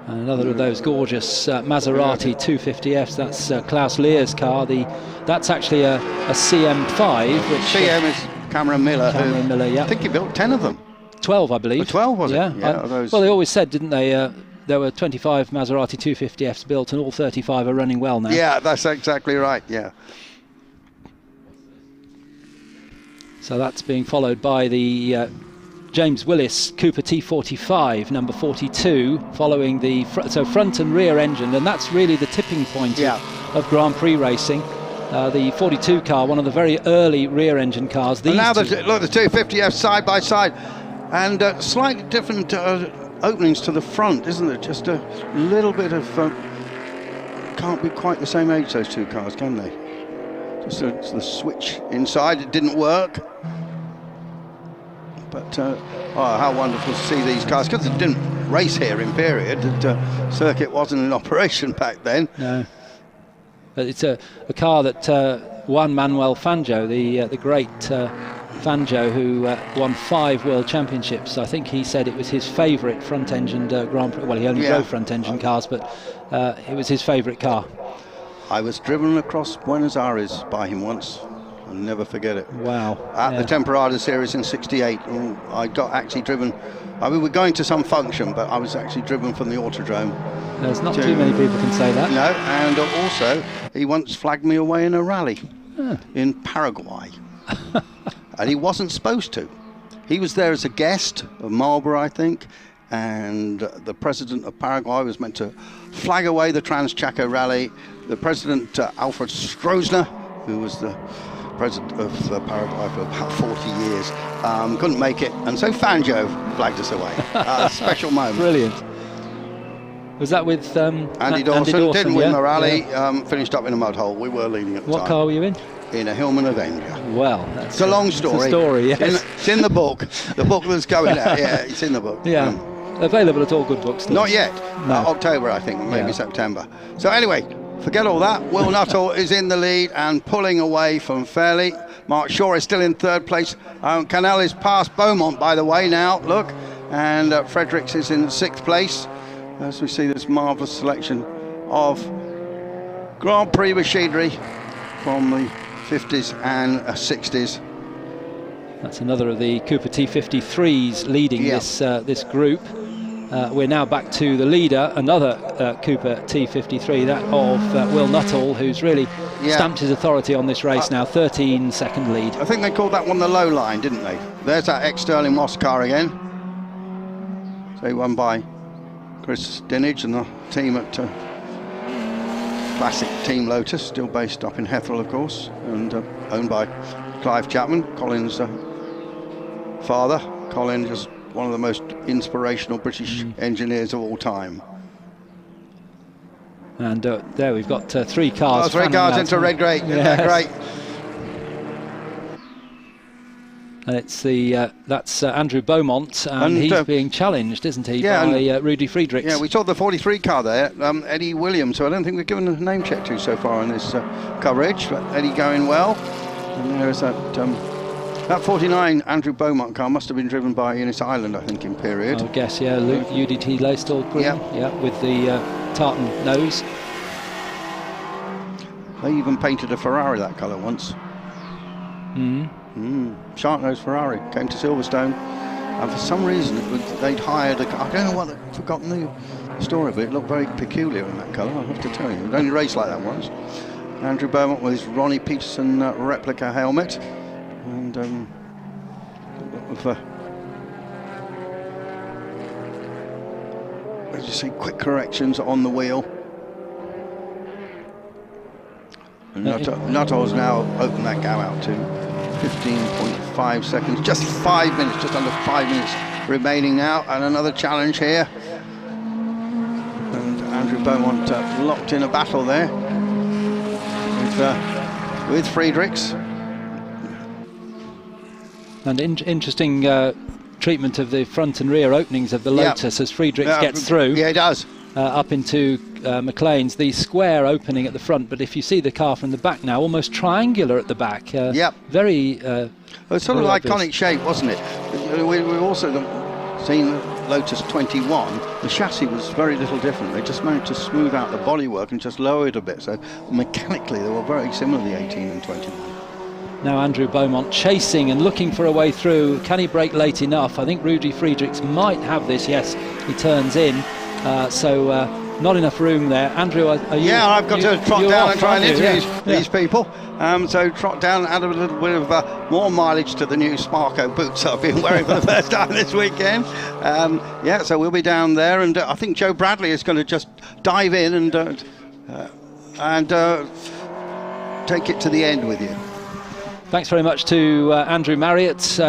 Speaker 5: And another of those gorgeous Maserati 250Fs. That's Klaus Lear's car. That's actually a CM5. Which
Speaker 2: CM is Cameron Miller.
Speaker 5: Yeah.
Speaker 2: I think he built 10 of them.
Speaker 5: 12, I believe.
Speaker 2: 12 was it?
Speaker 5: Yeah. Well, they always said, didn't they? There were 25 Maserati 250Fs built, and all 35 are running well now.
Speaker 2: Yeah, that's exactly right. Yeah.
Speaker 5: So that's being followed by the James Willis Cooper T45, number 42, following the front and rear engine, and that's really the tipping point of Grand Prix racing. The 42 car, one of the very early rear engine cars.
Speaker 2: And now look, the 250F side by side, and slightly different openings to the front, isn't it? Just a little bit of can't be quite the same age, those 2 cars, can they? Just the switch inside, it didn't work. But how wonderful to see these cars, because it didn't race here in period. The circuit wasn't in operation back then.
Speaker 5: No. But it's a car that won Manuel Fangio, the great Fangio, who won 5 world championships. I think he said it was his favourite front-engined Grand Prix. Well, he only drove front-engine cars, but it was his favourite car.
Speaker 2: I was driven across Buenos Aires by him once. I'll never forget it.
Speaker 5: Wow.
Speaker 2: At the Temporada series in '68. I got actually driven. I mean, we're going to some function, but I was actually driven from the Autodrome.
Speaker 5: There's not too many people can say that.
Speaker 2: No, and also he once flagged me away in a rally in Paraguay. And he wasn't supposed to. He was there as a guest of Marlborough, I think, and the president of Paraguay was meant to flag away the Trans-Chaco rally. The president, Alfred Stroessner, who was the president of Paraguay for about 40 years, couldn't make it, and so Fangio flagged us away. A special moment.
Speaker 5: Brilliant. Was that with
Speaker 2: Andy Dawson? Didn't win the rally, finished up in a mud hole. We were leading at the time.
Speaker 5: What car were you in?
Speaker 2: In a Hillman Avenger.
Speaker 5: Well,
Speaker 2: it's a long story.
Speaker 5: It's a story, yes.
Speaker 2: It's in the book. The book that's going out, it's in the book.
Speaker 5: Yeah. Available at all good bookstores.
Speaker 2: Not yet.
Speaker 5: No.
Speaker 2: October, I think, maybe September. So anyway, forget all that. Will Nuttall is in the lead and pulling away from Fairley. Mark Shaw is still in 3rd place. Cannell is past Beaumont, by the way, now, look. And Fredericks is in 6th place. As we see this marvellous selection of Grand Prix machinery from the 50s and 60s.
Speaker 5: That's another of the Cooper T53s leading this group. We're now back to the leader, another Cooper T53, that of Will Nuttall, who's really stamped his authority on this race now, 13-second lead.
Speaker 2: I think they called that one the low line, didn't they? There's that ex-Sterling Moss car again. So he won by Chris Dinage and the team at Classic Team Lotus, still based up in Hethel, of course, and owned by Clive Chapman, Colin's father. Colin is one of the most inspirational British engineers of all time.
Speaker 5: And there we've got 3 cars.
Speaker 2: 3 cars into red grey.
Speaker 5: Yes.
Speaker 2: Great.
Speaker 5: And it's that's Andrew Beaumont, and he's being challenged, isn't he, by Rudy Friedrichs.
Speaker 2: Yeah, we saw the 43 car there, Eddie Williams, who I don't think we've given a name check to so far in this coverage, but Eddie going well. And there's that 49 Andrew Beaumont car must have been driven by Innes Island, I think, in period.
Speaker 5: I guess, UDT Laystall Green, with the tartan nose.
Speaker 2: They even painted a Ferrari that colour once. Shark-nosed Ferrari came to Silverstone, and for some reason they'd hired a car. I don't know what, I've forgotten the story, but it looked very peculiar in that colour, I have to tell you. It only raced like that once. Andrew Beaumont with his Ronnie Peterson replica helmet, and as you see, quick corrections on the wheel. Nuttall's now opened that gap out to 15.5 seconds, just 5 minutes, just under 5 minutes remaining now, and another challenge here. And Andrew Beaumont locked in a battle there with Friedrichs.
Speaker 5: And interesting treatment of the front and rear openings of the Lotus as Friedrichs gets through.
Speaker 2: Yeah, he does.
Speaker 5: Up into McLean's, the square opening at the front, but if you see the car from the back now, almost triangular at the back. Very
Speaker 2: it's sort of iconic shape, wasn't it? We've also seen Lotus 21. The chassis was very little different. They just managed to smooth out the bodywork and just lower it a bit, so mechanically they were very similar, the 18 and 21.
Speaker 5: Now Andrew Beaumont chasing and looking for a way through. Can he brake late enough? I think Rudy Friedrichs might have this. Yes, he turns in. So not enough room there. Andrew, are you?
Speaker 2: Yeah, I've got to trot down and try and interview these people. So trot down and add a little bit of more mileage to the new Sparco boots I've been wearing for the first time this weekend. So we'll be down there, and I think Joe Bradley is going to just dive in and take it to the end with you.
Speaker 5: Thanks very much to Andrew Marriott,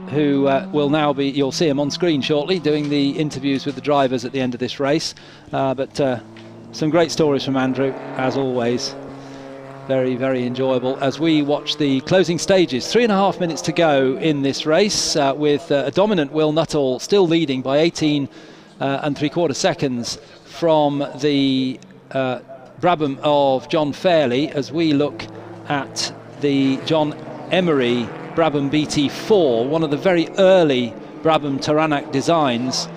Speaker 5: who will now be, you'll see him on screen shortly, doing the interviews with the drivers at the end of this race. But some great stories from Andrew, as always. Very, very enjoyable as we watch the closing stages. 3.5 minutes to go in this race, with a dominant Will Nuttall still leading by 18 3/4 seconds from the Brabham of John Fairley, as we look at the John Emery Brabham BT4, one of the very early Brabham Taranach designs,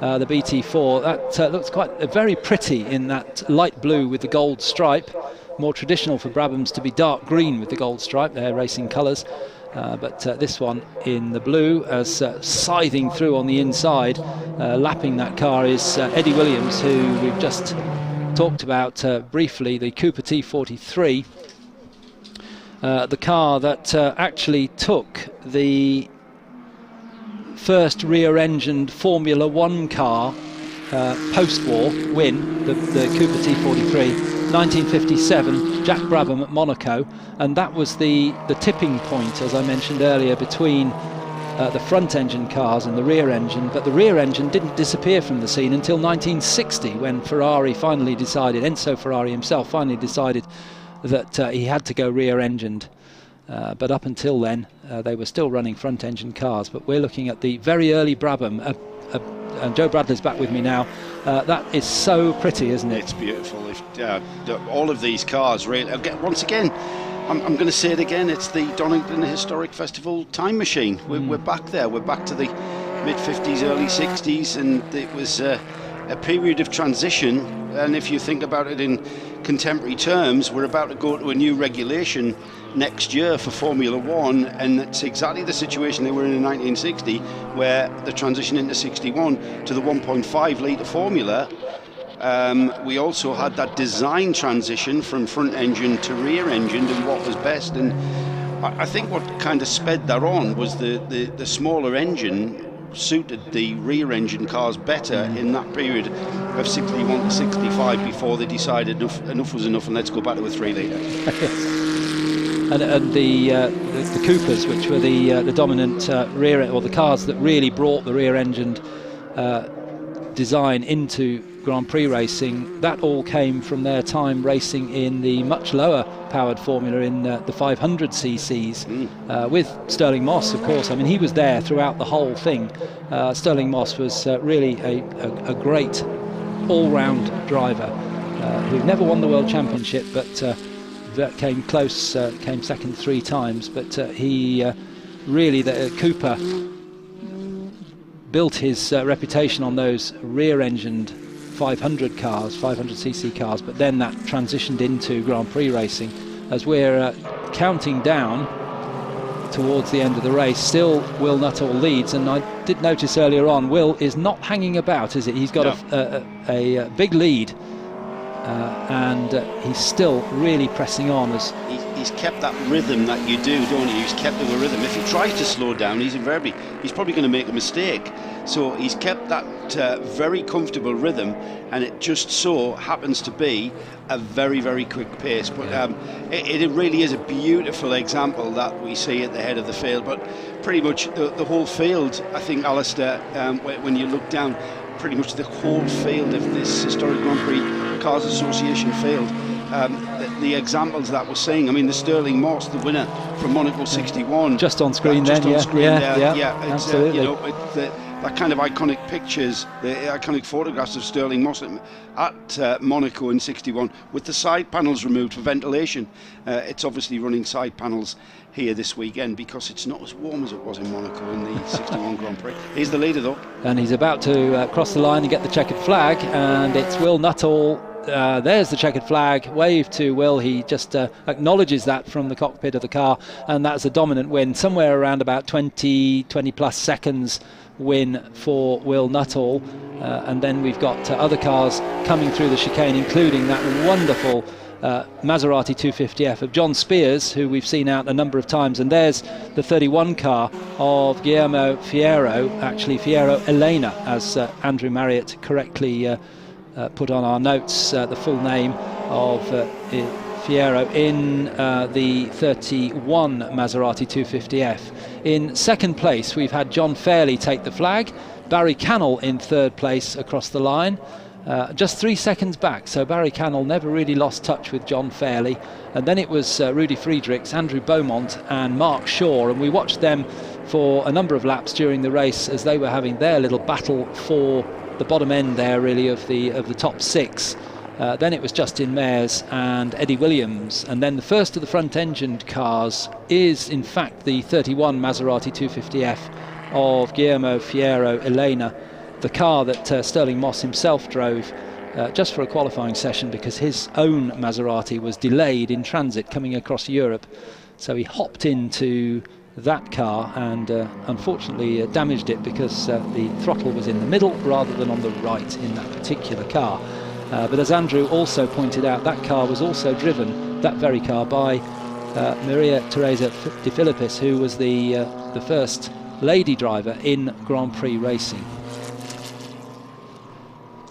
Speaker 5: the BT4. That looks quite very pretty in that light blue with the gold stripe. More traditional for Brabhams to be dark green with the gold stripe, their racing colours. But this one in the blue, as scything through on the inside, lapping that car is Eddie Williams, who we've just talked about briefly, the Cooper T43. The car that actually took the first rear-engined Formula One car post-war win, the Cooper T43, 1957, Jack Brabham at Monaco, and that was the tipping point, as I mentioned earlier, between the front-engine cars and the rear-engine. But the rear-engine didn't disappear from the scene until 1960, when Ferrari finally decided, Enzo Ferrari himself finally decided that he had to go rear-engined. But up until then, they were still running front-engine cars. But we're looking at the very early Brabham, and Joe Bradley's back with me now. That is so pretty, isn't it?
Speaker 1: It's beautiful. All of these cars, really. Once again, I'm going to say it again, it's the Donington Historic Festival time machine. We're back there. We're back to the mid-50s, early 60s, and it was a period of transition. And if you think about it in contemporary terms, we're about to go to a new regulation next year for Formula One, and it's exactly the situation they were in 1960, where the transition into 61 to the 1.5 litre formula. We also had that design transition from front engine to rear engine and what was best, and I think what kind of sped that on was the smaller engine suited the rear engine cars better in that period of 61 to 65 before they decided enough was enough and let's go back to a 3 litre.
Speaker 5: And the Coopers, which were the dominant rear, or the cars that really brought the rear-engined design into Grand Prix racing, that all came from their time racing in the much lower powered formula in the 500cc's with Stirling Moss, of course. I mean, he was there throughout the whole thing. Stirling Moss was really a great all-round driver who never won the World Championship, but that came close, came second 3 times. But he really, Cooper built his reputation on those rear-engined 500cc cars, but then that transitioned into Grand Prix racing. As we're counting down towards the end of the race, still Will Nuttall leads, and I did notice earlier on, Will is not hanging about, is it? He's got a big lead, and he's still really pressing on. As
Speaker 1: he's kept that rhythm that you do, don't you? He's kept the rhythm. If he tries to slow down, he's probably going to make a mistake. So he's kept that very comfortable rhythm, and it just so happens to be a very, very quick pace. But it really is a beautiful example that we see at the head of the field. But pretty much the whole field, I think, Alistair, when you look down, pretty much the whole field of this Historic Grand Prix Cars Association field, the examples that we're seeing. I mean, the Stirling Moss, the winner from Monaco 61,
Speaker 5: just on screen
Speaker 1: just
Speaker 5: then,
Speaker 1: on screen there.
Speaker 5: Yeah,
Speaker 1: It's,
Speaker 5: absolutely.
Speaker 1: That kind of iconic pictures, the iconic photographs of Stirling Moss at Monaco in 61 with the side panels removed for ventilation. It's obviously running side panels here this weekend because it's not as warm as it was in Monaco in the 61 Grand Prix. He's the leader though.
Speaker 5: And he's about to cross the line and get the checkered flag, and it's Will Nuttall. There's the checkered flag. Wave to Will. He just acknowledges that from the cockpit of the car, and that's a dominant win, somewhere around about 20 plus seconds win for Will Nuttall. And then we've got other cars coming through the chicane, including that wonderful Maserati 250F of John Spears, who we've seen out a number of times, and there's the 31 car of Guillermo Fierro, actually Fierro Elena, as Andrew Marriott correctly put on our notes the full name of Fierro in the 31 Maserati 250F. In second place we've had John Fairley take the flag, Barry Cannell in third place across the line, just 3 seconds back, so Barry Cannell never really lost touch with John Fairley. And then it was Rudy Friedrichs, Andrew Beaumont and Mark Shaw, and we watched them for a number of laps during the race as they were having their little battle for the bottom end there, really, of the top 6. Then it was Justin Mayers and Eddie Williams, and then the first of the front-engined cars is in fact the 31 Maserati 250F of Guillermo Fierro Elena, the car that Stirling Moss himself drove just for a qualifying session because his own Maserati was delayed in transit coming across Europe, so he hopped into that car and unfortunately damaged it because the throttle was in the middle rather than on the right in that particular car. But as Andrew also pointed out, that car was also driven, that very car, by Maria Teresa De Filippis, who was the first lady driver in Grand Prix racing.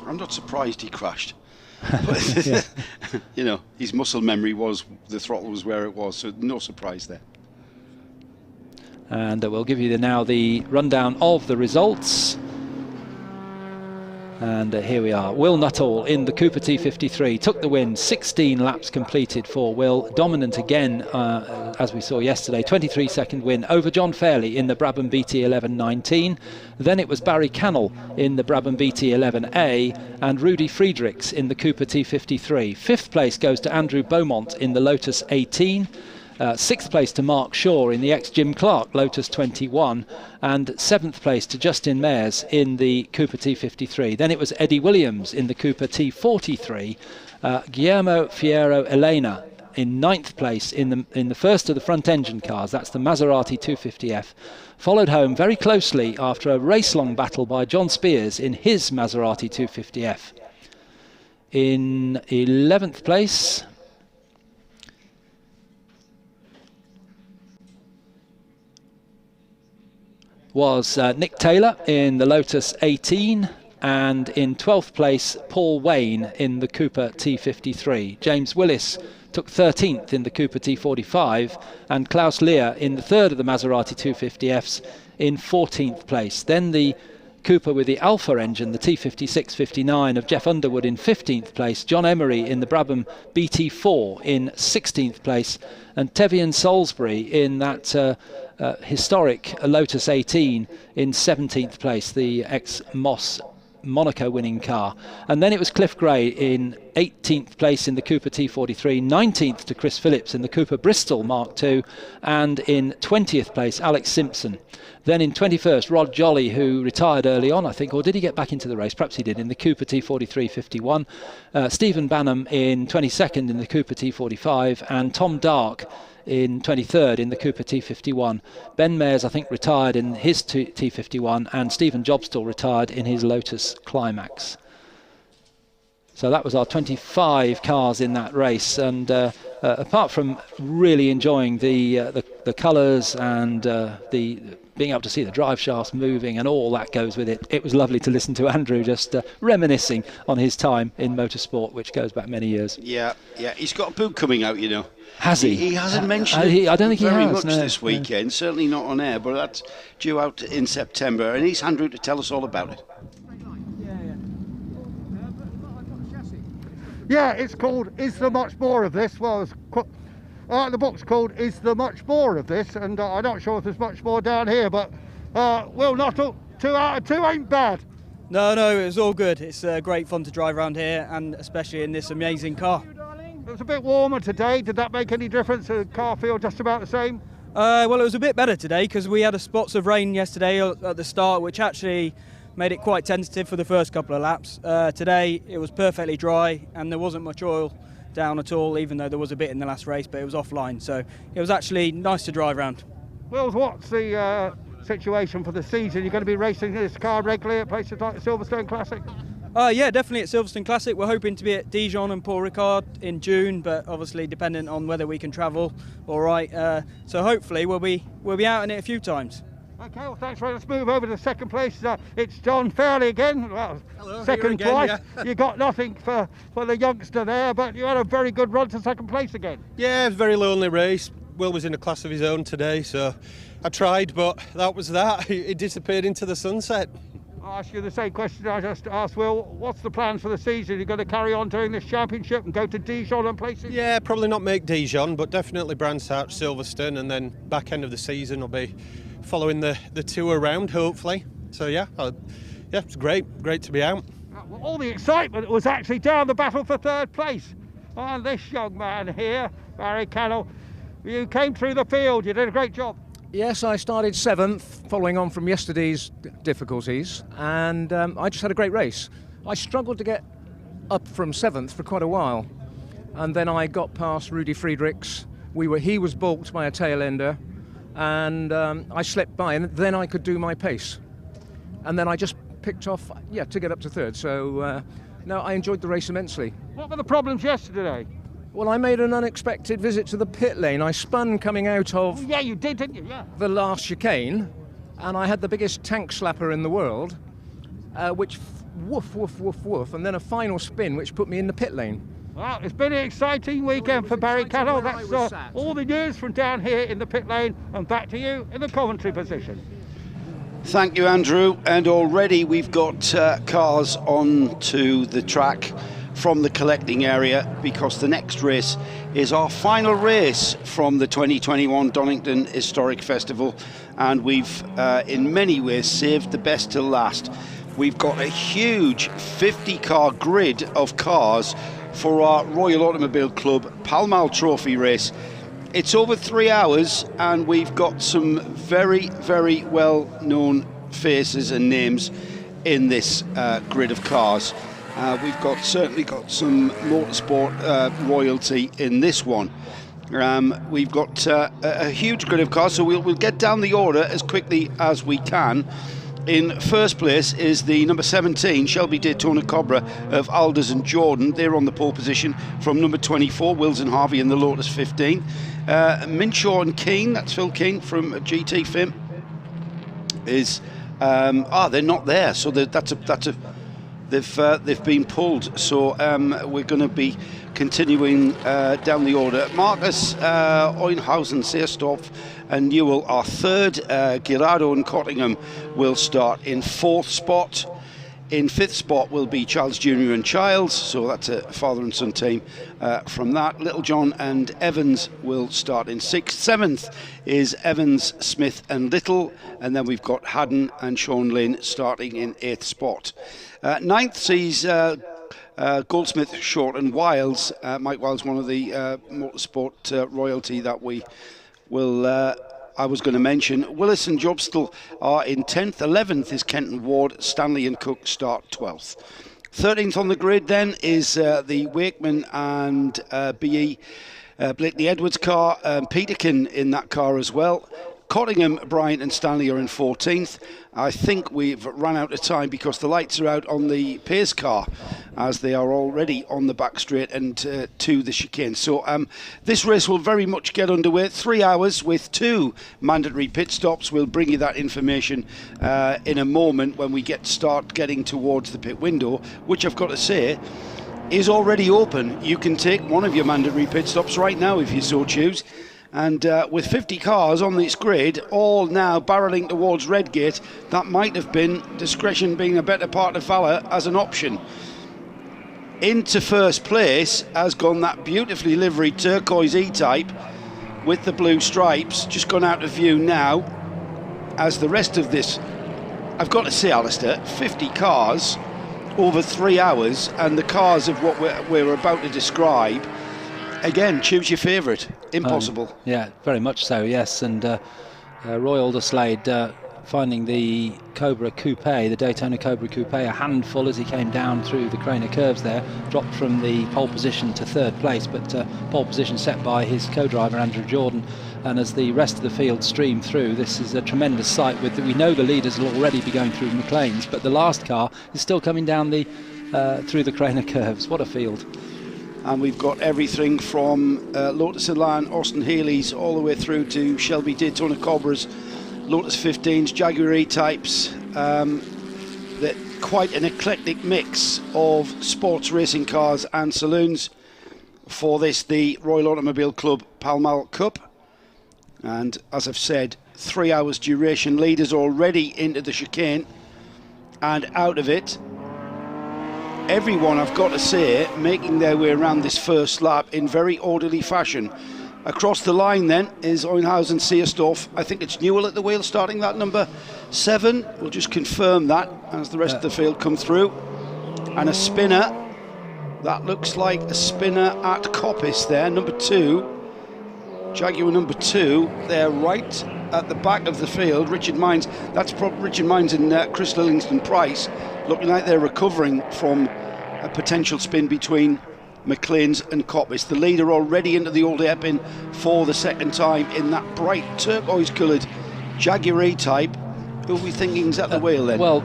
Speaker 1: I'm not surprised he crashed. You know, his muscle memory was the throttle was where it was, so no surprise there.
Speaker 5: And we'll give you now the rundown of the results. And here we are. Will Nuttall in the Cooper T53 took the win. 16 laps completed for Will. Dominant again, as we saw yesterday. 23-second win over John Fairley in the Brabham BT 1119. Then it was Barry Cannell in the Brabham BT 11A and Rudy Friedrichs in the Cooper T53. 5th place goes to Andrew Beaumont in the Lotus 18. 6th place to Mark Shaw in the ex-Jim Clark Lotus 21, and 7th place to Justin Mayers in the Cooper T53. Then it was Eddie Williams in the Cooper T43, Guillermo Fierro Elena in 9th place in the first of the front engine cars. That's the Maserati 250F. Followed home very closely after a race-long battle by John Spears in his Maserati 250F. In 11th place was Nick Taylor in the Lotus 18, and in 12th place Paul Wayne in the Cooper T53. James Willis took 13th in the Cooper T45, and Klaus Lear in the third of the Maserati 250Fs in 14th place. Then the Cooper with the Alpha engine, the T56-59 of Jeff Underwood in 15th place, John Emery in the Brabham BT4 in 16th place, and Tevian Salisbury in that historic Lotus 18 in 17th place, the ex-Moss Monaco winning car. And then it was Cliff Gray in 18th place in the Cooper T43, 19th to Chris Phillips in the Cooper Bristol Mark II, and in 20th place Alex Simpson. Then in 21st, Rod Jolly, who retired early on, I think, or did he get back into the race? Perhaps he did, in the Cooper T43-51. Stephen Banham in 22nd in the Cooper T45, and Tom Dark in 23rd in the Cooper T51. Ben Mayers, I think, retired in his T51, and Stephen Jobstall retired in his Lotus Climax. So that was our 25 cars in that race, and apart from really enjoying the colours and being able to see the drive shafts moving and all that goes with it, it was lovely to listen to Andrew just reminiscing on his time in motorsport, which goes back many years.
Speaker 1: Yeah, he's got a book coming out, you know.
Speaker 5: Has he?
Speaker 1: He hasn't mentioned it
Speaker 5: I don't think
Speaker 1: very
Speaker 5: he has,
Speaker 1: much this weekend, certainly not on air, but that's due out in September, and he's Andrew to tell us all about it.
Speaker 3: Yeah, it's called Is There Much More of This? Well, the book's called Is There Much More of This? And I'm not sure if there's much more down here, but Will Nuttall, 2 out of 2 ain't bad.
Speaker 4: No, it was all good. It's great fun to drive around here, and especially in this amazing car.
Speaker 3: It was a bit warmer today. Did that make any difference? The car feel just about the same?
Speaker 4: Well, it was a bit better today because we had spots of rain yesterday at the start, which actually made it quite tentative for the first couple of laps. Today it was perfectly dry and there wasn't much oil down at all, even though there was a bit in the last race, but it was offline, so it was actually nice to drive around.
Speaker 3: Wills, what's the situation for the season? You're going to be racing this car regularly at places like the Silverstone Classic?
Speaker 4: Yeah, definitely at Silverstone Classic. We're hoping to be at Dijon and Paul Ricard in June, but obviously dependent on whether we can travel. All right, so hopefully we'll be out in it a few times.
Speaker 3: Okay, well, thanks, Ray. Let's move over to second place. It's John Fairley again. Well,
Speaker 6: hello,
Speaker 3: second
Speaker 6: again,
Speaker 3: twice.
Speaker 6: yeah.
Speaker 3: You got nothing for the youngster there, but you had a very good run to second place again.
Speaker 6: Yeah, it was a very lonely race. Will was in a class of his own today, so I tried, but that was that. He disappeared into the sunset.
Speaker 3: I'll ask you the same question I just asked Will. What's the plans for the season? Are you going to carry on doing this championship and go to Dijon and places?
Speaker 6: Yeah, probably not make Dijon, but definitely Brandsatch, Silverstone, and then back end of the season I'll be following the tour around, hopefully. So yeah, it's great to be out.
Speaker 3: Well, all the excitement was actually down the battle for third place. And this young man here, Barry Cannell, you came through the field, you did a great job.
Speaker 7: Yes, I started 7th, following on from yesterday's difficulties, and I just had a great race. I struggled to get up from 7th for quite a while, and then I got past Rudy Friedrichs. He was balked by a tail ender, and I slipped by, and then I could do my pace. And then I just picked off, to get up to 3rd. So, no, I enjoyed the race immensely.
Speaker 3: What were the problems yesterday?
Speaker 7: Well, I made an unexpected visit to the pit lane. I spun coming out of...
Speaker 3: Yeah, you did, didn't you? Yeah.
Speaker 7: The last chicane, and I had the biggest tank slapper in the world, which woof, woof, woof, woof, and then a final spin which put me in the pit lane.
Speaker 3: Well, it's been an exciting weekend for Barry Cannell. That's all the news from down here in the pit lane, and back to you in the commentary position.
Speaker 1: Thank you, Andrew. And already we've got cars onto the track from the collecting area, because the next race is our final race from the 2021 Donington Historic Festival, and we've in many ways saved the best till last. We've got a huge 50-car grid of cars for our Royal Automobile Club Pall Mall Trophy race. It's over 3 hours, and we've got some very, very well-known faces and names in this grid of cars. We've certainly got some motorsport royalty in this one. We've got a huge grid of cars, so we'll get down the order as quickly as we can. In first place is the number 17 Shelby Daytona Cobra of Alders and Jordan. They're on the pole position from number 24 Wills and Harvey in the Lotus 15. Minshaw and Keane, that's Phil Keane from GT Fim, is they're not there, so they've been pulled. So we're going to be continuing down the order. Marcus, Oinhausen, Seerstorff and Newell are third. Girardo and Cottingham will start in fourth spot. In fifth spot will be Charles Jr. and Childs, so that's a father and son team from that. Littlejohn and Evans will start in sixth. Seventh is Evans, Smith and Little, and then we've got Haddon and Sean Lynn starting in eighth spot. Ninth sees Goldsmith, Short and Wiles. Mike Wiles, one of the motorsport royalty that we will I was going to mention. Willis and Jobstle are in 10th. 11th is Kenton Ward. Stanley and Cook start 12th. 13th on the grid then is the Wakeman and BE Blakely Edwards car. Peterkin in that car as well. Cottingham, Bryant and Stanley are in 14th. I think we've run out of time because the lights are out on the pace car as they are already on the back straight and to the chicane. So this race will very much get underway. 3 hours with 2 mandatory pit stops. We'll bring you that information in a moment when we start getting towards the pit window, which I've got to say is already open. You can take one of your mandatory pit stops right now if you so choose. And with 50 cars on this grid, all now barrelling towards Redgate, that might have been discretion being a better part of valour as an option. Into first place has gone that beautifully liveried turquoise E-Type with the blue stripes, just gone out of view now. As the rest of this, I've got to say, Alistair, 50 cars over 3 hours, and the cars of what we're about to describe. Again, choose your favourite. Impossible.
Speaker 5: Yeah, very much so, yes. And Roy Alderslade finding the Cobra Coupe, the Daytona Cobra Coupe, a handful as he came down through the Craner curves there. Dropped from the pole position to third place, but pole position set by his co-driver Andrew Jordan. And as the rest of the field stream through, this is a tremendous sight. We know the leaders will already be going through McLean's, but the last car is still coming down through the Craner curves. What a field.
Speaker 1: And we've got everything from Lotus Elan, Austin Healey's, all the way through to Shelby Daytona Cobras, Lotus 15s, Jaguar E-Types. Quite an eclectic mix of sports racing cars and saloons for this, the Royal Automobile Club Pall Mall Cup. And as I've said, 3 hours duration. Leaders already into the chicane and out of it. Everyone, I've got to say, making their way around this first lap in very orderly fashion. Across the line then is Oinhausen, Seerstorff. I think it's Newell at the wheel starting that number 7. We'll just confirm that as the rest of the field come through. And a spinner. That looks like a spinner at Coppice there, number 2. Jaguar number 2 there right at the back of the field. Richard Mines, that's Richard Mines and Chris Lillingston Price, looking like they're recovering from a potential spin between McLean's and Coppice. The leader already into the Old Hairpin for the second time in that bright turquoise coloured Jaguar E-Type. Who are we thinking's at the wheel then?
Speaker 5: Well,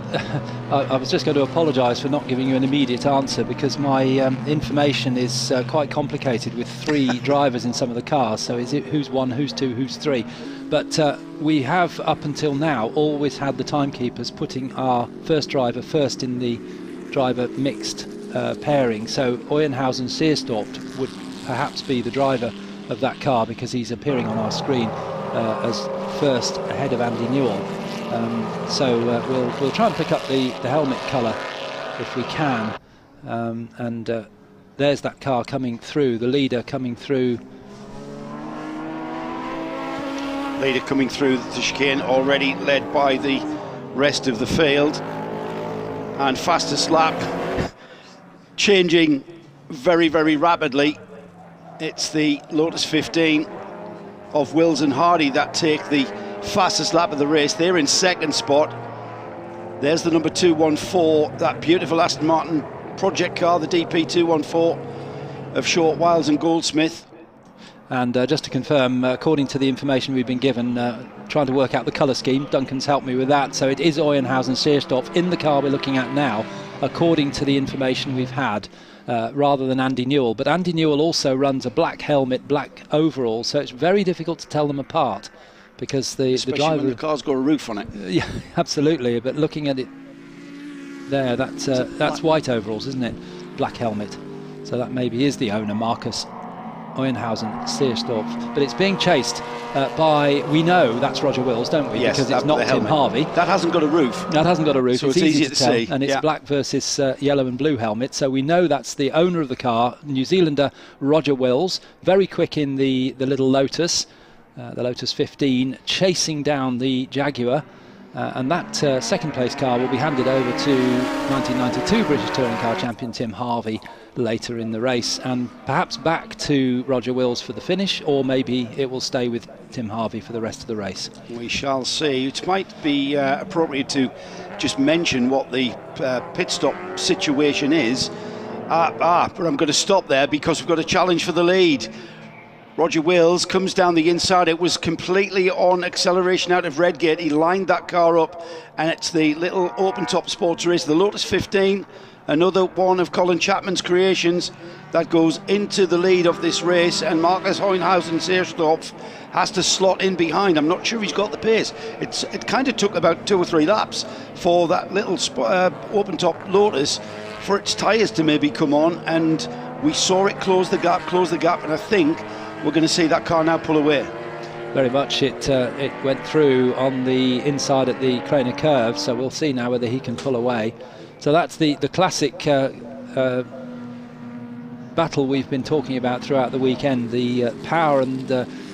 Speaker 5: I was just going to apologise for not giving you an immediate answer because my information is quite complicated with 3 drivers in some of the cars. So is it who's 1, who's 2, who's 3? But we have, up until now, always had the timekeepers putting our first driver first in the driver mixed pairing. So Oinhausen Seerstorff would perhaps be the driver of that car because he's appearing on our screen as first ahead of Andy Newell. So we'll try and pick up the helmet colour if we can. And there's that car coming through, the leader coming through.
Speaker 1: Leader coming through the chicane, already led by the rest of the field. And fastest lap changing very, very rapidly. It's the Lotus 15 of Wills and Hardy that take the fastest lap of the race. They're in second spot. There's the number 214, that beautiful Aston Martin project car, the DP214 of Short, Wiles and Goldsmith.
Speaker 5: And just to confirm, according to the information we've been given, trying to work out the colour scheme, Duncan's helped me with that, so it is Euenhausen-Seerstorff in the car we're looking at now, according to the information we've had, rather than Andy Newell. But Andy Newell also runs a black helmet, black overall, so it's very difficult to tell them apart, because the driver...
Speaker 1: when the car's got a roof on it.
Speaker 5: Yeah, absolutely, but looking at it there, that's white overalls, isn't it? Black helmet. So that maybe is the owner, Marcus Euenhausen-Seerstorff, but it's being chased by, we know that's Roger Wills, don't we?
Speaker 1: Yes,
Speaker 5: because it's not Tim Harvey.
Speaker 1: That hasn't got a roof.
Speaker 5: That hasn't got a roof,
Speaker 1: so
Speaker 5: it's
Speaker 1: easy
Speaker 5: to tell,
Speaker 1: see.
Speaker 5: and it's black versus yellow and blue helmet, so we know that's the owner of the car, New Zealander Roger Wills, very quick in the little Lotus, the Lotus 15, chasing down the Jaguar. And that second place car will be handed over to 1992 British Touring Car Champion Tim Harvey later in the race, and perhaps back to Roger Wills for the finish, or maybe it will stay with Tim Harvey for the rest of the race.
Speaker 1: We shall see. It might be appropriate to just mention what the pit stop situation is. But I'm going to stop there because we've got a challenge for the lead. Roger Wills comes down the inside. It was completely on acceleration out of Redgate. He lined that car up, and it's the little open top sports race, the Lotus 15, another one of Colin Chapman's creations that goes into the lead of this race, and Marcus Euenhausen-Seerstorff has to slot in behind. I'm not sure he's got the pace. It kind of took about 2 or 3 laps for that little open top Lotus for its tyres to maybe come on, and we saw it close the gap, and I think we're going to see that car now pull away.
Speaker 5: Very much. It went through on the inside at the Craner curve, so we'll see now whether he can pull away. So that's the classic battle we've been talking about throughout the weekend, the power and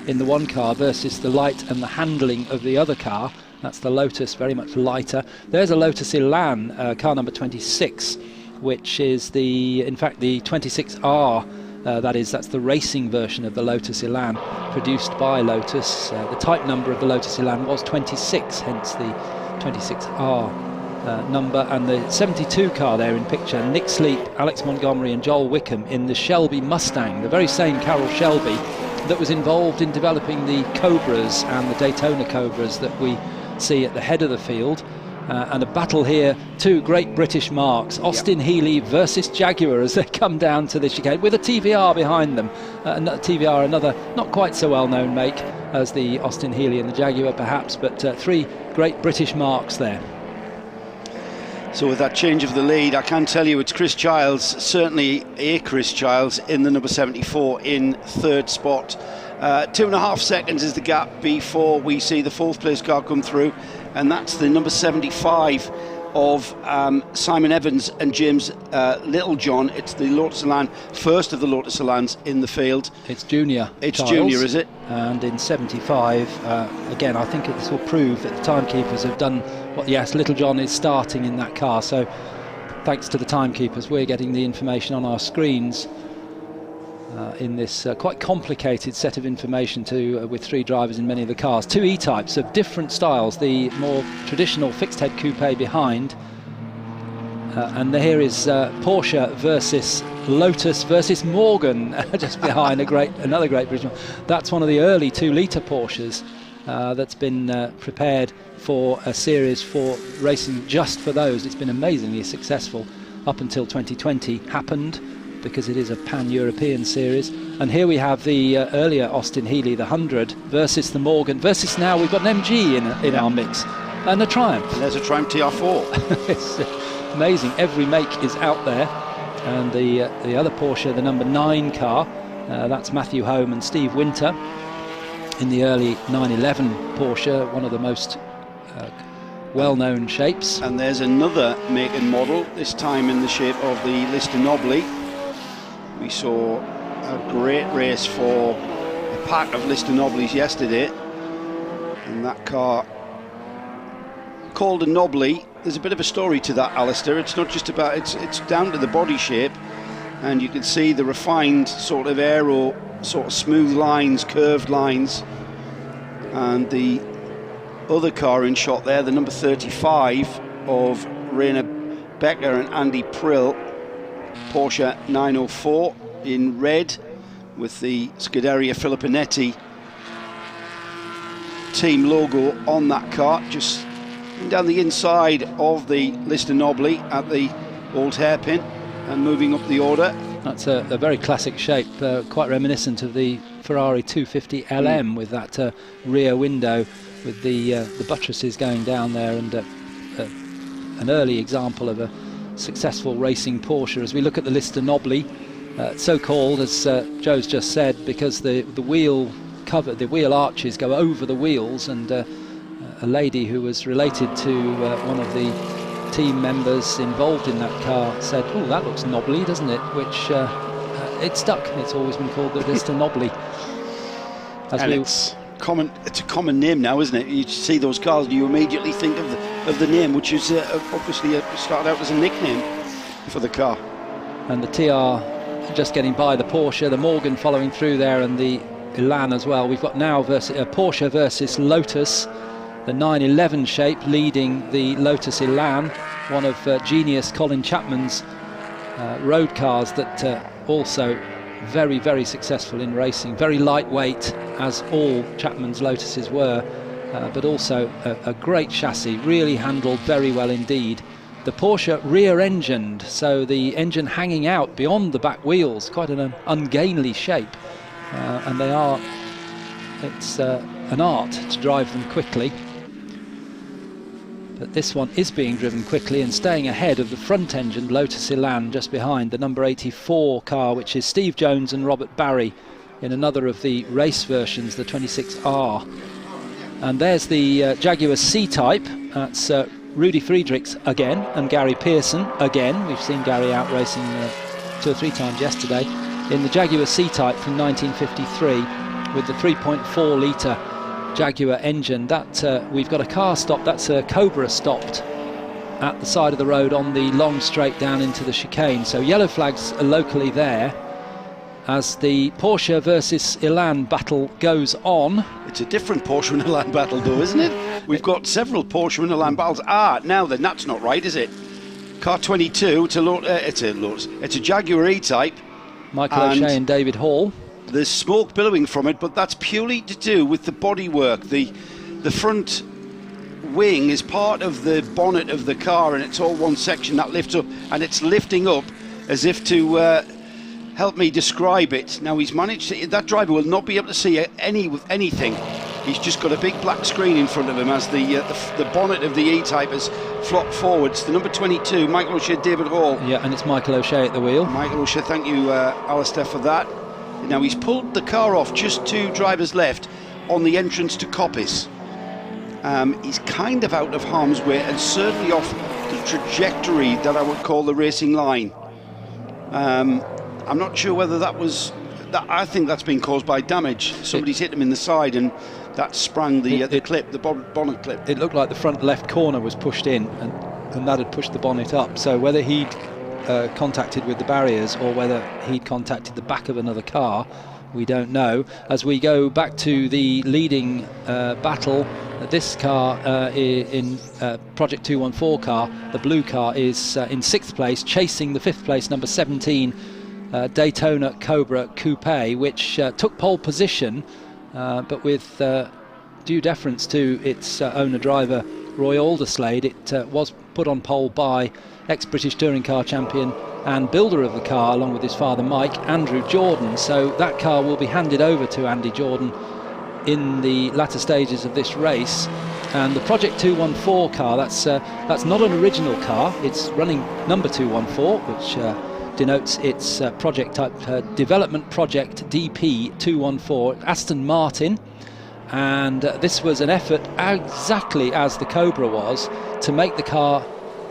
Speaker 5: in the one car versus the light and the handling of the other car. That's the Lotus, very much lighter. There's a Lotus Elan, car number 26, which is in fact the 26R. That's the racing version of the Lotus Elan, produced by Lotus. The type number of the Lotus Elan was 26, hence the 26R number. And the 72 car there in picture, Nick Sleep, Alex Montgomery and Joel Wickham in the Shelby Mustang, the very same Carroll Shelby that was involved in developing the Cobras and the Daytona Cobras that we see at the head of the field. And a battle here, 2 great British marks, Austin Healey versus Jaguar as they come down to the chicane with a TVR behind them. TVR, another not quite so well-known make as the Austin Healey and the Jaguar perhaps, but 3 great British marks there.
Speaker 1: So with that change of the lead, I can tell you it's Chris Childs, certainly a Chris Childs in the number 74 in 3rd spot. 2.5 seconds is the gap before we see the 4th place car come through, and that's the number 75 of Simon Evans and James Littlejohn. It's the Lotus Elan, first of the Lotus Elans in the field.
Speaker 5: It's junior.
Speaker 1: It's
Speaker 5: Charles.
Speaker 1: junior, is it?
Speaker 5: And in 75, again, I think this will prove that the timekeepers have done what. Yes, Littlejohn is starting in that car, so thanks to the timekeepers, we're getting the information on our screens. In this quite complicated set of information with 3 drivers in many of the cars. 2 E-types of different styles, the more traditional fixed head coupe behind, and here is Porsche versus Lotus versus Morgan just behind, another great British one. That's one of the early 2-litre Porsches that's been prepared for a series for racing just for those. It's been amazingly successful up until 2020 happened, because it is a pan-European series. And here we have the earlier Austin Healey, the 100, versus the Morgan, versus now we've got an MG in our mix, and a Triumph.
Speaker 1: And there's a Triumph TR4.
Speaker 5: It's amazing, every make is out there. And the other Porsche, the number 9 car, that's Matthew Home and Steve Winter in the early 911 Porsche, one of the most well-known shapes.
Speaker 1: And there's another make and model, this time in the shape of the Lister Nobly. We saw a great race for a pack of Lister Noblys yesterday, and that car called a Nobly. There's a bit of a story to that, Alistair. It's not just about, it's down to the body shape, and you can see the refined sort of aero, sort of smooth lines, curved lines. And the other car in shot there, the number 35 of Rainer Becker and Andy Prill, Porsche 904 in red with the Scuderia Filippinetti team logo on that car, just down the inside of the Lister Nobly at the old hairpin and moving up the order.
Speaker 5: That's a very classic shape, quite reminiscent of the Ferrari 250 LM with that rear window with the buttresses going down there, and an early example of a successful racing Porsche. As we look at the Lister Nobly, so called, as Joe's just said, because the wheel cover, the wheel arches go over the wheels, and a lady who was related to one of the team members involved in that car said, "Oh, that looks knobbly, doesn't it?" Which it stuck. It's always been called the Lister Nobly.
Speaker 1: And it's a common name now, isn't it? You see those cars and you immediately think of the name, which is obviously started out as a nickname for the car.
Speaker 5: And the TR just getting by the Porsche, the Morgan following through there, and the Elan as well. We've got now Porsche versus Lotus, the 911 shape leading the Lotus Elan, one of genius Colin Chapman's road cars that also very, very successful in racing. Very lightweight, as all Chapman's Lotuses were, but also a great chassis, really handled very well indeed. The Porsche rear-engined, so the engine hanging out beyond the back wheels, quite an ungainly shape, and it's an art to drive them quickly. But this one is being driven quickly and staying ahead of the front-engined Lotus Elan just behind, the number 84 car, which is Steve Jones and Robert Barry in another of the race versions, the 26R. And there's the Jaguar C-Type. That's Rudy Friedrichs again and Gary Pearson again. We've seen Gary out racing 2 or 3 times yesterday in the Jaguar C-Type from 1953 with the 3.4 litre Jaguar engine. That we've got a car stopped. That's a Cobra stopped at the side of the road on the long straight down into the chicane. So yellow flags are locally there as the Porsche versus Elan battle goes on.
Speaker 1: It's a different Porsche and Elan battle though, isn't it? We've got several Porsche and Elan battles. Now then, that's not right, is it? Car 22, it's a Jaguar E-Type.
Speaker 5: Michael O'Shea and David Hall.
Speaker 1: There's smoke billowing from it, but that's purely to do with the bodywork. The front wing is part of the bonnet of the car, and it's all one section that lifts up, and it's lifting up as if to help me describe it. Now he's managed to, that driver will not be able to see anything. He's just got a big black screen in front of him as the bonnet of the E-Type has flopped forwards. The number 22, Michael O'Shea, David Hall.
Speaker 5: Yeah, and it's Michael O'Shea at the wheel.
Speaker 1: Michael O'Shea, thank you, Alistair, for that. Now he's pulled the car off just 2 drivers left on the entrance to Coppice. He's kind of out of harm's way and certainly off the trajectory that I would call the racing line. I'm not sure whether that was... I think that's been caused by damage. Somebody's hit him in the side and that sprang the clip, the bonnet clip.
Speaker 5: It looked like the front left corner was pushed in and that had pushed the bonnet up. So whether he'd contacted with the barriers or whether he'd contacted the back of another car, we don't know. As we go back to the leading battle, this car in Project 214 car, the blue car, is in 6th place, chasing the 5th place number 17 Daytona Cobra Coupe, which took pole position, but with due deference to its owner-driver Roy Alderslade, it was put on pole by ex-British Touring Car champion and builder of the car, along with his father Mike, Andrew Jordan. So that car will be handed over to Andy Jordan in the latter stages of this race. And the Project 214 car, that's not an original car. It's running number 214, which denotes its project type, development project DP 214, Aston Martin. And this was an effort, exactly as the Cobra was, to make the car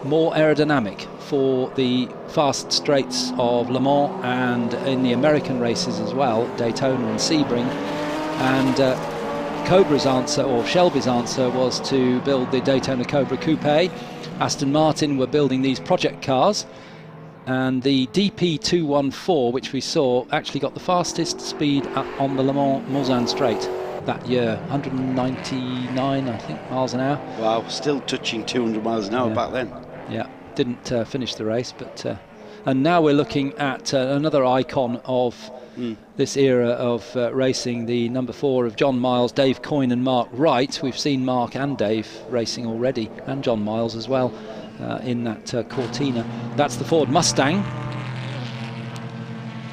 Speaker 5: more aerodynamic for the fast straights of Le Mans and in the American races as well, Daytona and Sebring. And Cobra's answer, or Shelby's answer, was to build the Daytona Cobra Coupe. Aston Martin were building these project cars, and the DP214, which we saw, actually got the fastest speed on the Le Mans Mulsanne Straight that year, 199, I think, miles an hour.
Speaker 1: Wow, still touching 200 miles an hour back then.
Speaker 5: Yeah, didn't finish the race, but And now we're looking at another icon of this era of racing, the number 4 of John Miles, Dave Coyne and Mark Wright. We've seen Mark and Dave racing already, and John Miles as well, in that Cortina. That's the Ford Mustang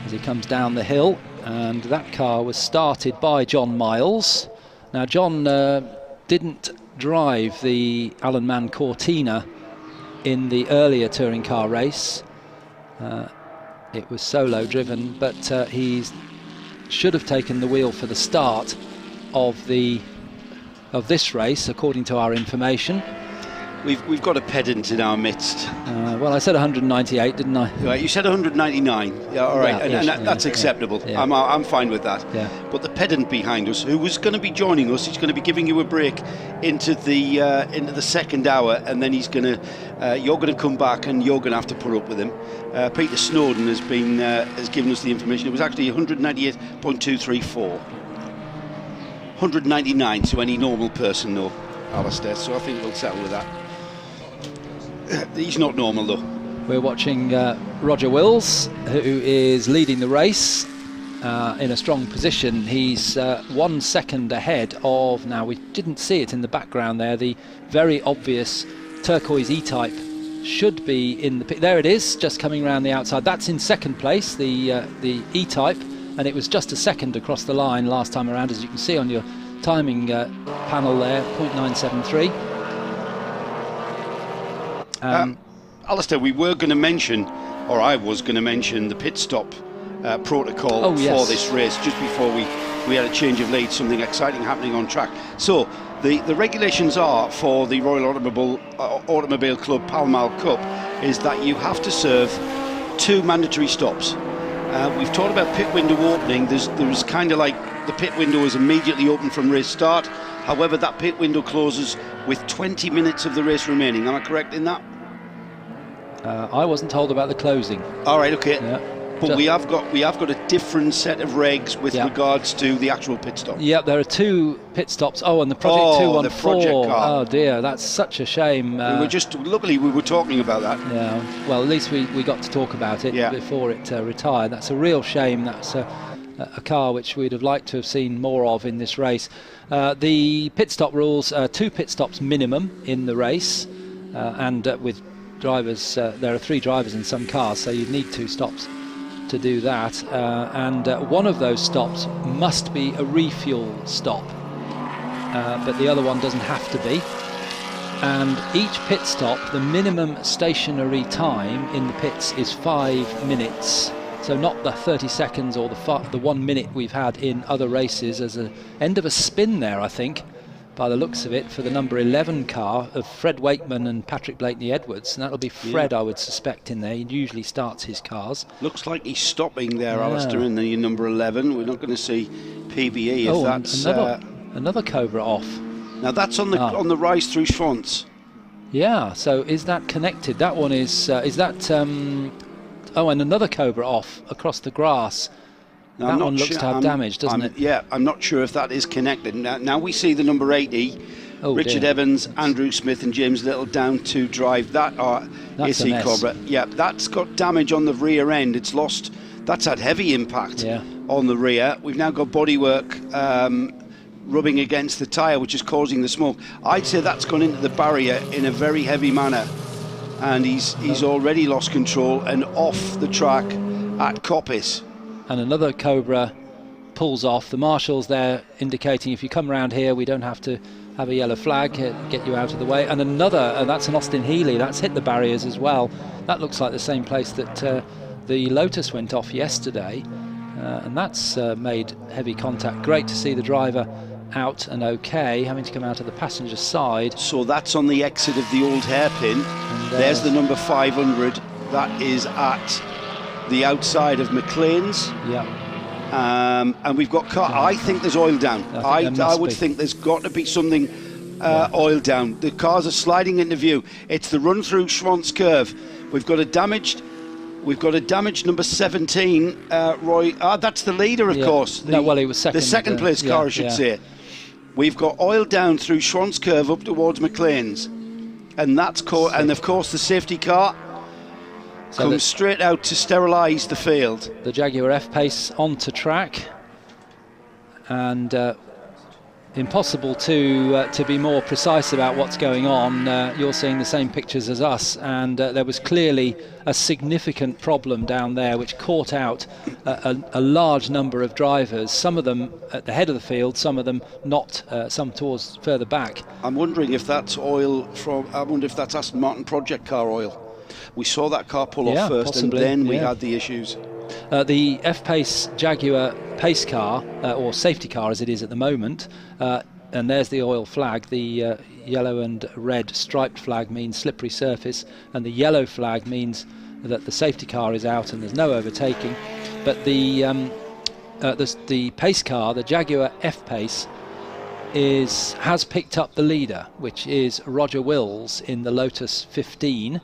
Speaker 5: as he comes down the hill, and that car was started by John Miles. Now John didn't drive the Alan Mann Cortina in the earlier touring car race. It was solo driven, but he should have taken the wheel for the start of this race, according to our information.
Speaker 1: We've got a pedant in our midst.
Speaker 5: Well, I said 198, didn't I?
Speaker 1: Right, you said 199. Yeah, all right,
Speaker 5: Yeah,
Speaker 1: that's acceptable.
Speaker 5: Yeah.
Speaker 1: I'm fine with that.
Speaker 5: Yeah.
Speaker 1: But the pedant behind us, who was going to be joining us, he's going to be giving you a break into the second hour, and then you're going to come back, and you're going to have to put up with him. Peter Snowden has given us the information. It was actually 198.234. 199 to any normal person, though, Alistair. So I think we'll settle with that. He's not normal, though.
Speaker 5: We're watching Roger Wills, who is leading the race in a strong position. He's 1 second ahead of, now we didn't see it in the background there, the very obvious turquoise E-Type should be in the pit. There it is, just coming around the outside. That's in second place, the E-Type, and it was just a second across the line last time around, as you can see on your timing panel there, 0.973.
Speaker 1: Alistair, we were going to mention, or I was going to mention, the pit stop protocol for this race just before we had a change of lead, something exciting happening on track. So the regulations are for the Royal Automobile Club Pall Mall Cup is that you have to serve 2 mandatory stops. We've talked about pit window opening. There's kind of like the pit window is immediately open from race start. However, that pit window closes with 20 minutes of the race remaining. Am I correct in that?
Speaker 5: I wasn't told about the closing.
Speaker 1: All right, okay.
Speaker 5: Yeah.
Speaker 1: But we have got a different set of regs with regards to the actual pit stop.
Speaker 5: Yeah, there are 2 pit stops. Oh, and the Project 214.
Speaker 1: The project car.
Speaker 5: Oh dear, that's such a shame.
Speaker 1: Luckily we were talking about that.
Speaker 5: Yeah. Well, at least we got to talk about it before it retired. That's a real shame. That's a car which we'd have liked to have seen more of in this race. The pit stop rules: 2 pit stops minimum in the race, and with drivers, there are 3 drivers in some cars, so you'd need 2 stops to do that, and one of those stops must be a refuel stop, but the other one doesn't have to be. And each pit stop, the minimum stationary time in the pits is 5 minutes, so not the 30 seconds or the 1 minute we've had in other races. As an end of a spin there, I think, by the looks of it, for the number 11 car of Fred Wakeman and Patrick Blakeney-Edwards, and that'll be Fred, I would suspect, in there. He usually starts his cars.
Speaker 1: Looks like he's stopping there, Alistair, in the number 11. We're not going to see PBE if that's...
Speaker 5: Another Cobra off.
Speaker 1: Now that's on the rise through Schwantz.
Speaker 5: Yeah, so is that connected? That one is that... and another Cobra off across the grass. Now, that one looks to have damage, doesn't it?
Speaker 1: Yeah, I'm not sure if that is connected. Now we see the number 80, Richard Evans, Andrew Smith and James Little down to drive that AC Cobra. Yeah, that's got damage on the rear end. It's lost. That's had heavy impact on the rear. We've now got bodywork rubbing against the tyre, which is causing the smoke. I'd say that's gone into the barrier in a very heavy manner, and he's already lost control and off the track at Coppice.
Speaker 5: And another Cobra pulls off. The marshal's there indicating if you come around here, we don't have to have a yellow flag, get you out of the way. And another, that's an Austin Healey, that's hit the barriers as well. That looks like the same place that the Lotus went off yesterday, and that's made heavy contact. Great to see the driver out and okay, having to come out of the passenger side.
Speaker 1: So that's on the exit of the old hairpin. And there's the number 500. That is at the outside of McLean's. And we've got I think there's oil down. I would think there's got to be something oil down. The cars are sliding into view. It's the run through Schwantz curve. We've got a damaged number 17, Roy. That's the leader, of course.
Speaker 5: He was second.
Speaker 1: The second place car, I should say. We've got oil down through Schwantz curve up towards McLean's, and that's and of course the safety car.
Speaker 5: So
Speaker 1: comes straight out to sterilise the field.
Speaker 5: The Jaguar F-Pace onto track, and impossible to be more precise about what's going on. You're seeing the same pictures as us, and there was clearly a significant problem down there which caught out a large number of drivers, some of them at the head of the field, some of them not, some towards further back.
Speaker 1: I'm wondering if that's oil from, I wonder if that's Aston Martin project car oil. We saw that car pull off first, possibly, and then we had the issues.
Speaker 5: The F-Pace Jaguar pace car, or safety car as it is at the moment, and there's the oil flag. The yellow and red striped flag means slippery surface, and the yellow flag means that the safety car is out and there's no overtaking. But the pace car, the Jaguar F-Pace, has picked up the leader, which is Roger Wills in the Lotus 15.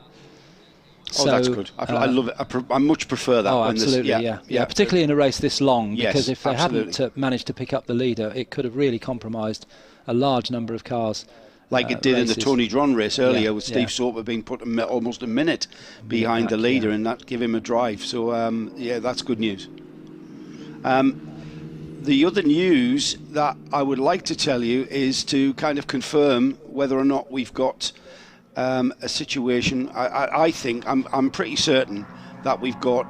Speaker 1: Oh, that's good. I love it. I much prefer that.
Speaker 5: Oh, absolutely, yeah. Particularly in a race this long, because if they hadn't managed to pick up the leader, it could have really compromised a large number of cars.
Speaker 1: Like it did in the Tony Dron race earlier, with Steve Soper being put almost a minute behind the leader, and that gave him a drive. So, that's good news. The other news that I would like to tell you is to kind of confirm whether or not we've got a situation. I think I'm pretty certain that we've got.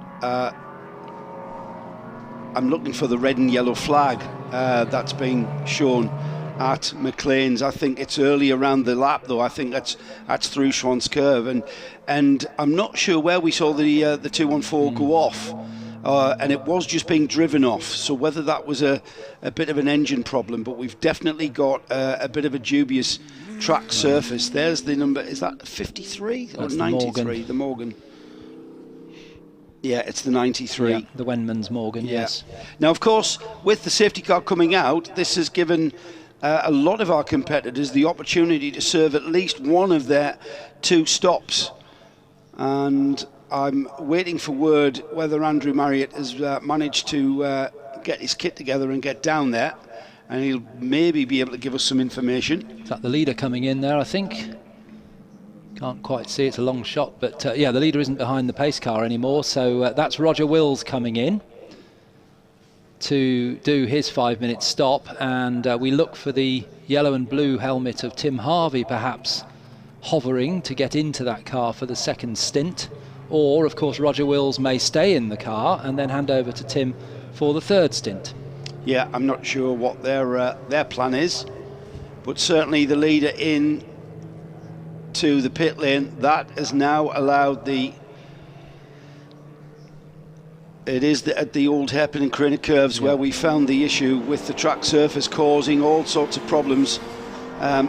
Speaker 1: I'm looking for the red and yellow flag that's being shown at McLean's. I think it's early around the lap, though. I think that's through Schwann's Curve, and I'm not sure where we saw the 214 go off. And it was just being driven off, so whether that was a bit of an engine problem, but we've definitely got a bit of a dubious track surface. There's the number, is that 53 or 93? The Morgan. Yeah, it's the 93.
Speaker 5: Yeah, the Wenmans Morgan, yes.
Speaker 1: Now, of course, with the safety car coming out, this has given a lot of our competitors the opportunity to serve at least one of their 2 stops. And I'm waiting for word whether Andrew Marriott has managed to get his kit together and get down there, and he'll maybe be able to give us some information.
Speaker 5: Is that the leader coming in there, I think? Can't quite see, it's a long shot, but the leader isn't behind the pace car anymore, so that's Roger Wills coming in to do his 5-minute stop, and we look for the yellow and blue helmet of Tim Harvey perhaps hovering to get into that car for the second stint. Or, of course, Roger Wills may stay in the car and then hand over to Tim for the third stint.
Speaker 1: Yeah, I'm not sure what their plan is, but certainly the leader in to the pit lane, that has now allowed it is at the old hairpin and Craner curves where we found the issue with the track surface causing all sorts of problems. One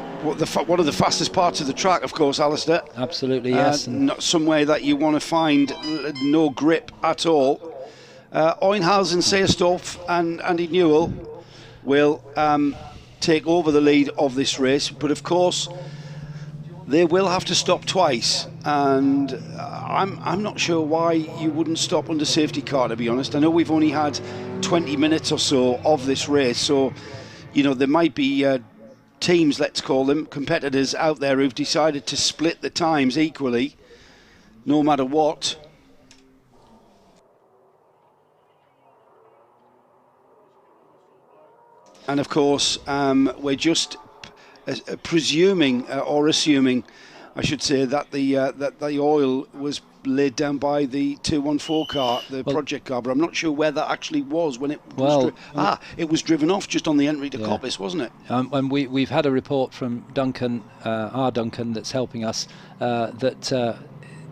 Speaker 1: of the fastest parts of the track, of course, Alistair.
Speaker 5: Absolutely, yes.
Speaker 1: Not somewhere that you want to find no grip at all. Oinhausen, Seyerstorff and Andy Newell will take over the lead of this race, but of course they will have to stop twice, and I'm not sure why you wouldn't stop under safety car, to be honest. I know we've only had 20 minutes or so of this race, so there might be teams, let's call them, competitors out there who've decided to split the times equally, no matter what. And of course, we're just presuming, or assuming, I should say, that the oil was laid down by the 214 car, the project car, but I'm not sure where that actually was when it was it was driven off just on the entry to Coppice, wasn't it?
Speaker 5: And we've had a report from Duncan, our Duncan that's helping us, that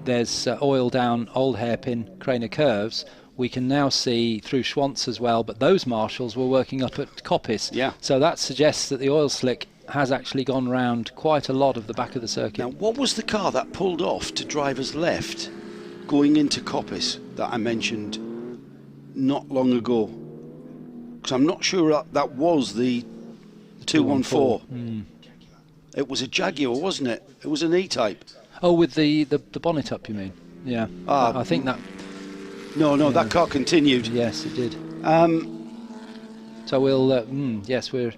Speaker 5: there's oil down Old Hairpin, Craner curves. We can now see through Schwantz as well, but those marshals were working up at Coppice.
Speaker 1: Yeah.
Speaker 5: So that suggests that the oil slick has actually gone round quite a lot of the back of the circuit.
Speaker 1: Now, what was the car that pulled off to driver's left going into Coppice that I mentioned not long ago? Because I'm not sure that was the 214. It was a Jaguar, wasn't it? It was an E-Type.
Speaker 5: Oh, with the bonnet up, you mean? Yeah. I think that...
Speaker 1: No, that car continued.
Speaker 5: Yes, it did. So we'll... yes, we're...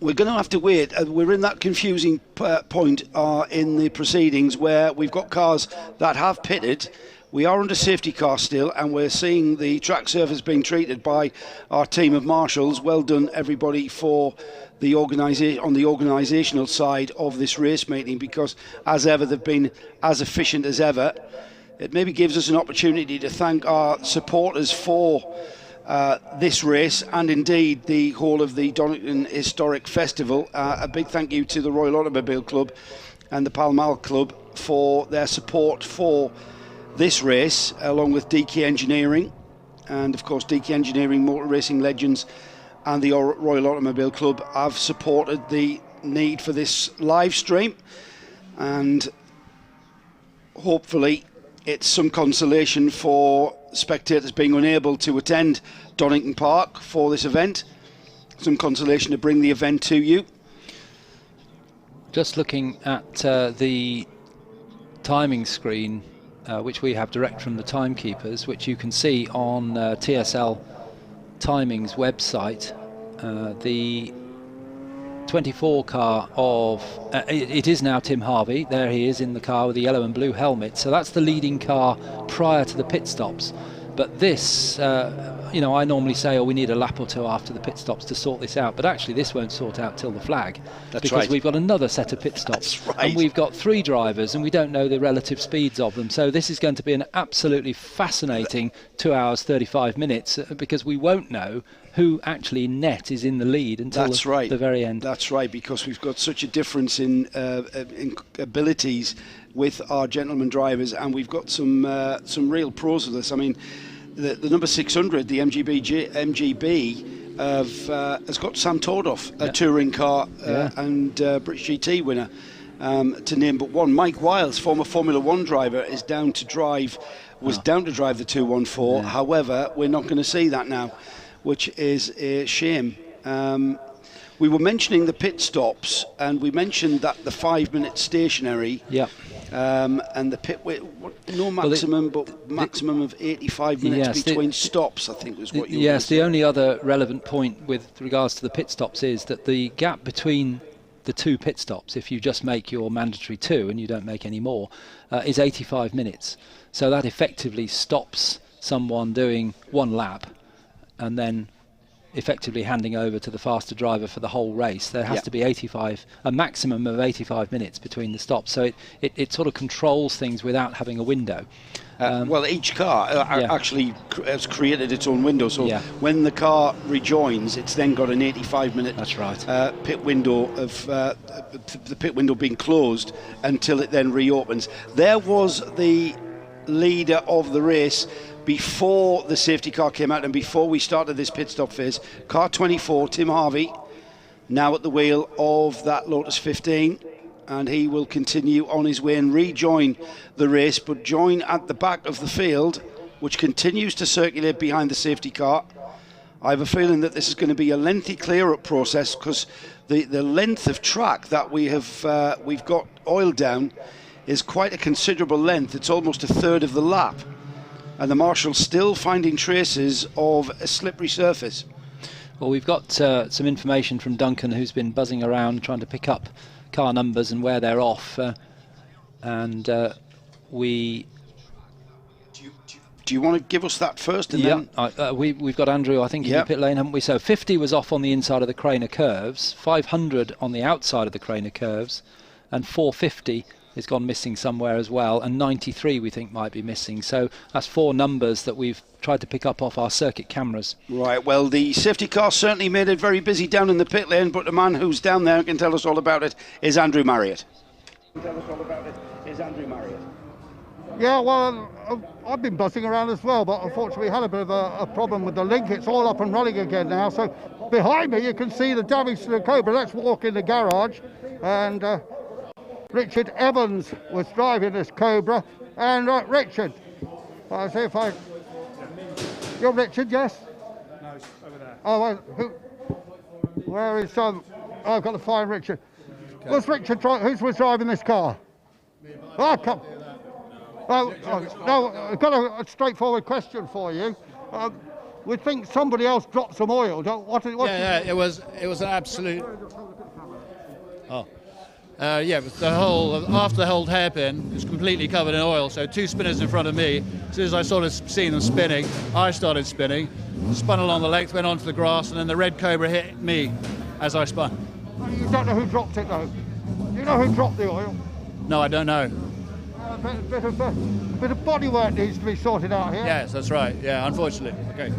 Speaker 1: we're going to have to wait. We're in that confusing point in the proceedings where we've got cars that have pitted. We are under safety car still, and we're seeing the track surface being treated by our team of marshals. Well done, everybody, for the on the organisational side of this race meeting, because as ever they've been as efficient as ever. It maybe gives us an opportunity to thank our supporters for this race, and indeed the whole of the Donington Historic Festival. A big thank you to the Royal Automobile Club and the Pall Club for their support for this race, along with DK Engineering, and of course DK Engineering, Motor Racing Legends and the Royal Automobile Club have supported the need for this live stream, and hopefully it's some consolation for spectators being unable to attend Donington Park for this event, some consolation to bring the event to you.
Speaker 5: Just looking at the timing screen, which we have direct from the timekeepers, which you can see on TSL Timing's website, the 24 car of it is now Tim Harvey. There he is in the car with the yellow and blue helmet, so that's the leading car prior to the pit stops. But this, you know, I normally say, oh, we need a lap or two after the pit stops to sort this out, but actually this won't sort out till the flag.
Speaker 1: That's
Speaker 5: because
Speaker 1: right.
Speaker 5: We've got another set of pit stops.
Speaker 1: That's right.
Speaker 5: And we've got 3 drivers and we don't know the relative speeds of them, so this is going to be an absolutely fascinating 2 hours 35 minutes, because we won't know who actually net is in the lead until the very end.
Speaker 1: That's right, because we've got such a difference in abilities with our gentlemen drivers, and we've got some real pros with this. I mean, the number 600, the MGB, has got Sam Tordoff, a touring car and British GT winner, to name but one. Mike Wiles, former Formula One driver, is down to drive the 214. However, we're not going to see that now, which is a shame. We were mentioning the pit stops, and we mentioned that the 5-minute stationary, and the pit maximum, but maximum of 85 minutes between stops, I think was what you were
Speaker 5: the only other relevant point with regards to the pit stops is that the gap between the 2 pit stops, if you just make your mandatory 2 and you don't make any more, is 85 minutes. So that effectively stops someone doing 1 lap and then effectively handing over to the faster driver for the whole race. There has to be a maximum of 85 minutes between the stops, so it sort of controls things without having a window.
Speaker 1: Well, each car actually has created its own window, so when the car rejoins, it's then got an 85-minute pit window of the pit window being closed until it then reopens. There was the leader of the race before the safety car came out and before we started this pit stop phase. Car 24, Tim Harvey, now at the wheel of that Lotus 15, and he will continue on his way and rejoin the race, but join at the back of the field, which continues to circulate behind the safety car. I have a feeling that this is going to be a lengthy clear-up process, because the length of track that we've got oiled down is quite a considerable length. It's almost a third of the lap, and the marshal's still finding traces of a slippery surface.
Speaker 5: Well, we've got some information from Duncan, who's been buzzing around trying to pick up car numbers and where they're off, and we...
Speaker 1: Do you want to give us that first? And then
Speaker 5: we've got Andrew, I think, in the pit lane, haven't we? So 50 was off on the inside of the Craner curves, 500 on the outside of the Craner curves, and 450 has gone missing somewhere as well, and 93 we think might be missing. So that's 4 numbers that we've tried to pick up off our circuit cameras.
Speaker 1: Right, well, the safety car certainly made it very busy down in the pit lane, but the man who's down there and can tell us all about it is Andrew Marriott.
Speaker 3: Yeah, well, I've been buzzing around as well, but unfortunately we had a bit of a problem with the link. It's all up and running again now. So behind me you can see the damage to the Cobra. Let's walk in the garage, and Richard Evans was driving this Cobra, and Richard, I'll see if you're Richard, yes?
Speaker 8: No, it's over there.
Speaker 3: Oh, well, where is I've got to find Richard. Okay. Was Richard who was driving this car? Oh, come. No, I've got a straightforward question for you. We think somebody else dropped some oil.
Speaker 8: Yeah, it was an absolute Oh. Yeah, but after the whole hairpin is completely covered in oil, so 2 spinners in front of me. As soon as I started seeing them spinning, I started spinning, spun along the length, went onto the grass, and then the red cobra hit me as I spun.
Speaker 3: You don't know who dropped it though? You know who dropped the oil?
Speaker 8: No, I don't know.
Speaker 3: A bit of bodywork needs to be sorted out here.
Speaker 8: Yes, that's right. Yeah, unfortunately. Okay.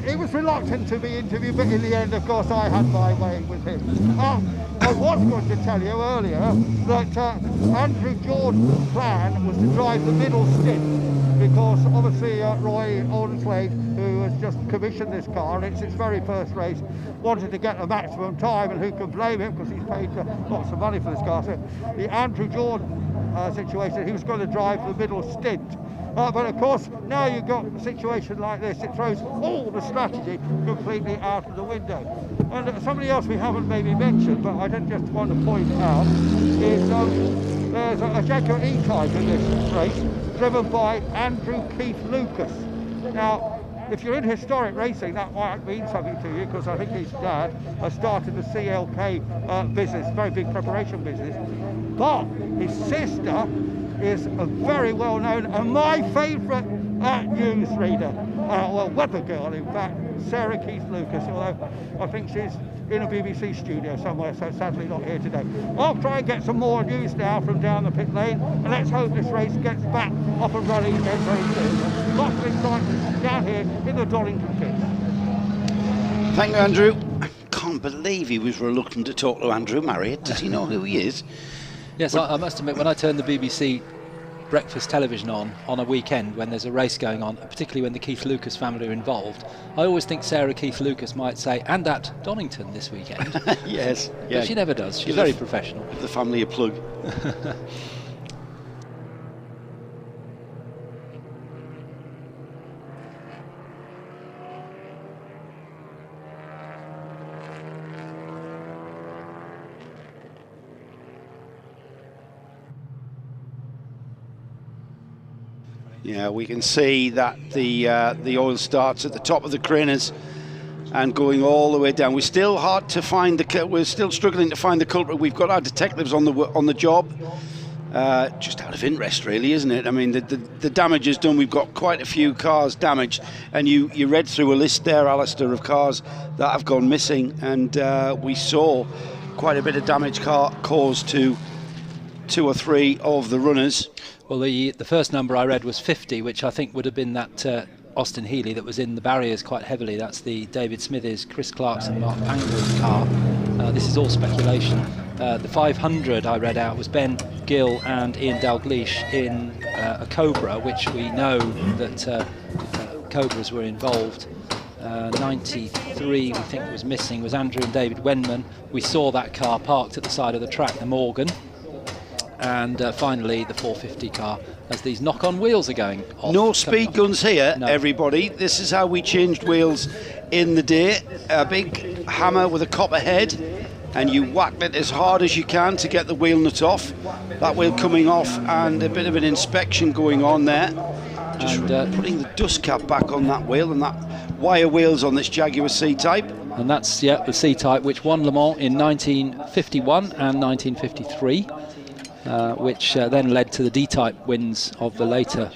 Speaker 3: He was reluctant to be interviewed, but in the end, of course, I had my way with him. I was going to tell you earlier that Andrew Jordan's plan was to drive the middle stint, because obviously Roy Oldenslade, who has just commissioned this car, and it's its very first race, wanted to get a maximum time, and who can blame him, because he's paid lots of money for this car. So the Andrew Jordan situation, he was going to drive the middle stint. But of course, now you've got a situation like this, it throws all the strategy completely out of the window. And somebody else we haven't maybe mentioned, but I just want to point out, is there's a Jaguar E-Type in this race, driven by Andrew Keith Lucas. Now, if you're in historic racing, that might mean something to you, because I think his dad has started the CLK business, very big preparation business. But his sister is a very well-known and my favourite newsreader, well, weather girl in fact, Sarah Keith Lucas, although I think she's in a BBC studio somewhere, so sadly not here today. I'll try and get some more news now from down the pit lane, and let's hope this race gets back up and running again very soon. Lots of excitement down here in the Donington pits.
Speaker 1: Thank you, Andrew. I can't believe he was reluctant to talk to Andrew Marriott. Does he know who he is?
Speaker 5: Yes, I must admit, when I turn the BBC breakfast television on a weekend when there's a race going on, particularly when the Keith Lucas family are involved, I always think Sarah Keith Lucas might say, and at Donington this weekend.
Speaker 1: Yes.
Speaker 5: But she never does. She's very professional.
Speaker 1: Give the family a plug. Yeah, we can see that the oil starts at the top of the craners and going all the way down. We're still we're still struggling to find the culprit. We've got our detectives on the job. Just out of interest, really, isn't it? I mean, the damage is done. We've got quite a few cars damaged, and you read through a list there, Alistair, of cars that have gone missing, and we saw quite a bit of damage caused to 2 or 3 of the runners.
Speaker 5: Well, the first number I read was 50, which I think would have been that Austin Healey that was in the barriers quite heavily. That's the David Smithies, Chris Clarkson, Mark Pangol's car. This is all speculation. The 500 I read out was Ben Gill and Ian Dalgleish in a Cobra, which we know that Cobras were involved. 93 we think was missing, was Andrew and David Wenman. We saw that car parked at the side of the track, the Morgan. And finally the 450 car, as these knock-on wheels are going off.
Speaker 1: No speed guns here,
Speaker 5: no.
Speaker 1: Everybody. This is how we changed wheels in the day. A big hammer with a copper head, and you whack it as hard as you can to get the wheel nut off. That wheel coming off, and a bit of an inspection going on there. Just putting the dust cap back on that wheel, and that wire wheels on this Jaguar C-Type.
Speaker 5: And that's, yeah, the C-Type, which won Le Mans in 1951 and 1953. Which then led to the D-Type wins of the later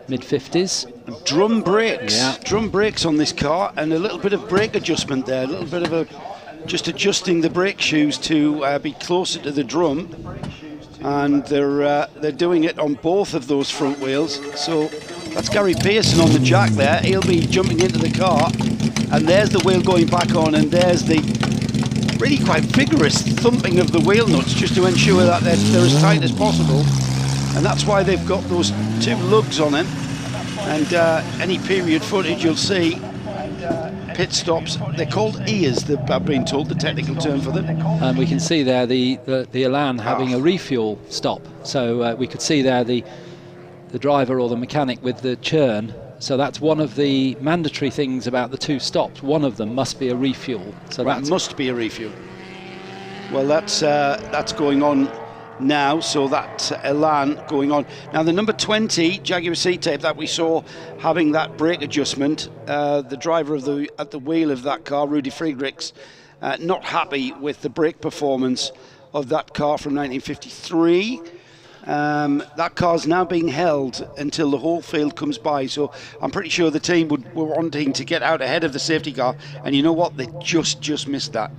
Speaker 5: mid-50s.
Speaker 1: Drum brakes on this car, and a little bit of brake adjustment there, a little bit of just adjusting the brake shoes to be closer to the drum, and they're doing it on both of those front wheels. So that's Gary Pearson on the jack there. He'll be jumping into the car, and there's the wheel going back on, and there's the really quite vigorous thumping of the wheel nuts just to ensure that they're as tight as possible, and that's why they've got those 2 lugs on it. And any period footage you'll see pit stops, they're called ears, I've been told, the technical term for them.
Speaker 5: And we can see there the Elan having a refuel stop, so we could see there the driver or the mechanic with the churn. So that's one of the mandatory things about the 2 stops. One of them must be a refuel. So that
Speaker 1: must be a refuel. Well, that's going on now. So that Elan going on now. The number 20 Jaguar C-Type that we saw having that brake adjustment. The driver at the wheel of that car, Rudy Friedrichs, not happy with the brake performance of that car from 1953. That car's now being held until the whole field comes by, so I'm pretty sure the team were wanting to get out ahead of the safety car, and you know what, they just missed that.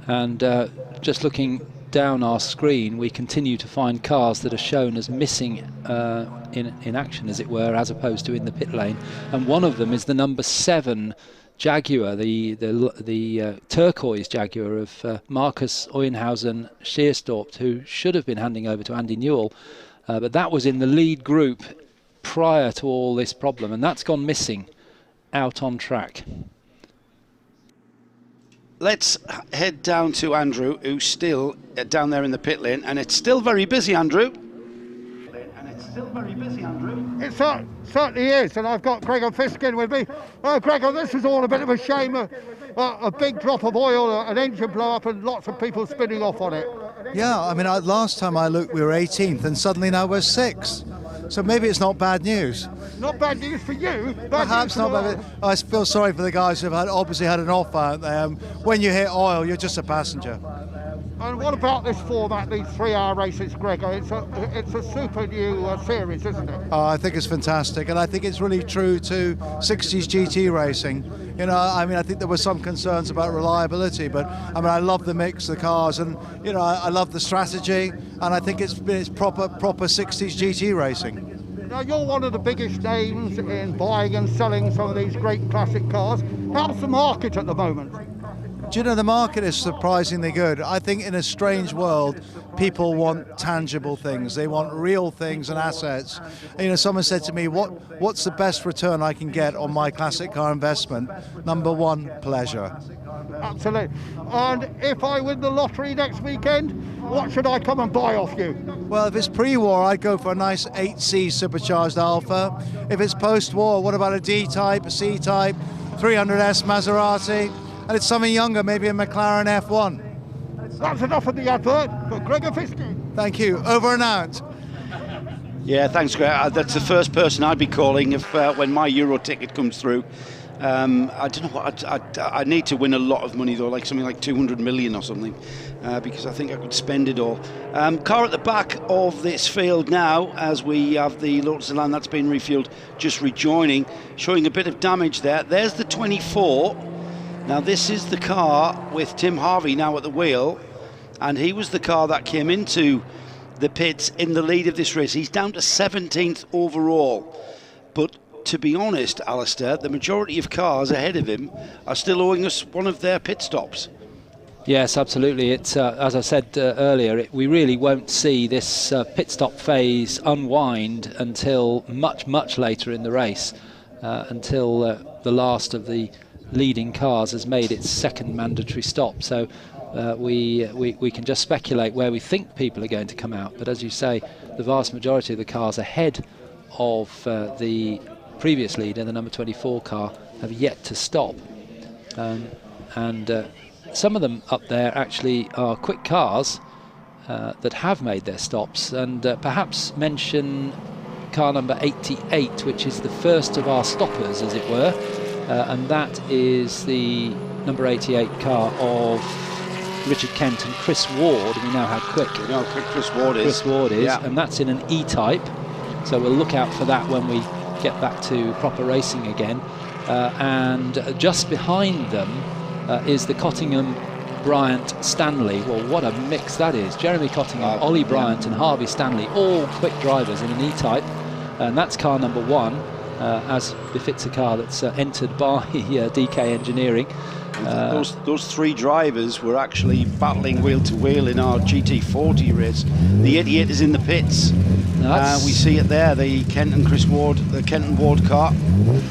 Speaker 5: And just looking down our screen, we continue to find cars that are shown as missing in action, as it were, as opposed to in the pit lane, and one of them is the number 7 Jaguar, the turquoise Jaguar of Marcus Oenhausen Scheerstorpt, who should have been handing over to Andy Newell, but that was in the lead group prior to all this problem, and that's gone missing out on track.
Speaker 1: Let's head down to Andrew, who's still down there in the pit lane, and it's still very busy, Andrew.
Speaker 3: It certainly is, and I've got Gregor Fiskin with me. Gregor, this is all a bit of a shame. A big drop of oil, an engine blow up, and lots of people spinning off on it.
Speaker 9: Yeah, I mean, last time I looked, we were 18th, and suddenly now we're 6th. So maybe it's not bad news.
Speaker 3: Not bad news for you.
Speaker 9: Perhaps not bad. I feel sorry for the guys who've obviously had an off out there. When you hit oil, you're just a passenger.
Speaker 3: And what about this format, these 3-hour races, Gregor? It's a super new series, isn't it?
Speaker 9: I think it's fantastic, and I think it's really true to 60s GT racing. You know, I mean, I think there were some concerns about reliability, but I mean, I love the mix of the cars, and you know, I love the strategy, and I think it's proper 60s GT racing.
Speaker 3: Now, you're one of the biggest names in buying and selling some of these great classic cars. How's the market at the moment?
Speaker 9: Do you know, the market is surprisingly good. I think in a strange world, people want tangible things. They want real things and assets. And, you know, someone said to me, what's the best return I can get on my classic car investment? Number 1, pleasure.
Speaker 3: Absolutely. And if I win the lottery next weekend, what should I come and buy off you?
Speaker 9: Well, if it's pre-war, I'd go for a nice 8C supercharged Alpha. If it's post-war, what about a D-Type, a C-Type, 300S Maserati? And it's something younger, maybe a McLaren F1.
Speaker 3: That's enough of the advert for Gregor Fiskin.
Speaker 9: Thank you. Over and out.
Speaker 1: Yeah, thanks, Greg. That's the first person I'd be calling if when my Euro ticket comes through. I don't know what I need to win a lot of money though, like something like 200 million or something, because I think I could spend it all. Car at the back of this field now, as we have the Lotus Elan that's been refueled just rejoining, showing a bit of damage there. There's the 24. Now this is the car with Tim Harvey now at the wheel, and he was the car that came into the pits in the lead of this race. He's down to 17th overall, but to be honest, Alistair, the majority of cars ahead of him are still owing us one of their pit stops.
Speaker 5: Yes, absolutely. It's as I said earlier, we really won't see this pit stop phase unwind until much later in the race, until the last of the leading cars has made its second mandatory stop. So we can just speculate where we think people are going to come out. But as you say, the vast majority of the cars ahead of the previous leader, the number 24 car, have yet to stop. And some of them up there actually are quick cars that have made their stops. And perhaps mention car number 88, which is the first of our stoppers, as it were. And that is the number 88 car of Richard Kent and Chris Ward. We know how quick
Speaker 1: Chris Ward is. Yeah.
Speaker 5: And that's in an E-Type. So we'll look out for that when we get back to proper racing again. And just behind them is the Cottingham Bryant Stanley. Well, what a mix that is. Jeremy Cottingham, Ollie Bryant and Harvey Stanley, all quick drivers in an E-Type. And that's car number 1. As befits a car that's entered by DK Engineering.
Speaker 1: Those 3 drivers were actually battling wheel to wheel in our GT40 race. The 88 is in the pits. We see it there, the Kent and Chris Ward, the Kent and Ward car.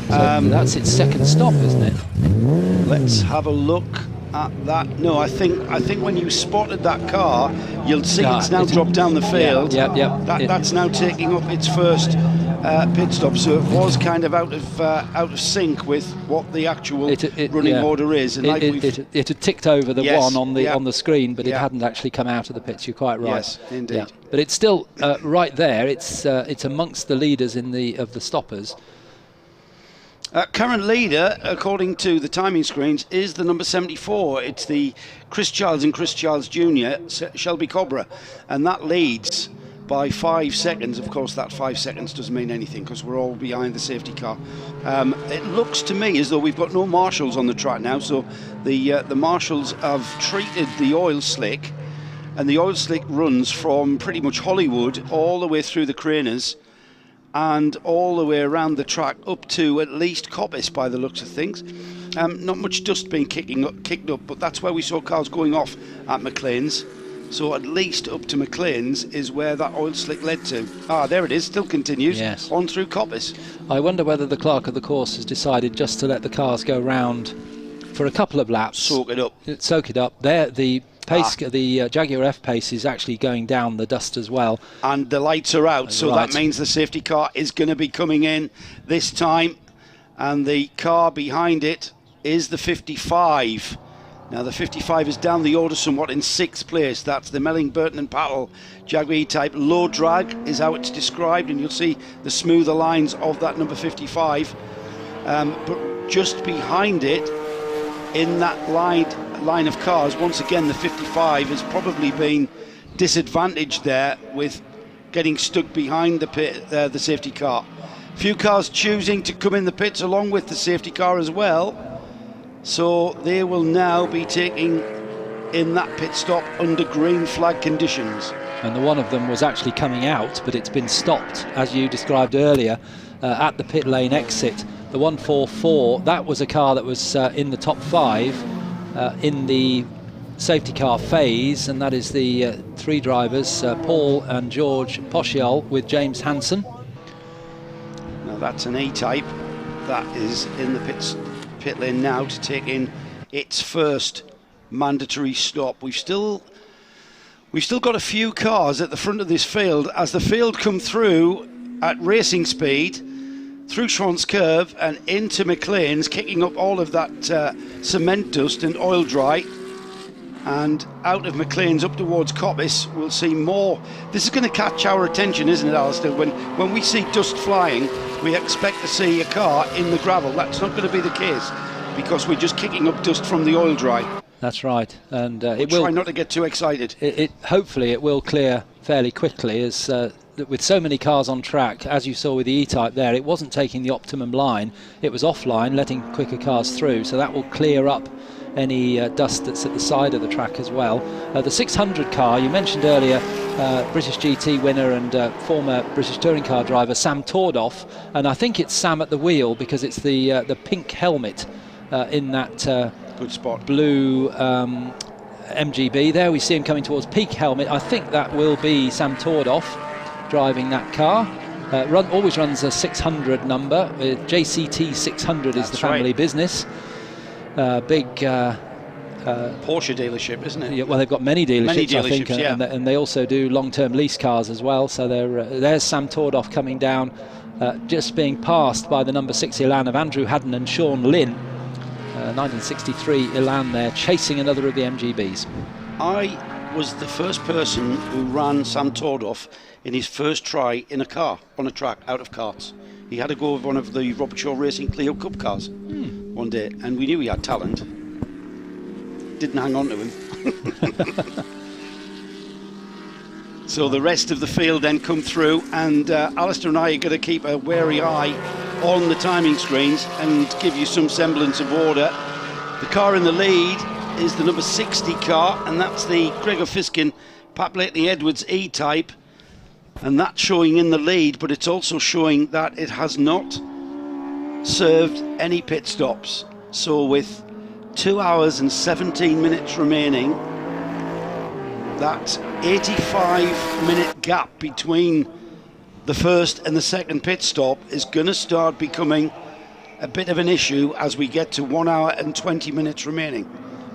Speaker 5: So that's its second stop, isn't it?
Speaker 1: Let's have a look at that. No, I think when you spotted that car, you'll see it's now dropped down the field. That's now taking up its first pit stop, so it was kind of out of sync with what the actual running order is. And
Speaker 5: it had ticked over the one on the screen, but it hadn't actually come out of the pits. You're quite right.
Speaker 1: Yes, indeed.
Speaker 5: Yeah. But it's still right there. It's amongst the leaders of the stoppers.
Speaker 1: Current leader, according to the timing screens, is the number 74. It's the Chris Childs and Chris Childs Jr., Shelby Cobra, and that leads by 5 seconds. Of course, that 5 seconds doesn't mean anything because we're all behind the safety car. It looks to me as though we've got no marshals on the track now, so the marshals have treated the oil slick, and the oil slick runs from pretty much Hollywood all the way through the Craners and all the way around the track up to at least Coppice by the looks of things. Not much dust being kicked up, but that's where we saw cars going off at McLean's. So at least up to McLean's is where that oil slick led to. There it is, still continues on through Coppice.
Speaker 5: I wonder whether the clerk of the course has decided just to let the cars go round for a couple of laps.
Speaker 1: Soak it up.
Speaker 5: There, the pace, the Jaguar F-Pace is actually going down the dust as well.
Speaker 1: And the lights are out, so that means the safety car is going to be coming in this time. And the car behind it is the 55. Now the 55 is down the order somewhat in 6th place. That's the Melling, Burton and Pall Jaguar E-Type. Low drag is how it's described, and you'll see the smoother lines of that number 55. But just behind it, in that line of cars, once again the 55 has probably been disadvantaged there with getting stuck behind the safety car. Few cars choosing to come in the pits along with the safety car as well. So they will now be taking in that pit stop under green flag conditions.
Speaker 5: And the one of them was actually coming out, but it's been stopped, as you described earlier, at the pit lane exit. The 144, that was a car that was in the top 5 in the safety car phase, and that is the 3 drivers, Paul and George Posciol with James Hansen.
Speaker 1: Now that's an E-Type that is in the pit lane now to take in its first mandatory stop. We've still got a few cars at the front of this field as the field come through at racing speed through Schwann's Curve and into McLean's, kicking up all of that cement dust and oil dry, and out of McLean's up towards Coppice. We'll see more. This is going to catch our attention, isn't it, Alistair? When we see dust flying, we expect to see a car in the gravel. That's not going to be the case because we're just kicking up dust from the oil dry.
Speaker 5: That's right, and
Speaker 1: it will try not to get too excited.
Speaker 5: Hopefully it will clear fairly quickly, as with so many cars on track, as you saw with the E-Type there, it wasn't taking the optimum line, it was offline, letting quicker cars through, so that will clear up any dust that's at the side of the track as well. The 600 car, you mentioned earlier, British GT winner and former British touring car driver Sam Tordoff, and I think it's Sam at the wheel because it's the pink helmet in that
Speaker 1: good spot
Speaker 5: blue MGB. There we see him coming towards peak helmet. I think that will be Sam Tordoff driving that car. Always runs a 600 number. JCT 600 is the family business. Big
Speaker 1: Porsche dealership, isn't it?
Speaker 5: Yeah, well, they've got many dealerships, I think,
Speaker 1: yeah.
Speaker 5: and they also do long-term lease cars as well. So there's Sam Tordoff coming down, just being passed by the number 6 Elan of Andrew Haddon and Sean Lynn. 1963 Elan there, chasing another of the MGBs.
Speaker 1: I was the first person who ran Sam Tordoff in his first try in a car, on a track, out of karts. He had to go with one of the Robert Shaw Racing Clio Cup cars one day, and we knew he had talent. Didn't hang on to him. So the rest of the field then come through, and Alistair and I are going to keep a wary eye on the timing screens and give you some semblance of order. The car in the lead is the number 60 car, and that's the Gregor Fiskin Pat Blakeney Edwards E-Type, and that's showing in the lead, but it's also showing that it has not served any pit stops. So with 2 hours and 17 minutes remaining, that 85-minute gap between the first and the second pit stop is going to start becoming a bit of an issue as we get to 1 hour and 20 minutes remaining,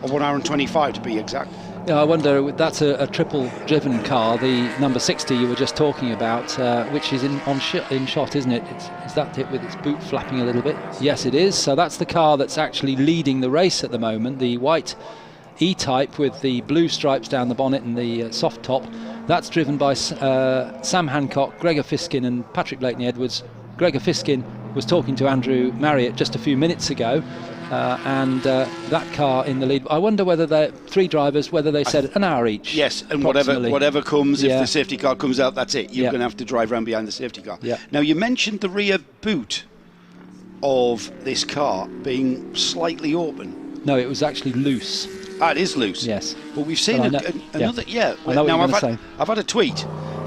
Speaker 1: or 1 hour and 25 to be exact.
Speaker 5: Yeah, I wonder, that's a triple-driven car, the number 60 you were just talking about, which is in shot, isn't it? Is that it with its boot flapping a little bit? Yes, it is. So that's the car that's actually leading the race at the moment, the white E-Type with the blue stripes down the bonnet and the soft top. That's driven by Sam Hancock, Gregor Fiskin and Patrick Blakeney Edwards. Gregor Fiskin was talking to Andrew Marriott just a few minutes ago, and that car in the lead. I wonder whether they're 3 drivers, whether they said an hour each.
Speaker 1: Yes, and whatever comes, if the safety car comes out, that's it. You're going to have to drive around behind the safety car.
Speaker 5: Yeah.
Speaker 1: Now, you mentioned the rear boot of this car being slightly open.
Speaker 5: No, it was actually loose.
Speaker 1: It is loose.
Speaker 5: Yes.
Speaker 1: But we've seen another. Yeah.
Speaker 5: I know
Speaker 1: now,
Speaker 5: what you're
Speaker 1: I've had a tweet.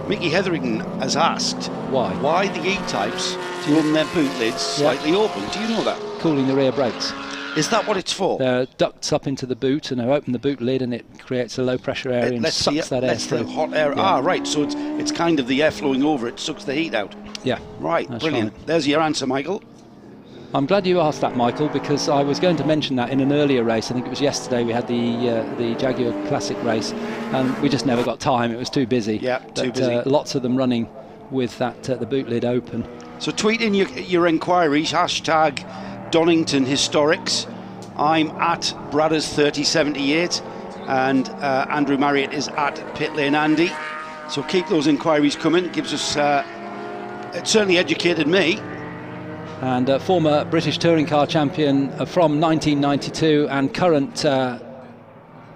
Speaker 1: Mickey Hetherington has asked why the E-types run their boot lids slightly open. Do you know that?
Speaker 5: Cooling the rear brakes.
Speaker 1: Is that what it's for?
Speaker 5: There are ducts up into the boot, and I open the boot lid, and it creates a low pressure area and sucks that air through.
Speaker 1: The hot air.
Speaker 5: Yeah.
Speaker 1: Right. So it's kind of the air flowing over it sucks the heat out.
Speaker 5: Yeah.
Speaker 1: Right.
Speaker 5: That's
Speaker 1: Brilliant.
Speaker 5: right.
Speaker 1: There's your answer, Michael.
Speaker 5: I'm glad you asked that, Michael, because I was going to mention that in an earlier race. I think it was yesterday we had the Jaguar Classic race, and we just never got time. It was too busy.
Speaker 1: Yeah, too busy.
Speaker 5: Lots of them running with that the boot lid open.
Speaker 1: So tweet in your inquiries, hashtag Donington Historics. I'm at Bradders3078, and Andrew Marriott is at Pitlane Andy. So keep those inquiries coming. It gives us, it certainly educated me.
Speaker 5: And former British touring car champion from 1992 and current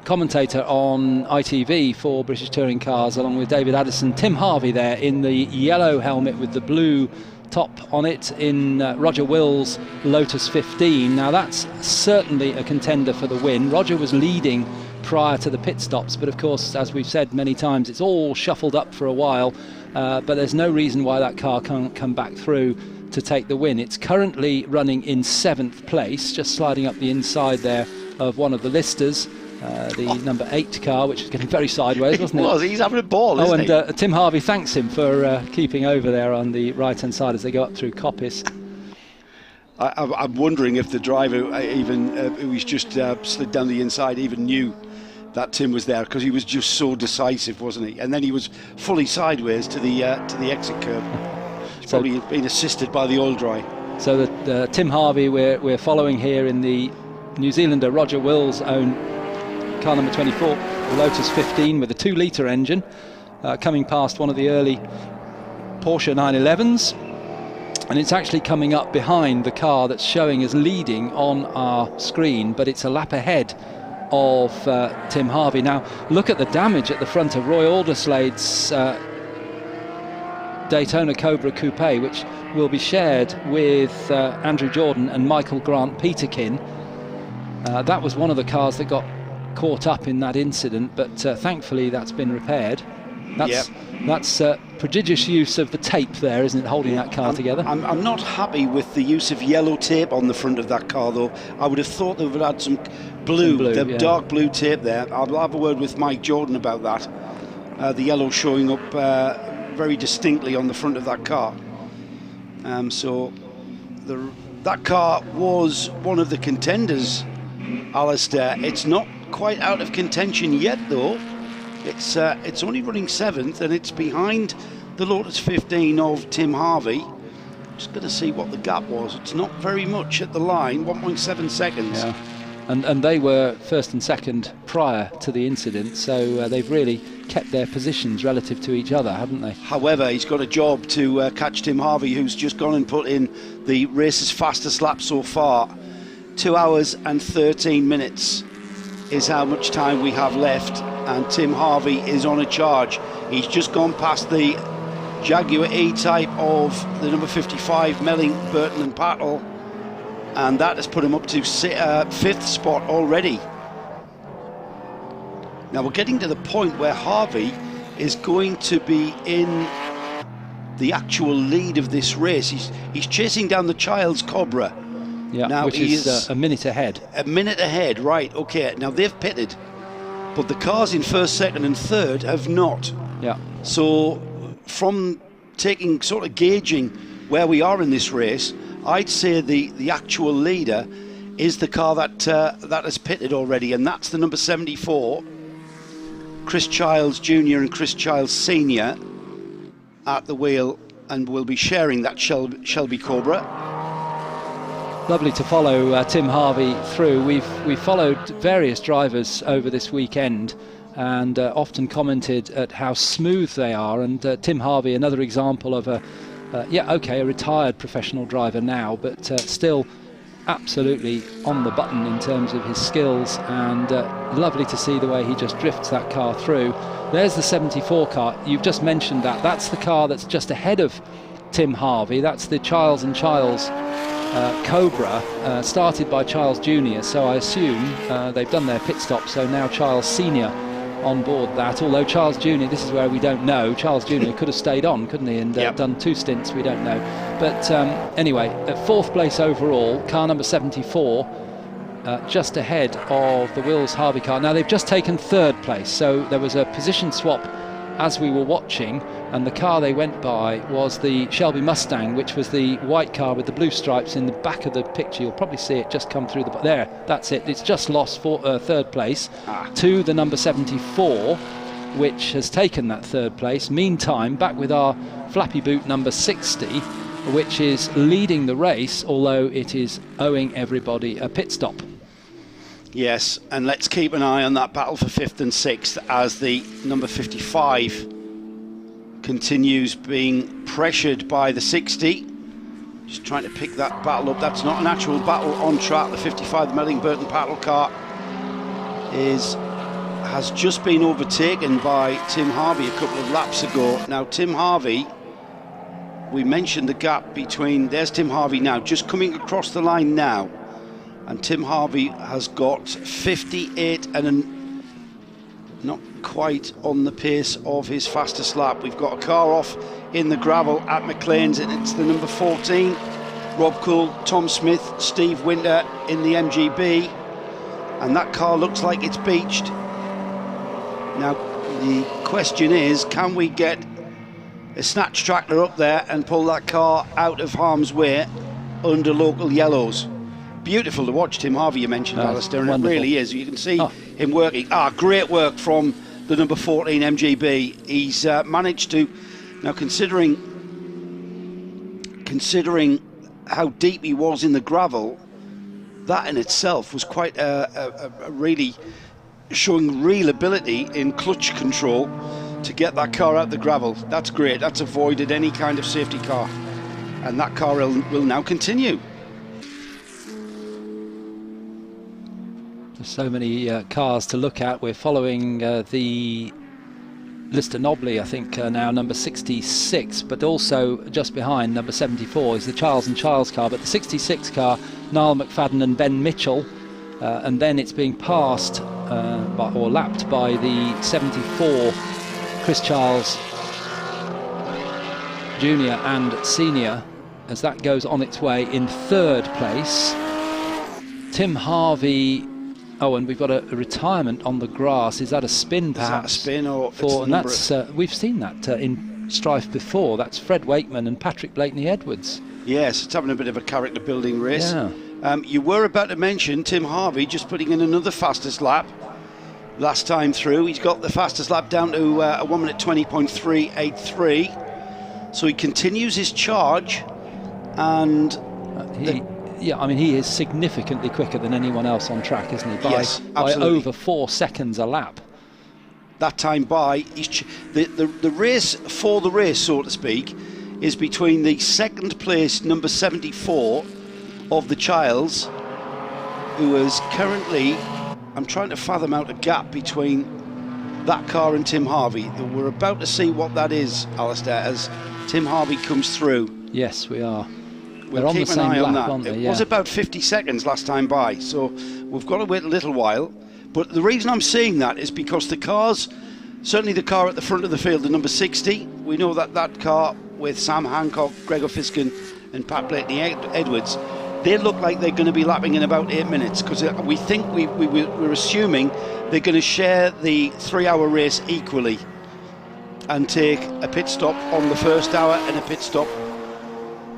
Speaker 5: commentator on ITV for British touring cars, along with David Addison, Tim Harvey there in the yellow helmet with the blue top on it in Roger Will's Lotus 15. Now that's certainly a contender for the win. Roger was leading prior to the pit stops, but of course, as we've said many times, it's all shuffled up for a while, but there's no reason why that car can't come back through to take the win. It's currently running in 7th place, just sliding up the inside there of one of the listers, the number 8 car, which is getting very sideways, wasn't it?
Speaker 1: He's having a ball, isn't he?
Speaker 5: Tim Harvey thanks him for keeping over there on the right-hand side as they go up through Coppice.
Speaker 1: I'm wondering if the driver, even who's just slid down the inside, even knew that Tim was there, because he was just so decisive, wasn't he? And then he was fully sideways to the exit curb. He's probably been assisted by the oil dry.
Speaker 5: So the Tim Harvey we're following here in the New Zealander Roger Will's own car number 24, the Lotus 15 with a 2-litre engine, coming past one of the early Porsche 911s, and it's actually coming up behind the car that's showing as leading on our screen, but it's a lap ahead of Tim Harvey. Now look at the damage at the front of Roy Alderslade's Daytona Cobra Coupe, which will be shared with Andrew Jordan and Michael Grant Peterkin. That was one of the cars that got caught up in that incident, but thankfully that's been repaired. That's prodigious use of the tape there, isn't it, holding that car together?
Speaker 1: I'm not happy with the use of yellow tape on the front of that car, though. I would have thought they would have had some blue, dark blue tape there. I'll have a word with Mike Jordan about that. The yellow showing up very distinctly on the front of that car. That car was one of the contenders, Alistair. It's not quite out of contention yet, though. It's only running 7th, and it's behind the Lotus 15 of Tim Harvey. Just going to see what the gap was. It's not very much at the line, 1.7 seconds.
Speaker 5: Yeah. And they were first and second prior to the incident, so they've really kept their positions relative to each other, haven't they?
Speaker 1: However, he's got a job to catch Tim Harvey, who's just gone and put in the race's fastest lap so far. 2 hours and 13 minutes is how much time we have left, and Tim Harvey is on a charge. He's just gone past the Jaguar E-Type of the number 55 Melling, Burton and Pattle, and that has put him up to 5th spot already. Now we're getting to the point where Harvey is going to be in the actual lead of this race. He's chasing down the Childs Cobra.
Speaker 5: Yeah,
Speaker 1: now
Speaker 5: which is a minute ahead.
Speaker 1: A minute ahead, right, okay. Now they've pitted, but the cars in 1st, 2nd and 3rd have not.
Speaker 5: Yeah.
Speaker 1: So from gauging where we are in this race, I'd say the actual leader is the car that has pitted already, and that's the number 74, Chris Childs Jr. and Chris Childs Sr. at the wheel, and will be sharing that Shelby Cobra.
Speaker 5: Lovely to follow Tim Harvey through. We've followed various drivers over this weekend and often commented at how smooth they are, and Tim Harvey, another example of a a retired professional driver now, but still absolutely on the button in terms of his skills, and lovely to see the way he just drifts that car through. There's the 74 car. You've just mentioned that. That's the car that's just ahead of Tim Harvey. That's the Childs and Childs Cobra, started by Childs Jr., so I assume they've done their pit stop, so now Childs Sr. on board that, although Charles Jr., this is where we don't know. Charles Jr. could have stayed on, couldn't he, and done 2 stints, we don't know. But anyway, at 4th place overall, car number 74, just ahead of the Wills Harvey car. Now they've just taken 3rd place, so there was a position swap as we were watching, and the car they went by was the Shelby Mustang, which was the white car with the blue stripes in the back of the picture. You'll probably see it just come through the... There, that's it. It's just lost for 3rd place to the number 74, which has taken that 3rd place. Meantime, back with our flappy boot number 60, which is leading the race, although it is owing everybody a pit stop.
Speaker 1: Yes, and let's keep an eye on that battle for 5th and 6th as the number 55 continues being pressured by the 60. Just trying to pick that battle up. That's not an actual battle on track. The 55, the Melling Burton Paddle car, has just been overtaken by Tim Harvey a couple of laps ago. Now Tim Harvey, we mentioned the gap between, there's Tim Harvey now, just coming across the line now. And Tim Harvey has got 58 and not quite on the pace of his fastest lap. We've got a car off in the gravel at McLean's, and it's the number 14, Rob Cool, Tom Smith, Steve Winter in the MGB, and that car looks like it's beached. Now the question is, can we get a snatch tractor up there and pull that car out of harm's way under local yellows? Beautiful to watch Tim Harvey, you mentioned, Alistair, and wonderful. It really is. You can see him working. Great work from the number 14 MGB. He's managed to, now considering how deep he was in the gravel, that in itself was quite a really showing real ability in clutch control to get that car out the gravel. That's great. That's avoided any kind of safety car, and that car will now continue.
Speaker 5: So many cars to look at. We're following the Lister Nobley, I think, now number 66, but also just behind number 74 is the Charles and Charles car, but the 66 car, Niall McFadden and Ben Mitchell, and then it's being passed or lapped by the 74 Chris Charles Jr. and Senior, as that goes on its way in 3rd place. Tim Harvey. Oh, and we've got a retirement on the grass. Is that a spin, perhaps?
Speaker 1: Is that a spin, or
Speaker 5: and that's we've seen that in Strife before. That's Fred Wakeman and Patrick Blakeney Edwards.
Speaker 1: Yes, it's having a bit of a character building race.
Speaker 5: Yeah.
Speaker 1: You were about to mention Tim Harvey just putting in another fastest lap last time through. He's got the fastest lap down to a 1 minute 20.383. So he continues his charge, and
Speaker 5: yeah, I mean, he is significantly quicker than anyone else on track, isn't he? By over 4 seconds a lap.
Speaker 1: That time by, the race for the race, so to speak, is between the 2nd place number 74 of the Childs, who is currently, I'm trying to fathom out a gap between that car and Tim Harvey. We're about to see what that is, Alistair, as Tim Harvey comes through.
Speaker 5: Yes, we are.
Speaker 1: We'll keep an eye on that. It was about 50 seconds last time by, so we've got to wait a little while. But the reason I'm saying that is because the cars, certainly the car at the front of the field, the number 60, we know that car with Sam Hancock, Gregor Fiskin and Pat Blakeney Edwards, they look like they're going to be lapping in about 8 minutes, because we think we're assuming they're going to share the 3-hour race equally and take a pit stop on the first hour and a pit stop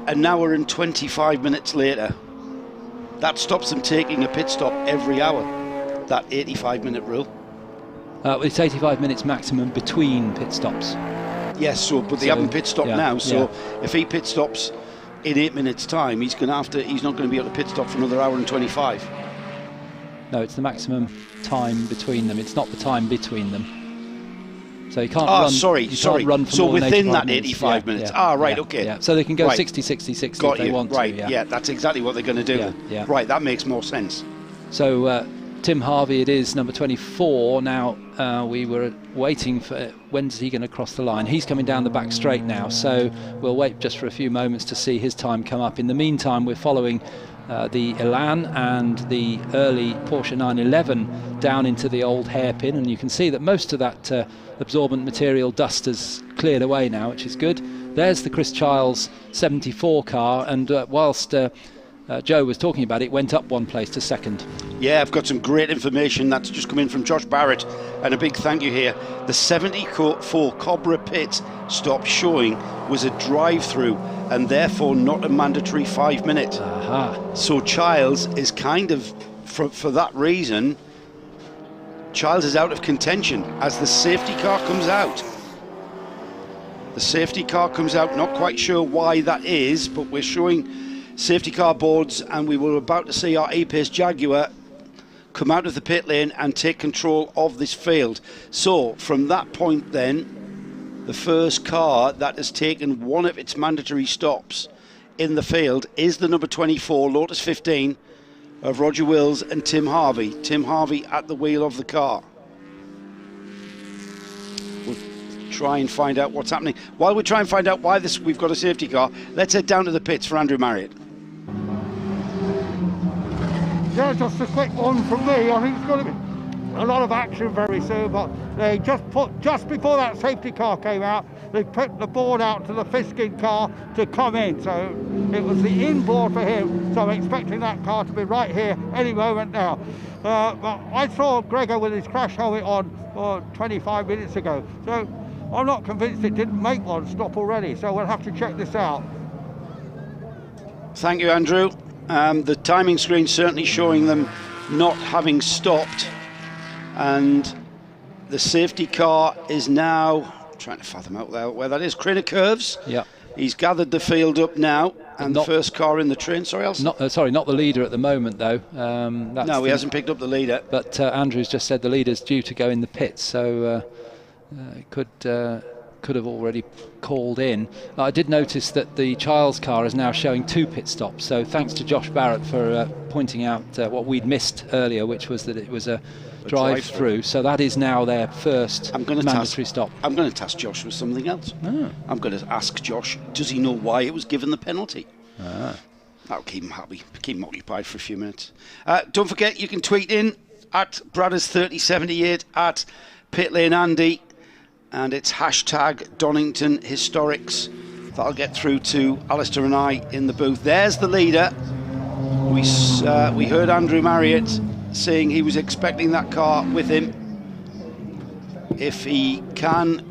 Speaker 1: an hour and 25 minutes later. That stops them taking a pit stop every hour, that 85-minute rule.
Speaker 5: It's 85 minutes maximum between pit stops.
Speaker 1: Yes, but they haven't pit stopped now, so if he pit stops in 8 minutes time, he's not going to be able to pit stop for another hour and 25.
Speaker 5: No, it's the maximum time between them, it's not the time between them. So you can't
Speaker 1: Ah,
Speaker 5: run.
Speaker 1: sorry.
Speaker 5: Run for
Speaker 1: So
Speaker 5: more than
Speaker 1: within
Speaker 5: 85
Speaker 1: that
Speaker 5: minutes.
Speaker 1: 85
Speaker 5: Yeah,
Speaker 1: minutes.
Speaker 5: yeah,
Speaker 1: Ah, right,
Speaker 5: yeah,
Speaker 1: okay.
Speaker 5: Yeah. So they can go
Speaker 1: Right.
Speaker 5: 60, 60, 60
Speaker 1: Got
Speaker 5: if they
Speaker 1: you.
Speaker 5: want
Speaker 1: Right,
Speaker 5: to.
Speaker 1: yeah, that's exactly what they're going to do.
Speaker 5: Yeah, yeah.
Speaker 1: Right, that makes more sense.
Speaker 5: So Tim Harvey, it is number 24. Now we were waiting for when's he going to cross the line. He's coming down the back straight now, so we'll wait just for a few moments to see his time come up. In the meantime, we're following the Elan and the early Porsche 911 down into the old hairpin, and you can see that most of that absorbent material dust has cleared away now, which is good. There's the Chris Childs 74 car, and whilst Joe was talking about it, went up one place to second.
Speaker 1: Yeah, I've got some great information that's just come in from Josh Barrett, and a big thank you here. The 74 Cobra pit stop showing was a drive-through and therefore not a mandatory 5 minute. So Childs is kind of, for that reason, Childs is out of contention as the safety car comes out. The safety car comes out, not quite sure why that is, but we're showing safety car boards, and we were about to see our E-Pace Jaguar come out of the pit lane and take control of this field. So from that point then, the first car that has taken one of its mandatory stops in the field is the number 24 Lotus 15 of Roger Wills and Tim Harvey. Tim Harvey at the wheel of the car. We'll try and find out what's happening. While we try and find out why we've got a safety car, let's head down to the pits for Andrew Marriott.
Speaker 3: Yeah, just a quick one from me. I think it's going to be a lot of action very soon, but they just before that safety car came out, they put the board out to the Fiskin car to come in. So it was the inboard for him. So I'm expecting that car to be right here any moment now. But I saw Gregor with his crash helmet on 25 minutes ago. So I'm not convinced it didn't make one stop already. So we'll have to check this out.
Speaker 1: Thank you, Andrew. The timing screen certainly showing them not having stopped, and the safety car is now trying to fathom out there where that is. Craner Curves.
Speaker 5: Yeah.
Speaker 1: He's gathered the field up now, and the first car in the train. Sorry, Alison?
Speaker 5: Not the leader at the moment though.
Speaker 1: No, he hasn't picked up the leader.
Speaker 5: But Andrew's just said the leader's due to go in the pits, so it could have already called in. I did notice that the Childs car is now showing 2 pit stops, so thanks to Josh Barrett for pointing out what we'd missed earlier, which was that it was a drive-through. So that is now their first mandatory stop.
Speaker 1: I'm going to task Josh with something else. I'm going to ask Josh, does he know why it was given the penalty? That'll keep him happy, keep him occupied for a few minutes. Don't forget, you can tweet in at Bradders3078, at Pitlane Andy, and it's hashtag Donington Historics. That'll get through to Alistair and I in the booth. There's the leader. We heard Andrew Marriott saying he was expecting that car with him. If he can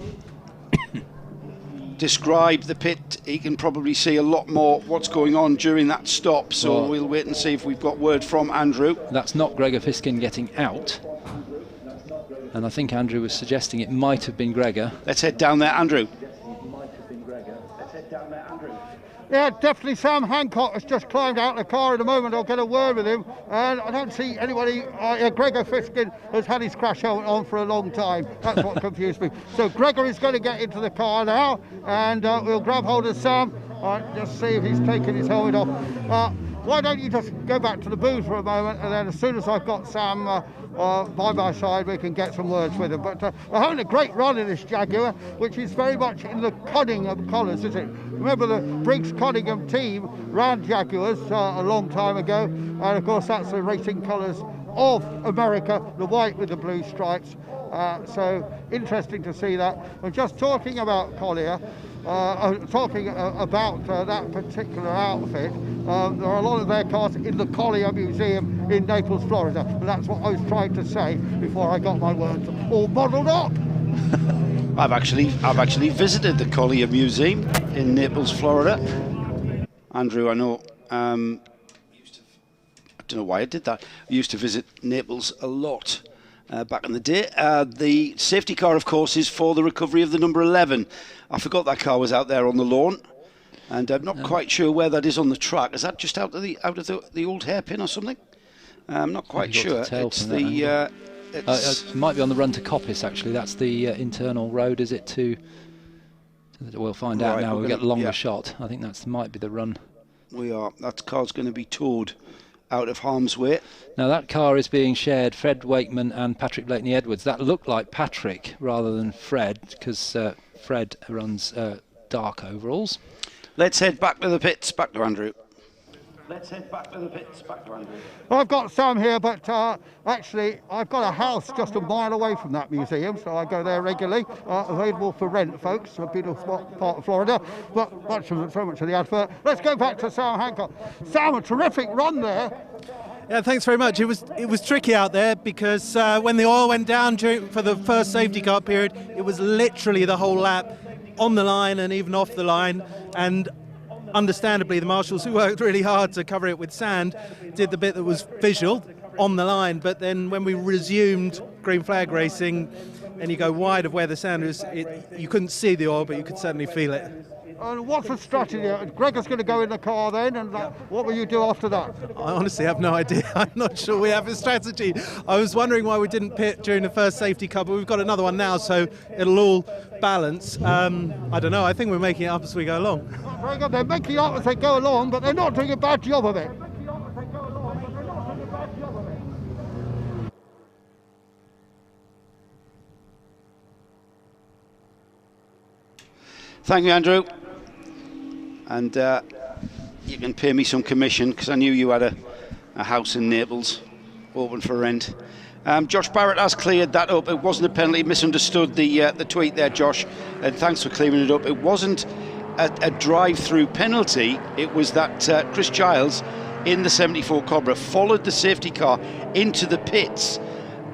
Speaker 1: describe the pit, he can probably see a lot more what's going on during that stop. So we'll wait and see if we've got word from Andrew.
Speaker 5: That's not Gregor Fiskin getting out. And I think Andrew was suggesting it might have been Gregor.
Speaker 1: Let's head down there, Andrew.
Speaker 3: Yeah, definitely Sam Hancock has just climbed out of the car in a moment. I'll get a word with him. And I don't see anybody. Gregor Fiskin has had his crash helmet on for a long time. That's what confused me. So Gregor is going to get into the car now, and we'll grab hold of Sam. Just see if he's taken his helmet off. Why don't you just go back to the booth for a moment, and then as soon as I've got Sam by my side, we can get some words with him. But we're having a great run in this Jaguar, which is very much in the Cunningham colours, isn't it? Remember the Briggs Cunningham team ran Jaguars a long time ago, and of course that's the racing colours of America, the white with the blue stripes. So interesting to see that. We're just talking about Collier. Talking about that particular outfit, there are a lot of their cars in the Collier Museum in Naples, Florida, and that's what I was trying to say before I got my words all muddled up.
Speaker 1: I've actually visited the Collier Museum in Naples, Florida. Andrew, I know. I don't know why I did that. I used to visit Naples a lot. Back in the day. The safety car, of course, is for the recovery of the number 11. I forgot that car was out there on the lawn, and I'm not quite sure where that is on the track. Is that just out of the old hairpin or something? I'm not quite sure. It's the
Speaker 5: It might be on the run to Coppice, actually. That's the internal road, is it, to... We'll find out now. We'll get a longer shot. I think that might be the run.
Speaker 1: That car's going to be towed out of harm's way.
Speaker 5: Now that car is being shared, Fred Wakeman and Patrick Blakeney-Edwards. That looked like Patrick rather than Fred, because Fred runs dark overalls.
Speaker 1: Let's head back to the pits, back to Andrew.
Speaker 3: I've got Sam here, but actually I've got a house just a mile away from that museum, so I go there regularly. Available for rent, folks. A beautiful part of Florida, but so much of the advert. Let's go back to Sam Hancock. Sam, a terrific run there.
Speaker 10: Yeah, thanks very much. It was tricky out there because when the oil went down for the first safety car period, it was literally the whole lap on the line and even off the line, and understandably the marshals, who worked really hard to cover it with sand, did the bit that was visual on the line. But then when we resumed green flag racing and you go wide of where the sand is, you couldn't see the oil, but you could certainly feel it.
Speaker 3: And what's the strategy? Gregor's going to go in the car then, and what will you do after that?
Speaker 10: I honestly have no idea. I'm not sure we have a strategy. I was wondering why we didn't pit during the first safety car, but we've got another one now, so it'll all balance. I don't know. I think we're making it up as we go along.
Speaker 3: Very good. They're making it up as they go along, but they're not doing a bad job of it.
Speaker 1: Thank you, Andrew. And you can pay me some commission, because I knew you had a house in Naples open for rent. Josh Barrett has cleared that up. It wasn't a penalty. Misunderstood the tweet there, Josh, and thanks for clearing it up. It wasn't a drive-through penalty. It was that Chris Giles in the 74 Cobra followed the safety car into the pits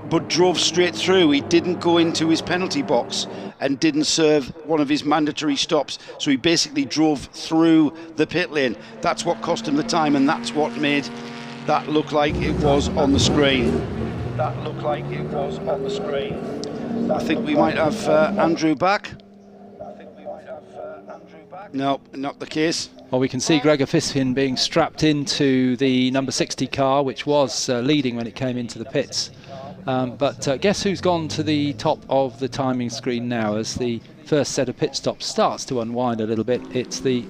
Speaker 1: but drove straight through. He didn't go into his penalty box and didn't serve one of his mandatory stops, so he basically drove through the pit lane. That's what cost him the time, and that's what made that look like it was on the screen. I think we might have Andrew back. No, not the case.
Speaker 5: Well, we can see Gregor Fiskin being strapped into the number 60 car, which was leading when it came into the pits. But guess who's gone to the top of the timing screen now as the first set of pit stops starts to unwind a little bit? It's the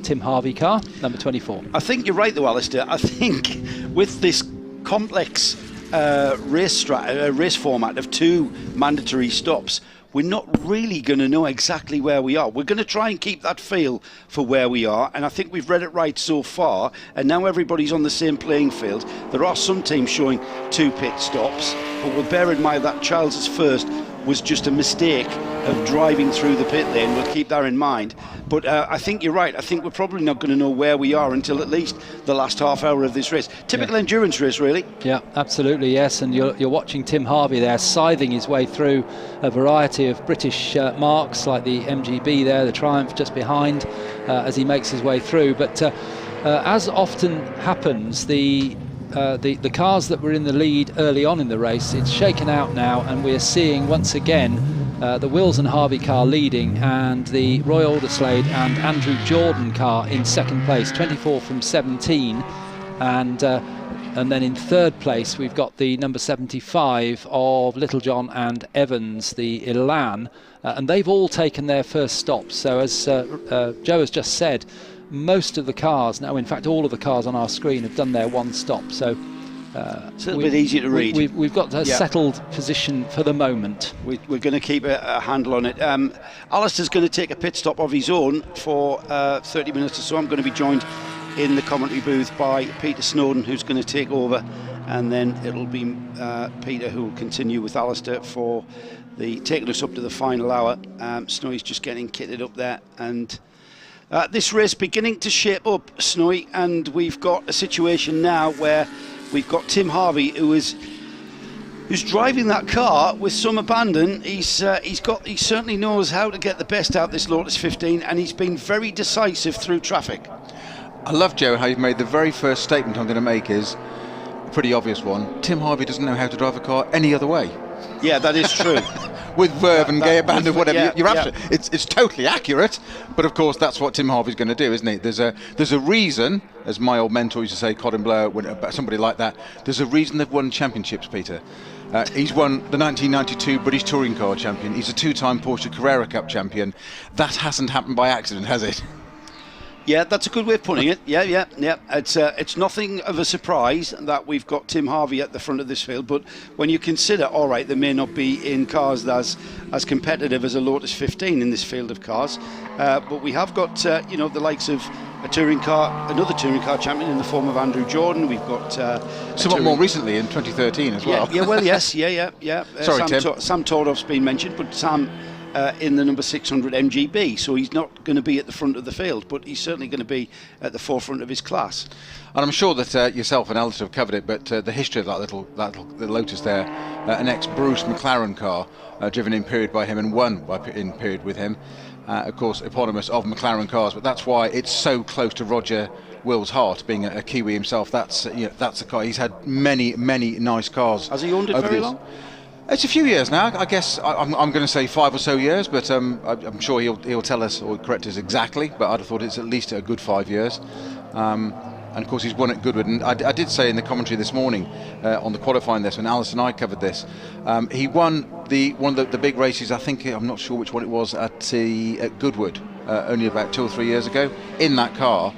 Speaker 5: Tim Harvey car, number 24.
Speaker 1: I think you're right though, Alistair. I think with this complex race format of two mandatory stops, we're not really going to know exactly where we are. We're going to try and keep that feel for where we are, and I think we've read it right so far, and now everybody's on the same playing field. There are some teams showing two pit stops, but we'll bear in mind that Charles's first was just a mistake of driving through the pit lane. We'll keep that in mind. But I think you're right. I think we're probably not going to know where we are until at least the last half hour of this race. Typical endurance race, really.
Speaker 5: Yeah, absolutely, yes. And you're watching Tim Harvey there scything his way through a variety of British marks, like the MGB there, the Triumph just behind, as he makes his way through. But as often happens, the cars that were in the lead early on in the race, it's shaken out now, and we're seeing once again the Wills and Harvey car leading, and the Roy Alderslade and Andrew Jordan car in second place, 24 from 17, and then in third place we've got the number 75 of Littlejohn and Evans, the Elan, and they've all taken their first stops. So as Joe has just said, most of the cars, now in fact all of the cars on our screen have done their one stop, so
Speaker 1: it's a little bit easier to read.
Speaker 5: We've got a settled position for the moment.
Speaker 1: We're going to keep a handle on it. Alistair's going to take a pit stop of his own for 30 minutes or so. I'm going to be joined in the commentary booth by Peter Snowden, who's going to take over, and then it'll be Peter who will continue with Alistair for taking us up to the final hour. Snowy's just getting kitted up there, and this race beginning to shape up, Snowy, and we've got a situation now where we've got Tim Harvey who's driving that car with some abandon. He certainly knows how to get the best out of this Lotus 15, and he's been very decisive through traffic.
Speaker 11: I love, Joe, how you've made the very first statement I'm going to make is a pretty obvious one. Tim Harvey doesn't know how to drive a car any other way.
Speaker 1: Yeah, that is true.
Speaker 11: With verve and gay abandon, whatever. You're absolutely. It's totally accurate, but of course that's what Tim Harvey's going to do, isn't it? There's a reason, as my old mentor used to say, Colin Blair, somebody like that. There's a reason they've won championships, Peter. He's won the 1992 British Touring Car Champion. He's a 2-time Porsche Carrera Cup champion. That hasn't happened by accident, has it?
Speaker 1: Yeah, that's a good way of putting it. Yeah. It's nothing of a surprise that we've got Tim Harvey at the front of this field, but when you consider, all right, they may not be in cars as competitive as a Lotus 15 in this field of cars, but we have got the likes of another touring car champion in the form of Andrew Jordan. We've got
Speaker 11: somewhat more recently in 2013 as well.
Speaker 1: Yeah.
Speaker 11: Sorry, Tim.
Speaker 1: Sam Tordov's been mentioned, but Sam in the number 600 MGB, so he's not going to be at the front of the field, but he's certainly going to be at the forefront of his class.
Speaker 11: And I'm sure that yourself and Alistair have covered it, but the history of that little Lotus there, an ex-Bruce McLaren car, driven in period by him and won in period with him, of course eponymous of McLaren cars, but that's why it's so close to Roger Will's heart, being a Kiwi himself. That's the car. He's had many nice cars.
Speaker 1: Has he owned it very long?
Speaker 11: It's a few years now. I guess I'm going to say 5 or so years, but I'm sure he'll tell us or correct us exactly. But I'd have thought it's at least a good 5 years. And of course he's won at Goodwood. And I did say in the commentary this morning on the qualifying this, when Alice and I covered this, he won one of the big races. I think, I'm not sure which one it was, at Goodwood only about 2 or 3 years ago in that car.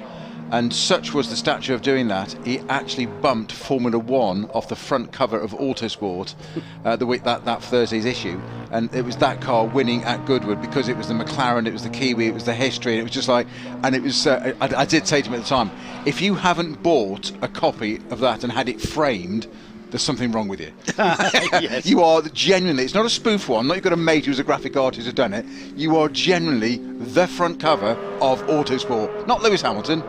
Speaker 11: And such was the stature of doing that, he actually bumped Formula 1 off the front cover of Autosport the week that Thursday's issue. And it was that car winning at Goodwood because it was the McLaren, it was the Kiwi, it was the history, and it was just like, and it was, I did say to him at the time, if you haven't bought a copy of that and had it framed, there's something wrong with you. Yes. You are genuinely, it's not a spoof one, not you've got a mate who's a graphic artist who's done it, you are genuinely the front cover of Autosport. Not Lewis Hamilton,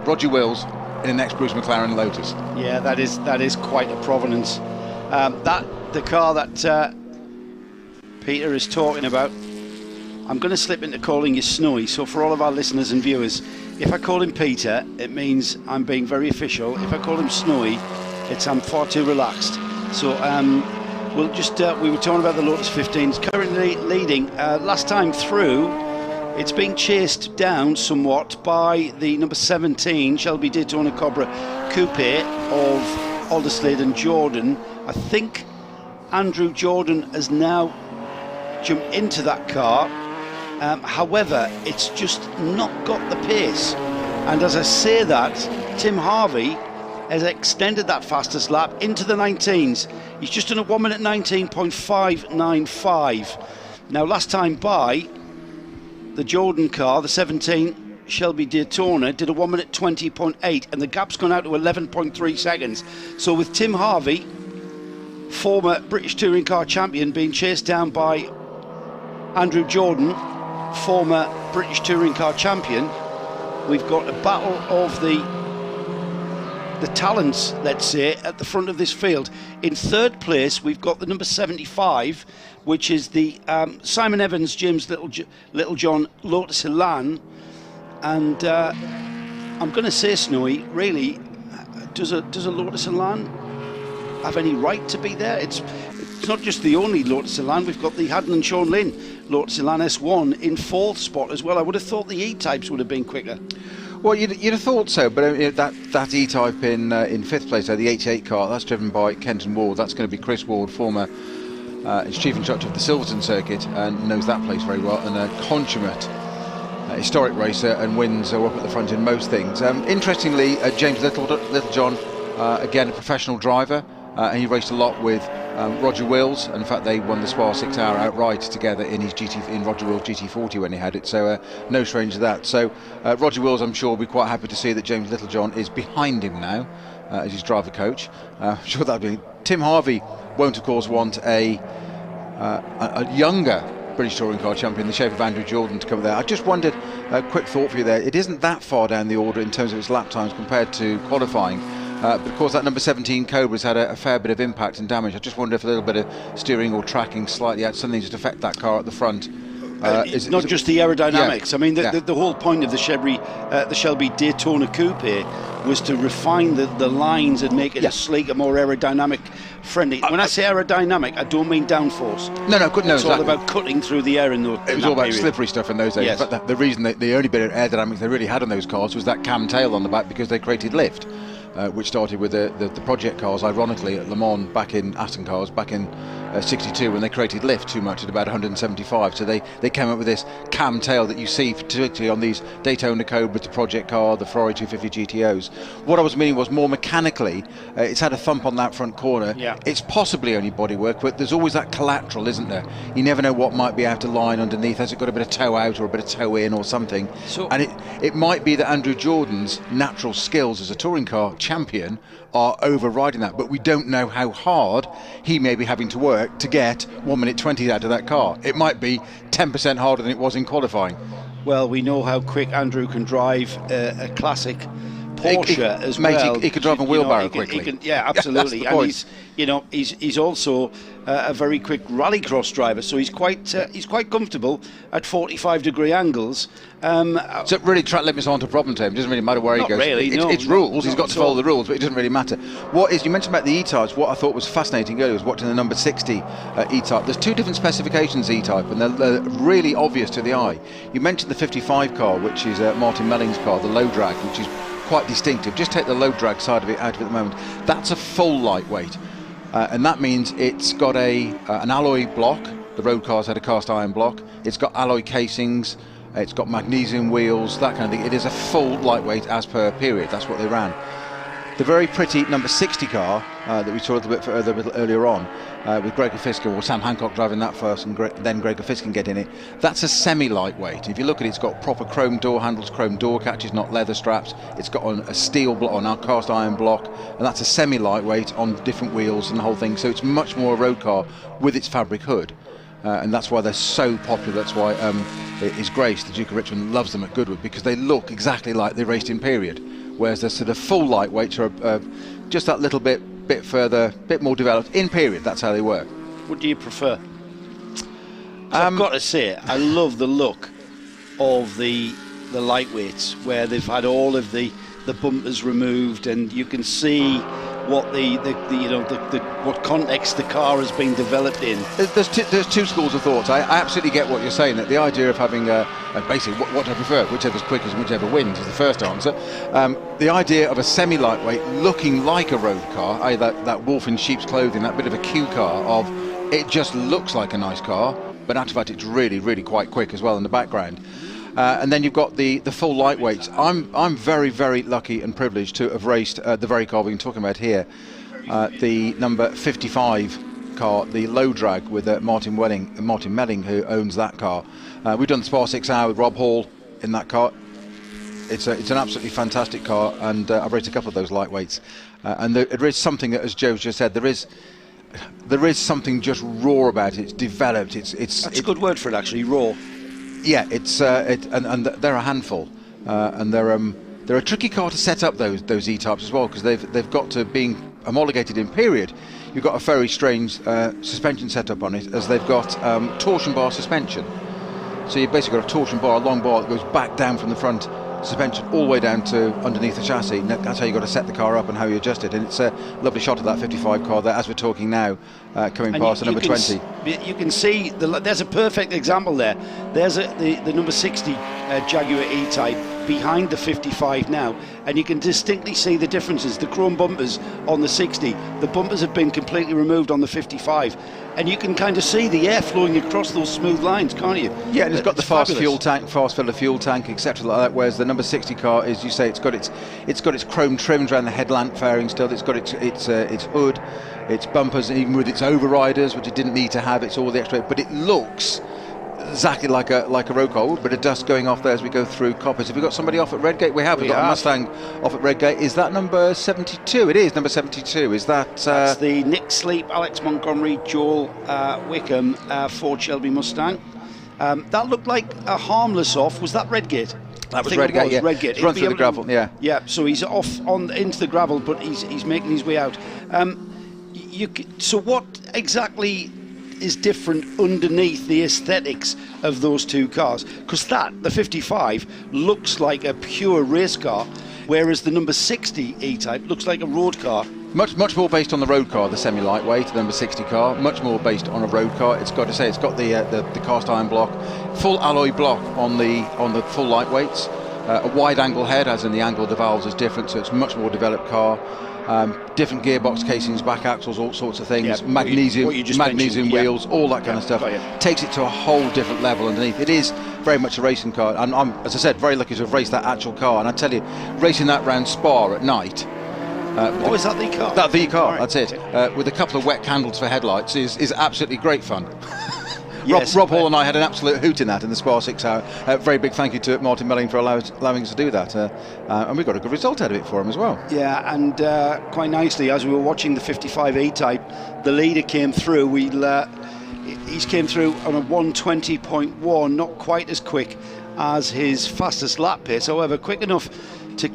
Speaker 11: Roger Wills in an ex-Bruce McLaren Lotus.
Speaker 1: Yeah, that is quite a provenance. The car that Peter is talking about, I'm going to slip into calling you Snowy, so for all of our listeners and viewers, if I call him Peter, it means I'm being very official. If I call him Snowy, it's I'm far too relaxed. So we'll just, we were talking about the Lotus 15, it's currently leading. Last time through, it's being chased down somewhat by the number 17 Shelby Daytona Cobra Coupe of Alderslade and Jordan. I think Andrew Jordan has now jumped into that car. However, it's just not got the pace. And as I say that, Tim Harvey has extended that fastest lap into the 19s. He's just done a 1 minute 19.595. Now, last time by, the Jordan car, the 17 Shelby Daytona, did a 1 minute 20.8, and the gap's gone out to 11.3 seconds. So with Tim Harvey, former British Touring Car Champion, being chased down by Andrew Jordan, former British Touring Car Champion, we've got a battle of the talents, let's say, at the front of this field. In third place, we've got the number 75, which is the Simon Evans, James Littlejohn Lotus Elan. And I'm going to say, Snowy, really, does a Lotus Elan have any right to be there? It's not just the only Lotus Elan. We've got the Haddon and Sean Lynn Lotus Elan S1 in fourth spot as well. I would have thought the E-types would have been quicker.
Speaker 11: Well, you'd have thought so, but that E-type in fifth place, the H8 car, that's driven by Kenton Ward. That's going to be Chris Ward, former chief instructor of the Silverton circuit, and knows that place very well, and a consummate historic racer, and wins are up at the front in most things. Interestingly, James Littlejohn, again a professional driver, and he raced a lot with Roger Wills, and in fact they won the Spa 6 Hour outright together in Roger Wills GT40 when he had it, so no stranger to that. So Roger Wills, I'm sure, will be quite happy to see that James Littlejohn is behind him now as his driver coach. I'm sure that'll be. Tim Harvey won't of course want a younger British Touring Car Champion in the shape of Andrew Jordan to come there. I just wondered, a quick thought for you there, it isn't that far down the order in terms of its lap times compared to qualifying. But of course that number 17 Cobra's had a fair bit of impact and damage. I just wonder if a little bit of steering or tracking slightly had something to affect that car at the front.
Speaker 1: It's not just the aerodynamics. Yeah. I mean, the whole point of the Shelby Daytona Coupe was to refine the lines and make it a sleeker, more aerodynamic friendly. When I say aerodynamic, I don't mean downforce.
Speaker 11: No, good. No,
Speaker 1: it's all about cutting through the air in those.
Speaker 11: It was all about slippery stuff in those days.
Speaker 1: Yes.
Speaker 11: In fact, the reason the only bit of aerodynamics they really had on those cars was that cam tail on the back, because they created lift. which started with the project cars, ironically, at Le Mans back in Aston cars, back in 62, when they created lift too much at about 175. So they came up with this cam tail that you see, particularly on these Daytona Cobras, the project car, the Ferrari 250 GTOs. What I was meaning was more mechanically, it's had a thump on that front corner.
Speaker 1: Yeah.
Speaker 11: It's possibly only bodywork, but there's always that collateral, isn't there? You never know what might be out of line underneath. Has it got a bit of toe out or a bit of toe in or something? And it might be that Andrew Jordan's natural skills as a touring car champion are overriding that, but we don't know how hard he may be having to work to get 1 minute 20 out of that car. It might be 10% harder than it was in qualifying.
Speaker 1: Well, we know how quick Andrew can drive a classic Porsche as well.
Speaker 11: He could drive a wheelbarrow quickly.
Speaker 1: Yeah, absolutely.
Speaker 11: Yeah,
Speaker 1: and he's also a very quick rallycross driver, so he's quite comfortable at 45-degree angles.
Speaker 11: So really, track limits aren't a problem to him. It doesn't really matter where he goes.
Speaker 1: Really,
Speaker 11: it's rules. He's got to follow the rules, but it doesn't really matter. You mentioned about the E-types. What I thought was fascinating earlier was watching the number 60 E-type. There's two different specifications E-type, and they're really obvious to the eye. You mentioned the 55 car, which is Martin Melling's car, the low drag, which is quite distinctive. Just take the low drag side of it out of it at the moment. That's a full lightweight, and that means it's got an alloy block. The road cars had a cast iron block. It's got alloy casings. It's got magnesium wheels, that kind of thing. It is a full lightweight as per period. That's what they ran. The very pretty number 60 car that we saw a little bit earlier on, with Gregor Fiskin, or Sam Hancock driving that first, and then Gregor Fiskin getting it. That's a semi-lightweight. If you look at it, it's got proper chrome door handles, chrome door catches, not leather straps. It's got a steel block, on our cast iron block, and that's a semi-lightweight on different wheels and the whole thing. So it's much more a road car with its fabric hood. And that's why they're so popular. That's why his Grace, the Duke of Richmond, loves them at Goodwood, because they look exactly like they raced in period. Whereas the sort of full lightweights are just that little bit further, bit more developed in period. That's how they work.
Speaker 1: What do you prefer? I've got to say, I love the look of the lightweights, where they've had all of the bumpers removed, and you can see what what context the car has been developed in.
Speaker 11: There's two schools of thought. I absolutely get what you're saying, that the idea of having basically what I prefer, whichever's quickest and whichever wins, is the first answer. The idea of a semi-lightweight looking like a road car, that wolf in sheep's clothing, that bit of a Q car of it just looks like a nice car, but in actual fact it's really, really quite quick as well in the background. And then you've got the full lightweights. I'm very, very lucky and privileged to have raced the very car we've been talking about here, the number 55 car, the low drag, with Martin Melling, who owns that car. We've done the Spa 6 Hour with Rob Hall in that car. It's an absolutely fantastic car, and I've raced a couple of those lightweights. And there is something that, as Joe's just said, there is something just raw about it. It's developed. That's
Speaker 1: a good word for it, actually, raw.
Speaker 11: Yeah, and they're a handful, and they're a tricky car to set up, those E-types as well, because they've got to, being homologated in period, you've got a very strange suspension setup on it, as they've got torsion bar suspension. So you've basically got a torsion bar, a long bar that goes back down from the front suspension all the way down to underneath the chassis. That's how you've got to set the car up and how you adjust it. And it's a lovely shot of that 55 car there as we're talking now, coming past the number 20.
Speaker 1: You can see, there's a perfect example there. There's the number 60 Jaguar E-Type behind the 55 now, and you can distinctly see the differences. The chrome bumpers on the 60, the bumpers have been completely removed on the 55, and you can kind of see the air flowing across those smooth lines, can't you?
Speaker 11: Yeah, and it's got the fast filler fuel tank, etc. like that, whereas the number 60 car, as you say, it's got its chrome trims around the headlamp fairing still. It's got its hood, its bumpers, even with its overriders, which it didn't need to have. It's all the extra, but it looks exactly like a road car. A bit of dust going off there as we go through Coppers. Have we got somebody off at Redgate? We have. We've got a Mustang off at Redgate. Is that number 72? It is number 72. Is that?
Speaker 1: That's the Nick Sleep, Alex Montgomery, Joel Wickham Ford Shelby Mustang. That looked like a harmless off. Was that Redgate?
Speaker 11: That was Redgate. Yeah.
Speaker 1: Redgate.
Speaker 11: Run through the gravel. Yeah.
Speaker 1: Yeah. So he's off into the gravel, but he's making his way out. So what exactly is different underneath the aesthetics of those two cars? Because the 55 looks like a pure race car, whereas the number 60 E-Type looks like a road car.
Speaker 11: Much more based on the road car, the semi-lightweight, the number 60 car. Much more based on a road car. It's got the cast iron block, full alloy block on the full lightweights. a wide angle head, as in the angle of the valves is different, so it's a much more developed car. Different gearbox casings, back axles, all sorts of things, magnesium wheels, all that kind of stuff. Takes it to a whole different level underneath. It is very much a racing car, and I'm, as I said, very lucky to have raced that actual car. And I tell you, racing that round Spa at night.
Speaker 1: Is that the car?
Speaker 11: That the car,
Speaker 1: Right.
Speaker 11: that's it. With a couple of wet candles for headlights is absolutely great fun.
Speaker 1: Yes,
Speaker 11: Rob Hall and I had an absolute hoot in that in the Spa 6 hour. Very big thank you to Martin Melling for allowing us to do that. And we got a good result out of it for him as well.
Speaker 1: Yeah, and quite nicely, as we were watching the 55 E-Type, the leader came through. He's came through on a 120.1, not quite as quick as his fastest lap pace, however, quick enough to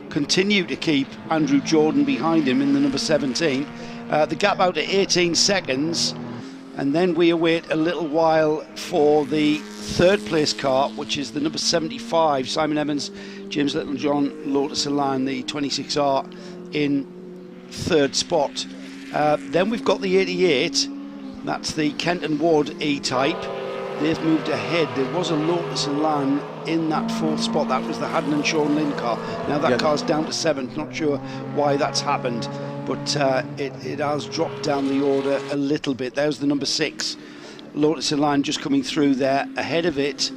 Speaker 1: continue to keep Andrew Jordan behind him in the number 17. The gap out to 18 seconds. And then we await a little while for the third place car, which is the number 75, Simon Evans, James Littlejohn, Lotus Elan, the 26R in third spot. Then we've got the 88, that's the Kenton Ward E-Type. They've moved ahead. There was a Lotus Elan in that fourth spot. That was the Haddon and Sean Lynn car. Now that car's down to seventh. Not sure why that's happened, but it has dropped down the order a little bit. There's the number 6, Lotus Elan, just coming through there. Ahead of it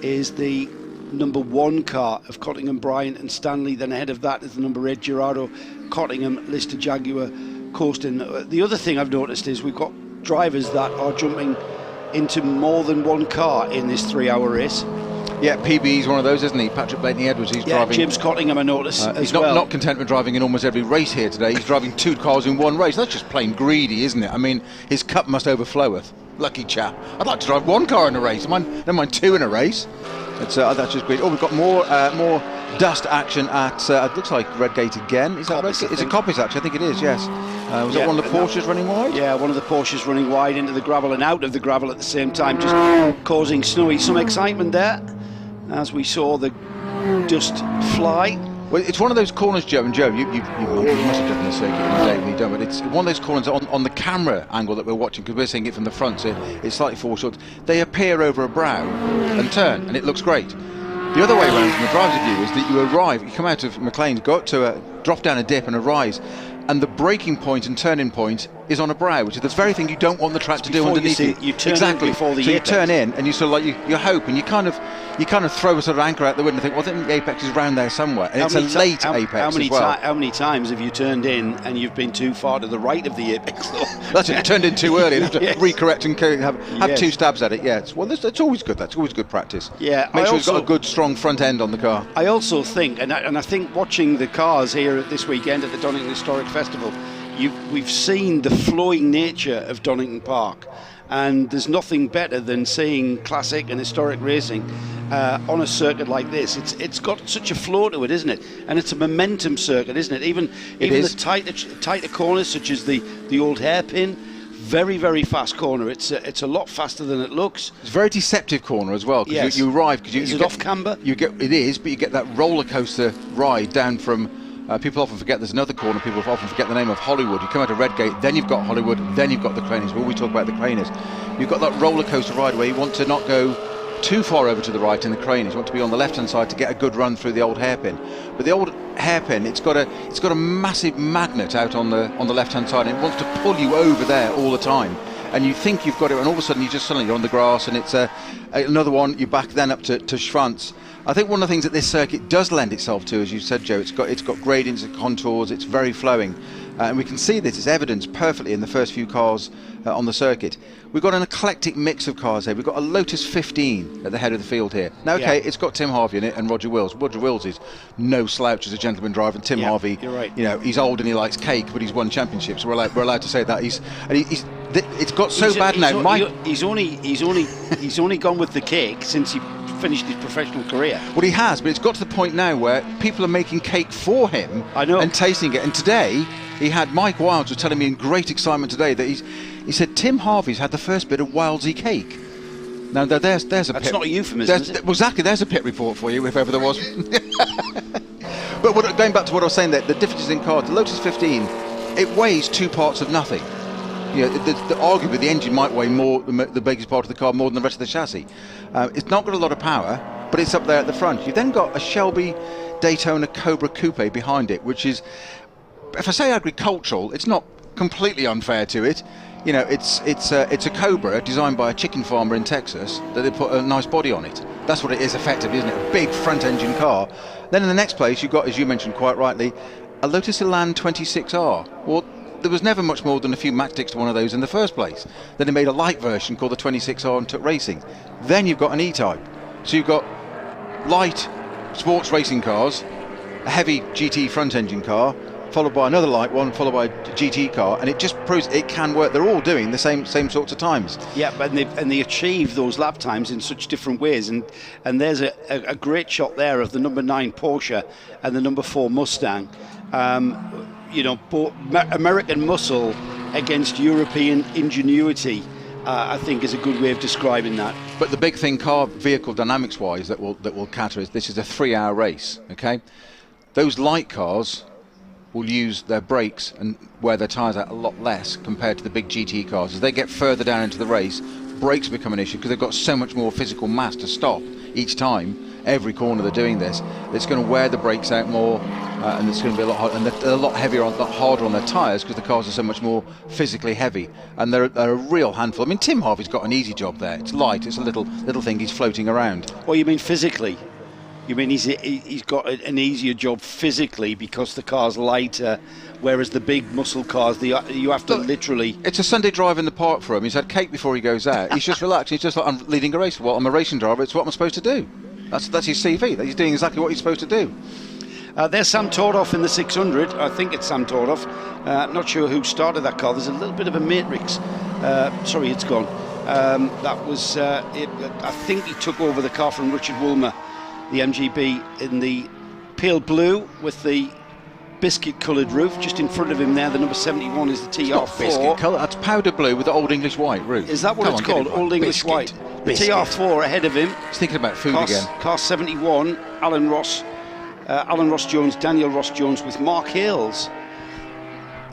Speaker 1: is the number 1 car of Cottingham, Bryant and Stanley. Then ahead of that is the number 8, Gerardo Cottingham, Lister Jaguar, Coaston. The other thing I've noticed is we've got drivers that are jumping into more than one car in this 3-hour race.
Speaker 11: Yeah, PB's one of those, isn't he? Patrick Blakeney-Edwards, he's driving.
Speaker 1: James Cottingham, I notice as
Speaker 11: he's
Speaker 1: well.
Speaker 11: Not content with driving in almost every race here today. He's driving 2 cars in one race. That's just plain greedy, isn't it? I mean, his cup must overfloweth. Lucky chap. I'd like to drive 1 car in a race. Never mind 2 in a race. That's just great. Oh, we've got more dust action at, it looks like Redgate again. Is that Redgate? It's a Coppice, actually. I think it is, yes. Was it one of the Porsches running wide?
Speaker 1: Yeah, one of the Porsches running wide into the gravel and out of the gravel at the same time, just causing some excitement there, as we saw the dust fly.
Speaker 11: Well, it's one of those corners, Joe, and Joe, you must have driven the circuit in the day when you've done, but it's one of those corners on the camera angle that we're watching, because we're seeing it from the front, so it's slightly foreshortened. They appear over a brow and turn, and it looks great. The other way around from the driver's view is that you come out of McLean, go up to drop down a dip and a rise, and the braking point and turning point is on a brow, which is the very thing you don't want the track to do underneath you.
Speaker 1: You turn exactly before the apex.
Speaker 11: You turn in and you sort of like you hope, and you kind of throw a sort of anchor out the window and think, well, I think the apex is round there somewhere, and it's a late apex as well.
Speaker 1: How many times have you turned in and you've been too far to the right of the apex?
Speaker 11: That's it. You turned in too early and have to recorrect and have 2 stabs at it. Yeah, it's always good. That's always good practice.
Speaker 1: Yeah,
Speaker 11: make sure it's got a good strong front end on the car.
Speaker 1: I also think, and I think watching the cars here this weekend at the Donington Historic Festival, we've seen the flowing nature of Donington Park, and there's nothing better than seeing classic and historic racing on a circuit like this. It's got such a flow to it, isn't it? And it's a momentum circuit, isn't it? Even the tighter corners, such as the old hairpin, very, very fast corner. It's a lot faster than it looks.
Speaker 11: It's a very deceptive corner as well, because
Speaker 1: yes.
Speaker 11: you arrive, because
Speaker 1: you get off camber.
Speaker 11: It is, but you get that roller coaster ride down from. People often forget there's another corner. People often forget the name of Hollywood. You come out of Redgate, then you've got Hollywood, then you've got the Cranes. We always talk about the Cranes. You've got that roller coaster ride where you want to not go too far over to the right in the Cranes. You want to be on the left-hand side to get a good run through the old hairpin. But the old hairpin, it's got a massive magnet out on the left-hand side, and it wants to pull you over there all the time. And you think you've got it, and all of a sudden you're on the grass, and it's another one. You're back then up to Schwanz. I think one of the things that this circuit does lend itself to, as you said, Joe, it's got gradients and contours. It's very flowing, and we can see this. It's evidenced perfectly in the first few cars on the circuit. We've got an eclectic mix of cars here. We've got a Lotus 15 at the head of the field here. Now, okay, it's got Tim Harvey in it and Roger Wills. Roger Wills is no slouch as a gentleman driver, and Tim Harvey,
Speaker 1: you're right.
Speaker 11: You know, he's old and he likes cake, but he's won championships. We're allowed to say that. It's got so bad now.
Speaker 1: He's only gone with the cake since he finished his professional career.
Speaker 11: Well, he has, but it's got to the point now where people are making cake for him.
Speaker 1: I know.
Speaker 11: And tasting it. And today, he had Mike Wilds was telling me in great excitement today that he said Tim Harvey's had the first bit of Wildsy cake. Now there's a
Speaker 1: That's
Speaker 11: pit.
Speaker 1: not a euphemism, is it?
Speaker 11: Well, exactly, there's a pit report for you if ever there was. But going back to what I was saying, that the differences in cars, the Lotus 15, it weighs 2 parts of nothing. You know, arguably the engine might weigh more, the biggest part of the car, more than the rest of the chassis. It's not got a lot of power, but it's up there at the front. You've then got a Shelby Daytona Cobra Coupe behind it, which is, if I say agricultural, it's not completely unfair to it. You know, it's a Cobra designed by a chicken farmer in Texas that they put a nice body on it. That's what it is effectively, isn't it? A big front engine car. Then in the next place you've got, as you mentioned quite rightly, a Lotus Elan 26R. Well, there was never much more than a few matchsticks to one of those in the first place. Then they made a light version called the 26R and took racing. Then you've got an E-Type. So you've got light sports racing cars, a heavy GT front engine car, followed by another light one, followed by a GT car, and it just proves it can work. They're all doing the same sorts of times.
Speaker 1: Yeah, but they achieve those lap times in such different ways, and there's a great shot there of the number 9 Porsche and the number 4 Mustang. You know, American muscle against European ingenuity, I think is a good way of describing that.
Speaker 11: But the big thing, car vehicle dynamics wise, that will cater is this is a 3-hour race. Okay, those light cars will use their brakes and wear their tyres out a lot less compared to the big GT cars. As they get further down into the race, brakes become an issue because they've got so much more physical mass to stop each time. Every corner they're doing this, it's going to wear the brakes out more, and it's going to be a lot harder, and they're a lot heavier, a lot harder on their tyres because the cars are so much more physically heavy, and they're a real handful. I mean, Tim Harvey's got an easy job there. It's light, it's a little thing he's floating around.
Speaker 1: Well, you mean physically? You mean he's got an easier job physically because the car's lighter, whereas the big muscle cars, you have to literally...
Speaker 11: It's a Sunday drive in the park for him. He's had cake before he goes out. He's just relaxed. He's just like, I'm leading a race. Well, I'm a racing driver. It's what I'm supposed to do. That's his CV. He's doing exactly what he's supposed to do.
Speaker 1: There's Sam Tordoff in the 600. I think it's Sam Tordoff. Not sure who started that car. There's a little bit of a matrix. Sorry, it's gone. That was it. I think he took over the car from Richard Woolmer, the MGB, in the pale blue with the biscuit coloured roof. Just in front of him there, the number 71 is the TR4.
Speaker 11: Biscuit colour. That's powder blue with the Old English white roof.
Speaker 1: Is that what it's called? Old English white. The TR4 ahead of him.
Speaker 11: He's thinking about food again.
Speaker 1: Car 71, Alan Ross Jones, Daniel Ross Jones with Mark Hales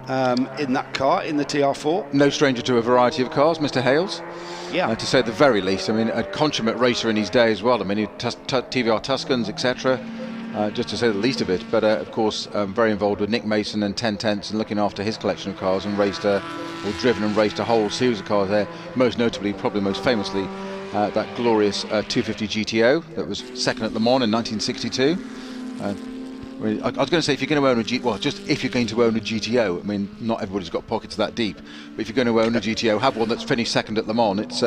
Speaker 1: in that car, in the TR4.
Speaker 11: No stranger to a variety of cars, Mr. Hales.
Speaker 1: Yeah.
Speaker 11: To say the very least. I mean, a consummate racer in his day as well. I mean, TVR Tuscans, etc. Just to say the least of it. But of course, very involved with Nick Mason and 10 Tenths and looking after his collection of cars, and driven and raced a whole series of cars there. Most notably, probably most famously, that glorious 250 GTO that was second at Le Mans in 1962. I was going to say, if you're going to own if you're going to own a GTO, I mean, not everybody's got pockets that deep, but if you're going to own a GTO, have one that's finished second at Le Mans.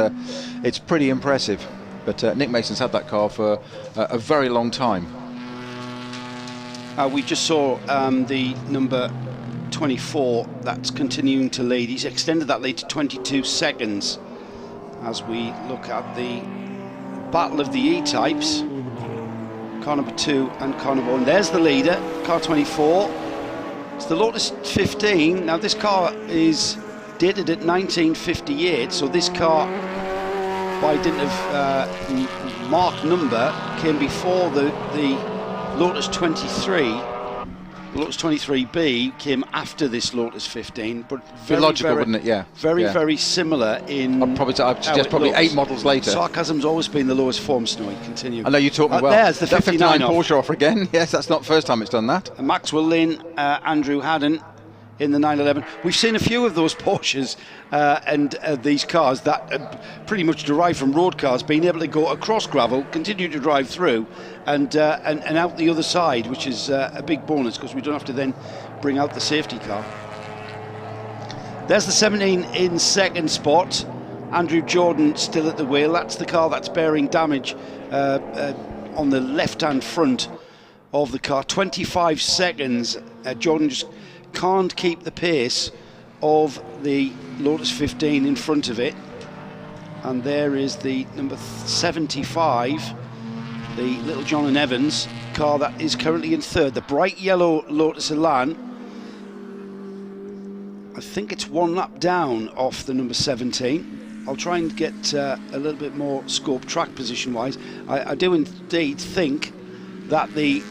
Speaker 11: It's pretty impressive. But Nick Mason's had that car for a very long time.
Speaker 1: We just saw the number 24 that's continuing to lead. He's extended that lead to 22 seconds as we look at the battle of the E-types. Car number 2 and car number 1. There's the leader, car 24. It's the Lotus 15. Now this car is dated at 1958, so this car, by dint of mark number, came before the Lotus 23. The Lotus 23B came after this Lotus 15, but very
Speaker 11: logical, wouldn't it? Yeah.
Speaker 1: Very similar in.
Speaker 11: I'd suggest probably 8 models later.
Speaker 1: Sarcasm's always been the lowest form, Snowy. Continue.
Speaker 11: I know you taught me well.
Speaker 1: There's the 59
Speaker 11: Porsche offer again. Yes, that's not the first time it's done that.
Speaker 1: And Maxwell Lynn, Andrew Haddon in the 911. We've seen a few of those Porsches and these cars that pretty much derive from road cars, being able to go across gravel, continue to drive through, and out the other side, which is a big bonus because we don't have to then bring out the safety car. There's the 17 in second spot. Andrew Jordan still at the wheel. That's the car that's bearing damage on the left-hand front of the car. 25 seconds. Jordan just can't keep the pace of the Lotus 15 in front of it. And there is the number 75, the Little John and Evans car that is currently in third. The bright yellow Lotus Elan, I think it's 1 lap down off the number 17. I'll try and get a little bit more scope track position wise. I do indeed think that the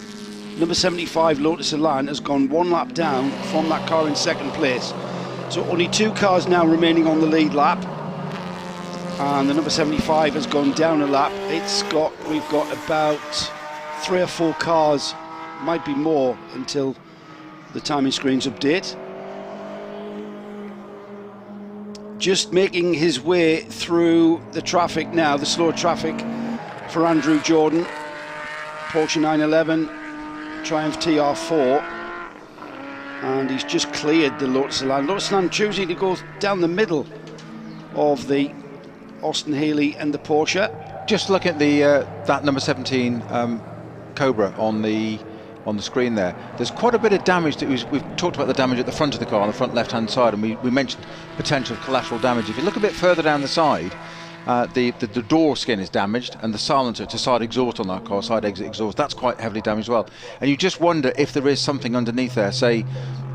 Speaker 1: number 75 Lotus Elan has gone 1 lap down from that car in second place. So only 2 cars now remaining on the lead lap. and the number 75 has gone down a lap. We've got about 3 or 4 cars, might be more, until the timing screens update. Just making his way through the traffic now, the slow traffic for Andrew Jordan. Porsche 911, Triumph TR4, and he's just cleared the Lotus Elan. Lotus Elan choosing to go down the middle of the Austin Healey and the Porsche.
Speaker 11: Just look at the that number 17 Cobra on the screen there. There's quite a bit of damage. We've talked about the damage at the front of the car, on the front left-hand side, and we mentioned potential collateral damage. If you look a bit further down the side, the door skin is damaged, and the silencer to side exhaust on that car, side exit exhaust, that's quite heavily damaged as well. And you just wonder if there is something underneath there, say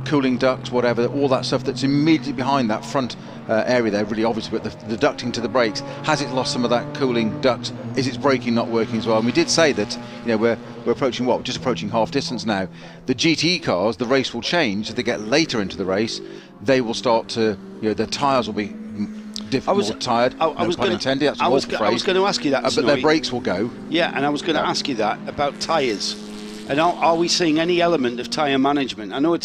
Speaker 11: cooling ducts, whatever, all that stuff that's immediately behind that front area there, really obvious, but the ducting to the brakes, has it lost some of that cooling duct? Is its braking not working as well? And we did say that, you know, we're approaching what, just approaching half distance now. The GT cars, the race will change as they get later into the race. They will start to, you know, the tyres will be more tired. I was going
Speaker 1: to ask you that,
Speaker 11: but their brakes will go.
Speaker 1: Yeah, and I was going to ask you that about tyres. And are we seeing any element of tyre management? I know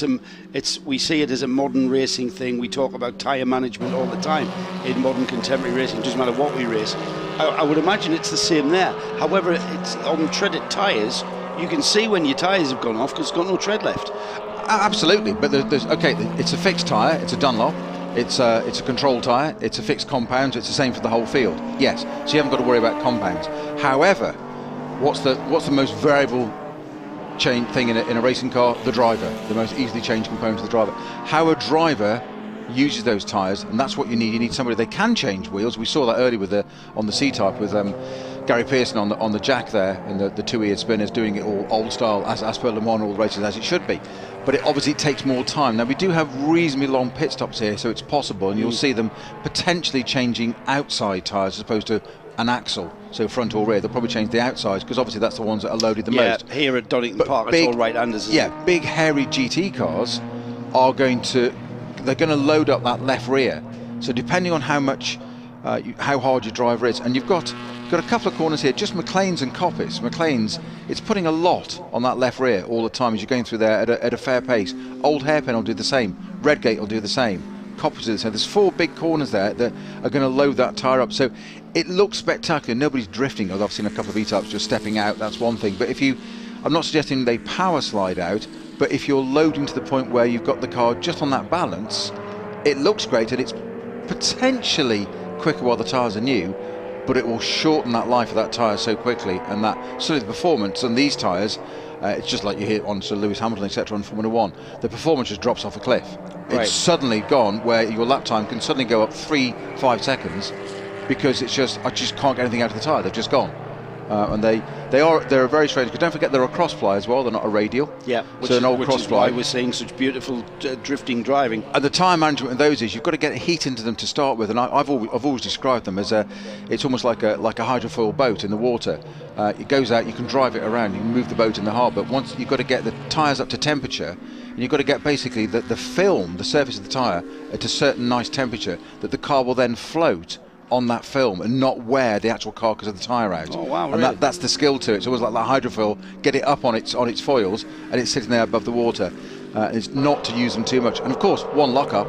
Speaker 1: we see it as a modern racing thing. We talk about tyre management all the time in modern contemporary racing. It doesn't matter what we race. I would imagine it's the same there. However, it's on treaded tyres. You can see when your tyres have gone off because it's got no tread left.
Speaker 11: Absolutely, but there's okay. It's a fixed tyre. It's a Dunlop. It's a control tyre. It's a fixed compound. So it's the same for the whole field. Yes, so you haven't got to worry about compounds. However, what's the most variable change thing in a racing car? The driver, the most easily changed component of the driver. How a driver uses those tyres, and that's what you need. You need somebody that can change wheels. We saw that earlier on the C-Type with Gary Pearson on the jack there, and the two-eared spinners doing it all old style as per Le Mans, all the races as it should be. But it obviously takes more time. Now we do have reasonably long pit stops here, so it's possible, and you'll see them potentially changing outside tyres as opposed to an axle, so front or rear. They'll probably change the outsides because obviously that's the ones that are loaded the most.
Speaker 1: Yeah, here at Donington Park, it's all right-handers.
Speaker 11: Yeah, big hairy GT cars are going to load up that left rear. So depending on how hard your driver is, and you've got a couple of corners here, just McLean's and Coppice. McLean's, it's putting a lot on that left rear all the time as you're going through there at a fair pace. Old Hairpin will do the same. Redgate will do the same. Coppice will do the same. There's 4 big corners there that are going to load that tyre up. So it looks spectacular. Nobody's drifting. Although I've seen a couple of E-Types just stepping out. That's one thing. But I'm not suggesting they power slide out, but if you're loading to the point where you've got the car just on that balance, it looks great, and it's potentially quicker while the tyres are new, but it will shorten that life of that tyre so quickly, and that certainly the performance on these tyres, it's just like you hear on Sir Lewis Hamilton, etc. on Formula 1, the performance just drops off a cliff.
Speaker 1: Right.
Speaker 11: It's suddenly gone where your lap time can suddenly go up 3-5 seconds because I just can't get anything out of the tyre. They've just gone. And they're a very strange, because don't forget they're a cross-fly as well. They're not a radial.
Speaker 1: Yeah,
Speaker 11: so an old cross-fly.
Speaker 1: Why we're seeing such beautiful drifting driving.
Speaker 11: And the tyre management in those is you've got to get heat into them to start with. And I've always described them as it's almost like a hydrofoil boat in the water. It goes out, you can drive it around, you can move the boat in the harbour. But once you've got to get the tyres up to temperature, and you've got to get basically the film, the surface of the tyre, at a certain nice temperature that the car will then float on that film and not wear the actual carcass of the tyre out.
Speaker 1: Oh wow!
Speaker 11: And
Speaker 1: really?
Speaker 11: that's the skill to it. It's almost like that hydrofoil. Get it up on its foils, and it's sitting there above the water. It's not to use them too much. And of course, one lock up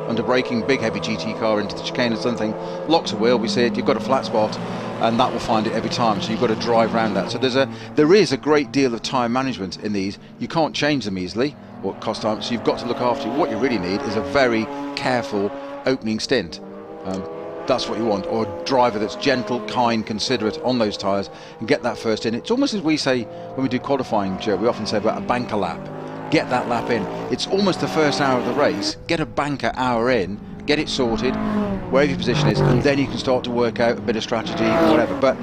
Speaker 11: under braking, big heavy GT car into the chicane or something, locks a wheel. We see it. You've got a flat spot, and that will find it every time. So you've got to drive around that. So there is a great deal of tyre management in these. You can't change them easily, or cost time. So you've got to look after you. What you really need is a very careful opening stint. That's what you want, or a driver that's gentle, kind, considerate on those tyres, and get that first in. It's almost as we say when we do qualifying, Joe, we often say about a banker lap. Get that lap in. It's almost the first hour of the race. Get a banker hour in, get it sorted, wherever your position is, and then you can start to work out a bit of strategy or whatever. But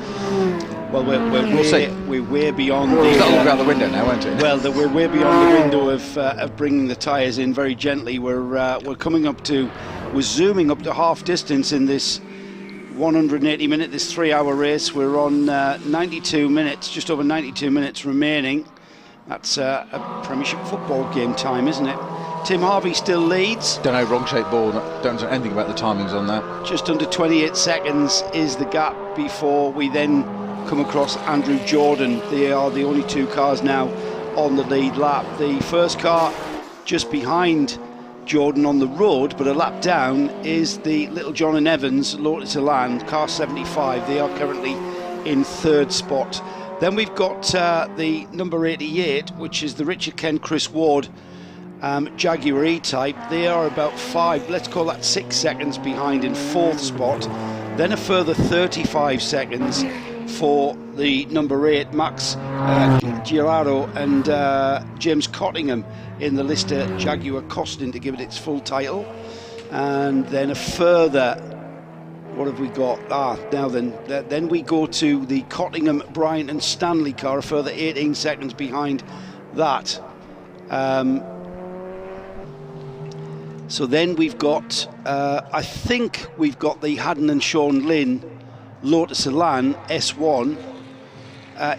Speaker 1: well, we'll see. We're way beyond.
Speaker 11: That'll look out the window now, won't it?
Speaker 1: Well, we're way beyond the window of bringing the tyres in very gently. We're coming up to. We're zooming up to half distance in this 180 minute, this 3-hour race. We're on 92 minutes, just over 92 minutes remaining. That's a Premiership football game time, isn't it? Tim Harvey still leads.
Speaker 11: Don't know, wrong shaped ball. Don't know anything about the timings on that.
Speaker 1: Just under 28 seconds is the gap before we then come across Andrew Jordan. They are the only 2 cars now on the lead lap. The first car just behind Jordan on the road, but a lap down, is the Little John and Evans Lotus Elan, car 75. They are currently in 3rd spot. Then we've got the number 88, which is the Richard Kent Chris Ward Jaguar E-Type. They are about 5, let's call that 6 seconds behind in 4th spot. Then a further 35 seconds for the number 8 Max Girardo and James Cottingham in the Lister Jaguar Costin to give it its full title. And then a further, what have we got? Now then we go to the Cottingham, Bryant and Stanley car, a further 18 seconds behind that. So then we've got, I think we've got the Haddon and Sean Lynn Lotus Elan S1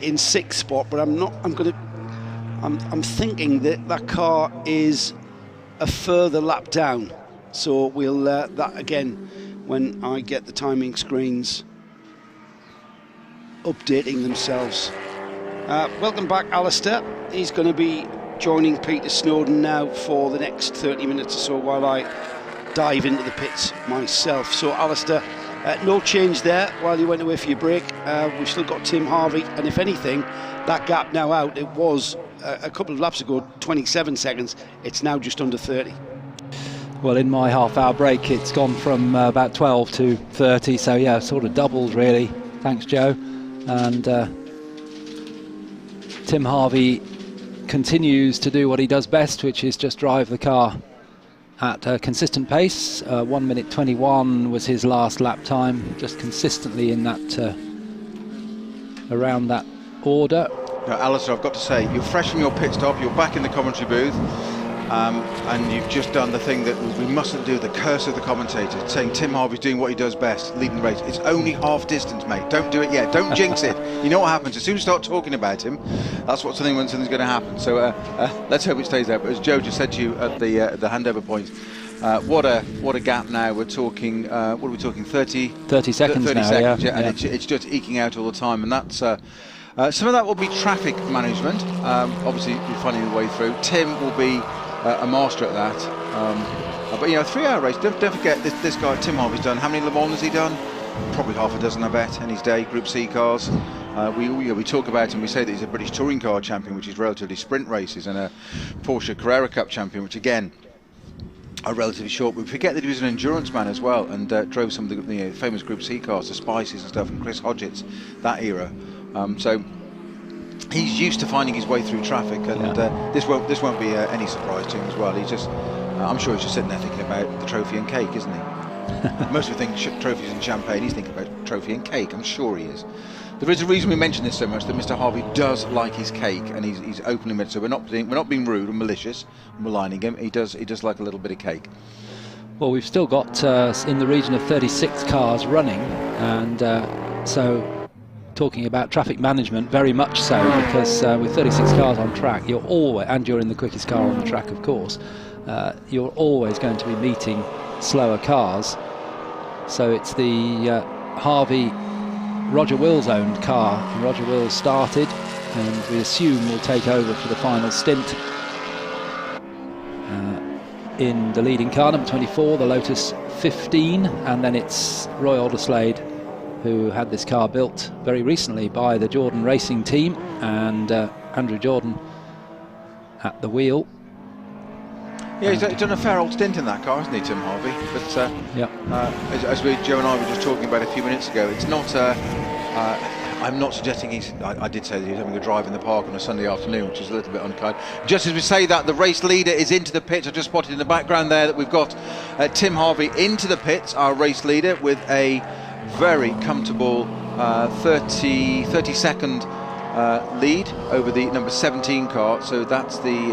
Speaker 1: in 6th spot, but I'm thinking that car is a further lap down. So we'll that again when I get the timing screens updating themselves. Welcome back, Alistair. He's going to be joining Peter Snowden now for the next 30 minutes or so while I dive into the pits myself. So Alistair, no change there while you went away for your break. We've still got Tim Harvey, and if anything, that gap now out, it was a couple of laps ago 27 seconds, it's now just under 30.
Speaker 5: Well, in my half-hour break, it's gone from about 12 to 30, so yeah, sort of doubled really. Thanks, Joe. And Tim Harvey continues to do what he does best, which is just drive the car at a consistent pace. 1 minute 21 was his last lap time, just consistently in that around that order.
Speaker 11: Now, Alistair, I've got to say, you're fresh from your pit stop, you're back in the commentary booth, and you've just done the thing that we mustn't do, the curse of the commentator, saying Tim Harvey's doing what he does best, leading the race. It's only half distance, mate. Don't do it yet. Don't jinx it. You know what happens? As soon as you start talking about him, that's what something's going to happen. So let's hope it stays there. But as Joe just said to you at the handover point, what a gap now. We're talking, what are we talking, 30
Speaker 5: seconds
Speaker 11: 30
Speaker 5: now,
Speaker 11: seconds,
Speaker 5: yeah.
Speaker 11: And it's just eking out all the time. And that's... some of that will be traffic management, obviously we're finding the way through. Tim will be a master at that. But you know, 3-hour race, don't forget this guy Tim Harvey's done, how many Le Mans has he done? Probably half a dozen, I bet, in his day. Group C cars. We talk about him, we say that he's a British touring car champion, which is relatively sprint races, and a Porsche Carrera Cup champion, which again are relatively short. We forget that he was an endurance man as well, and drove some of the famous Group C cars, the Spices and stuff, and Chris Hodgetts, that era. So he's used to finding his way through traffic, and this won't be any surprise to him as well. He's just, I'm sure he's just sitting there thinking about the trophy and cake, isn't he? Most of the think trophies and champagne. He's thinking about trophy and cake. I'm sure he is. There is a reason we mention this so much, that Mr. Harvey does like his cake, and he's openly admitted. So we're not being rude or malicious, maligning him. He does like a little bit of cake.
Speaker 5: Well, we've still got in the region of 36 cars running, and so. Talking about traffic management, very much so, because with 36 cars on track, you're always, and you're in the quickest car on the track, of course, you're always going to be meeting slower cars. So it's the Harvey Roger Wills owned car. Roger Wills started, and we assume will take over for the final stint in the leading car, number 24, the Lotus 15, and then it's Roy Alderslade, who had this car built very recently by the Jordan Racing Team, and Andrew Jordan at the wheel.
Speaker 11: Yeah, he's done a fair old stint in that car, hasn't he, Tim Harvey? But as Joe and I were just talking about a few minutes ago, it's not. I'm not suggesting he's. I did say that he was having a drive in the park on a Sunday afternoon, which is a little bit unkind. Just as we say that, the race leader is into the pits. I just spotted in the background there that we've got Tim Harvey into the pits, our race leader, with a very comfortable 30-second lead over the number 17 car. So that's the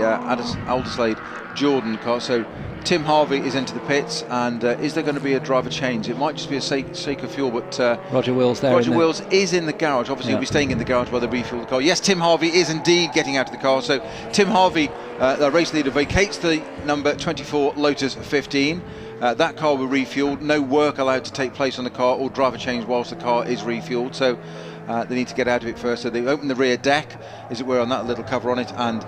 Speaker 11: Alderslade Jordan car. So Tim Harvey is into the pits, and is there going to be a driver change? It might just be a sake of fuel, but
Speaker 5: Roger Wills there.
Speaker 11: Roger Wills is in the garage. Obviously, he'll be staying in the garage while they refuel the car. Yes, Tim Harvey is indeed getting out of the car. So Tim Harvey, the race leader, vacates the number 24 Lotus 15. That car will refuel. No work allowed to take place on the car or driver change whilst the car is refueled. So they need to get out of it first. So they open the rear deck, as it were, on that little cover on it, and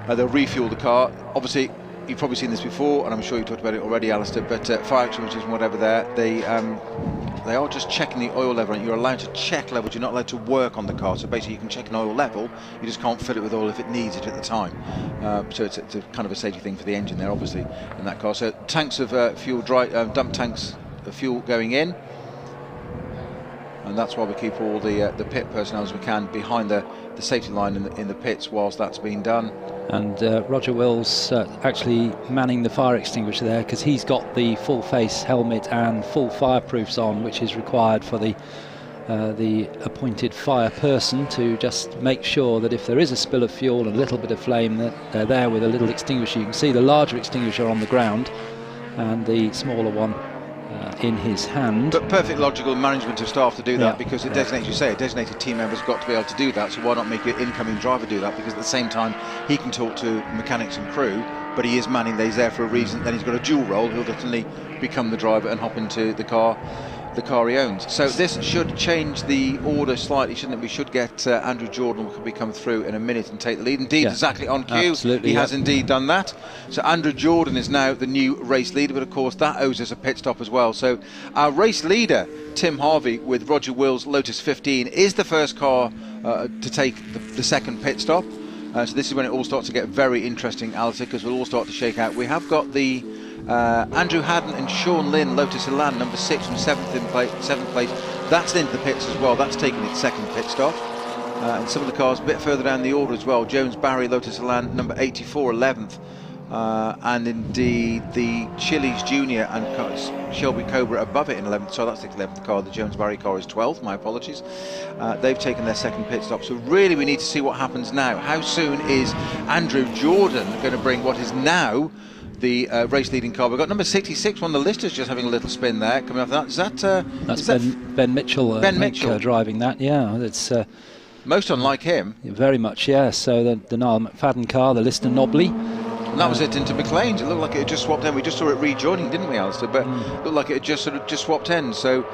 Speaker 11: they'll refuel the car. Obviously, you've probably seen this before, and I'm sure you talked about it already, Alistair, but fire extinguishers and whatever they are just checking the oil level. You're allowed to check levels, you're not allowed to work on the car. So basically you can check an oil level, you just can't fill it with oil if it needs it at the time. So it's a kind of a safety thing for the engine there, obviously, in that car. So tanks of fuel, dump tanks of fuel going in. And that's why we keep all the pit personnel as we can behind the safety line in the pits whilst that's being done.
Speaker 5: And Roger Wills actually manning the fire extinguisher there, because he's got the full face helmet and full fireproofs on, which is required for the appointed fire person to just make sure that if there is a spill of fuel and a little bit of flame, that they're there with a little extinguisher. You can see the larger extinguisher on the ground and the smaller one in his hand.
Speaker 11: But perfect logical management of staff to do that, because it designates, you say, a designated team member's got to be able to do that, so why not make your incoming driver do that? Because at the same time he can talk to mechanics and crew, but he is manning, he's there for a reason. Then he's got a dual role, he'll definitely become the driver and hop into the car he owns. So this should change the order slightly, shouldn't it? We should get Andrew Jordan will be come through in a minute and take the lead. Indeed, exactly on cue.
Speaker 5: Absolutely,
Speaker 11: he has indeed done that. So Andrew Jordan is now the new race leader, but of course that owes us a pit stop as well. So our race leader, Tim Harvey, with Roger Wills' Lotus 15, is the first car to take the second pit stop. So this is when it all starts to get very interesting, Alistair, because we'll all start to shake out. We have got the Andrew Haddon and Sean Lynn Lotus Elan, number 6 from 7th place. That's into the pits as well. That's taken its second pit stop. And some of the cars a bit further down the order as well. Jones Barry Lotus Elan, number 84, 11th. And indeed the Chili's Junior and Shelby Cobra above it in 11th. So that's the 11th car. The Jones Barry car is 12th. My apologies. They've taken their second pit stop. So really we need to see what happens now. How soon is Andrew Jordan going to bring what is now the race leading car? We've got number 66, one of the listers, just having a little spin there. Coming off that. Is that
Speaker 5: Ben Mitchell.
Speaker 11: Ben Mitchell
Speaker 5: driving that. Yeah, it's
Speaker 11: most unlike him.
Speaker 5: Very much, yeah. So the Niall McFadden car, the Lister Nobly.
Speaker 11: And that was it into McLean's. It looked like it had just swapped end. We just saw it rejoining, didn't we, Alistair? But it looked like it had just sort of swapped ends. So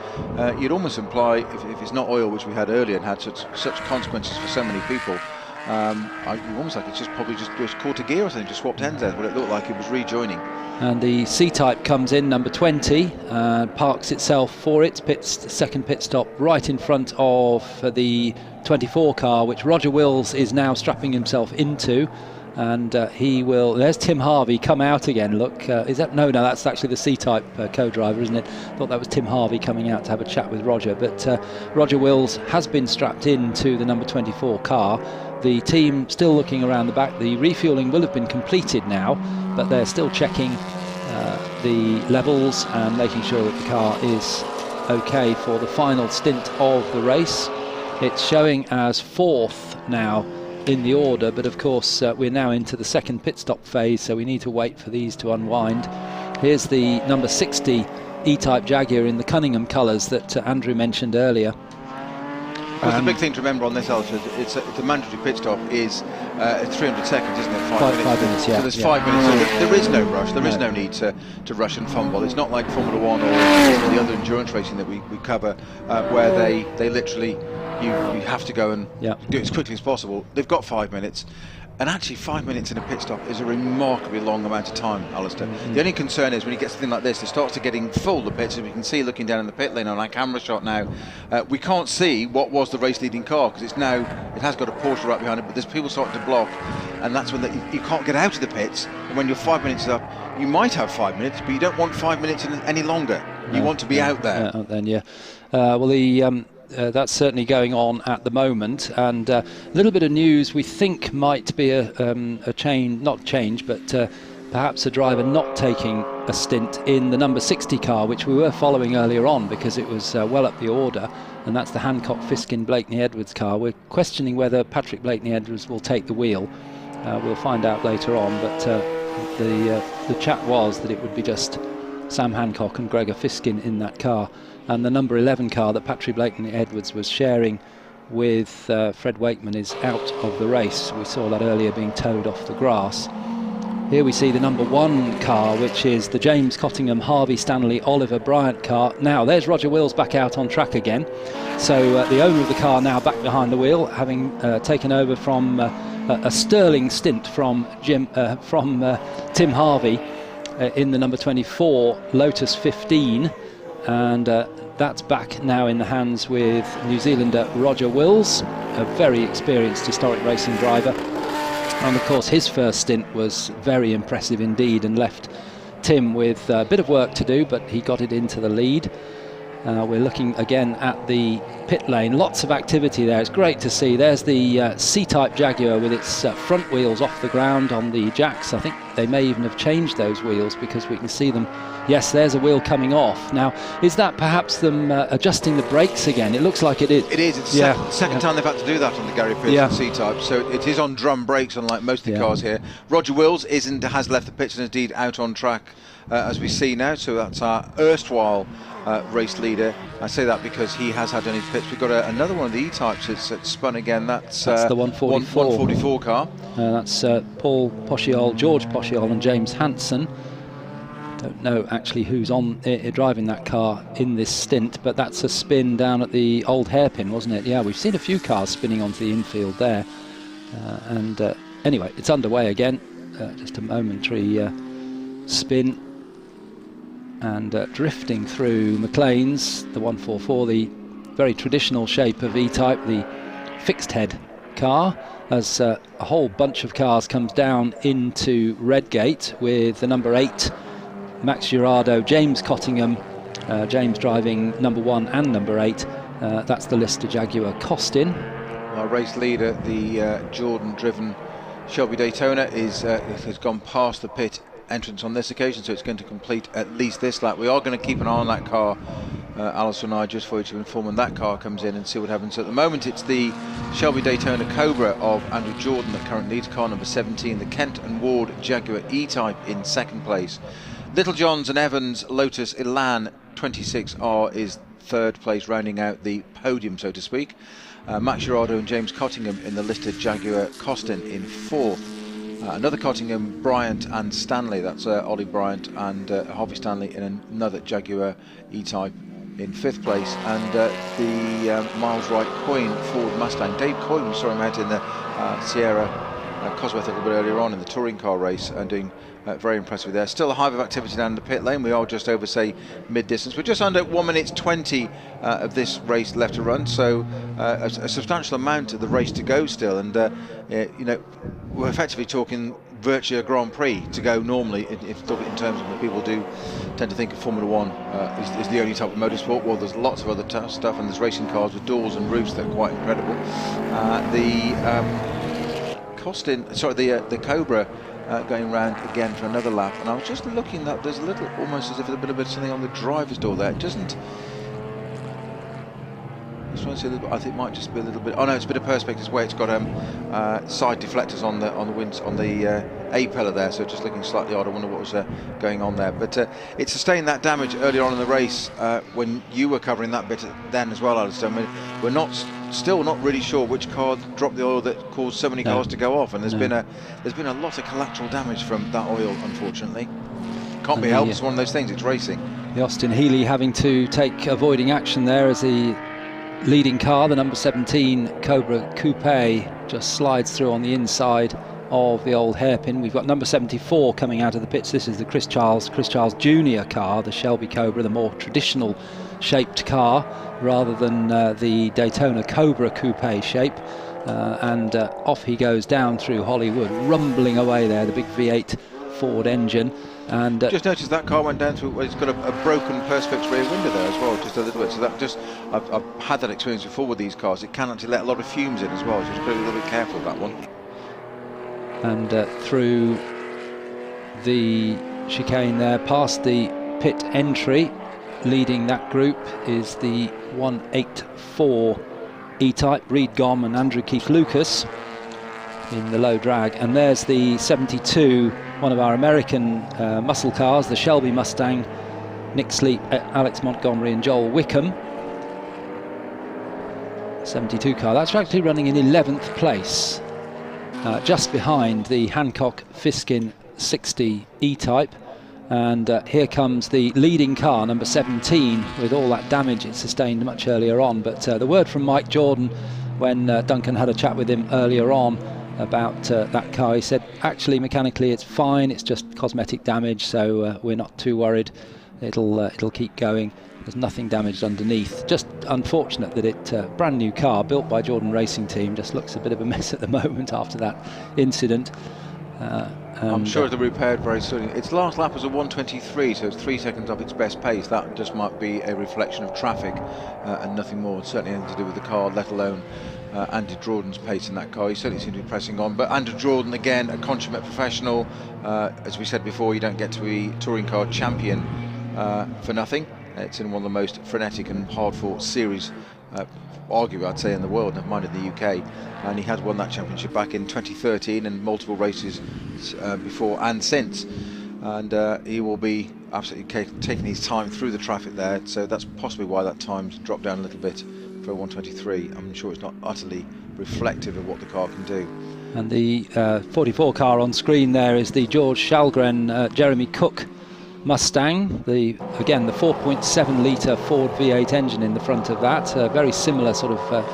Speaker 11: you'd almost imply, if it's not oil, which we had earlier and had such consequences for so many people, almost like it's probably just caught a gear or something, just swapped ends there. But it looked like it was rejoining.
Speaker 5: And the C-Type comes in, number 20, parks itself for its second pit stop right in front of the 24 car, which Roger Wills is now strapping himself into. And he will. There's Tim Harvey come out again. Look, is that no? That's actually the C-Type co-driver, isn't it? Thought that was Tim Harvey coming out to have a chat with Roger. But Roger Wills has been strapped into the number 24 car. The team still looking around the back. The refueling will have been completed now, but they're still checking the levels and making sure that the car is okay for the final stint of the race. It's showing as 4th now in the order, but of course we're now into the second pit stop phase, so we need to wait for these to unwind. Here's the number 60 E-Type Jaguar in the Cunningham colours that Andrew mentioned earlier.
Speaker 11: The big thing to remember on this, Alistair, it's the mandatory pit stop is 300 seconds, isn't it? 5 minutes.
Speaker 5: Yeah.
Speaker 11: So there's 5 minutes. So there is no rush. There is no need to rush and fumble. It's not like Formula 1 or the other endurance racing that we cover, where they literally you have to go and do it as quickly as possible. They've got 5 minutes. And actually 5 minutes in a pit stop is a remarkably long amount of time, Alistair. The only concern is when you get something like this, it starts to getting full, the pits, as we can see looking down in the pit lane on our camera shot now. We can't see what was the race leading car, because it has got a Porsche right behind it, but there's people starting to block, and that's when you can't get out of the pits. And when your 5 minutes is up, you might have 5 minutes, but you don't want 5 minutes any longer. You want to be out there.
Speaker 5: Out then, well, the that's certainly going on at the moment, and a little bit of news we think might be a change, not change, but perhaps a driver not taking a stint in the number 60 car, which we were following earlier on because it was well up the order, and that's the Hancock Fiskin Blakeney Edwards car. We're questioning whether Patrick Blakeney Edwards will take the wheel. We'll find out later on, but the the chat was that it would be just Sam Hancock and Gregor Fiskin in that car, and the number 11 car that Patrick Blakeney Edwards was sharing with Fred Wakeman is out of the race. We saw that earlier being towed off the grass. Here we see the number 1 car, which is the James Cottingham, Harvey Stanley, Oliver Bryant car. Now there's Roger Wills back out on track again. So the owner of the car now back behind the wheel, having taken over from a sterling stint from Tim Harvey in the number 24 Lotus 15, and that's back now in the hands with New Zealander Roger Wills, a very experienced historic racing driver. And of course his first stint was very impressive indeed and left Tim with a bit of work to do, but he got it into the lead. We're looking again at the pit lane, lots of activity there. It's great to see. There's the C-type Jaguar with its front wheels off the ground on the jacks. I think they may even have changed those wheels because we can see them. Yes, there's a wheel coming off. Now, is that perhaps them adjusting the brakes again? It looks like it is.
Speaker 11: It is. It's the second time they've had to do that on the Gary Pearson C-Type. So it is on drum brakes, unlike most of the cars here. Roger Wills has left the pits and indeed out on track as we see now. So that's our erstwhile race leader. I say that because he has had any pits. We've got another one of the E-types that's spun again. That's
Speaker 5: the 144
Speaker 11: car.
Speaker 5: That's Paul Posciol, George Posciol and James Hanson. Don't know actually who's on driving that car in this stint, but that's a spin down at the old hairpin, wasn't it? Yeah, we've seen a few cars spinning onto the infield there. Anyway, it's underway again. Just a momentary spin. And drifting through McLean's, the 144, the very traditional shape of E-Type, the fixed head car, as a whole bunch of cars comes down into Redgate with the number 8 Max Girardo, James Cottingham, James driving number 1 and number 8. That's the Lister Jaguar Costin.
Speaker 11: Our race leader, the Jordan-driven Shelby Daytona, has gone past the pit entrance on this occasion, so it's going to complete at least this lap. We are going to keep an eye on that car, Alison and I, just for you to inform when that car comes in and see what happens. So at the moment it's the Shelby Daytona Cobra of Andrew Jordan that currently leads, car number 17, the Kent and Ward Jaguar E-Type in second place. Little Johns and Evans Lotus Elan 26R is third place, rounding out the podium, so to speak. Max Girardo and James Cottingham in the Lister Jaguar Costin in fourth. Another Cottingham, Bryant and Stanley, that's Ollie Bryant and Harvey Stanley in another Jaguar E-Type in fifth place, and the Miles Wright Coyne Ford Mustang. Dave Coyne, we saw him out in the Sierra Cosworth a little bit earlier on in the touring car race, and doing very impressive there. Still a hive of activity down the pit lane. We are just over, say, mid-distance. We're just under 1 minute 20 of this race left to run, so a substantial amount of the race to go still, and you know, we're effectively talking virtually a Grand Prix to go normally, if in terms of what people do tend to think of Formula One is the only type of motorsport. Well, there's lots of other stuff, and there's racing cars with doors and roofs that are quite incredible. The Cobra going round again for another lap, and I was just looking that there's a little, almost as if there's a bit of something on the driver's door there. It doesn't. I think it might just be a little bit. Oh no, it's a bit of perspex where it's got side deflectors on the winds on the A pillar there, so just looking slightly odd. I wonder what was going on there, but it sustained that damage earlier on in the race when you were covering that bit then as well, Alistair. I mean, we're still not really sure which car dropped the oil that caused so many cars to go off, and there's been a lot of collateral damage from that oil, unfortunately. Can't be helped. It's one of those things. It's racing.
Speaker 5: The Austin Healey having to take avoiding action there as the leading car, the number 17 Cobra Coupe, just slides through on the inside of the old hairpin. We've got number 74 coming out of the pits. This is the Chris Charles Jr. car, the Shelby Cobra, the more traditional shaped car rather than the Daytona Cobra Coupe shape. And off he goes down through Hollywood, rumbling away there, the big V8 Ford engine. And
Speaker 11: just noticed that car went down through. It's got a broken perspex rear window there as well, just a little bit. So that just, I've had that experience before with these cars. It can actually let a lot of fumes in as well. So just be a little bit careful of that one.
Speaker 5: And through the chicane there, past the pit entry, leading that group is the 184 E-Type, Reed Gomm and Andrew Keith Lucas. in the low drag. And there's the 72, one of our American muscle cars, the Shelby Mustang, Nick Sleep, Alex Montgomery and Joel Wickham. 72 car, that's actually running in 11th place, just behind the Hancock Fiskin 60 E-Type. And here comes the leading car, number 17, with all that damage it sustained much earlier on. But the word from Mike Jordan, when Duncan had a chat with him earlier on about that car, he said actually mechanically it's fine, it's just cosmetic damage, so we're not too worried. It'll keep going. There's nothing damaged underneath. Just unfortunate that it brand new car built by Jordan Racing Team just looks a bit of a mess at the moment after that incident.
Speaker 11: I'm sure it'll be repaired very soon. Its last lap was a 1:23, so it's 3 seconds off its best pace. That just might be a reflection of traffic and nothing more. It's certainly anything to do with the car, let alone Andy Jordan's pace in that car. He certainly seems to be pressing on. But Andy Jordan, again, a consummate professional. As we said before, you don't get to be touring car champion for nothing. It's in one of the most frenetic and hard-fought series, arguably I'd say, in the world, never mind in the UK. And he has won that championship back in 2013 and multiple races before and since. And he will be absolutely taking his time through the traffic there, so that's possibly why that time's dropped down a little bit for 1:23. I'm sure it's not utterly reflective of what the car can do.
Speaker 5: And the 44 car on screen there is the George Shalgren Jeremy Cook Mustang, again the 4.7 litre Ford V8 engine in the front of that, a very similar sort of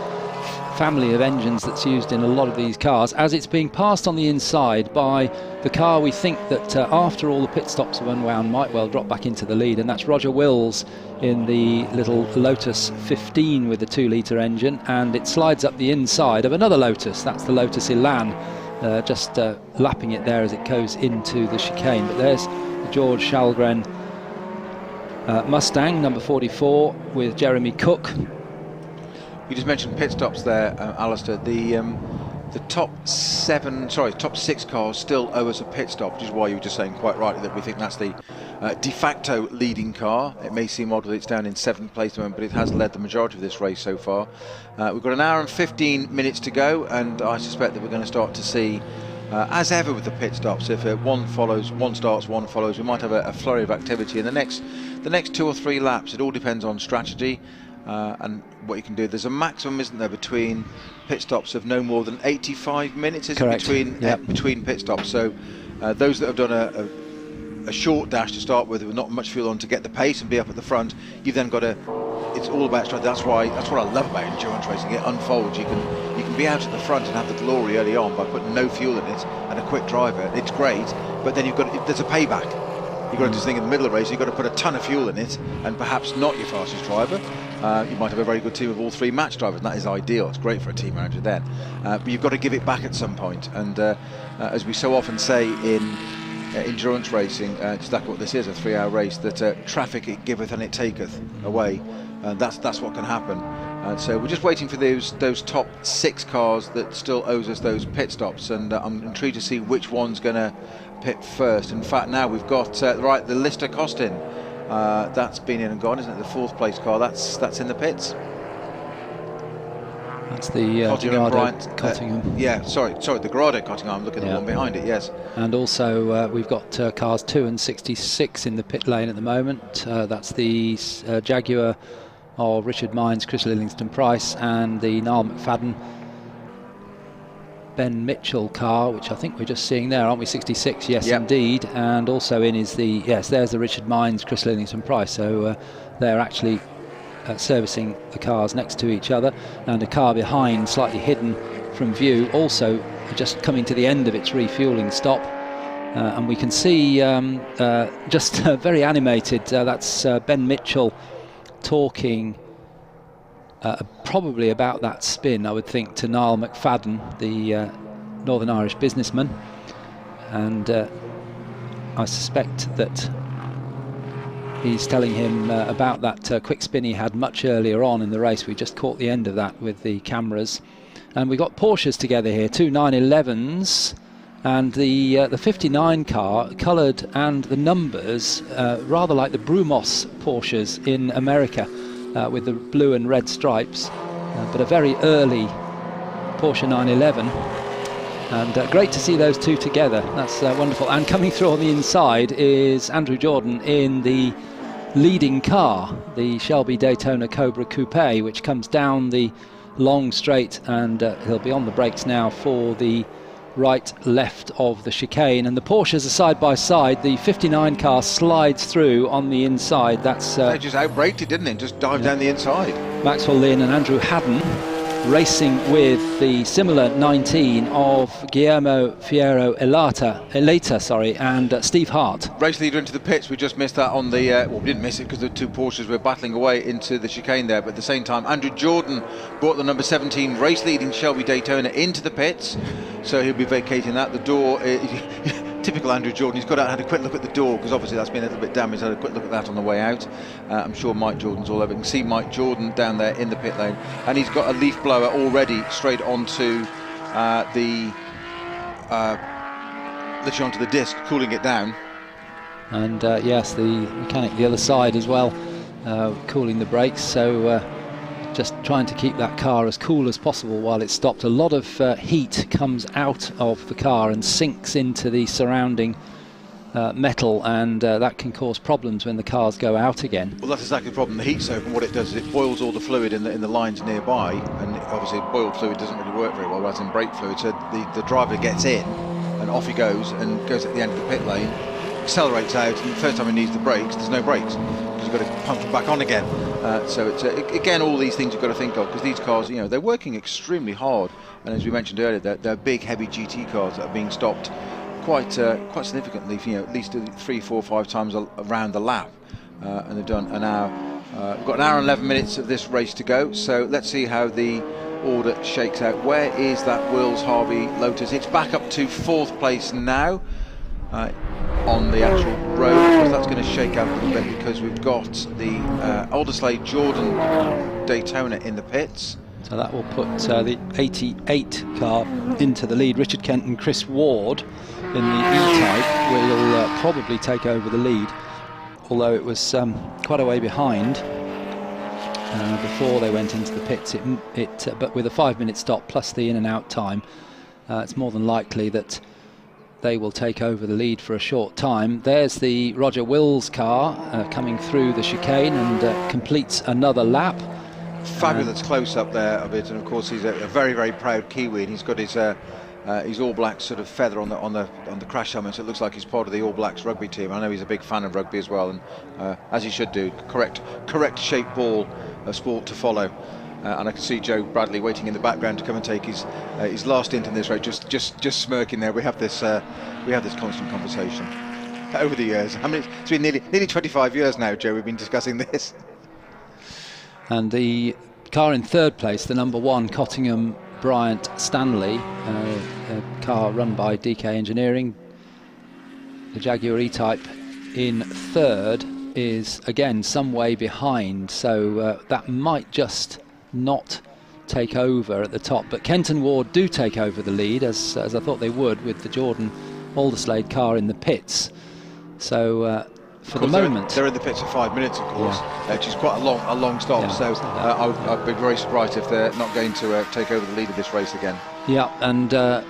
Speaker 5: family of engines that's used in a lot of these cars, as it's being passed on the inside by the car we think that after all the pit stops have unwound might well drop back into the lead, and that's Roger Wills in the little Lotus 15 with the 2 litre engine, and it slides up the inside of another Lotus, that's the Lotus Elan, just lapping it there as it goes into the chicane. But there's the George Shalgren Mustang number 44 with Jeremy Cook.
Speaker 11: You just mentioned pit stops there, Alistair. The top 6 cars still owe us a pit stop, which is why you were just saying quite rightly that we think that's the de facto leading car. It may seem odd that it's down in 7th place at the moment, but it has led the majority of this race so far. We've got an hour and 15 minutes to go, and I suspect that we're going to start to see, as ever with the pit stops, if one starts, one follows, we might have a flurry of activity in the next 2 or 3 laps. It all depends on strategy. And what you can do. There's a maximum, isn't there, between pit stops of no more than 85 minutes, isn't it, between pit stops. So those that have done a short dash to start with, with not much fuel on to get the pace and be up at the front, you've then got to, it's all about strategy. That's what I love about endurance racing. It unfolds. You can be out at the front and have the glory early on by putting no fuel in it and a quick driver. It's great, but then there's a payback. You've got to do this thing in the middle of the race. You've got to put a ton of fuel in it and perhaps not your fastest driver. You might have a very good team of all 3 match drivers, and that is ideal. It's great for a team manager then. But you've got to give it back at some point. And as we so often say in endurance racing, just like what this is, a 3-hour race, that traffic it giveth and it taketh away. That's what can happen. So we're just waiting for those top 6 cars that still owes us those pit stops, and I'm intrigued to see which one's going to pit first. In fact, now we've got the Lister Costin. That's been in and gone, isn't it? The 4th place car, that's in the pits.
Speaker 5: That's the
Speaker 11: Cottingham. The Grado Cottingham. I'm looking at the one behind it, yes.
Speaker 5: And also we've got cars 2 and 66 in the pit lane at the moment. That's the Jaguar of Richard Mines, Chris Lillingston Price, and the Niall McFadden Ben Mitchell car, which I think we're just seeing there, aren't we? 66, yes, indeed. And also in is there's the Richard Mines, Chris Lillingston Price. So they're actually servicing the cars next to each other, and a car behind, slightly hidden from view, also just coming to the end of its refuelling stop. And we can see just very animated, that's Ben Mitchell talking probably about that spin, I would think, to Niall McFadden, the Northern Irish businessman. And I suspect that he's telling him about that quick spin he had much earlier on in the race. We just caught the end of that with the cameras. And we got Porsches together here, 2 911s, and the 59 car, coloured, and the numbers rather like the Brumos Porsches in America, with the blue and red stripes, but a very early Porsche 911. And great to see those two together. That's wonderful. And coming through on the inside is Andrew Jordan in the leading car, the Shelby Daytona Cobra Coupe, which comes down the long straight, and he'll be on the brakes now for the right-left of the chicane. And the Porsches are side by side. The 59 car slides through on the inside. That's
Speaker 11: they just outbraked it, didn't it? Just dived down the inside.
Speaker 5: Maxwell Lynn and Andrew Haddon racing with the similar 19 of Guillermo Fierro Elata, and Steve Hart.
Speaker 11: Race leader into the pits. We just missed that on the well, we didn't miss it because the two Porsches were battling away into the chicane there, but at the same time Andrew Jordan brought the number 17 race leading Shelby Daytona into the pits, so he'll be vacating that. The door typical Andrew Jordan, he's got out and had a quick look at the door, because obviously that's been a little bit damaged. Had a quick look at that on the way out. I'm sure Mike Jordan's all over. You can see Mike Jordan down there in the pit lane, and he's got a leaf blower already straight onto literally onto the disc, cooling it down.
Speaker 5: And yes, the mechanic the other side as well, cooling the brakes. So just trying to keep that car as cool as possible while it's stopped. A lot of heat comes out of the car and sinks into the surrounding metal, and that can cause problems when the cars go out again.
Speaker 11: Well, that's exactly the problem. The heat soak, and what it does is it boils all the fluid in the lines nearby, and obviously boiled fluid doesn't really work very well, rather than brake fluid. So the driver gets in, and off he goes, and goes at the end of the pit lane, accelerates out, and the first time he needs the brakes, there's no brakes, because you've got to pump it back on again. So it's again, all these things you've got to think of, because these cars, you know, they're working extremely hard, and as we mentioned earlier, they're big, heavy GT cars that are being stopped quite significantly, you know, at least 3, 4, 5 times around the lap, and they've done an hour. We've got an hour and 11 minutes of this race to go, so let's see how the order shakes out. Where is that Wills Harvey Lotus? It's back up to 4th place now on the actual road, because that's going to shake out a little bit, because we've got the Alderslade Jordan Daytona in the pits.
Speaker 5: So that will put the 88 car into the lead. Richard Kent and Chris Ward in the E-Type will probably take over the lead, although it was quite a way behind before they went into the pits. But with a 5-minute stop plus the in and out time, it's more than likely that they will take over the lead for a short time. There's the Roger Wills car coming through the chicane and completes another lap.
Speaker 11: Fabulous close up there of it, and of course he's a very, very proud Kiwi, and he's got his All Blacks sort of feather on the crash helmet, so it looks like he's part of the All Blacks rugby team. I know he's a big fan of rugby as well, and as he should do, correct shaped ball sport to follow. And I can see Joe Bradley waiting in the background to come and take his last stint in this race, just smirking there. We have this constant conversation over the years. I mean, it's been nearly 25 years now, Joe, we've been discussing this.
Speaker 5: And the car in 3rd place, the number 1 Cottingham Bryant Stanley, a car run by DK Engineering. The Jaguar E-Type in 3rd is again some way behind, so that might just not take over at the top, but Kent and Ward do take over the lead, as I thought they would, with the Jordan Alderslade car in the pits. So for the moment
Speaker 11: they're in the pits for 5 minutes, of course, which is quite a long stop. Yeah, so I'd be very surprised if they're not going to take over the lead of this race again.
Speaker 5: Yeah, and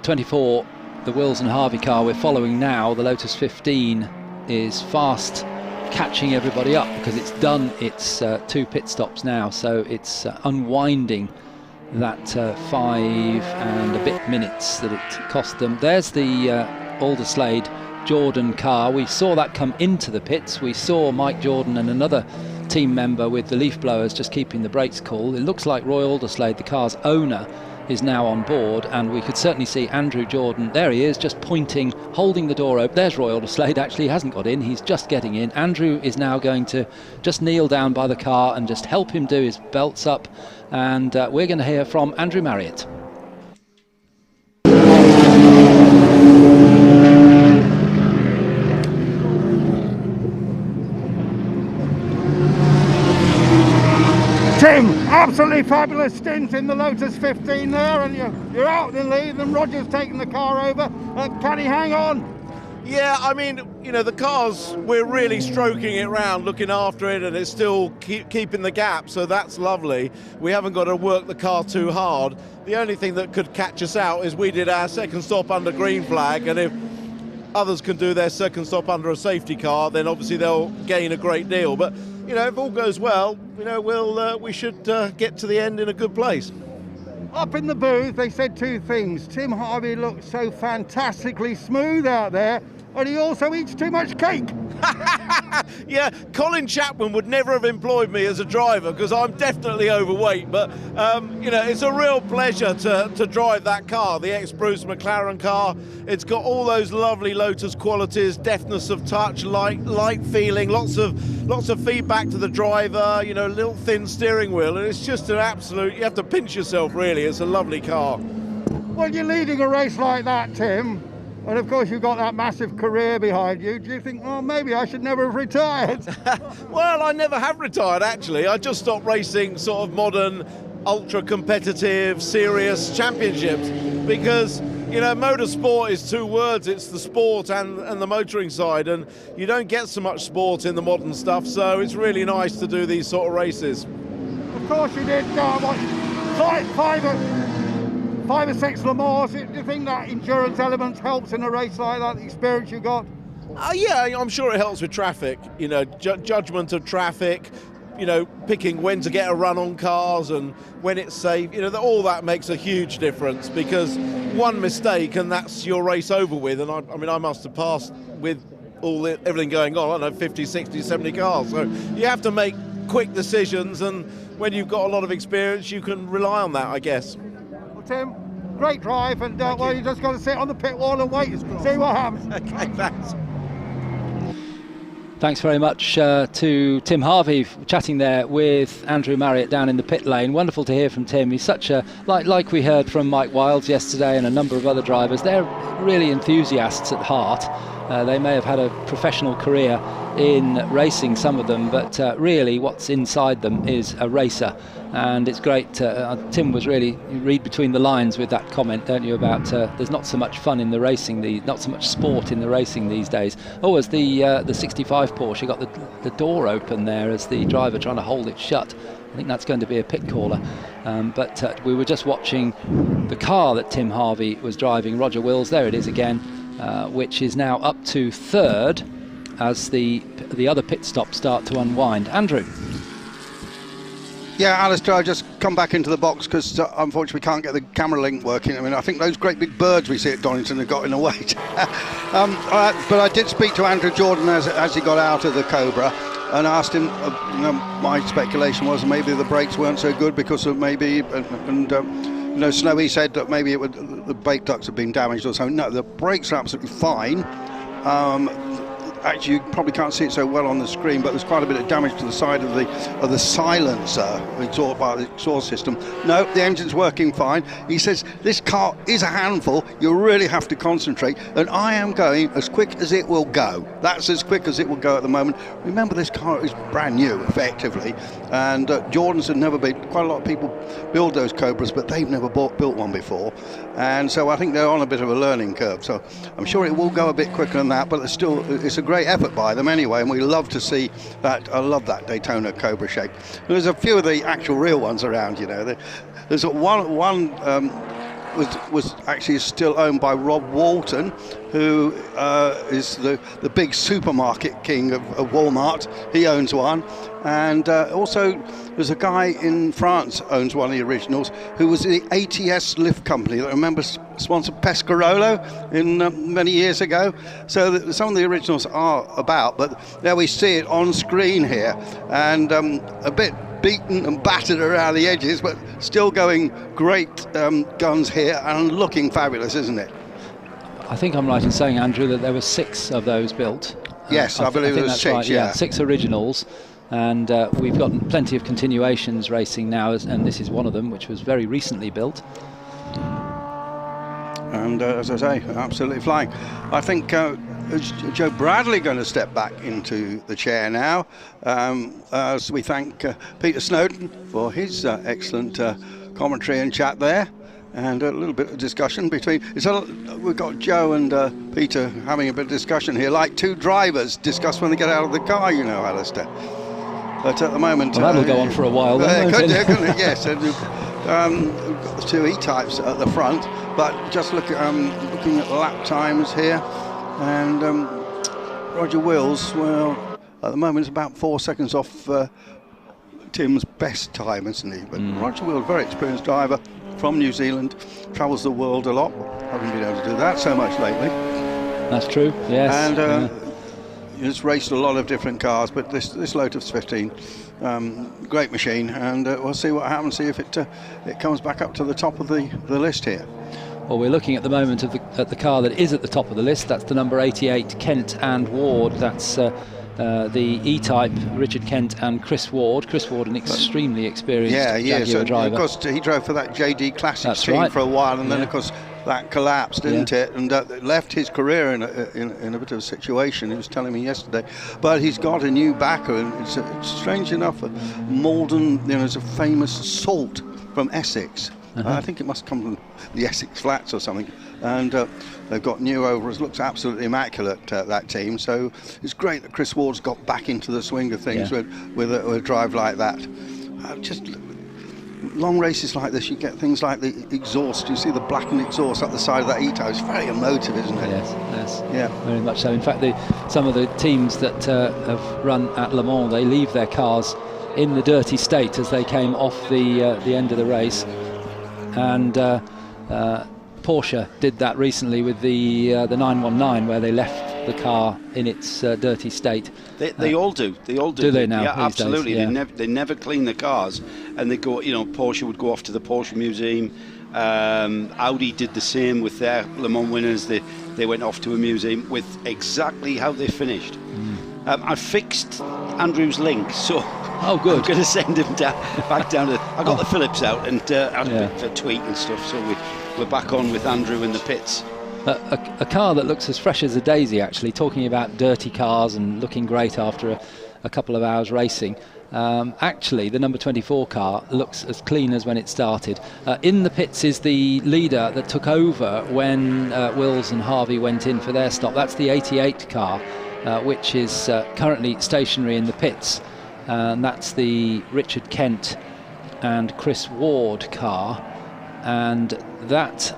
Speaker 5: 24, the Wills and Harvey car we're following now, the Lotus 15, is fast catching everybody up, because it's done its 2 pit stops now, so it's unwinding that 5 and a bit minutes that it cost them. There's the Alderslade Jordan car. We saw that come into the pits. We saw Mike Jordan and another team member with the leaf blowers just keeping the brakes cool. It looks like Roy Alderslade, the car's owner, is now on board, and we could certainly see Andrew Jordan, there he is, just pointing, holding the door open. There's Roy Alderslade, actually, he hasn't got in, he's just getting in. Andrew is now going to just kneel down by the car and just help him do his belts up, and we're going to hear from Andrew Marriott.
Speaker 3: Tim, absolutely fabulous stint in the Lotus 15 there, and you're out in the lead, and Roger's taking the car over. Can he hang on?
Speaker 12: Yeah, I mean, you know, the cars, we're really stroking it round, looking after it, and it's still keeping the gap, so that's lovely. We haven't got to work the car too hard. The only thing that could catch us out is we did our second stop under green flag, and if others can do their second stop under a safety car, then obviously they'll gain a great deal. But, you know, if all goes well, you know, we should get to the end in a good place.
Speaker 3: Up in the booth, they said two things. Tim Harvey looks so fantastically smooth out there, and he also eats too much cake.
Speaker 12: Yeah, Colin Chapman would never have employed me as a driver because I'm definitely overweight, but you know, it's a real pleasure to drive that car, the ex-Bruce McLaren car. It's got all those lovely Lotus qualities, deftness of touch, light feeling, lots of feedback to the driver, you know, little thin steering wheel, and it's just an absolute, you have to pinch yourself really. It's a lovely car.
Speaker 3: When you're leading a race like that, Tim, and of course you've got that massive career behind you, do you think, oh, maybe I should never have retired?
Speaker 12: Well, I never have retired, actually. I just stopped racing sort of modern, ultra-competitive, serious championships because, you know, motorsport is two words. It's the sport and the motoring side, and you don't get so much sport in the modern stuff, so it's really nice to do these sort of races.
Speaker 3: Of course you did, five or six Le Mans. Do you think that endurance element helps in a race like that, the experience you got?
Speaker 12: Yeah, I'm sure it helps with traffic, you know, judgment of traffic, you know, picking when to get a run on cars and when it's safe, you know, all that makes a huge difference because one mistake and that's your race over with. And I mean, I must have passed with everything going on, I don't know, 50, 60, 70 cars. So you have to make quick decisions, and when you've got a lot of experience, you can rely on that, I guess.
Speaker 3: Well, Tim, great drive, and well, you just got to sit on the pit wall and wait and see what happens.
Speaker 12: Okay, thanks.
Speaker 5: Thanks very much to Tim Harvey, chatting there with Andrew Marriott down in the pit lane. Wonderful to hear from Tim. He's such a, like we heard from Mike Wilds yesterday and a number of other drivers, they're really enthusiasts at heart. They may have had a professional career in racing, some of them, but really what's inside them is a racer. And it's great. Tim was really, you read between the lines with that comment, don't you, about there's not so much fun in the racing, not so much sport in the racing these days. Oh, as the 65 Porsche got the door open there as the driver trying to hold it shut. I think that's going to be a pit caller. But we were just watching the car that Tim Harvey was driving, Roger Wills, there it is again, which is now up to third as the other pit stops start to unwind. Andrew.
Speaker 2: Yeah, Alistair, I just come back into the box because unfortunately we can't get the camera link working. I mean, I think those great big birds we see at Donington have got in the way. But I did speak to Andrew Jordan as he got out of the Cobra and asked him, you know, my speculation was maybe the brakes weren't so good because of maybe, you know, Snowy said that maybe the brake ducts had been damaged or something. No, the brakes are absolutely fine. Actually, you probably can't see it so well on the screen, but there's quite a bit of damage to the side of the silencer, by the exhaust system. No, the engine's working fine. He says this car is a handful. You really have to concentrate, and I am going as quick as it will go. That's as quick as it will go at the moment. Remember, this car is brand new, effectively, and Jordan's had never been. Quite a lot of people build those Cobras, but they've never built one before, and so I think they're on a bit of a learning curve. So I'm sure it will go a bit quicker than that, but it's a great effort by them anyway, and we love to see that. I love that Daytona Cobra shape. There's a few of the actual real ones around, you know. There's one was actually still owned by Rob Walton, who is the big supermarket king of Walmart. He owns one, and also there's a guy in France owns one of the originals, who was the ATS lift company that remembers sponsored Pescarolo in many years ago. So some of the originals are about, but there we see it on screen here, and a bit beaten and battered around the edges, but still going great guns here and looking fabulous, isn't it?
Speaker 5: I think I'm right in saying, Andrew, that there were 6 of those built.
Speaker 2: Yes, I believe there was 6,
Speaker 5: right, yeah. 6 originals, and we've got plenty of continuations racing now, and this is one of them, which was very recently built.
Speaker 2: And as I say, absolutely flying. I think is Joe Bradley going to step back into the chair now, as we thank Peter Snowden for his excellent commentary and chat there. and a little bit of discussion between. We've got Joe and Peter having a bit of discussion here, like two drivers discuss when they get out of the car, you know, Alistair. But at the moment,
Speaker 5: well, that'll go on for a while. Then,
Speaker 2: couldn't it? Yes. And we've got the two E-types at the front, but just looking at lap times here, and Roger Wills, well, at the moment, is about 4 seconds off Tim's best time, isn't he? But Roger Wills, very experienced driver from New Zealand, travels the world a lot. Haven't been able to do that so much lately.
Speaker 5: That's true, yes.
Speaker 2: And he's raced a lot of different cars, but this Lotus 15, great machine, and we'll see what happens, see if it comes back up to the top of the list here.
Speaker 5: Well, we're looking at the moment at the car that is at the top of the list. That's the number 88, Kent and Ward. That's the E-Type, Richard Kent and Chris Ward. Chris Ward, an extremely experienced Jaguar driver.
Speaker 2: Of course, he drove for that JD Classics team for a while, and then, of course, that collapsed, didn't it? And left his career in a bit of a situation. He was telling me yesterday. But he's got a new backer, and it's strange enough, Malden, there's a famous salt from Essex. I think it must come from the Essex Flats or something. And they've got new overalls. Looks absolutely immaculate, that team. So it's great that Chris Ward's got back into the swing of things with a drive like that. Just long races like this, you get things like the exhaust. You see the blackened exhaust up the side of that E-Type. It's very emotive, isn't it?
Speaker 5: Yes.
Speaker 2: Yeah.
Speaker 5: Very much so. In fact, some of the teams that have run at Le Mans, they leave their cars in the dirty state as they came off the end of the race. And Porsche did that recently with the 919, where they left the car in its dirty state.
Speaker 1: They all do. They all do.
Speaker 5: Do they now?
Speaker 1: Yeah, absolutely.
Speaker 5: Days, yeah.
Speaker 1: They never clean the cars, and they go. You know, Porsche would go off to the Porsche Museum. Audi did the same with their Le Mans winners. They went off to a museum with exactly how they finished. I fixed Andrew's link, so
Speaker 5: good.
Speaker 1: I'm going to send him back down to. I got the Phillips out and had a bit of tweak and stuff, so we're back on with Andrew in the pits.
Speaker 5: A car that looks as fresh as a daisy, actually, talking about dirty cars and looking great after a couple of hours racing. Actually, the number 24 car looks as clean as when it started. In the pits is the leader that took over when Wills and Harvey went in for their stop. That's the 88 car, which is currently stationary in the pits. And that's the Richard Kent and Chris Ward car. And that,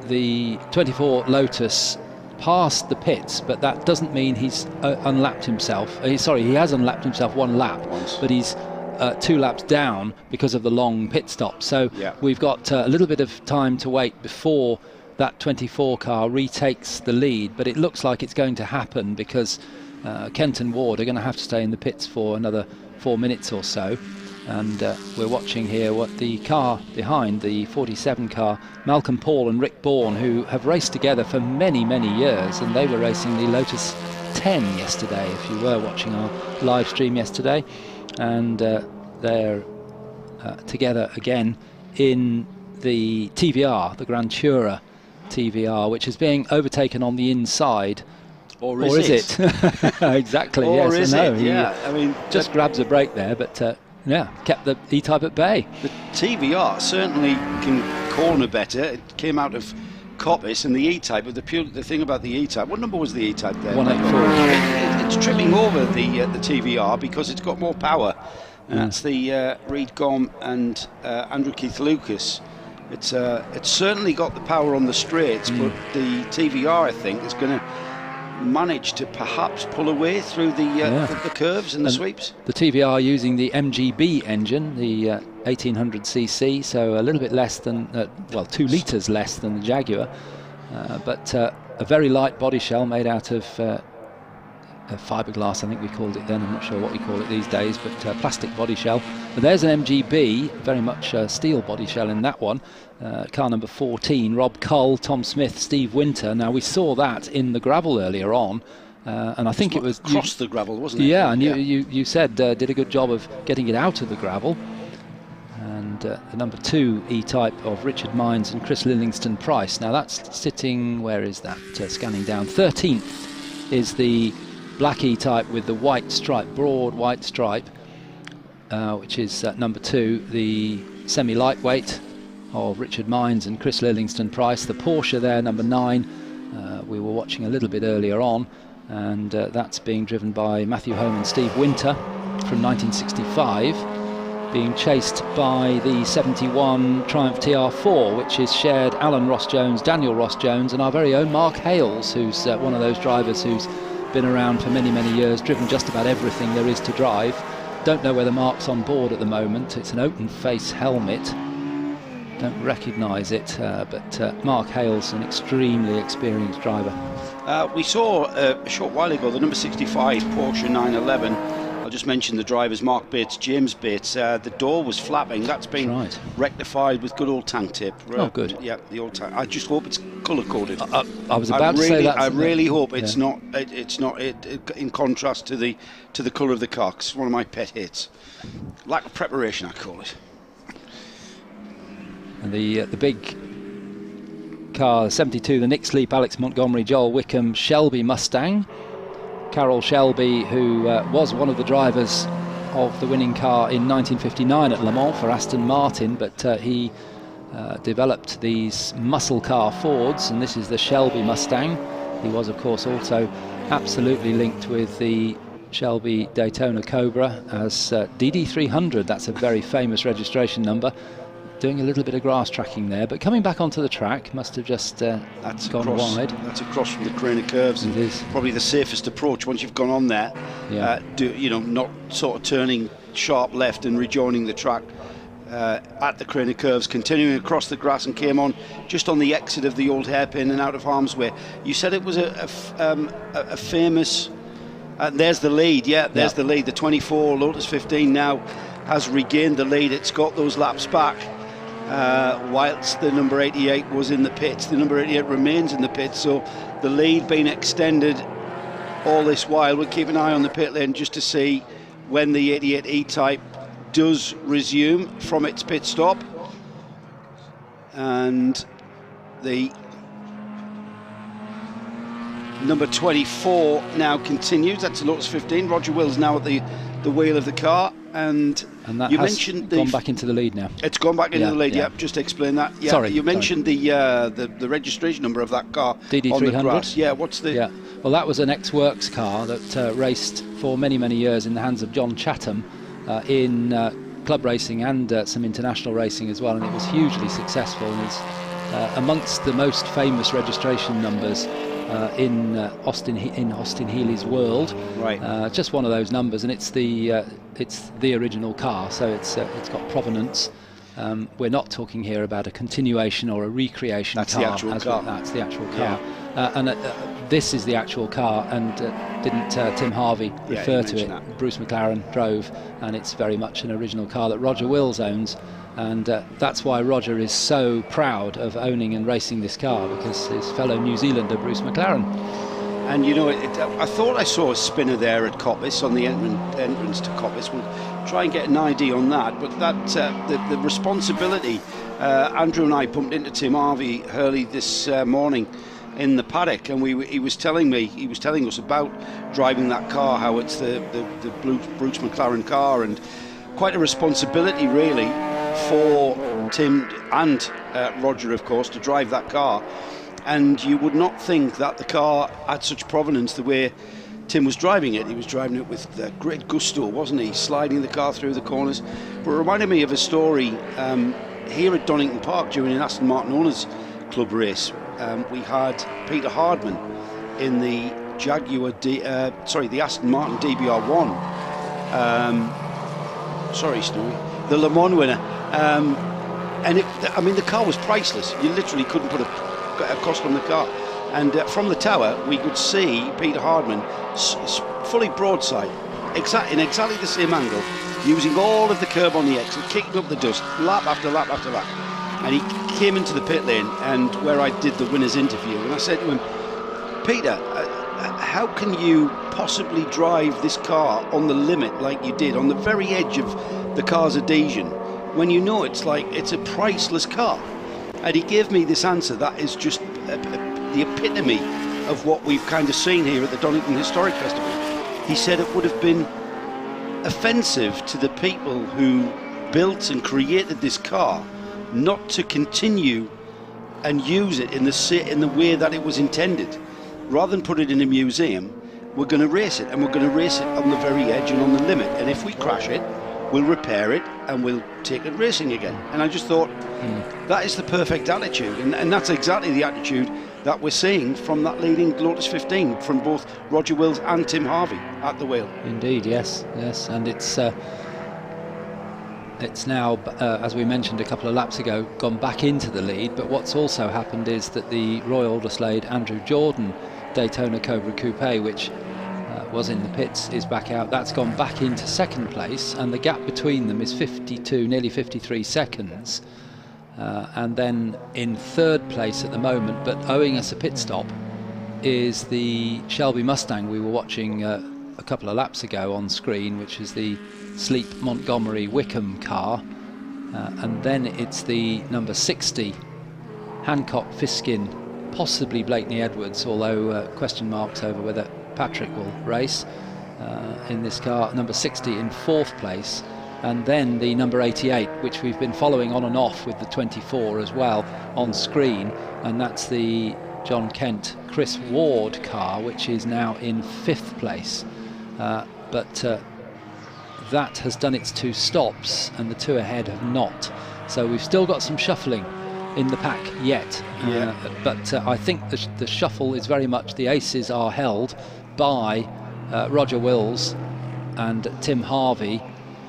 Speaker 5: the 24 Lotus passed the pits, but that doesn't mean he's unlapped himself. He has unlapped himself one lap, but he's 2 laps down because of the long pit stop. So we've got a little bit of time to wait before that 24 car retakes the lead, but it looks like it's going to happen because Kent and Ward are going to have to stay in the pits for another 4 minutes or so. And we're watching here what the car behind, the 47 car, Malcolm Pall and Rick Bourne, who have raced together for many, many years, and they were racing the Lotus 10 yesterday, if you were watching our live stream yesterday. And they're together again in the TVR, the Grand Tourer TVR, which is being overtaken on the inside.
Speaker 1: Or is it?
Speaker 5: Exactly,
Speaker 1: or
Speaker 5: yes.
Speaker 1: Is
Speaker 5: it?
Speaker 1: Yeah, I mean,
Speaker 5: just grabs a break there, but kept the E-Type at bay.
Speaker 1: The TVR certainly can corner better. It came out of Coppice, and the E-Type, but the thing about the E-Type, what number was the E-Type there?
Speaker 5: 184.
Speaker 1: It's tripping over the TVR because it's got more power, and that's the Reed Gom and Andrew Keith Lucas. It's certainly got the power on the straights, but the TVR, I think, is going to manage to perhaps pull away through the curves and the sweeps.
Speaker 5: The TVR using the MGB engine, the 1800cc, so a little bit less than 2 litres less than the Jaguar, but a very light body shell made out of fiberglass, I think we called it then. I'm not sure what we call it these days, but plastic body shell. But there's an MGB, very much steel body shell in that one. Car number 14, Rob Cull, Tom Smith, Steve Winter. Now we saw that in the gravel earlier on, and I think it was
Speaker 1: across the gravel, wasn't it?
Speaker 5: Yeah, and you said did a good job of getting it out of the gravel. And the number 2 E-Type of Richard Mines and Chris Lillingston Price. Now that's sitting, where is that? Scanning down. 13th is the black E-Type with the white stripe, broad white stripe, which is number 2, the semi-lightweight of Richard Mines and Chris Lillingston Price. The Porsche there, number 9, we were watching a little bit earlier on, and that's being driven by Matthew Home and Steve Winter from 1965, being chased by the 71 Triumph TR4, which is shared Alan Ross-Jones, Daniel Ross-Jones, and our very own Mark Hales, who's one of those drivers who's been around for many, many years, driven just about everything there is to drive. Don't know whether Mark's on board at the moment. It's an open face helmet. Don't recognise it, but Mark Hale's an extremely experienced driver.
Speaker 1: We saw a short while ago the number 65 Porsche 911. I'll just mention the drivers, Mark Bates, James Bates. The door was flapping. That's been rectified with good old tank tape.
Speaker 5: Oh, good.
Speaker 1: Yeah, the old tank. I just hope it's colour coded.
Speaker 5: I was about to say that.
Speaker 1: I really hope it's not. It's not in contrast to the colour of the car. 'Cause it's one of my pet hates. Lack of preparation, I call it.
Speaker 5: And the big car, 72, the Nick Sleep, Alex Montgomery, Joel Wickham, Shelby Mustang. Carroll Shelby, who was one of the drivers of the winning car in 1959 at Le Mans for Aston Martin, but he developed these muscle car Fords, and this is the Shelby Mustang. He was, of course, also absolutely linked with the Shelby Daytona Cobra as DD300. That's a very famous registration number. Doing a little bit of grass tracking there, but coming back onto the track, must have just gone wide.
Speaker 1: That's across from the crane of curves, and probably the safest approach once you've gone on there.
Speaker 5: Yeah.
Speaker 1: Not sort of turning sharp left and rejoining the track at the crane of curves, continuing across the grass, and came on just on the exit of the old hairpin and out of harm's way. You said it was a famous. There's the lead. Yeah, there's the lead. The 24 Lotus 15 now has regained the lead. It's got those laps back. Whilst the number 88 was in the pits, the number 88 remains in the pits, so the lead being extended all this while. We'll keep an eye on the pit lane just to see when the 88 E-Type does resume from its pit stop, and the number 24 now continues. That's the Lotus 15. Roger Wills now at the wheel of the car, and
Speaker 5: that
Speaker 1: you
Speaker 5: has
Speaker 1: mentioned
Speaker 5: gone back into the lead now.
Speaker 1: It's gone back into the lead. Yeah, just explain that. Yeah,
Speaker 5: Sorry,
Speaker 1: you mentioned the registration number of that car.
Speaker 5: DD300.
Speaker 1: On the grass. Yeah, what's the?
Speaker 5: Yeah, well, that was an ex-works car that raced for many, many years in the hands of John Chatham in club racing and some international racing as well, and it was hugely successful, and is amongst the most famous registration numbers in Austin Healey's world.
Speaker 1: Right.
Speaker 5: Just one of those numbers, and it's the original car, so it's got provenance. We're not talking here about a continuation or a recreation
Speaker 1: That's
Speaker 5: car.
Speaker 1: the actual car.
Speaker 5: That's the actual car. And this is the actual car, and didn't Tim Harvey refer to it?
Speaker 1: That.
Speaker 5: Bruce McLaren drove, and it's very much an original car that Roger Wills owns. And that's why Roger is so proud of owning and racing this car, because his fellow New Zealander Bruce McLaren.
Speaker 1: And you know, I thought I saw a spinner there at Coppice on the entrance to Coppice. We'll try and get an idea on that. But that the responsibility, Andrew and I bumped into Tim Harvey early this morning in the paddock, and he was telling us about driving that car, how it's the Bruce McLaren car, and quite a responsibility really for Tim and Roger, of course, to drive that car. And you would not think that the car had such provenance the way Tim was driving it. He was driving it with great gusto, wasn't he? Sliding the car through the corners. But it reminded me of a story here at Donington Park during an Aston Martin Owners Club race. We had Peter Hardman in the the Aston Martin DBR1. The Le Mans winner. And the car was priceless. You literally couldn't put a cost on the car. And from the tower, we could see Peter Hardman fully broadside, in exactly the same angle, using all of the curb on the exit, kicking up the dust, lap after lap after lap. And he came into the pit lane, and where I did the winner's interview, and I said to him, Peter, how can you possibly drive this car on the limit like you did, on the very edge of the car's adhesion, when you know it's a priceless car? And he gave me this answer that is just the epitome of what we've kind of seen here at the Donington Historic Festival. He said it would have been offensive to the people who built and created this car not to continue and use it in the way that it was intended. Rather than put it in a museum, we're going to race it, and we're going to race it on the very edge and on the limit. And if we crash it, we'll repair it and we'll take it racing again. And I just thought that is the perfect attitude, and that's exactly the attitude that we're seeing from that leading Lotus 15 from both Roger Wills and Tim Harvey at the wheel.
Speaker 5: Indeed, yes, and it's now, as we mentioned a couple of laps ago, gone back into the lead. But what's also happened is that the Royal Alderslade Andrew Jordan Daytona Cobra Coupe, which was in the pits, is back out. That's gone back into second place, and the gap between them is 52, nearly 53 seconds. And then in third place at the moment, but owing us a pit stop, is the Shelby Mustang we were watching a couple of laps ago on screen, which is the Sleep Montgomery Wickham car. And then it's the number 60 Hancock Fiskin, possibly Blakeney Edwards, although question marks over whether Patrick will race in this car. Number 60 in fourth place, and then the number 88, which we've been following on and off with the 24 as well on screen, and that's the John Kent Chris Ward car, which is now in fifth place. But that has done its two stops, and the two ahead have not. So we've still got some shuffling in the pack yet. But I think the shuffle is very much, the aces are held by Roger Wills and Tim Harvey,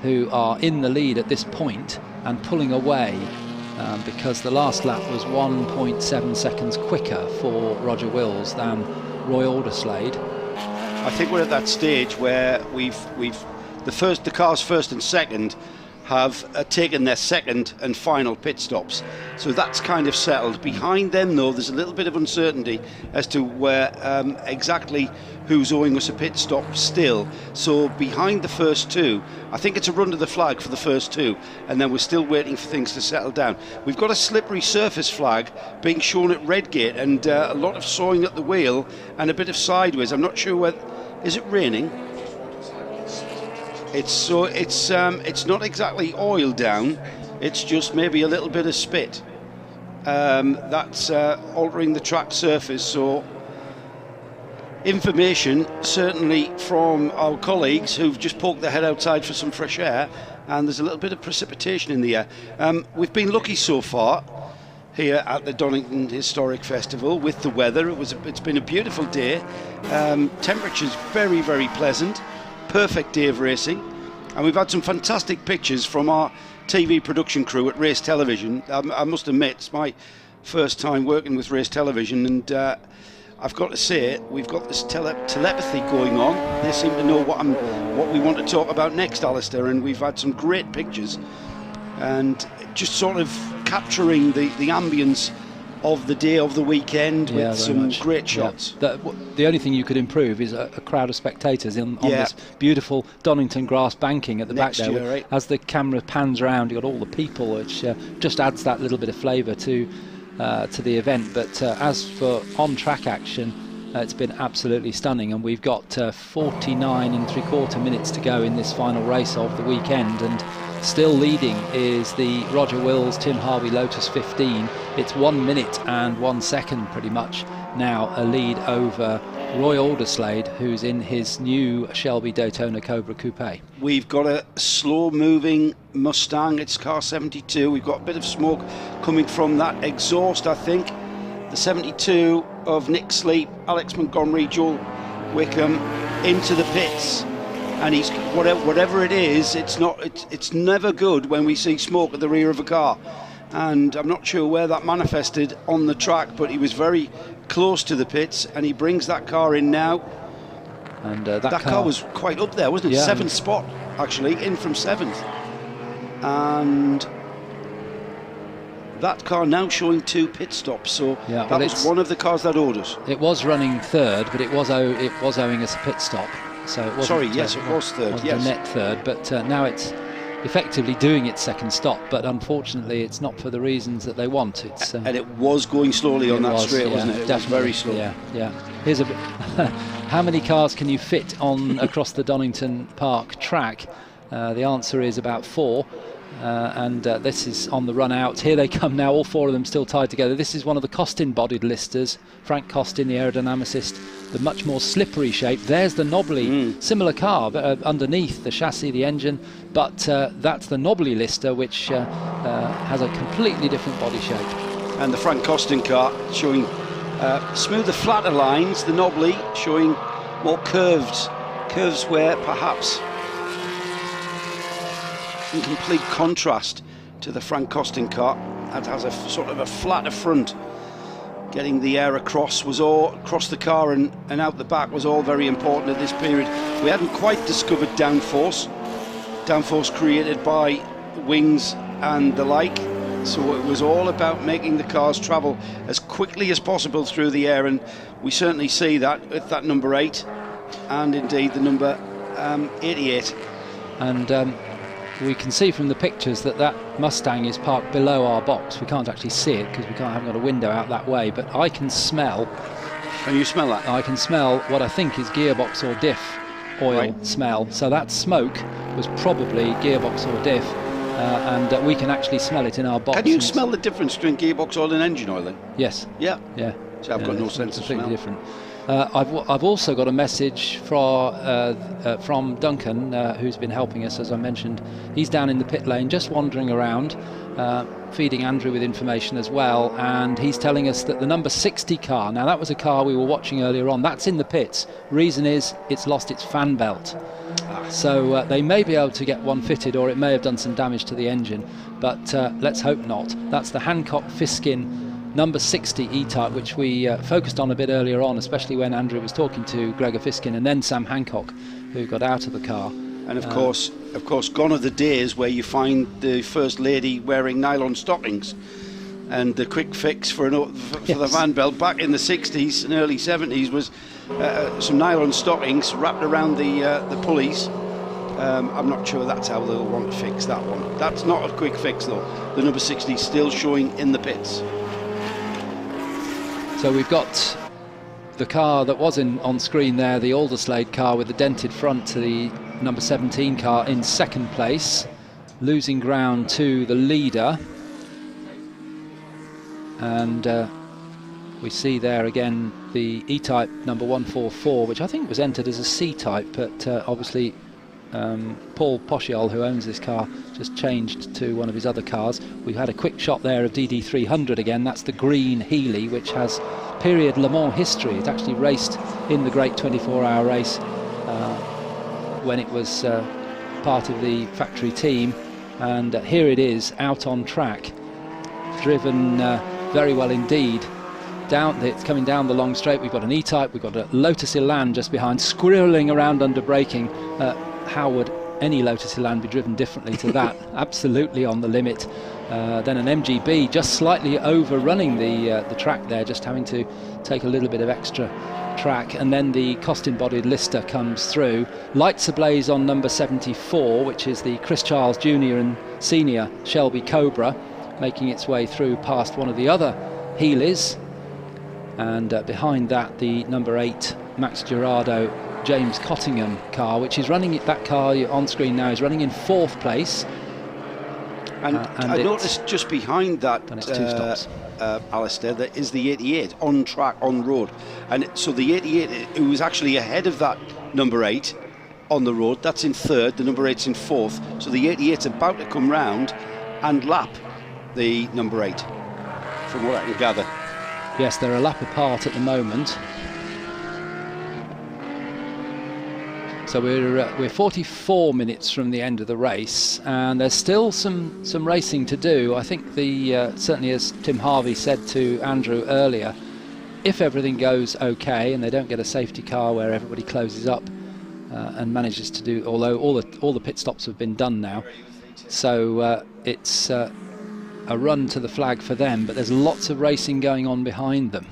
Speaker 5: who are in the lead at this point and pulling away, because the last lap was 1.7 seconds quicker for Roger Wills than Roy Alderslade.
Speaker 1: I think we're at that stage where the cars first and second have taken their second and final pit stops, so that's kind of settled. Behind them, though, there's a little bit of uncertainty as to where exactly who's owing us a pit stop still. So behind the first two, I think it's a run to the flag for the first two, and then we're still waiting for things to settle down. We've got a slippery surface flag being shown at Redgate, and a lot of sawing at the wheel and a bit of sideways. I'm not sure whether, is it raining? It's not exactly oil down, it's just maybe a little bit of spit. That's altering the track surface. So information certainly from our colleagues who've just poked their head outside for some fresh air, and there's a little bit of precipitation in the air. We've been lucky so far here at the Donington Historic Festival with the weather. It's been a beautiful day. Temperature's very, very pleasant. Perfect day of racing, and we've had some fantastic pictures from our TV production crew at Race Television. I must admit, it's my first time working with Race Television, and I've got to say, we've got this telepathy going on. They seem to know what we want to talk about next, Alistair, and we've had some great pictures and just sort of capturing the ambience of the day, of the weekend, with some great shots.
Speaker 5: The only thing you could improve is a crowd of spectators on this beautiful Donington grass banking at the back there.
Speaker 1: Year, right?
Speaker 5: As the camera pans around, you've got all the people, which just adds that little bit of flavour to the event. But as for on-track action, it's been absolutely stunning, and we've got 49 3/4 minutes to go in this final race of the weekend, and still leading is the Roger Wills Tim Harvey Lotus 15. It's 1 minute and 1 second pretty much now a lead over Roy Alderslade, who's in his new Shelby Daytona Cobra Coupe.
Speaker 1: We've got a slow moving Mustang, it's car 72. We've got a bit of smoke coming from that exhaust, I think. The 72 of Nick Sleep, Alex Montgomery, Joel Wickham into the pits. And he's whatever it is, it's never good when we see smoke at the rear of a car, and I'm not sure where that manifested on the track, but he was very close to the pits, and he brings that car in now.
Speaker 5: And
Speaker 1: that car was quite up there, wasn't it?
Speaker 5: Yeah.
Speaker 1: 7th spot actually, in from 7th, and that car now showing 2 pit stops. So that was one of the cars that owed us.
Speaker 5: It was running third, but it was owing us a pit stop. So it wasn't,
Speaker 1: sorry, yes, it was third.
Speaker 5: Wasn't a net third, but now it's effectively doing its second stop. But unfortunately, it's not for the reasons that they want. It's
Speaker 1: and it was going slowly on that straight, wasn't it? It was very slow.
Speaker 5: Yeah. Here's a bit. How many cars can you fit on across the Donington Park track? The answer is about 4. And this is on the run out. Here they come now, all 4 of them still tied together. This is one of the Costin-bodied listers. Frank Costin, the aerodynamicist, the much more slippery shape. There's the knobbly, similar car, but underneath the chassis, the engine, but that's the knobbly lister, which has a completely different body shape.
Speaker 1: And the Frank Costin car showing smoother, flatter lines, the knobbly showing more curves where perhaps in complete contrast to the Frank Costin car. That has a sort of a flatter front. Getting the air across the car and out the back was all very important at this period. We hadn't quite discovered downforce created by wings and the like, so it was all about making the cars travel as quickly as possible through the air, and we certainly see that with that number 8 and indeed the number 88.
Speaker 5: And we can see from the pictures that Mustang is parked below our box. We can't actually see it because we haven't got a window out that way, but I can smell.
Speaker 1: Can you smell that?
Speaker 5: I can smell what I think is gearbox or diff oil smell. So that smoke was probably gearbox or diff, and we can actually smell it in our box.
Speaker 1: Can you smell the difference between gearbox oil and engine oil then?
Speaker 5: Yes.
Speaker 1: Yeah.
Speaker 5: Yeah.
Speaker 1: So I've got no sense of smell.
Speaker 5: Completely different. I've also got a message from Duncan, who's been helping us, as I mentioned. He's down in the pit lane, just wandering around, feeding Andrew with information as well, and he's telling us that the number 60 car, now that was a car we were watching earlier on, that's in the pits. Reason is it's lost its fan belt. So they may be able to get one fitted, or it may have done some damage to the engine, but let's hope not. That's the Hancock-Fiskin number 60 E-Type, which we focused on a bit earlier on, especially when Andrew was talking to Gregor Fiskin and then Sam Hancock, who got out of the car.
Speaker 1: And of course, gone are the days where you find the First Lady wearing nylon stockings. And the quick fix for the van belt back in the 60s and early 70s was some nylon stockings wrapped around the pulleys. I'm not sure that's how they'll want to fix that one. That's not a quick fix though. The number 60 is still showing in the pits.
Speaker 5: So we've got the car that was on screen there, the Alderslade car with the dented front, to the number 17 car in second place, losing ground to the leader. And we see there again the E-Type number 144, which I think was entered as a C-Type, but obviously Paul Poshiol, who owns this car, just changed to one of his other cars. We've had a quick shot there of DD300 again. That's the green Healy, which has period Le Mans history. It actually raced in the great 24-hour race when it was part of the factory team, and here it is out on track, driven very well indeed. It's coming down the long straight. We've got an E-Type, we've got a Lotus Elan just behind, squirreling around under braking. How would any Lotus Elan be driven differently to that? Absolutely on the limit. Then an MGB just slightly overrunning the track there, just having to take a little bit of extra track. And then the Costin-bodied Lister comes through. Lights ablaze on number 74, which is the Chris Charles Jr. and Senior Shelby Cobra, making its way through past one of the other Healys. And behind that, the number 8 Max Gerardo James Cottingham car, which is running, that car on screen now is running in 4th place.
Speaker 1: And I noticed just behind that,
Speaker 5: it's 2 stops.
Speaker 1: Alistair, there is the 88 on track, on road. And so the 88, it was actually ahead of that number 8 on the road. That's in 3rd, the number 8's in 4th. So the 88's about to come round and lap the number 8, from what I can gather.
Speaker 5: Yes, they're a lap apart at the moment. So we're 44 minutes from the end of the race, and there's still some racing to do. I think certainly, as Tim Harvey said to Andrew earlier, if everything goes okay and they don't get a safety car where everybody closes up and manages to do, although all the pit stops have been done now, so it's a run to the flag for them, but there's lots of racing going on behind them.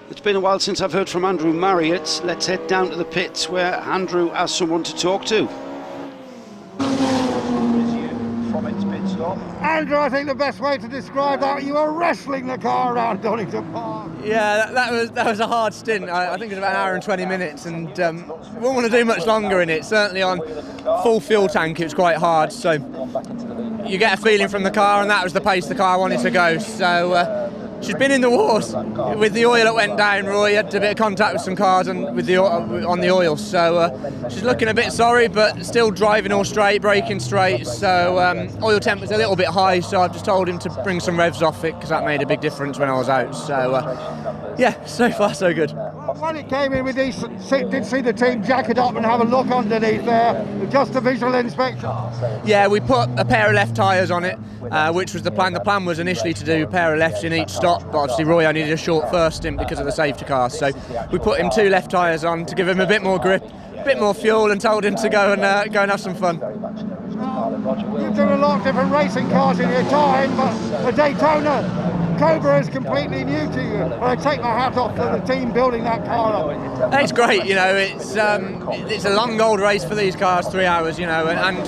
Speaker 1: It's been a while since I've heard from Andrew Marriott. Let's head down to the pits where Andrew has someone to talk to.
Speaker 3: From its pit stop. Andrew, I think the best way to describe that, you were wrestling the car around Donington Park.
Speaker 15: Yeah, that was a hard stint. I think it was about an hour and 20 minutes, and we wouldn't want to do much longer in it. Certainly on full fuel tank, it was quite hard. So you get a feeling from the car, and that was the pace the car wanted to go. So she's been in the wars with the oil that went down. Roy had a bit of contact with some cars on the oil, so she's looking a bit sorry, but still driving all straight, braking straight. So oil temp was a little bit high, so I've just told him to bring some revs off it because that made a big difference when I was out. So yeah, so far so good.
Speaker 3: When it came in with these, did see the team jack it up and have a look underneath there, just a visual inspection?
Speaker 15: Yeah, we put a pair of left tyres on it, which was the plan. The plan was initially to do a pair of lefts in each stop, but obviously Roy only did a short first stint because of the safety car. So we put him 2 left tyres on to give him a bit more grip, a bit more fuel, and told him to go and have some fun.
Speaker 3: You've done a lot of different racing cars in your time, but the Daytona Cobra is completely new to you. But I take my hat off to the team building that car up.
Speaker 15: It's great, you know. It's a long old race for these cars, 3 hours, you know, and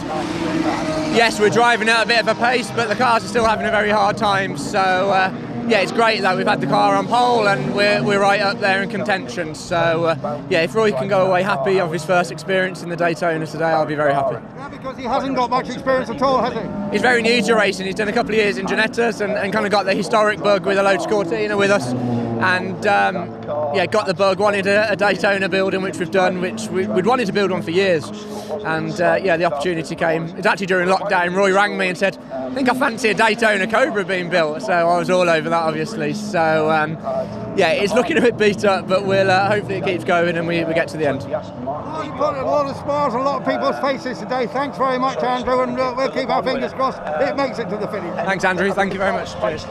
Speaker 15: yes, we're driving at a bit of a pace, but the cars are still having a very hard time. So yeah, it's great that we've had the car on pole and we're right up there in contention. So yeah, if Roy can go away happy of his first experience in the Daytona today, I'll be very happy.
Speaker 3: Yeah, because he hasn't got much experience at all, has he?
Speaker 15: He's very new to racing. He's done a couple of years in Ginettas and kind of got the historic bug with a Lotus Cortina with us, and yeah, got the bug, wanted a Daytona building, which we've done, which we'd wanted to build one for years, and yeah, the opportunity came. It's actually during lockdown. Roy rang me and said, I think I fancy a Daytona Cobra being built, so I was all over that, obviously. So yeah, it's looking a bit beat up, but we'll hopefully it keeps going and we get to the end.
Speaker 3: Well, you put a lot of smiles on a lot of people's faces today. Thanks very much, Andrew, and we'll keep our fingers crossed it makes it to the finish.
Speaker 15: Thanks, Andrew. Thank you very much. Cheers.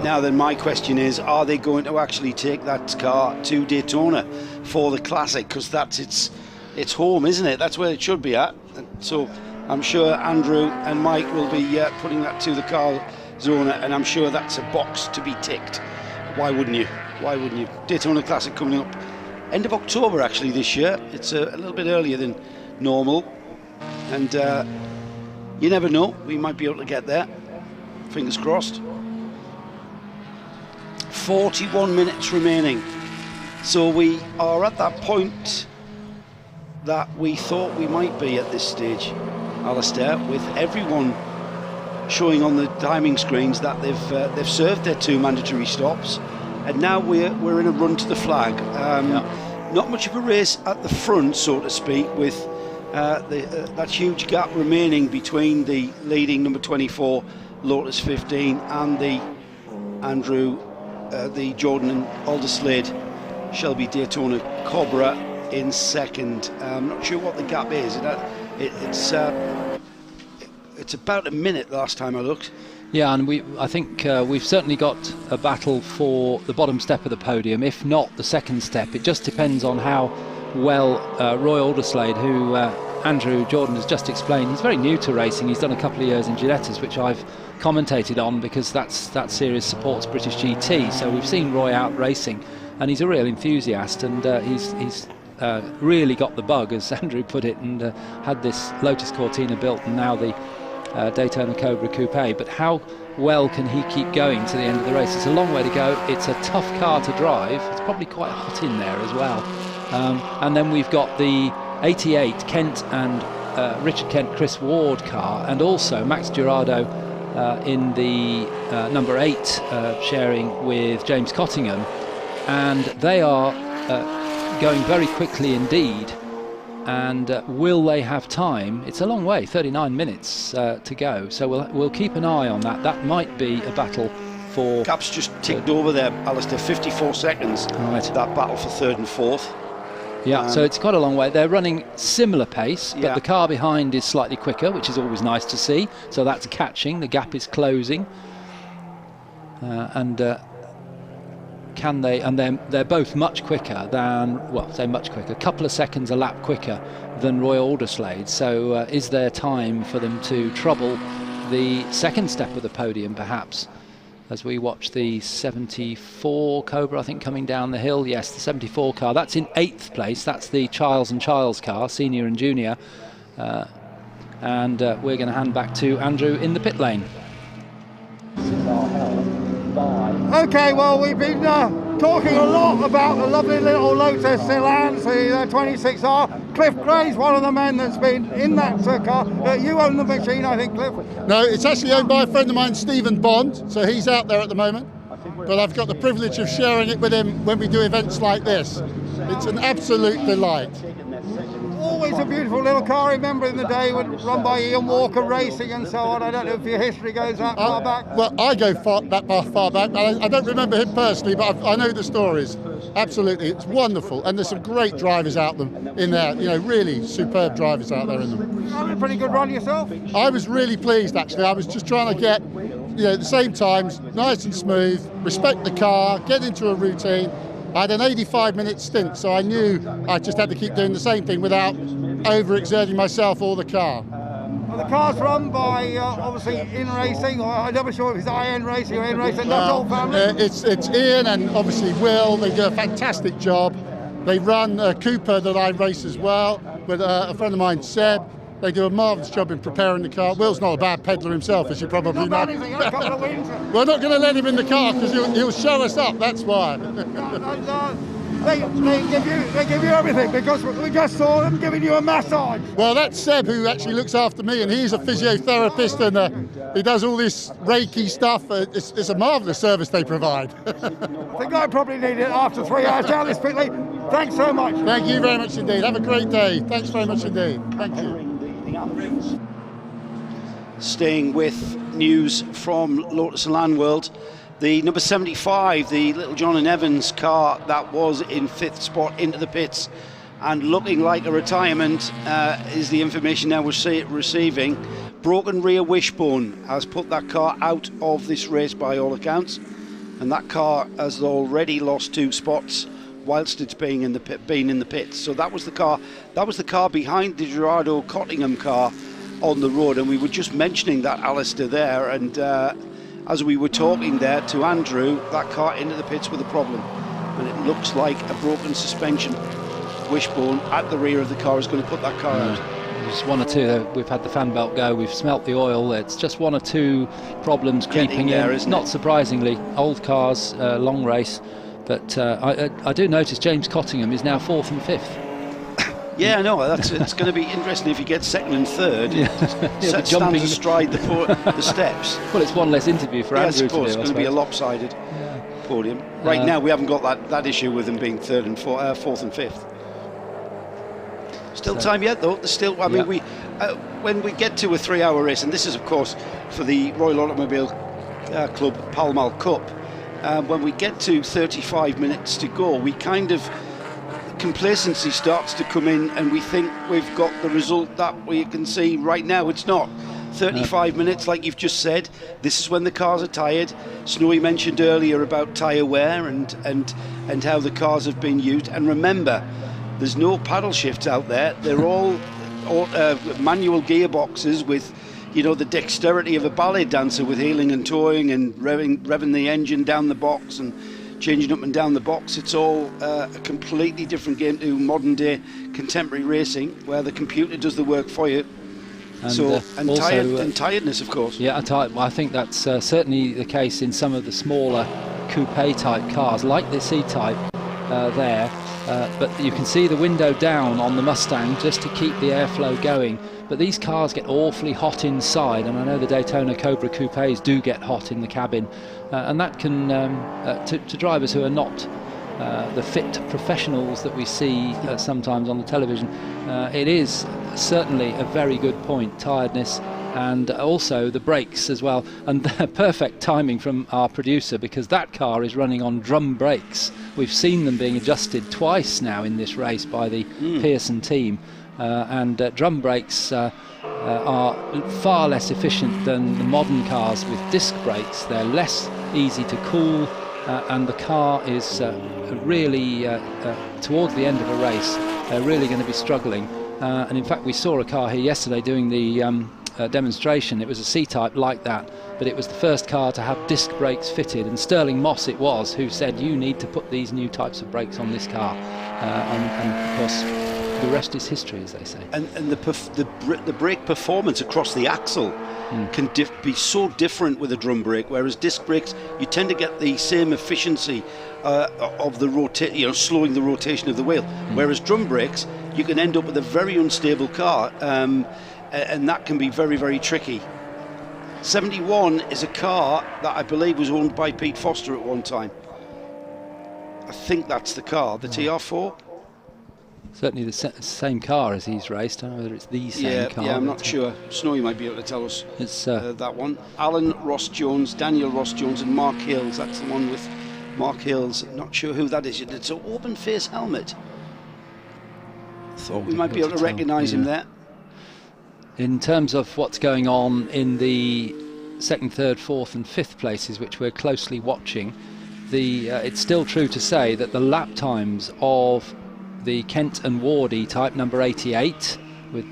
Speaker 1: Now then, my question is, are they going to actually take that car to Daytona for the Classic? Because that's its home, isn't it? That's where it should be at. So I'm sure Andrew and Mike will be putting that to the car zone, and I'm sure that's a box to be ticked. Why wouldn't you? Why wouldn't you? Daytona Classic coming up end of October actually this year. It's a little bit earlier than normal, and you never know, we might be able to get there. Fingers crossed. 41 minutes remaining, so we are at that point that we thought we might be at this stage, Alistair, with everyone showing on the timing screens that they've served their 2 mandatory stops, and now we're in a run to the flag. Not much of a race at the front, so to speak, with that huge gap remaining between the leading number 24 Lotus 15 and the Andrew, the Jordan and Alderslade Shelby Daytona Cobra in second. I'm not sure what the gap is. It's about a minute last time I looked.
Speaker 5: Yeah, and I think we've certainly got a battle for the bottom step of the podium, if not the second step. It just depends on how well Roy Alderslade, who Andrew Jordan has just explained, he's very new to racing. He's done a couple of years in Ginettas, which I've commentated on because that series supports British GT. So we've seen Roy out racing, and he's a real enthusiast, and he's really got the bug, as Andrew put it, and had this Lotus Cortina built and now the Daytona Cobra Coupe. But how well can he keep going to the end of the race? It's a long way to go. It's a tough car to drive. It's probably quite hot in there as well. And then we've got the 88 Kent and Richard Kent Chris Ward car, and also Max Jurado in the number 8 sharing with James Cottingham, and they are going very quickly indeed. And will they have time? It's a long way, 39 minutes to go, so we'll keep an eye on that. That might be a battle for...
Speaker 1: Gap's just ticked over there, Alistair, 54 seconds, right. That battle for 3rd and 4th.
Speaker 5: Yeah, so it's quite a long way. They're running similar pace, but the car behind is slightly quicker, which is always nice to see. So that's catching, the gap is closing. Can they, and they're both much quicker than, well, say much quicker, a couple of seconds a lap quicker than Roy Alderslade. So is there time for them to trouble the second step of the podium, perhaps, as we watch the 74 Cobra, I think, coming down the hill? Yes, the 74 car, that's in 8th place. That's the Childs and Childs car, senior and junior. And we're going to hand back to Andrew in the pit lane.
Speaker 3: Okay, well, we've been talking a lot about the lovely little Lotus Silence, the 26R. Cliff Gray's one of the men that's been in that car. You own the machine, I think, Cliff?
Speaker 16: No, it's actually owned by a friend of mine, Stephen Bond, so he's out there at the moment. But I've got the privilege of sharing it with him when we do events like this. It's an absolute delight.
Speaker 3: Always a beautiful little car. I remember in the day when run by Ian Walker Racing and so on. I don't know if your history goes that far back.
Speaker 16: Well, I go far back. I don't remember him personally, but I know the stories. Absolutely, it's wonderful, and there's some great drivers out in there. You know, really superb drivers out there in them.
Speaker 3: You had a pretty good run yourself.
Speaker 16: I was really pleased actually. I was just trying to get, you know, at the same times, nice and smooth, respect the car, get into a routine. I had an 85-minute stint, so I knew I just had to keep doing the same thing without overexerting myself or the car.
Speaker 3: Well, the car's run by, obviously, In Racing, or I'm never sure if it's IN Racing or In Racing, that's all family?
Speaker 16: It's Ian and obviously Will. They do a fantastic job. They run a Cooper that I race as well, with a friend of mine, Seb. They do a marvellous job in preparing the car. Will's not a bad peddler himself, as you probably know. We're not going to let him in the car because he'll show us up, that's why.
Speaker 3: They give you everything, because we just saw them giving you a massage.
Speaker 16: Well, that's Seb who actually looks after me, and he's a physiotherapist, and he does all this Reiki stuff. It's a marvellous service they provide.
Speaker 3: I think I probably need it after 3 hours. Charlie Sprickley, thanks so much.
Speaker 16: Thank you very much indeed. Have a great day. Thanks very much indeed. Thank you.
Speaker 1: Staying with news from Lotus Land World, the number 75, the Little John and Evans car that was in 5th spot into the pits and looking like a retirement, is the information now we're receiving. Broken rear wishbone has put that car out of this race by all accounts, and that car has already lost 2 spots whilst it's being in the pits. So that was the car behind the Gerardo Cottingham car on the road, and we were just mentioning that, Alistair, there, and as we were talking there to Andrew, that car into the pits with a problem, and it looks like a broken suspension wishbone at the rear of the car is going to put that car out.
Speaker 5: Just 1 or 2. We've had the fan belt go, we've smelt the oil. It's just 1 or 2 problems creeping in. Not surprisingly, old cars, long race. But I do notice James Cottingham is now 4th and 5th.
Speaker 1: Yeah, no, it's going to be interesting if he gets 2nd and 3rd. Stands astride the steps.
Speaker 5: Well, it's 1 less interview for Andrew to do.
Speaker 1: It's going to be a lopsided podium. Right now, we haven't got that issue with him being 3rd and 4th and 5th. Still time yet, though. There's still. I mean, when we get to a 3-hour race, and this is, of course, for the Royal Automobile Club Pall Cup. When we get to 35 minutes to go, we kind of, complacency starts to come in, and we think we've got the result that we can see. Right now it's not. 35 minutes, like you've just said, this is when the cars are tired. Snowy mentioned earlier about tyre wear and how the cars have been used, and remember, there's no paddle shifts out there. They're all manual gearboxes with, you know, the dexterity of a ballet dancer, with heeling and towing and revving the engine down the box and changing up and down the box. It's all a completely different game to modern day contemporary racing, where the computer does the work for you. And tiredness, of course.
Speaker 5: Yeah, I think that's certainly the case in some of the smaller coupe type cars, like the C-Type there. But you can see the window down on the Mustang just to keep the airflow going. But these cars get awfully hot inside, and I know the Daytona Cobra Coupes do get hot in the cabin, and that can, to drivers who are not the fit professionals that we see sometimes on the television, it is certainly a very good point, tiredness, and also the brakes as well. And perfect timing from our producer, because that car is running on drum brakes. We've seen them being adjusted twice now in this race by the Pearson team, and drum brakes are far less efficient than the modern cars with disc brakes. They're less easy to cool, and the car is really towards the end of a race, they're really going to be struggling. And in fact, we saw a car here yesterday doing the demonstration. It was a C-Type like that, but it was the first car to have disc brakes fitted, and Sterling Moss it was who said, you need to put these new types of brakes on this car, and of course the rest is history, as they say.
Speaker 1: And the brake performance across the axle can be so different with a drum brake, whereas disc brakes, you tend to get the same efficiency of the slowing the rotation of the wheel. Whereas drum brakes, you can end up with a very unstable car, and that can be very, very tricky. 71 is a car that I believe was owned by Pete Foster at one time. I think that's the car, the TR4.
Speaker 5: Certainly the same car as he's raced. I don't know whether it's the same car.
Speaker 1: Yeah, I'm not sure. Snowy might be able to tell us.
Speaker 5: It's
Speaker 1: that one. Alan Ross Jones, Daniel Ross Jones, and Mark Hills. That's the one with Mark Hills. Not sure who that is. It's an open face helmet. Thought we might be able to recognise him there.
Speaker 5: In terms of what's going on in the 2nd, 3rd, 4th and 5th places, which we're closely watching, it's still true to say that the lap times of the Kent and Ward E-Type, number 88,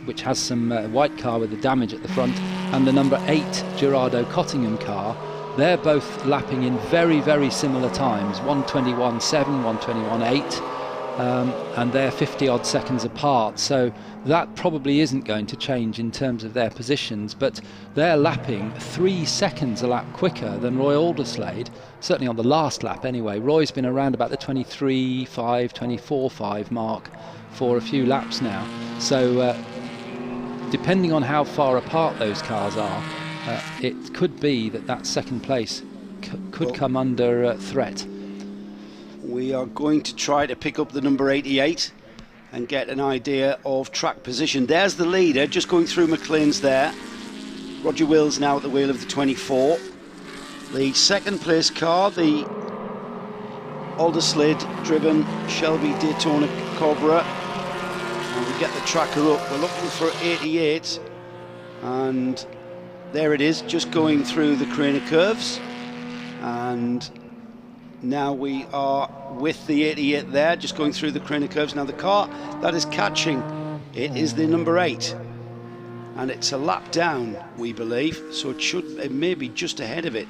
Speaker 5: which has some white car with the damage at the front, and the number 8 Gerardo Cottingham car, they're both lapping in very, very similar times, 1:21.7, 1:21.8, and they're 50 odd seconds apart. So that probably isn't going to change in terms of their positions, but they're lapping 3 seconds a lap quicker than Roy Alderslade, certainly on the last lap anyway. Roy's been around about the 23.5, 24.5 mark for a few laps now. So depending on how far apart those cars are, it could be that second place could come under threat.
Speaker 1: We are going to try to pick up the number 88 and get an idea of track position. There's the leader, just going through McLean's there. Roger Wills now at the wheel of the 24. The second place car, the Alderslade driven Shelby Daytona Cobra. And we get the tracker up. We're looking for 88. And there it is, just going through the Craner curves. And now we are with the 88 there, just going through the Craner curves. Now the car that is catching, it is the number 8. And it's a lap down, we believe. So it may be just ahead of it.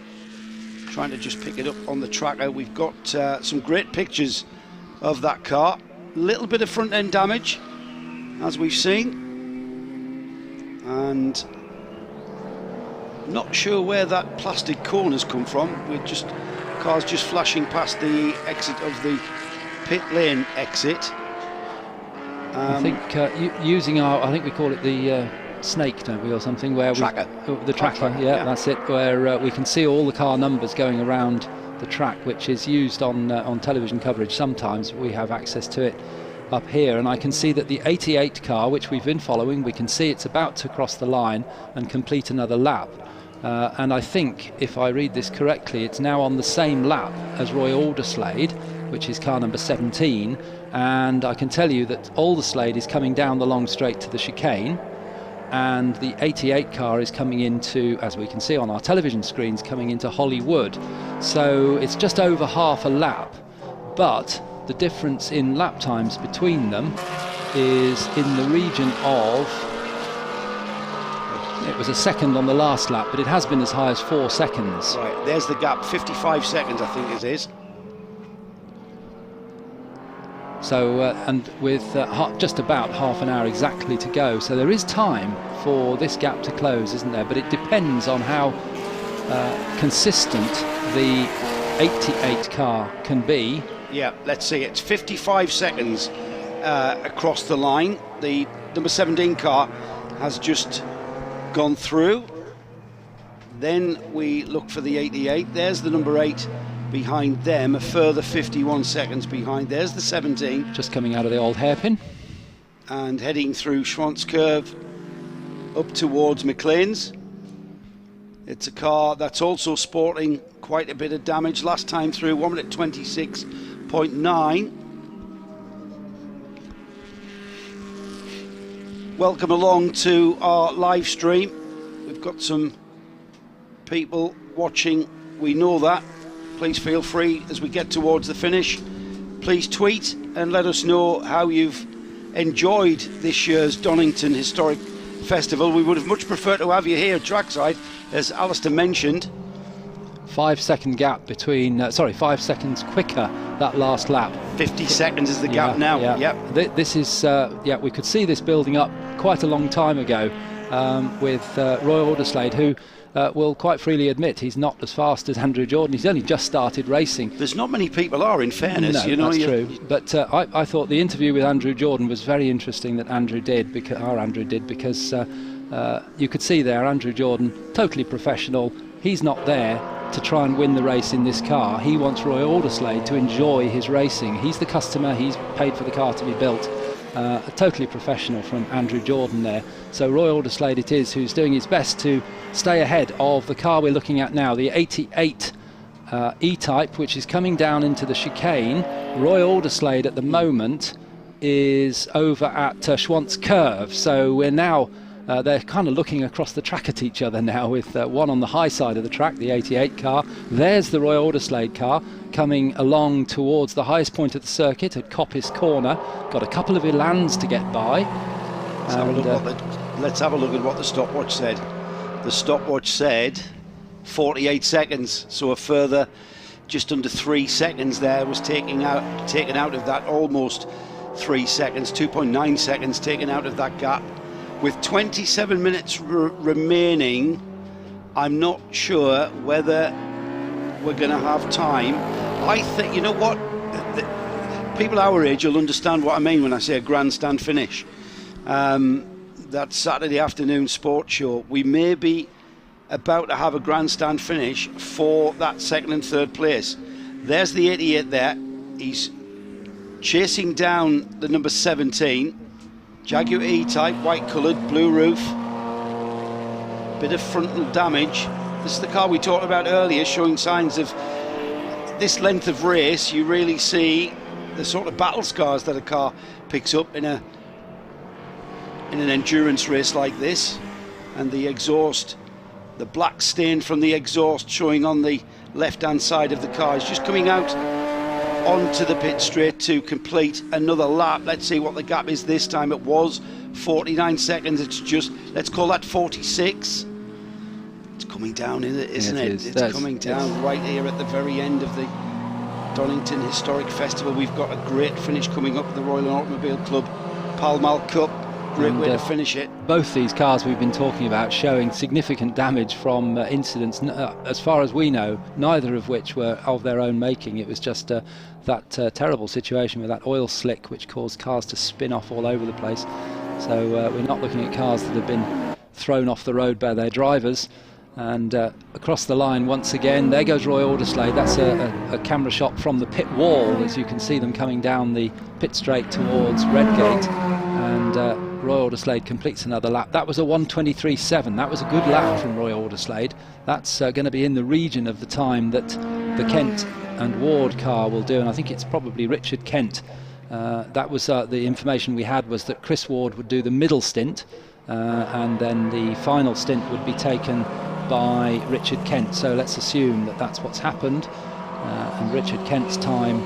Speaker 1: Trying to just pick it up on the tracker. We've got some great pictures of that car. A little bit of front end damage, as we've seen. And not sure where that plastic cone has come from. Cars just flashing past the exit of the pit lane exit.
Speaker 5: I think using I think we call it the snake, don't we, or something, where
Speaker 1: tracker.
Speaker 5: The tracker, yeah, that's it, where we can see all the car numbers going around the track, which is used on television coverage. Sometimes we have access to it up here, and I can see that the 88 car, which we've been following, we can see it's about to cross the line and complete another lap. And I think, if I read this correctly, it's now on the same lap as Roy Alderslade, which is car number 17, and I can tell you that Alderslade is coming down the long straight to the chicane, and the 88 car is coming into, as we can see on our television screens, coming into Hollywood. So it's just over half a lap, but the difference in lap times between them is in the region of, it was a second on the last lap, but it has been as high as 4 seconds.
Speaker 1: Right, there's the gap, 55 seconds I think it is.
Speaker 5: So, and with just about half an hour exactly to go, so there is time for this gap to close, isn't there? But it depends on how consistent the 88 car can be.
Speaker 1: Yeah, let's see, it's 55 seconds across the line. The number 17 car has just gone through. Then we look for the 88. There's the number 8 behind them, a further 51 seconds behind. There's the 17.
Speaker 5: Just coming out of the old hairpin.
Speaker 1: And heading through Schwantz Curve up towards McLean's. It's a car that's also sporting quite a bit of damage. Last time through, 1 minute 26.9. Welcome along to our live stream. We've got some people watching, we know that. Please feel free as we get towards the finish. Please tweet and let us know how you've enjoyed this year's Donington Historic Festival. We would have much preferred to have you here at trackside, as Alistair mentioned.
Speaker 5: 5-second gap between, 5 seconds quicker that last lap.
Speaker 1: 50 seconds is the gap now.
Speaker 5: Yeah.
Speaker 1: Yep.
Speaker 5: This is, we could see this building up quite a long time ago with Roy Alderslade, who will quite freely admit he's not as fast as Andrew Jordan. He's only just started racing.
Speaker 1: There's not many people are, in fairness.
Speaker 5: No,
Speaker 1: you know,
Speaker 5: that's true. But I thought the interview with Andrew Jordan was very interesting that Andrew did, because you could see there Andrew Jordan, totally professional. He's not there to try and win the race in this car. He wants Roy Alderslade to enjoy his racing. He's the customer, he's paid for the car to be built. Totally professional from Andrew Jordan there. So Roy Alderslade it is who's doing his best to stay ahead of the car we're looking at now, the 88 E-Type, which is coming down into the chicane. Roy Alderslade at the moment is over at Schwantz Curve, so we're now they're kind of looking across the track at each other now, with one on the high side of the track, the 88 car. There's the Roy Alderslade car coming along towards the highest point of the circuit at Coppice Corner. Got a couple of elans to get by.
Speaker 1: Let's have a look at what the stopwatch said. The stopwatch said 48 seconds, so a further just under 3 seconds there was taken out of that, almost 3 seconds, 2.9 seconds taken out of that gap. With 27 minutes remaining, I'm not sure whether we're going to have time. I think, you know what, people our age will understand what I mean when I say a grandstand finish. That Saturday afternoon sports show, we may be about to have a grandstand finish for that second and third place. There's the 88 there. He's chasing down the number 17. Jaguar E-Type, white coloured, blue roof, bit of frontal damage. This is the car we talked about earlier, showing signs of this length of race. You really see the sort of battle scars that a car picks up in an endurance race like this. And the exhaust, the black stain from the exhaust showing on the left-hand side of the car is just coming out onto the pit straight to complete another lap. Let's see what the gap is this time. It was 49 seconds. It's just, let's call that 46. It's coming down, isn't it? It's coming down right here at the very end of the Donington Historic Festival. We've got a great finish coming up at the Royal Automobile Club Pall Mall Cup. Great way to finish it.
Speaker 5: Both these cars we've been talking about showing significant damage from incidents, as far as we know, neither of which were of their own making. It was just that terrible situation with that oil slick which caused cars to spin off all over the place. So we're not looking at cars that have been thrown off the road by their drivers. And across the line once again, there goes Roy Alderslade. That's a camera shot from the pit wall, as you can see them coming down the pit straight towards Redgate. And Roy Alderslade completes another lap. That was a 1:23.7. That was a good lap from Roy Alderslade. That's going to be in the region of the time that the Kent and Ward car will do, and I think it's probably Richard Kent. That was the information we had, was that Chris Ward would do the middle stint, and then the final stint would be taken by Richard Kent. So let's assume that that's what's happened, and Richard Kent's time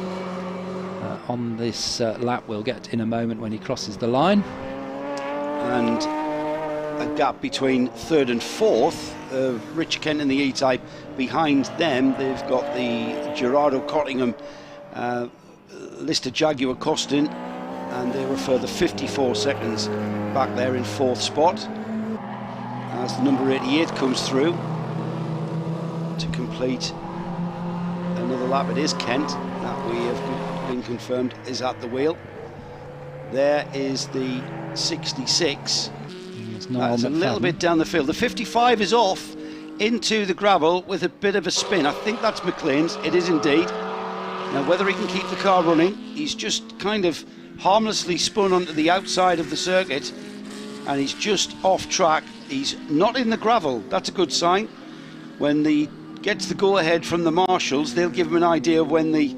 Speaker 5: on this lap we'll get in a moment when he crosses the line.
Speaker 1: And a gap between third and fourth of Richard Kent and the E-Type. Behind them they've got the Gerardo Cottingham Lister Jaguar Costin, and they were further 54 seconds back there in fourth spot as the number 88 comes through to complete another lap. It is Kent that we have been confirmed is at the wheel. There is the 66. That's a little bit down the field. The 55 is off into the gravel with a bit of a spin. I think that's McLean's. It is indeed. Now, whether he can keep the car running, he's just kind of harmlessly spun onto the outside of the circuit, and he's just off track. He's not in the gravel. That's a good sign. When he gets the go-ahead from the marshals, they'll give him an idea of when the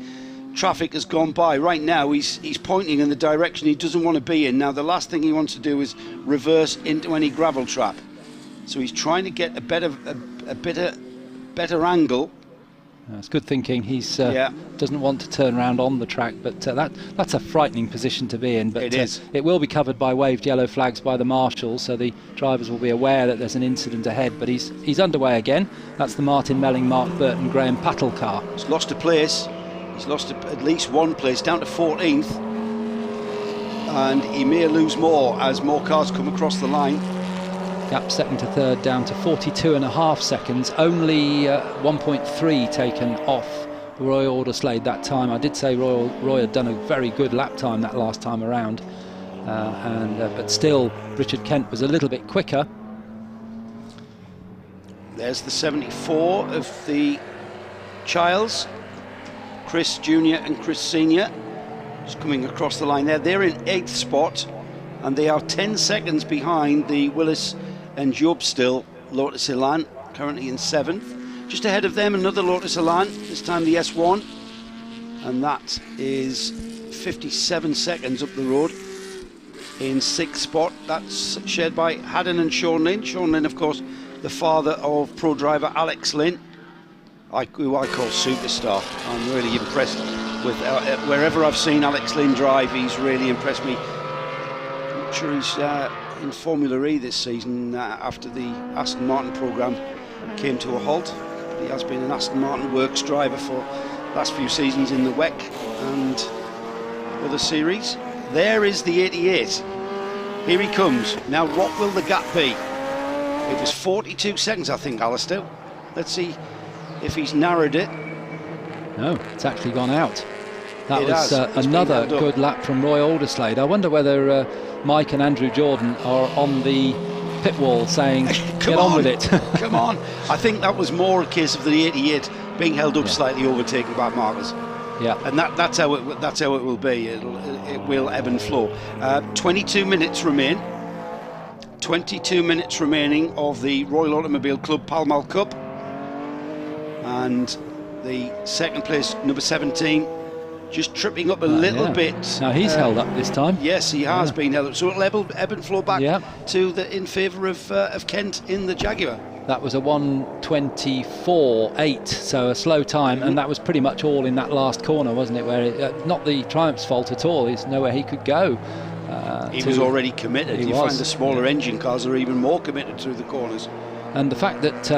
Speaker 1: traffic has gone by. Right now he's pointing in the direction he doesn't want to be in. Now the last thing he wants to do is reverse into any gravel trap, so he's trying to get a better angle
Speaker 5: It's good thinking. He's doesn't want to turn around on the track, but that's a frightening position to be in. But
Speaker 1: it is.
Speaker 5: It will be covered by waved yellow flags by the marshals, so the drivers will be aware that there's an incident ahead. But he's underway again. That's the Martin Melling, Mark Burton, Graham Pattle car.
Speaker 1: He's lost a place. He's lost at least one place, down to 14th, and he may lose more as more cars come across the line.
Speaker 5: Gap second to third down to 42.5 seconds. Only 1.3 taken off Roy Alderslade that time. I did say Roy had done a very good lap time that last time around, but still Richard Kent was a little bit quicker.
Speaker 1: There's the 74 of the Childs, Chris Jr. and Chris Sr. just coming across the line there. They're in 8th spot, and they are 10 seconds behind the Willis and Job still. Lotus Elan currently in 7th. Just ahead of them, another Lotus Elan, this time the S1, and that is 57 seconds up the road. In 6th spot, that's shared by Haddon and Sean Lynn. Sean Lynn, of course, the father of pro driver Alex Lynn, who I call superstar. I'm really impressed with wherever I've seen Alex Lynn drive. He's really impressed me. I'm not sure he's in Formula E this season after the Aston Martin programme came to a halt. He has been an Aston Martin works driver for the last few seasons in the WEC and other series. There is the 88. Here he comes. Now what will the gap be? It was 42 seconds, I think, Alistair. Let's see if he's narrowed it.
Speaker 5: No, it's actually gone out. That was another good lap from Roy Alderslade. I wonder whether Mike and Andrew Jordan are on the pit wall saying, get on with it.
Speaker 1: Come on. I think that was more a case of the 88 being held up slightly, overtaken by Marcus.
Speaker 5: Yeah,
Speaker 1: and that's how it will be. It will ebb and flow. 22 minutes remain. 22 minutes remaining of the Royal Automobile Club Pall Mall Cup, and the second place, number 17, just tripping up a little bit.
Speaker 5: Now he's held up this time.
Speaker 1: Yes, he has been held up. So it'll ebb and flow back to in favour of Kent in the Jaguar.
Speaker 5: That was a 1:24.8, so a slow time, and that was pretty much all in that last corner, wasn't it? Where not the Triumph's fault at all. There's nowhere he could go.
Speaker 1: He was already committed. You find the smaller engine cars are even more committed through the corners.
Speaker 5: And the fact that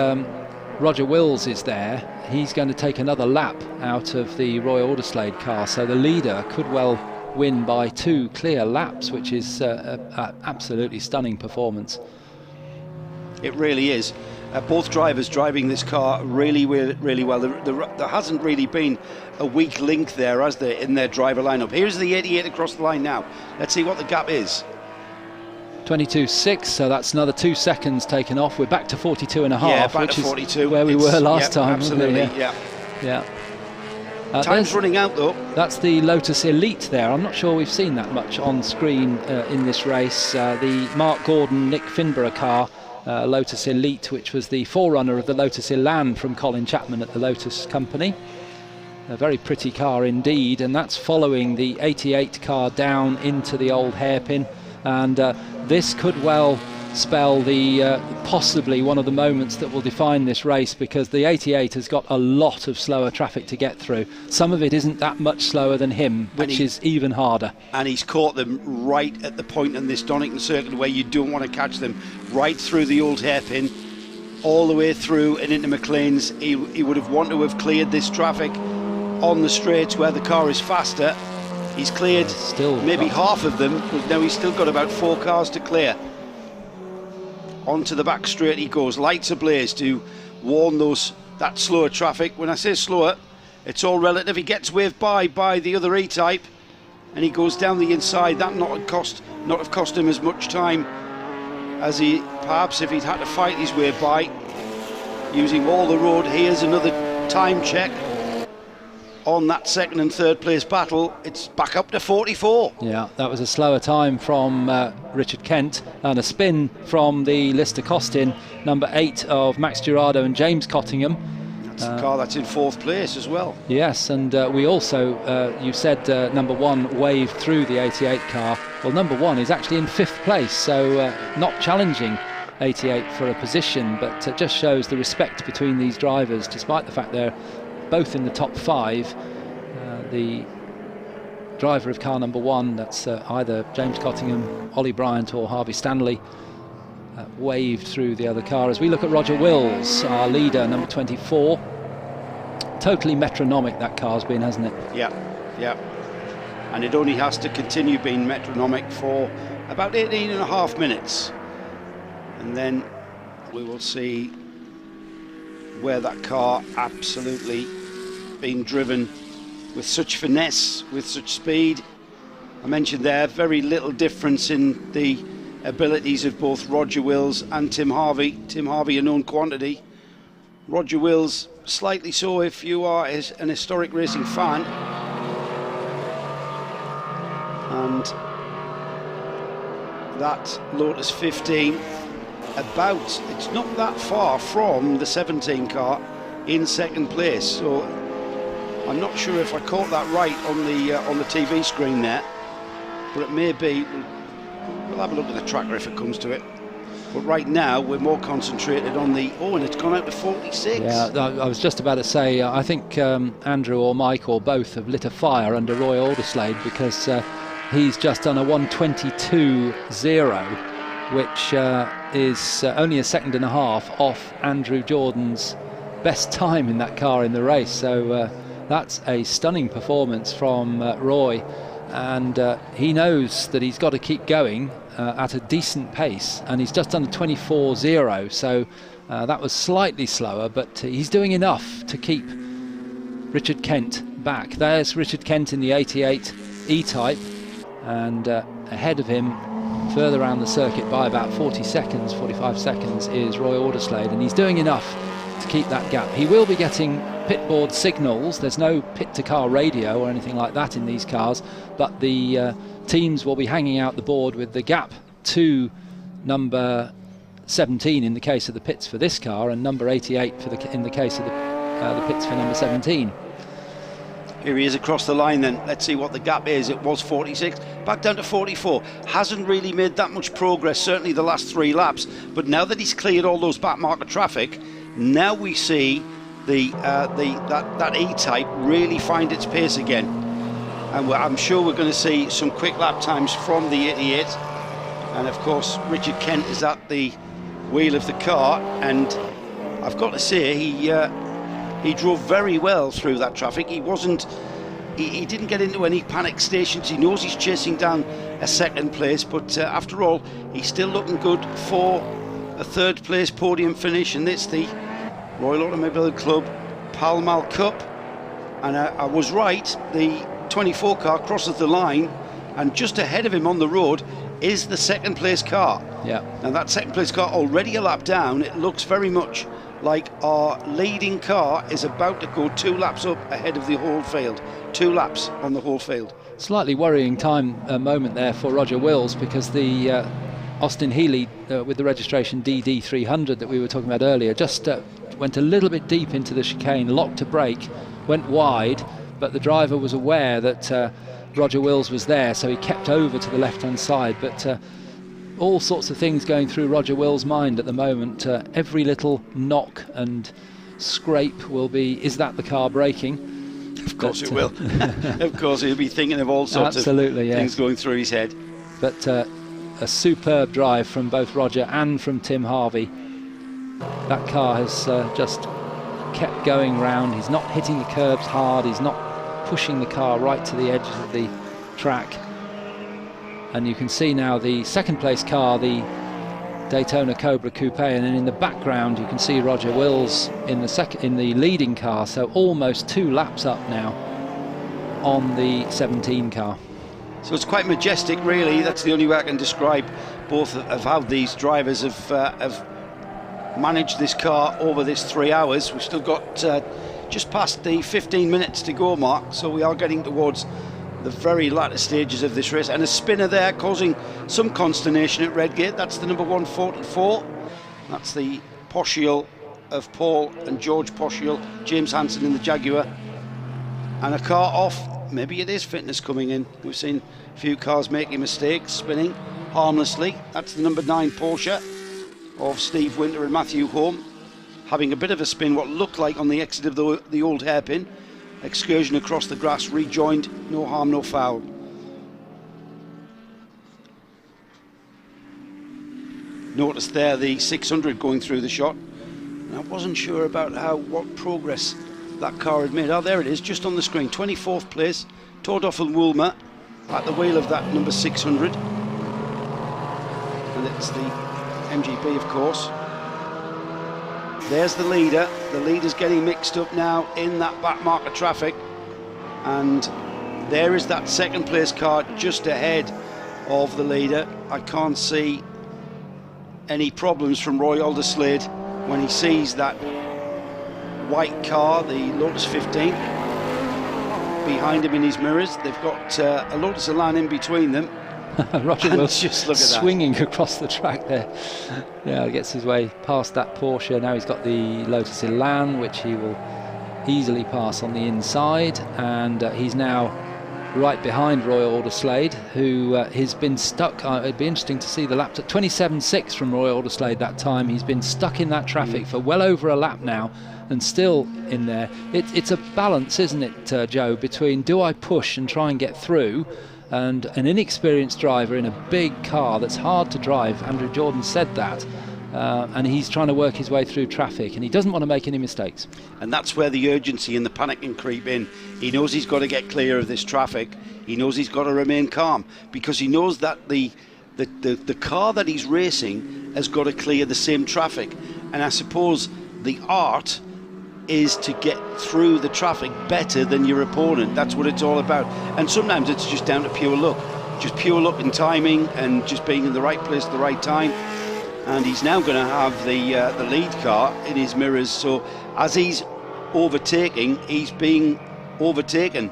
Speaker 5: Roger Wills is there, he's going to take another lap out of the Roy Alderslade car, so the leader could well win by 2 clear laps, which is an absolutely stunning performance.
Speaker 1: It really is. Both drivers driving this car really well. There hasn't really been a weak link there, has there, in their driver lineup. Here's the 88 across the line now. Let's see what the gap is.
Speaker 5: 22.6, so that's another 2 seconds taken off. We're back to 42.5,
Speaker 1: which
Speaker 5: is
Speaker 1: 42.
Speaker 5: Where we were last time.
Speaker 1: Absolutely, time's running out though.
Speaker 5: That's the Lotus Elite there. I'm not sure we've seen that much on screen in this race. The Mark Gordon, Nick Finborough car, Lotus Elite, which was the forerunner of the Lotus Elan from Colin Chapman at the Lotus Company. A very pretty car indeed, and that's following the 88 car down into the old hairpin, and this could well spell the possibly one of the moments that will define this race, because the 88 has got a lot of slower traffic to get through. Some of it isn't that much slower than him, which is even harder. And
Speaker 1: he's caught them right at the point in this Donington circuit where you don't want to catch them, right through the old hairpin, all the way through and into McLean's. He would have wanted to have cleared this traffic on the straights where the car is faster. He's cleared maybe half of them, but now he's still got about 4 cars to clear. Onto the back straight he goes, lights ablaze to warn that slower traffic. When I say slower, it's all relative. He gets waved by the other E-Type, and he goes down the inside. That not have cost him as much time as he perhaps if he'd had to fight his way by using all the road. Here's another time check on that second and third place battle. It's back up to 44.
Speaker 5: Yeah, that was a slower time from Richard Kent, and a spin from the Lister Costin, number 8 of Max Girardo and James Cottingham.
Speaker 1: That's the car that's in 4th place as well.
Speaker 5: Yes, and we also, you said number 1 waved through the 88 car. Well, number 1 is actually in 5th place, so not challenging 88 for a position, but just shows the respect between these drivers, despite the fact they're both in the top 5. The driver of car number 1, that's either James Cottingham, Ollie Bryant or Harvey Stanley, waved through the other car. As we look at Roger Wills, our leader, number 24, totally metronomic that car's been, hasn't it?
Speaker 1: Yeah, yeah. And it only has to continue being metronomic for about 18.5 minutes. And then we will see where that car absolutely being driven with such finesse, with such speed. I mentioned there, very little difference in the abilities of both Roger Wills and Tim Harvey. Tim Harvey, a known quantity. Roger Wills, slightly so if you are an historic racing fan. And that Lotus 15, it's not that far from the 17 car in second place. So I'm not sure if I caught that right on the TV screen there, but it may be. We'll have a look at the tracker if it comes to it. But right now we're more concentrated on the, and it's gone out to 46.
Speaker 5: Yeah, I was just about to say, I think Andrew or Mike or both have lit a fire under Roy Alderslade, because he's just done a 1:22.0, which is only a second and a half off Andrew Jordan's best time in that car in the race. So that's a stunning performance from Roy. And he knows that he's got to keep going at a decent pace, and he's just done a 24.0, so that was slightly slower, but he's doing enough to keep Richard Kent back. There's Richard Kent in the 88 E-Type, and ahead of him, further around the circuit by about 45 seconds, is Roy Alderslade, and he's doing enough to keep that gap. He will be getting pitboard signals. There's no pit-to-car radio or anything like that in these cars, but the teams will be hanging out the board with the gap to number 17 in the case of the pits for this car, and number 88 in the case of the pits for number 17.
Speaker 1: Here he is across the line then. Let's see what the gap is. It was 46, back down to 44. Hasn't really made that much progress, certainly the last 3 laps, but now that he's cleared all those back marker traffic, now we see that E-Type really find its pace again, and I'm sure we're going to see some quick lap times from the 88. And of course Richard Kent is at the wheel of the car, and I've got to say he drove very well through that traffic. He didn't get into any panic stations. He knows he's chasing down a second place, but after all he's still looking good for a third place podium finish, and it's the Royal Automobile Club Pall Mall Cup. And I was right, the 24 car crosses the line, and just ahead of him on the road is the second place car.
Speaker 5: Yeah.
Speaker 1: Now that second place car already a lap down. It looks very much like our leading car is about to go 2 laps up ahead of the whole field. 2 laps on the whole field.
Speaker 5: Slightly worrying moment there for Roger Wills, because the Austin Healey with the registration DD300 that we were talking about earlier just went a little bit deep into the chicane, locked a brake, went wide, but the driver was aware that Roger Wills was there, so he kept over to the left-hand side. But all sorts of things going through Roger Wills' mind at the moment. Every little knock and scrape will be, is that the car braking?
Speaker 1: Of course it will. Of course he'll be thinking of all sorts of things going through his head.
Speaker 5: But a superb drive from both Roger and from Tim Harvey. That car has just kept going round. He's not hitting the curbs hard. He's not pushing the car right to the edge of the track. And you can see now the second place car, the Daytona Cobra Coupe, and then in the background you can see Roger Wills in the leading car, so almost 2 laps up now on the 17 car.
Speaker 1: So it's quite majestic, really. That's the only way I can describe both of how these drivers have managed this car over this 3 hours. We've still got just past the 15 minutes to go mark, so we are getting towards the very latter stages of this race. And a spinner there causing some consternation at Redgate. That's the number 144. That's the Poshiel of Paul and George Poshiel, James Hansen in the Jaguar. And a car off. Maybe it is fitness coming in. We've seen a few cars making mistakes, spinning harmlessly. That's the number 9 Porsche of Steve Winter and Matthew Home. having a bit of a spin, what looked like on the exit of the old hairpin. Excursion across the grass, rejoined, no harm, no foul. Notice there the 600 going through the shot. And I wasn't sure about what progress that car had made. Oh, there it is, just on the screen. 24th place, Tordoffel Woolmer at the wheel of that number 600. And it's the MGB, of course. There's the leader. The leader's getting mixed up now in that back marker traffic. And there is that second place car just ahead of the leader. I can't see any problems from Roy Alderslade when he sees that white car, the Lotus 15, behind him in his mirrors. They've got a Lotus Elan in between them.
Speaker 5: Roger Wills
Speaker 1: just look at
Speaker 5: swinging across the track there. Yeah, gets his way past that Porsche. Now he's got the Lotus Elan, which he will easily pass on the inside, and he's now right behind Roy Alderslade, who has been stuck. It'd be interesting to see the lap at 27.6 from Roy Alderslade that time. He's been stuck in that traffic for well over a lap now, and still in there. It's a balance, isn't it, Joe, between do I push and try and get through, and an inexperienced driver in a big car that's hard to drive. Andrew Jordan said that, and he's trying to work his way through traffic, and he doesn't want to make any mistakes.
Speaker 1: And that's where the urgency and the panic can creep in. He knows he's got to get clear of this traffic. He knows he's got to remain calm, because he knows that the car that he's racing has got to clear the same traffic. And I suppose the art is to get through the traffic better than your opponent. That's what it's all about. And sometimes it's just down to pure luck. Just pure luck and timing, and just being in the right place at the right time. And he's now going to have the lead car in his mirrors. So as he's overtaking, he's being overtaken.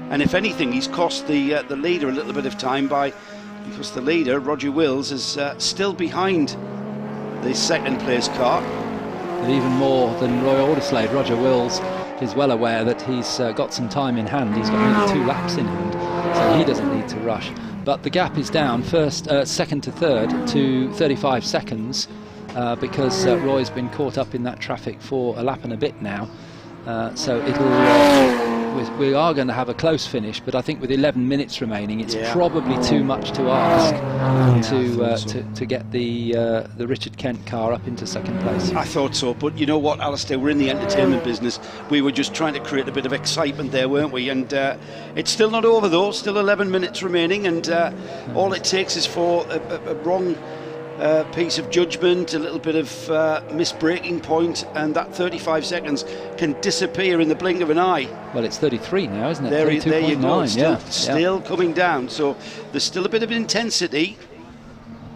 Speaker 1: And if anything, he's cost the leader a little bit of time because the leader, Roger Wills, is still behind the second place car.
Speaker 5: But even more than Roy Alderslade, Roger Wills is well aware that he's got some time in hand. He's got nearly 2 laps in hand, so he doesn't need to rush. But the gap is down second to third to 35 seconds because Roy's been caught up in that traffic for a lap and a bit now. So we are going to have a close finish, but I think with 11 minutes remaining, it's probably too much to ask to get the Richard Kent car up into second place.
Speaker 1: I thought so, but you know what, Alistair, we're in the entertainment business. We were just trying to create a bit of excitement there, weren't we? And it's still not over though, still 11 minutes remaining, and all it takes is for a wrong piece of judgment, a little bit of misbreaking point, and that 35 seconds can disappear in the blink of an eye.
Speaker 5: Well, it's 33 now, isn't it?
Speaker 1: There you go.
Speaker 5: Still
Speaker 1: coming down. So there's still a bit of intensity.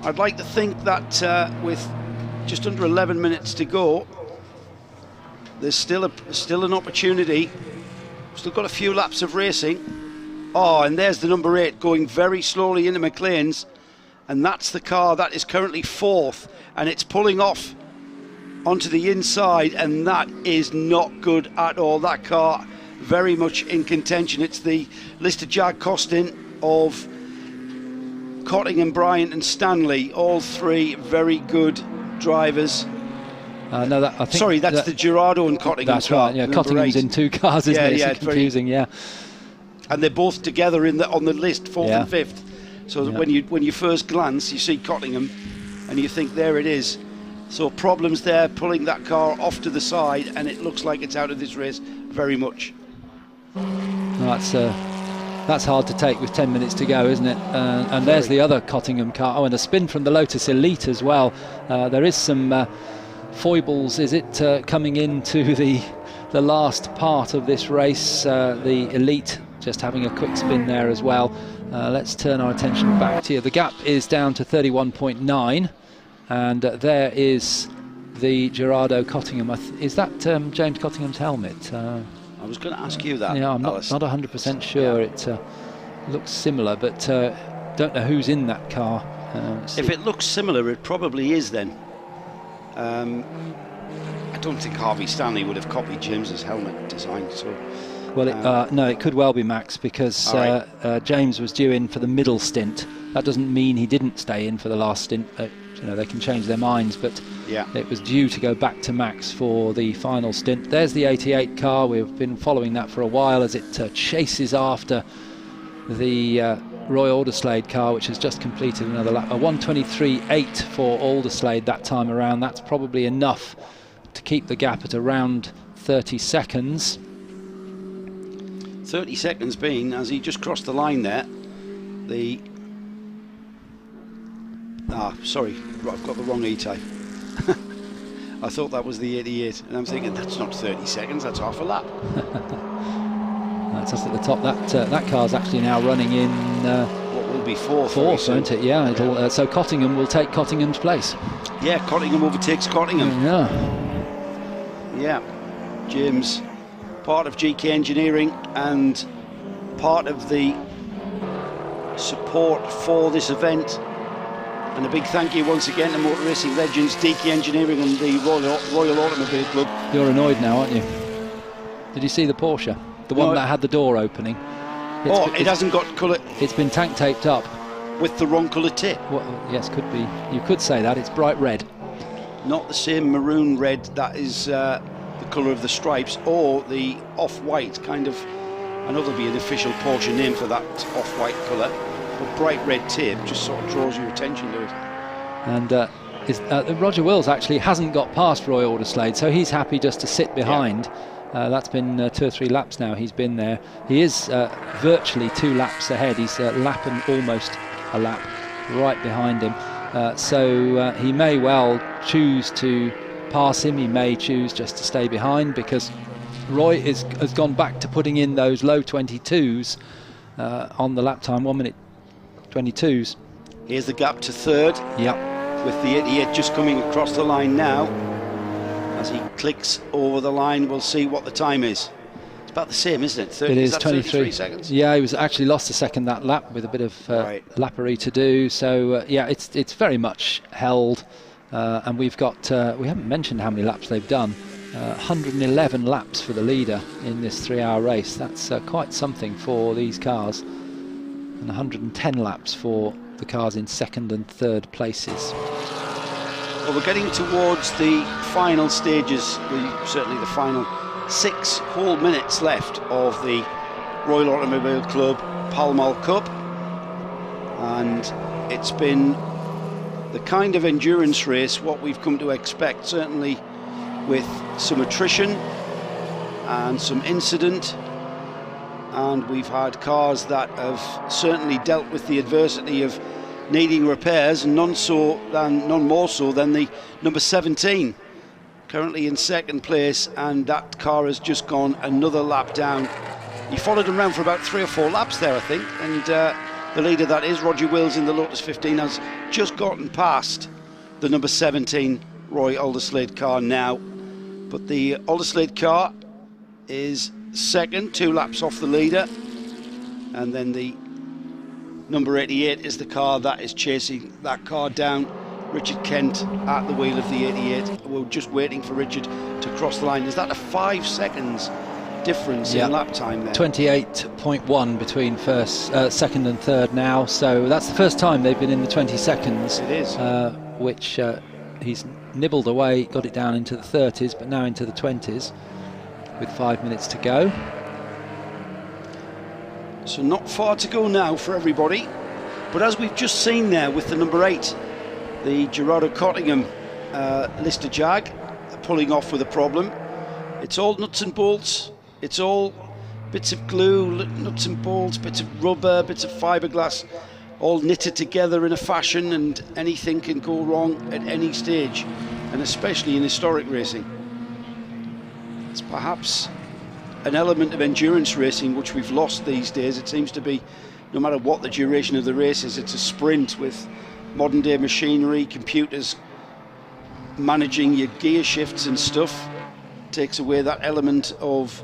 Speaker 1: I'd like to think that with just under 11 minutes to go, there's still an opportunity. Still got a few laps of racing. Oh, and there's the number 8 going very slowly into McLean's. And that's the car that is currently 4th, and it's pulling off onto the inside, and that is not good at all. That car very much in contention. It's the Lister Jag Costin of Cottingham, Bryant and Stanley, all 3 very good drivers.
Speaker 5: No, I think
Speaker 1: sorry, that's the Gerardo and Cottingham
Speaker 5: that's
Speaker 1: car.
Speaker 5: Right, yeah, Cottingham's in 2 cars, isn't it? It's confusing,
Speaker 1: And they're both together on the list, 4th and 5th. So that when you first glance, you see Cottingham and you think, there it is. So problems there, pulling that car off to the side, and it looks like it's out of this race very much.
Speaker 5: That's hard to take with 10 minutes to go, isn't it? And there's the other Cottingham car. Oh, and a spin from the Lotus Elite as well. There is some foibles, is it, coming into the last part of this race. The Elite just having a quick spin there as well. Let's turn our attention back to you. The gap is down to 31.9, and there is the Gerardo Cottingham. Is that James Cottingham's helmet?
Speaker 1: I was going to ask you that.
Speaker 5: Yeah, I'm not 100% sure. It looks similar, but don't know who's in that car.
Speaker 1: If it looks similar, it probably is then. I don't think Harvey Stanley would have copied James's helmet design. So.
Speaker 5: Well, no, it could well be Max, because James was due in for the middle stint. That doesn't mean he didn't stay in for the last stint. It you know, they can change their minds, but it was due to go back to Max for the final stint. There's the 88 car. We've been following that for a while as it chases after the Roy Alderslade car, which has just completed another lap. A 1:23.8 for Alderslade that time around. That's probably enough to keep the gap at around 30 seconds.
Speaker 1: 30 seconds being, as he just crossed the line there, sorry, I've got the wrong E-type. I thought that was the 88, and I'm thinking that's not 30 seconds, that's half a lap.
Speaker 5: That's just at the top. That car's actually now running in
Speaker 1: what will be fourth,
Speaker 5: won't it? Yeah. It'll, so Cottingham will take Cottingham's place.
Speaker 1: Yeah, Cottingham overtakes Cottingham. Yeah. James, part of GK Engineering and part of the support for this event. And a big thank you once again to Motor Racing Legends, DK Engineering and the Royal Automobile Club.
Speaker 5: You're annoyed now, aren't you? Did you see the Porsche? The one that had the door opening.
Speaker 1: It hasn't got colour.
Speaker 5: It's been tank taped up.
Speaker 1: With the wrong colour tip.
Speaker 5: Well, yes, could be. You could say that. It's bright red.
Speaker 1: Not the same maroon red that is the colour of the stripes, or the off-white kind of. I know there'll be an official Porsche name for that off-white colour, but bright red tape just sort of draws your attention to it.
Speaker 5: And Roger Wills actually hasn't got past Roy Alderslade, so he's happy just to sit behind. That's been 2 or 3 laps now he's been there. He is virtually 2 laps ahead. He's a lap and almost a lap right behind him. So he may well choose to pass him. He may choose just to stay behind, because Roy has gone back to putting in those low 22s on the lap time, 1 minute 22s.
Speaker 1: Here's the gap to third.
Speaker 5: Yep.
Speaker 1: With the 88 just coming across the line now. As he clicks over the line, we'll see what the time is. It's about the same, isn't it? 30,
Speaker 5: it is
Speaker 1: 33 seconds.
Speaker 5: Yeah, he was actually lost a second that lap with a bit of lappery to do. So yeah, it's very much held, and we've got we haven't mentioned how many laps they've done. 111 laps for the leader in this 3-hour race. That's quite something for these cars, and 110 laps for the cars in second and third places.
Speaker 1: Well, we're getting towards the final stages, certainly the final 6 whole minutes left of the Royal Automobile Club Pall Cup, and it's been the kind of endurance race what we've come to expect, certainly with some attrition and some incident, and we've had cars that have certainly dealt with the adversity of needing repairs, and none more so than the number 17, currently in second place, and that car has just gone another lap down. He followed him around for about 3 or 4 laps there, I think, and the leader, that is Roger Wills in the Lotus 15, has just gotten past the number 17 Roy Alderslade car now, but the Alderslade car is second, 2 laps off the leader, and then the number 88 is the car that is chasing that car down. Richard Kent at the wheel of the 88. We're just waiting for Richard to cross the line. Is that a 5 seconds difference in lap time there?
Speaker 5: 28.1 between second and third now. So that's the first time they've been in the 20 seconds.
Speaker 1: It is.
Speaker 5: Which he's nibbled away, got it down into the 30s, but now into the 20s with 5 minutes to go.
Speaker 1: So not far to go now for everybody, but as we've just seen there with the number 8, the Gerardo Cottingham Lister Jag pulling off with a problem. It's all nuts and bolts, it's all bits of glue, nuts and bolts, bits of rubber, bits of fiberglass, all knitted together in a fashion, and anything can go wrong at any stage, and especially in historic racing. It's perhaps an element of endurance racing which we've lost these days. It seems to be, no matter what the duration of the race is, it's a sprint with modern day machinery, computers managing your gear shifts and stuff. Takes away that element of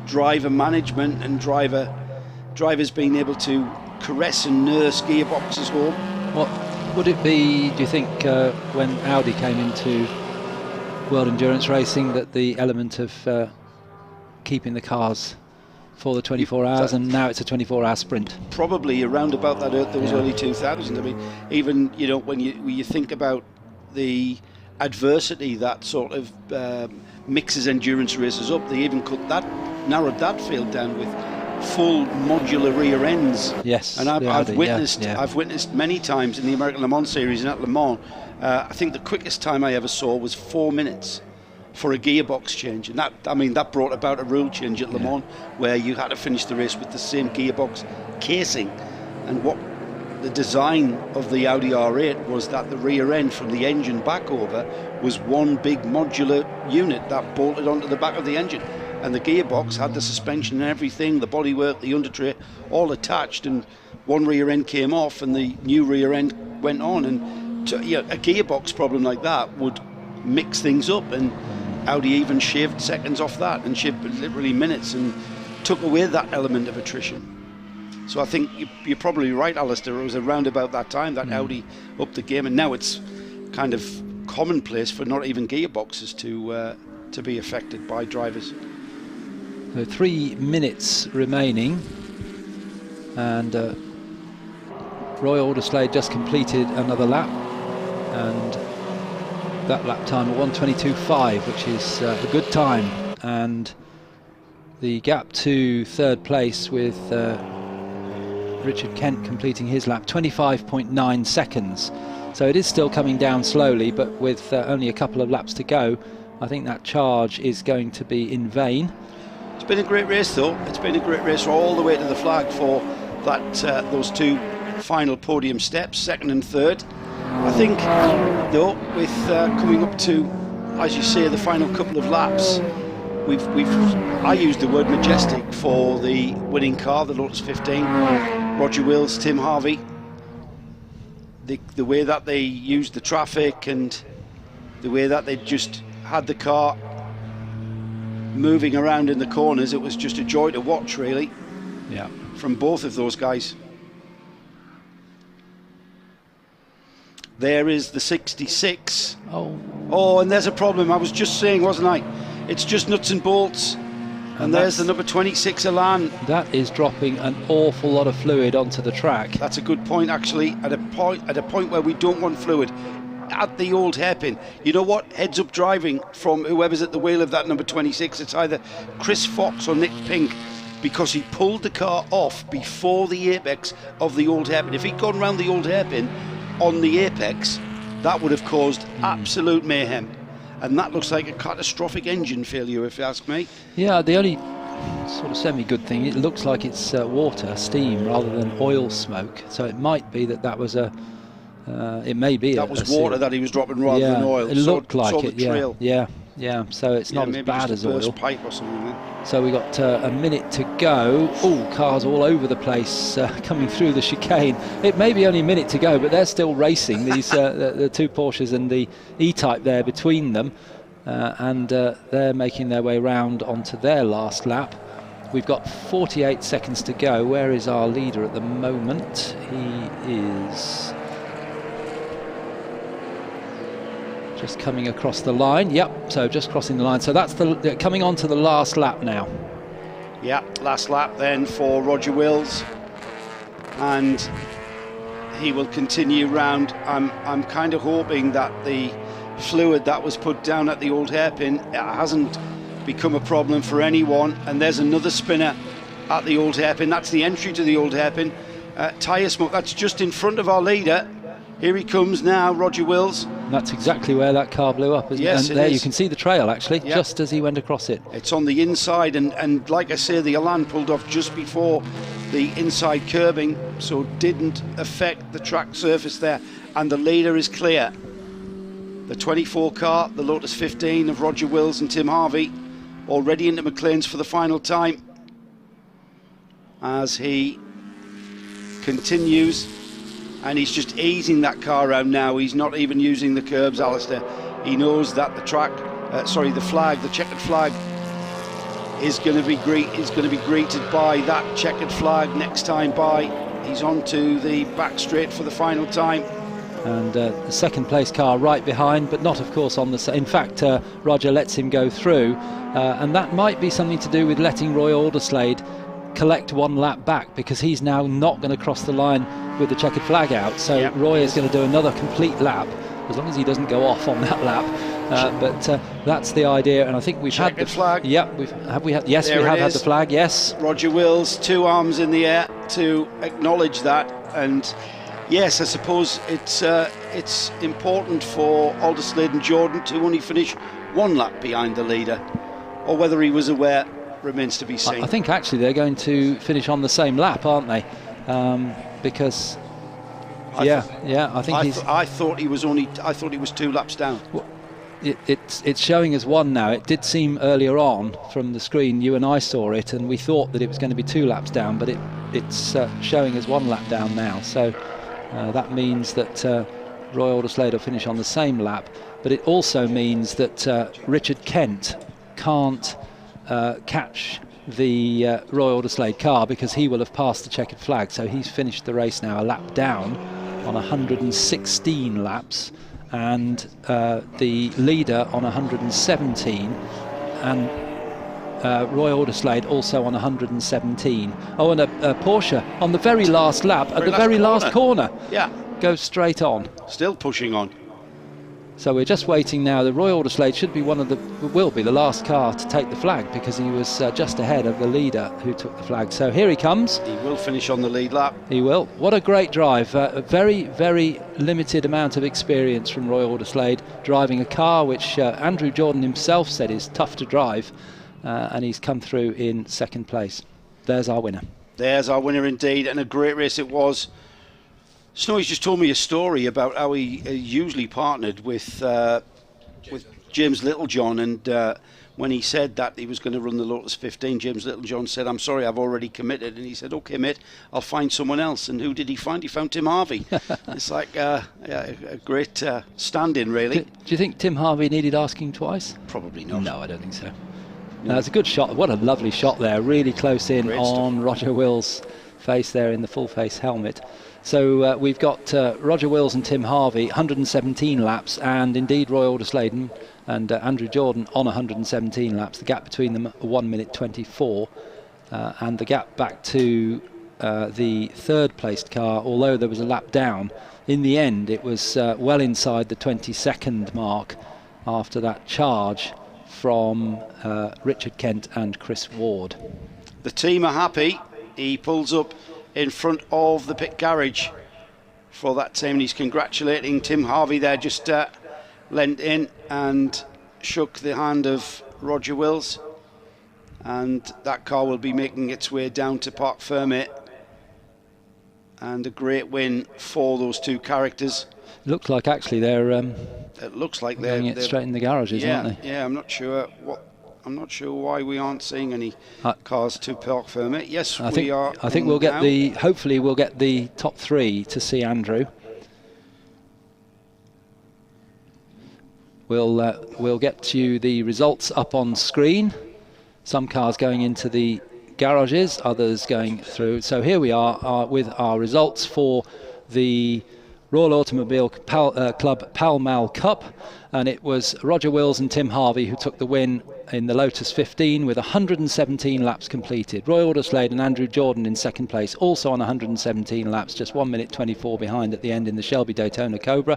Speaker 1: driver management and drivers being able to caress and nurse gearboxes home.
Speaker 5: What would it be, do you think, when Audi came into World Endurance Racing, that the element of keeping the cars for the 24 hours, and now it's a 24-hour sprint?
Speaker 1: Probably around about those early 2000s. I mean, even when you think about the adversity that sort of mixes endurance races up. They even narrowed that field down with full modular rear ends.
Speaker 5: Yes,
Speaker 1: and I've witnessed many times in the American Le Mans series and at Le Mans. I think the quickest time I ever saw was 4 minutes for a gearbox change, and that brought about a rule change at Le Mans where you had to finish the race with the same gearbox casing. And what the design of the Audi R8 was that the rear end from the engine back over was one big modular unit that bolted onto the back of the engine, and the gearbox had the suspension and everything, the bodywork, the undertray, all attached, and one rear end came off and the new rear end went on. And a gearbox problem like that would mix things up, and Audi even shaved seconds off that and shaved literally minutes and took away that element of attrition. So I think you're probably right, Alistair. It was around about that time that Audi upped the game, and now it's kind of commonplace for not even gearboxes to be affected by drivers.
Speaker 5: So 3 minutes remaining, and Roy Alderslade just completed another lap, and that lap time of 1:22.5, which is a good time, and the gap to third place with Richard Kent completing his lap, 25.9 seconds. So it is still coming down slowly, but with only a couple of laps to go, I think that charge is going to be in vain.
Speaker 1: It's been a great race, though. It's been a great race all the way to the flag for those two final podium steps, second and third. I think, though, with coming up to, as you say, the final couple of laps, I used the word majestic for the winning car, the Lotus 15. Roger Wills, Tim Harvey, the way that they used the traffic and the way that they just had the car moving around in the corners, it was just a joy to watch, really.
Speaker 5: Yeah.
Speaker 1: From both of those guys. There is the 66. Oh, and there's a problem. I was just saying, wasn't I? It's just nuts and bolts. And there's the number 26 Elan.
Speaker 5: That is dropping an awful lot of fluid onto the track.
Speaker 1: That's a good point, actually. At a point where we don't want fluid, at the old hairpin. You know what? Heads up driving from whoever's at the wheel of that number 26. It's either Chris Fox or Nick Pink, because he pulled the car off before the apex of the old hairpin. If he'd gone around the old hairpin on the apex, that would have caused absolute mayhem. And that looks like a catastrophic engine failure, if you ask me.
Speaker 5: Yeah, the only sort of semi-good thing, it looks like it's water, steam, rather than oil smoke. So it might be that was a... it may be
Speaker 1: that was water that he was dropping rather than oil.
Speaker 5: It looked like it,
Speaker 1: trail.
Speaker 5: yeah. So it's not as bad as oil.
Speaker 1: Pipe or something, then.
Speaker 5: So we got a minute to go. Oh, cars all over the place coming through the chicane. It may be only a minute to go, but they're still racing. These the two Porsches and the E-Type there between them, and they're making their way round onto their last lap. We've got 48 seconds to go. Where is our leader at the moment? He is just coming across the line. Yep, so just crossing the line. So that's coming on to the last lap now.
Speaker 1: Yeah, last lap then for Roger Wills, and he will continue round. I'm kind of hoping that the fluid that was put down at the old hairpin hasn't become a problem for anyone. And there's another spinner at the old hairpin. That's the entry to the old hairpin. Tyre smoke. That's just in front of our leader. Here he comes now, Roger Wills.
Speaker 5: And that's exactly where that car blew up, isn't
Speaker 1: yes,
Speaker 5: it? And there you can see the trail, actually, just as he went across it.
Speaker 1: It's on the inside, and like I say, the Elan pulled off just before the inside curbing, so didn't affect the track surface there. And the leader is clear. The 24 car, the Lotus 15 of Roger Wills and Tim Harvey, already into McLaren's for the final time. As he continues. And he's just easing that car around now. He's not even using the curbs, Alistair. He knows that the flag, the checkered flag, is going to be greeted by that checkered flag next time by. He's on to the back straight for the final time.
Speaker 5: And the second place car right behind, but not, of course, on the... In fact, Roger lets him go through, and that might be something to do with letting Roy Alderslade collect one lap back, because he's now not going to cross the line with the checkered flag out. So Roy is going to do another complete lap as long as he doesn't go off on that lap. But that's the idea, and I think we've had the
Speaker 1: flag.
Speaker 5: Yep, we have. Yes, we have had the flag. Yes.
Speaker 1: Roger Wills, 2 arms in the air to acknowledge that, and yes, I suppose it's important for Alderslade and Jordan to only finish 1 lap behind the leader, or whether he was aware remains to be seen.
Speaker 5: I think actually they're going to finish on the same lap, aren't they? Because I think
Speaker 1: I thought he was 2 laps down.
Speaker 5: Well, it's showing as 1 now. It did seem earlier on from the screen, you and I saw it, and we thought that it was going to be 2 laps down, but it's showing as 1 lap down now. So that means that Roy Alderslade will finish on the same lap, but it also means that Richard Kent can't catch the Roy Alderslade car, because he will have passed the checkered flag. So he's finished the race now a lap down on 116 laps, and the leader on 117, and Roy Alderslade also on 117. Oh, and a Porsche on the very last lap at the very last corner.
Speaker 1: Yeah,
Speaker 5: goes straight on.
Speaker 1: Still pushing on.
Speaker 5: So we're just waiting now. The Roy Alderslade should be will be the last car to take the flag, because he was just ahead of the leader who took the flag. So here he comes.
Speaker 1: He will finish on the lead lap.
Speaker 5: He will. What a great drive. A very, very limited amount of experience from Roy Alderslade, driving a car which Andrew Jordan himself said is tough to drive, and he's come through in 2nd place. There's our winner.
Speaker 1: There's our winner indeed, and a great race it was. Snowy's just told me a story about how he usually partnered with James Littlejohn, and when he said that he was going to run the Lotus 15, James Littlejohn said, "I'm sorry, I've already committed," and he said, "Okay, mate, I'll find someone else." And who did he find? He found Tim Harvey. It's like a great stand-in, really.
Speaker 5: Do you think Tim Harvey needed asking twice?
Speaker 1: Probably not.
Speaker 5: No, I don't think so. No, it's a good shot. What a lovely shot there, really close in on Roger Wills' face there in the full face helmet. So we've got Roger Wills and Tim Harvey, 117 laps, and indeed Roy Alderslade and Andrew Jordan on 117 laps. The gap between them 1 minute 24, and the gap back to the 3rd placed car, although there was a lap down, in the end it was well inside the 22nd mark after that charge from Richard Kent and Chris Ward.
Speaker 1: The team are happy. He pulls up in front of the pit garage for that team, and he's congratulating Tim Harvey there, just leant in and shook the hand of Roger Wills, and that car will be making its way down to Parc Fermé, and a great win for those 2 characters.
Speaker 5: Looks like actually they're
Speaker 1: it looks like they're
Speaker 5: straight in the garages, aren't they?
Speaker 1: Yeah, I'm not sure why we aren't seeing any cars to Parc Fermé. Yes, we are.
Speaker 5: I think we'll get hopefully we'll get the top 3 to see Andrew. We'll get you the results up on screen. Some cars going into the garages, others going through. So here we are with our results for the Royal Automobile Club Pall Mall Cup, and it was Roger Wills and Tim Harvey who took the win in the Lotus 15 with 117 laps completed. Roy Alderslade and Andrew Jordan in 2nd place, also on 117 laps, just 1 minute 24 behind at the end in the Shelby Daytona Cobra.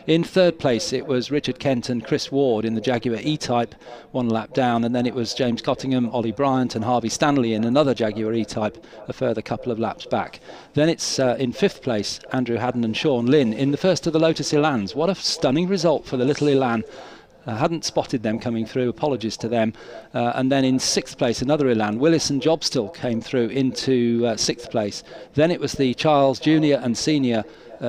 Speaker 5: In 3rd place it was Richard Kent and Chris Ward in the Jaguar E-Type, 1 lap down, and then it was James Cottingham, Ollie Bryant and Harvey Stanley in another Jaguar E-Type, a further couple of laps back. Then it's in 5th place Andrew Haddon and Sean Lynn in the first of the Lotus Elans. What a stunning result for the little Elan. I hadn't spotted them coming through, apologies to them. And then in 6th place, another Elan. Willis and Jobstill came through into 6th place. Then it was the Charles Junior and Senior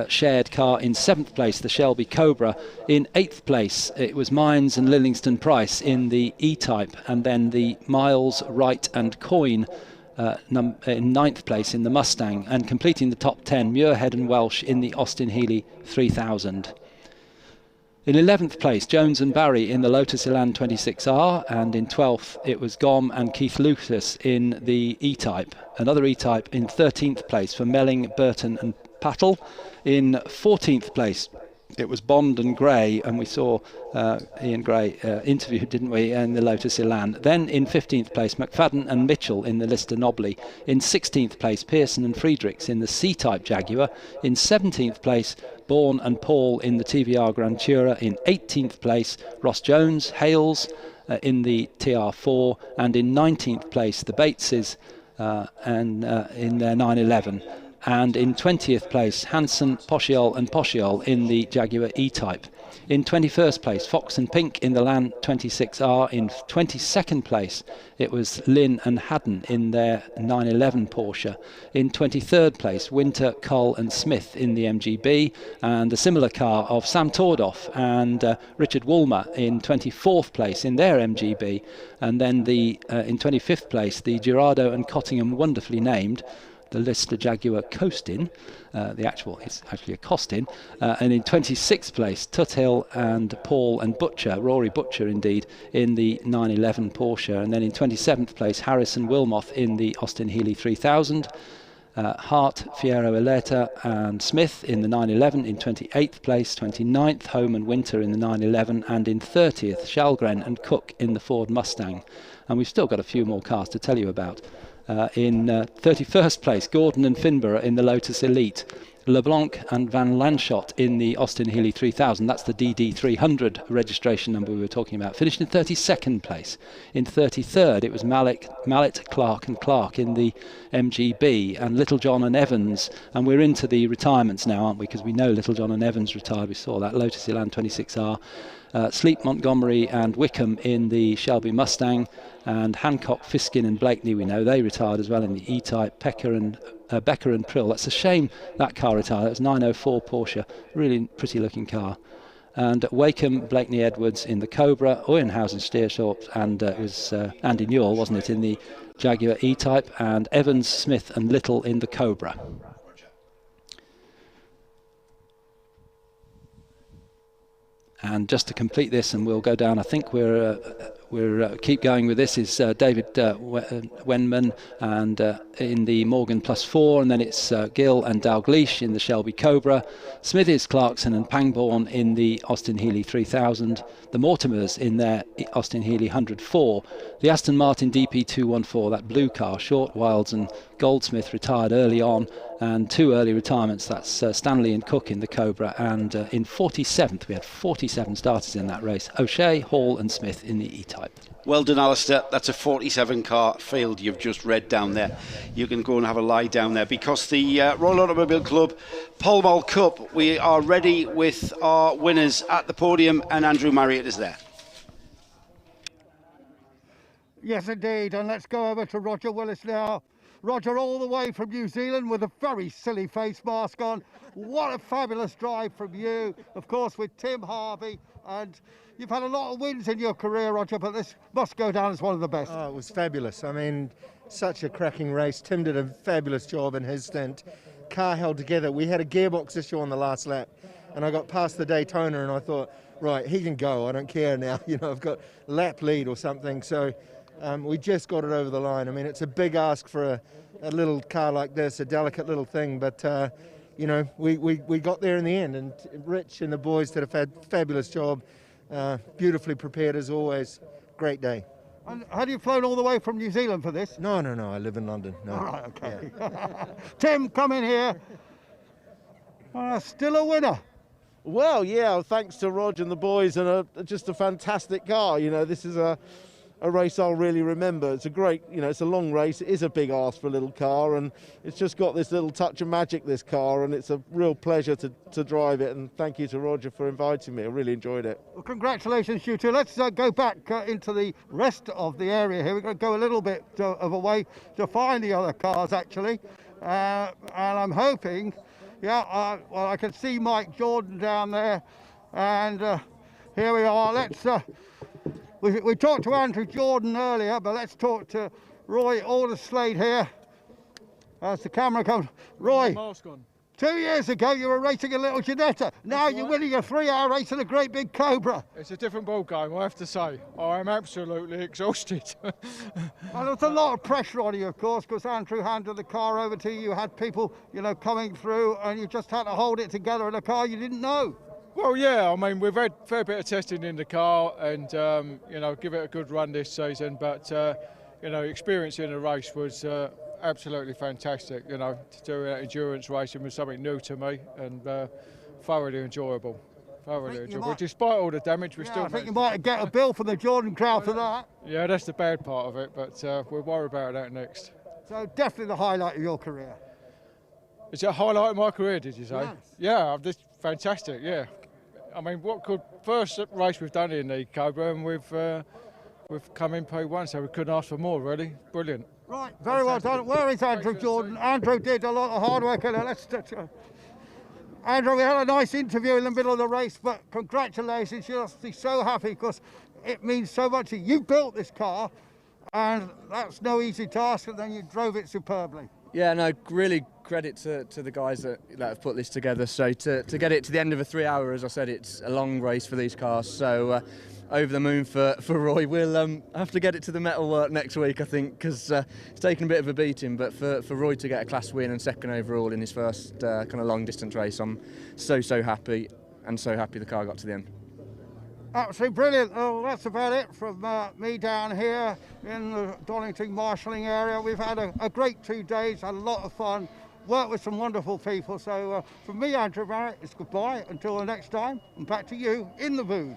Speaker 5: shared car in 7th place, the Shelby Cobra. In 8th place, it was Mines and Lillingston Price in the E-Type. And then the Miles, Wright and Coyne in 9th place in the Mustang. And completing the top 10, Muirhead and Welsh in the Austin Healey 3000. In 11th place, Jones and Barry in the Lotus Elan 26R, and in 12th it was Gom and Keith Lucas in the E-Type. Another E-Type in 13th place for Melling, Burton and Pattle. In 14th place, It was Bond and Gray, and we saw Ian Gray interviewed, didn't we, in the Lotus Elan. Then in 15th place, McFadden and Mitchell in the Lister Nobly. In 16th place, Pearson and Friedrichs in the C-Type Jaguar. In 17th place, Bourne and Pall in the TVR Grand Tourer. In 18th place, Ross Jones, Hales in the TR4. And in 19th place, the Bateses in their 911. And in 20th place, Hansen, Posciol and Posciol in the Jaguar E-Type. In 21st place, Fox and Pink in the Land 26R. In 22nd place, it was Lynn and Haddon in their 911 Porsche. In 23rd place, Winter, Cull and Smith in the MGB, and a similar car of Sam Tordoff and Richard Woolmer in 24th place in their MGB. And then in 25th place, the Girardo and Cottingham, wonderfully named, the Lister Jaguar Coastin, it's actually a Costin, and in 26th place, Tuthill and Paul and Butcher, Rory Butcher indeed, in the 911 Porsche, and then in 27th place, Harris and Wilmoth in the Austin Healey 3000, Hart, Fierro Eleta and Smith in the 911 in 28th place, 29th, Home and Winter in the 911, and in 30th, Shalgren and Cook in the Ford Mustang. And we've still got a few more cars to tell you about. In 31st place, Gordon and Finborough in the Lotus Elite. LeBlanc and Van Lanschot in the Austin Healey 3000. That's the DD300 registration number we were talking about. Finished in 32nd place. In 33rd, it was Mallet, Clark and Clark in the MGB, and Littlejohn and Evans. And we're into the retirements now, aren't we? Because we know Littlejohn and Evans retired. We saw that. Lotus Elan 26R. Sleep, Montgomery and Wickham in the Shelby Mustang, and Hancock, Fiskin and Blakeney, we know they retired as well in the E-Type. Becker and Prill. That's a shame that car retired. It was 904 Porsche, really pretty looking car. And Wakeham, Blakeney Edwards in the Cobra, Oyenhausen Steershops, and it was Andy Newell, wasn't it, in the Jaguar E-Type, and Evans, Smith and Little in the Cobra. And just to complete this, and we'll go down, I think we're keep going with this, is David Wenman and in the Morgan +4, and then it's Gill and Dalgleish in the Shelby Cobra, Smithies, Clarkson and Pangborn in the Austin Healey 3000, the Mortimers in their Austin Healey 104, the Aston Martin DP214, that blue car, Short, Wilds and Goldsmith retired early on, and two early retirements, that's Stanley and Cook in the Cobra, and in 47th, we had 47 starters in that race, O'Shea, Hall and Smith in the E-Type.
Speaker 1: Well done, Alistair. That's a 47 car field you've just read down there. You can go and have a lie down there, because the Royal Automobile Club Pall Mall Cup, we are ready with our winners at the podium, and Andrew Marriott is there.
Speaker 3: Yes, indeed, and let's go over to Roger Willis now. Roger, all the way from New Zealand with a very silly face mask on. What a fabulous drive from you, of course, with Tim Harvey. And you've had a lot of wins in your career, Roger, but this must go down as one of the best.
Speaker 14: Oh, it was fabulous. I mean, such a cracking race. Tim did a fabulous job in his stint. Car held together. We had a gearbox issue on the last lap, and I got past the Daytona, and I thought, right, he can go. I don't care now. You know, I've got lap lead or something. So we just got it over the line. I mean, it's a big ask for a little car like this, a delicate little thing, but you know, we got there in the end, and Rich and the boys did a fabulous job, beautifully prepared as always. Great day.
Speaker 3: And had you flown all the way from New Zealand for this?
Speaker 14: No, I live in London. No.
Speaker 3: All right, okay. Yeah. Tim, come in here. Still a winner.
Speaker 12: Well, yeah, thanks to Roger and the boys, and just a fantastic car. You know, this is a race I'll really remember. It's a great, you know, it's a long race. It is a big ask for a little car, and it's just got this little touch of magic, this car, and it's a real pleasure to drive it. And thank you to Roger for inviting me. I really enjoyed it.
Speaker 3: Well, congratulations, you two. Let's go back into the rest of the area here. We're going to go a little bit of a way to find the other cars, actually. And I'm hoping, well, I can see Mike Jordan down there, and here we are. Let's. We talked to Andrew Jordan earlier, but let's talk to Roy Alderslade here. As the camera comes. Roy, 2 years ago you were racing a little Ginetta. Now you're winning a 3-hour race in a great big Cobra.
Speaker 17: It's a different ball game, I have to say. I'm absolutely exhausted.
Speaker 3: And there's a lot of pressure on you, of course, because Andrew handed the car over to you. You had people, you know, coming through, and you just had to hold it together in a car you didn't know.
Speaker 17: Well, yeah, I mean, we've had a fair bit of testing in the car and, give it a good run this season. But, experiencing the race was absolutely fantastic. To do endurance racing was something new to me and thoroughly enjoyable. Despite all the damage, we still.
Speaker 3: I think you might get a bill from the Jordan crowd for that.
Speaker 17: Yeah, that's the bad part of it, but we'll worry about that next.
Speaker 3: So definitely the highlight of your career.
Speaker 17: Is it a highlight of my career, did you say?
Speaker 3: Yes.
Speaker 17: Yeah, this fantastic, yeah. I mean, first race we've done in the Cobra, and we've come in P1, so we couldn't ask for more, really. Brilliant.
Speaker 3: Right, very well done. Where is Andrew Jordan? Andrew did a lot of hard work. Andrew, we had a nice interview in the middle of the race, but congratulations. You must be so happy because it means so much to you. You built this car, and that's no easy task, and then you drove it superbly.
Speaker 15: Yeah, no, really credit to the guys that have put this together. So to get it to the end of a 3 hour, as I said, it's a long race for these cars. So over the moon for Roy. We'll have to get it to the metalwork next week, I think, because it's taken a bit of a beating. But for Roy to get a class win and second overall in his first kind of long distance race, I'm so happy, and so happy the car got to the end.
Speaker 3: Absolutely brilliant. Oh, that's about it from me down here in the Donington marshalling area. We've had a great 2 days, had a lot of fun, worked with some wonderful people. So from me, Andrew Barrett, it's goodbye until the next time, and back to you in the booth.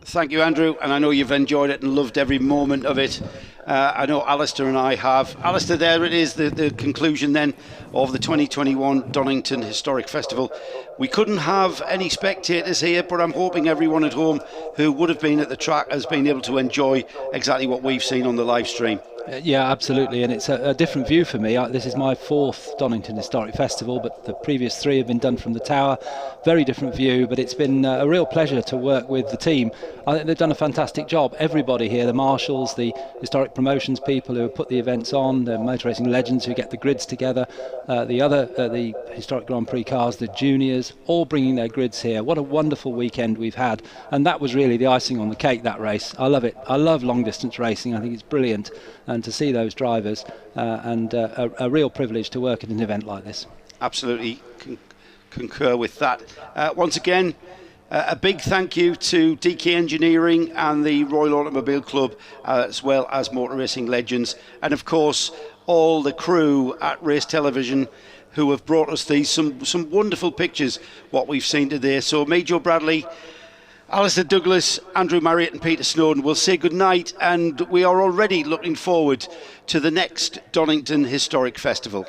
Speaker 1: Thank you, Andrew, and I know you've enjoyed it and loved every moment of it. I know Alistair and I have. Alistair, there it is, the conclusion then of the 2021 Donington Historic Festival. We couldn't have any spectators here, but I'm hoping everyone at home who would have been at the track has been able to enjoy exactly what we've seen on the live stream.
Speaker 5: Yeah, absolutely, and it's a different view for me. This is my 4th Donington Historic Festival, but the previous 3 have been done from the tower. Very different view, but it's been a real pleasure to work with the team. I think they've done a fantastic job. Everybody here, the marshals, the historic promotions people who have put the events on, the motor racing legends who get the grids together, the historic Grand Prix cars, the juniors, all bringing their grids here. What a wonderful weekend we've had, and that was really the icing on the cake, that race. I love it. I love long distance racing. I think it's brilliant. And to see those drivers and a real privilege to work at an event like this.
Speaker 1: Absolutely concur with that. Once again, a big thank you to DK Engineering and the Royal Automobile Club, as well as Motor Racing Legends, and of course all the crew at Race Television who have brought us these some wonderful pictures, what we've seen today. So me, Joe Bradley, Alistair Douglas, Andrew Marriott and Peter Snowden will say goodnight, and we are already looking forward to the next Donington Historic Festival.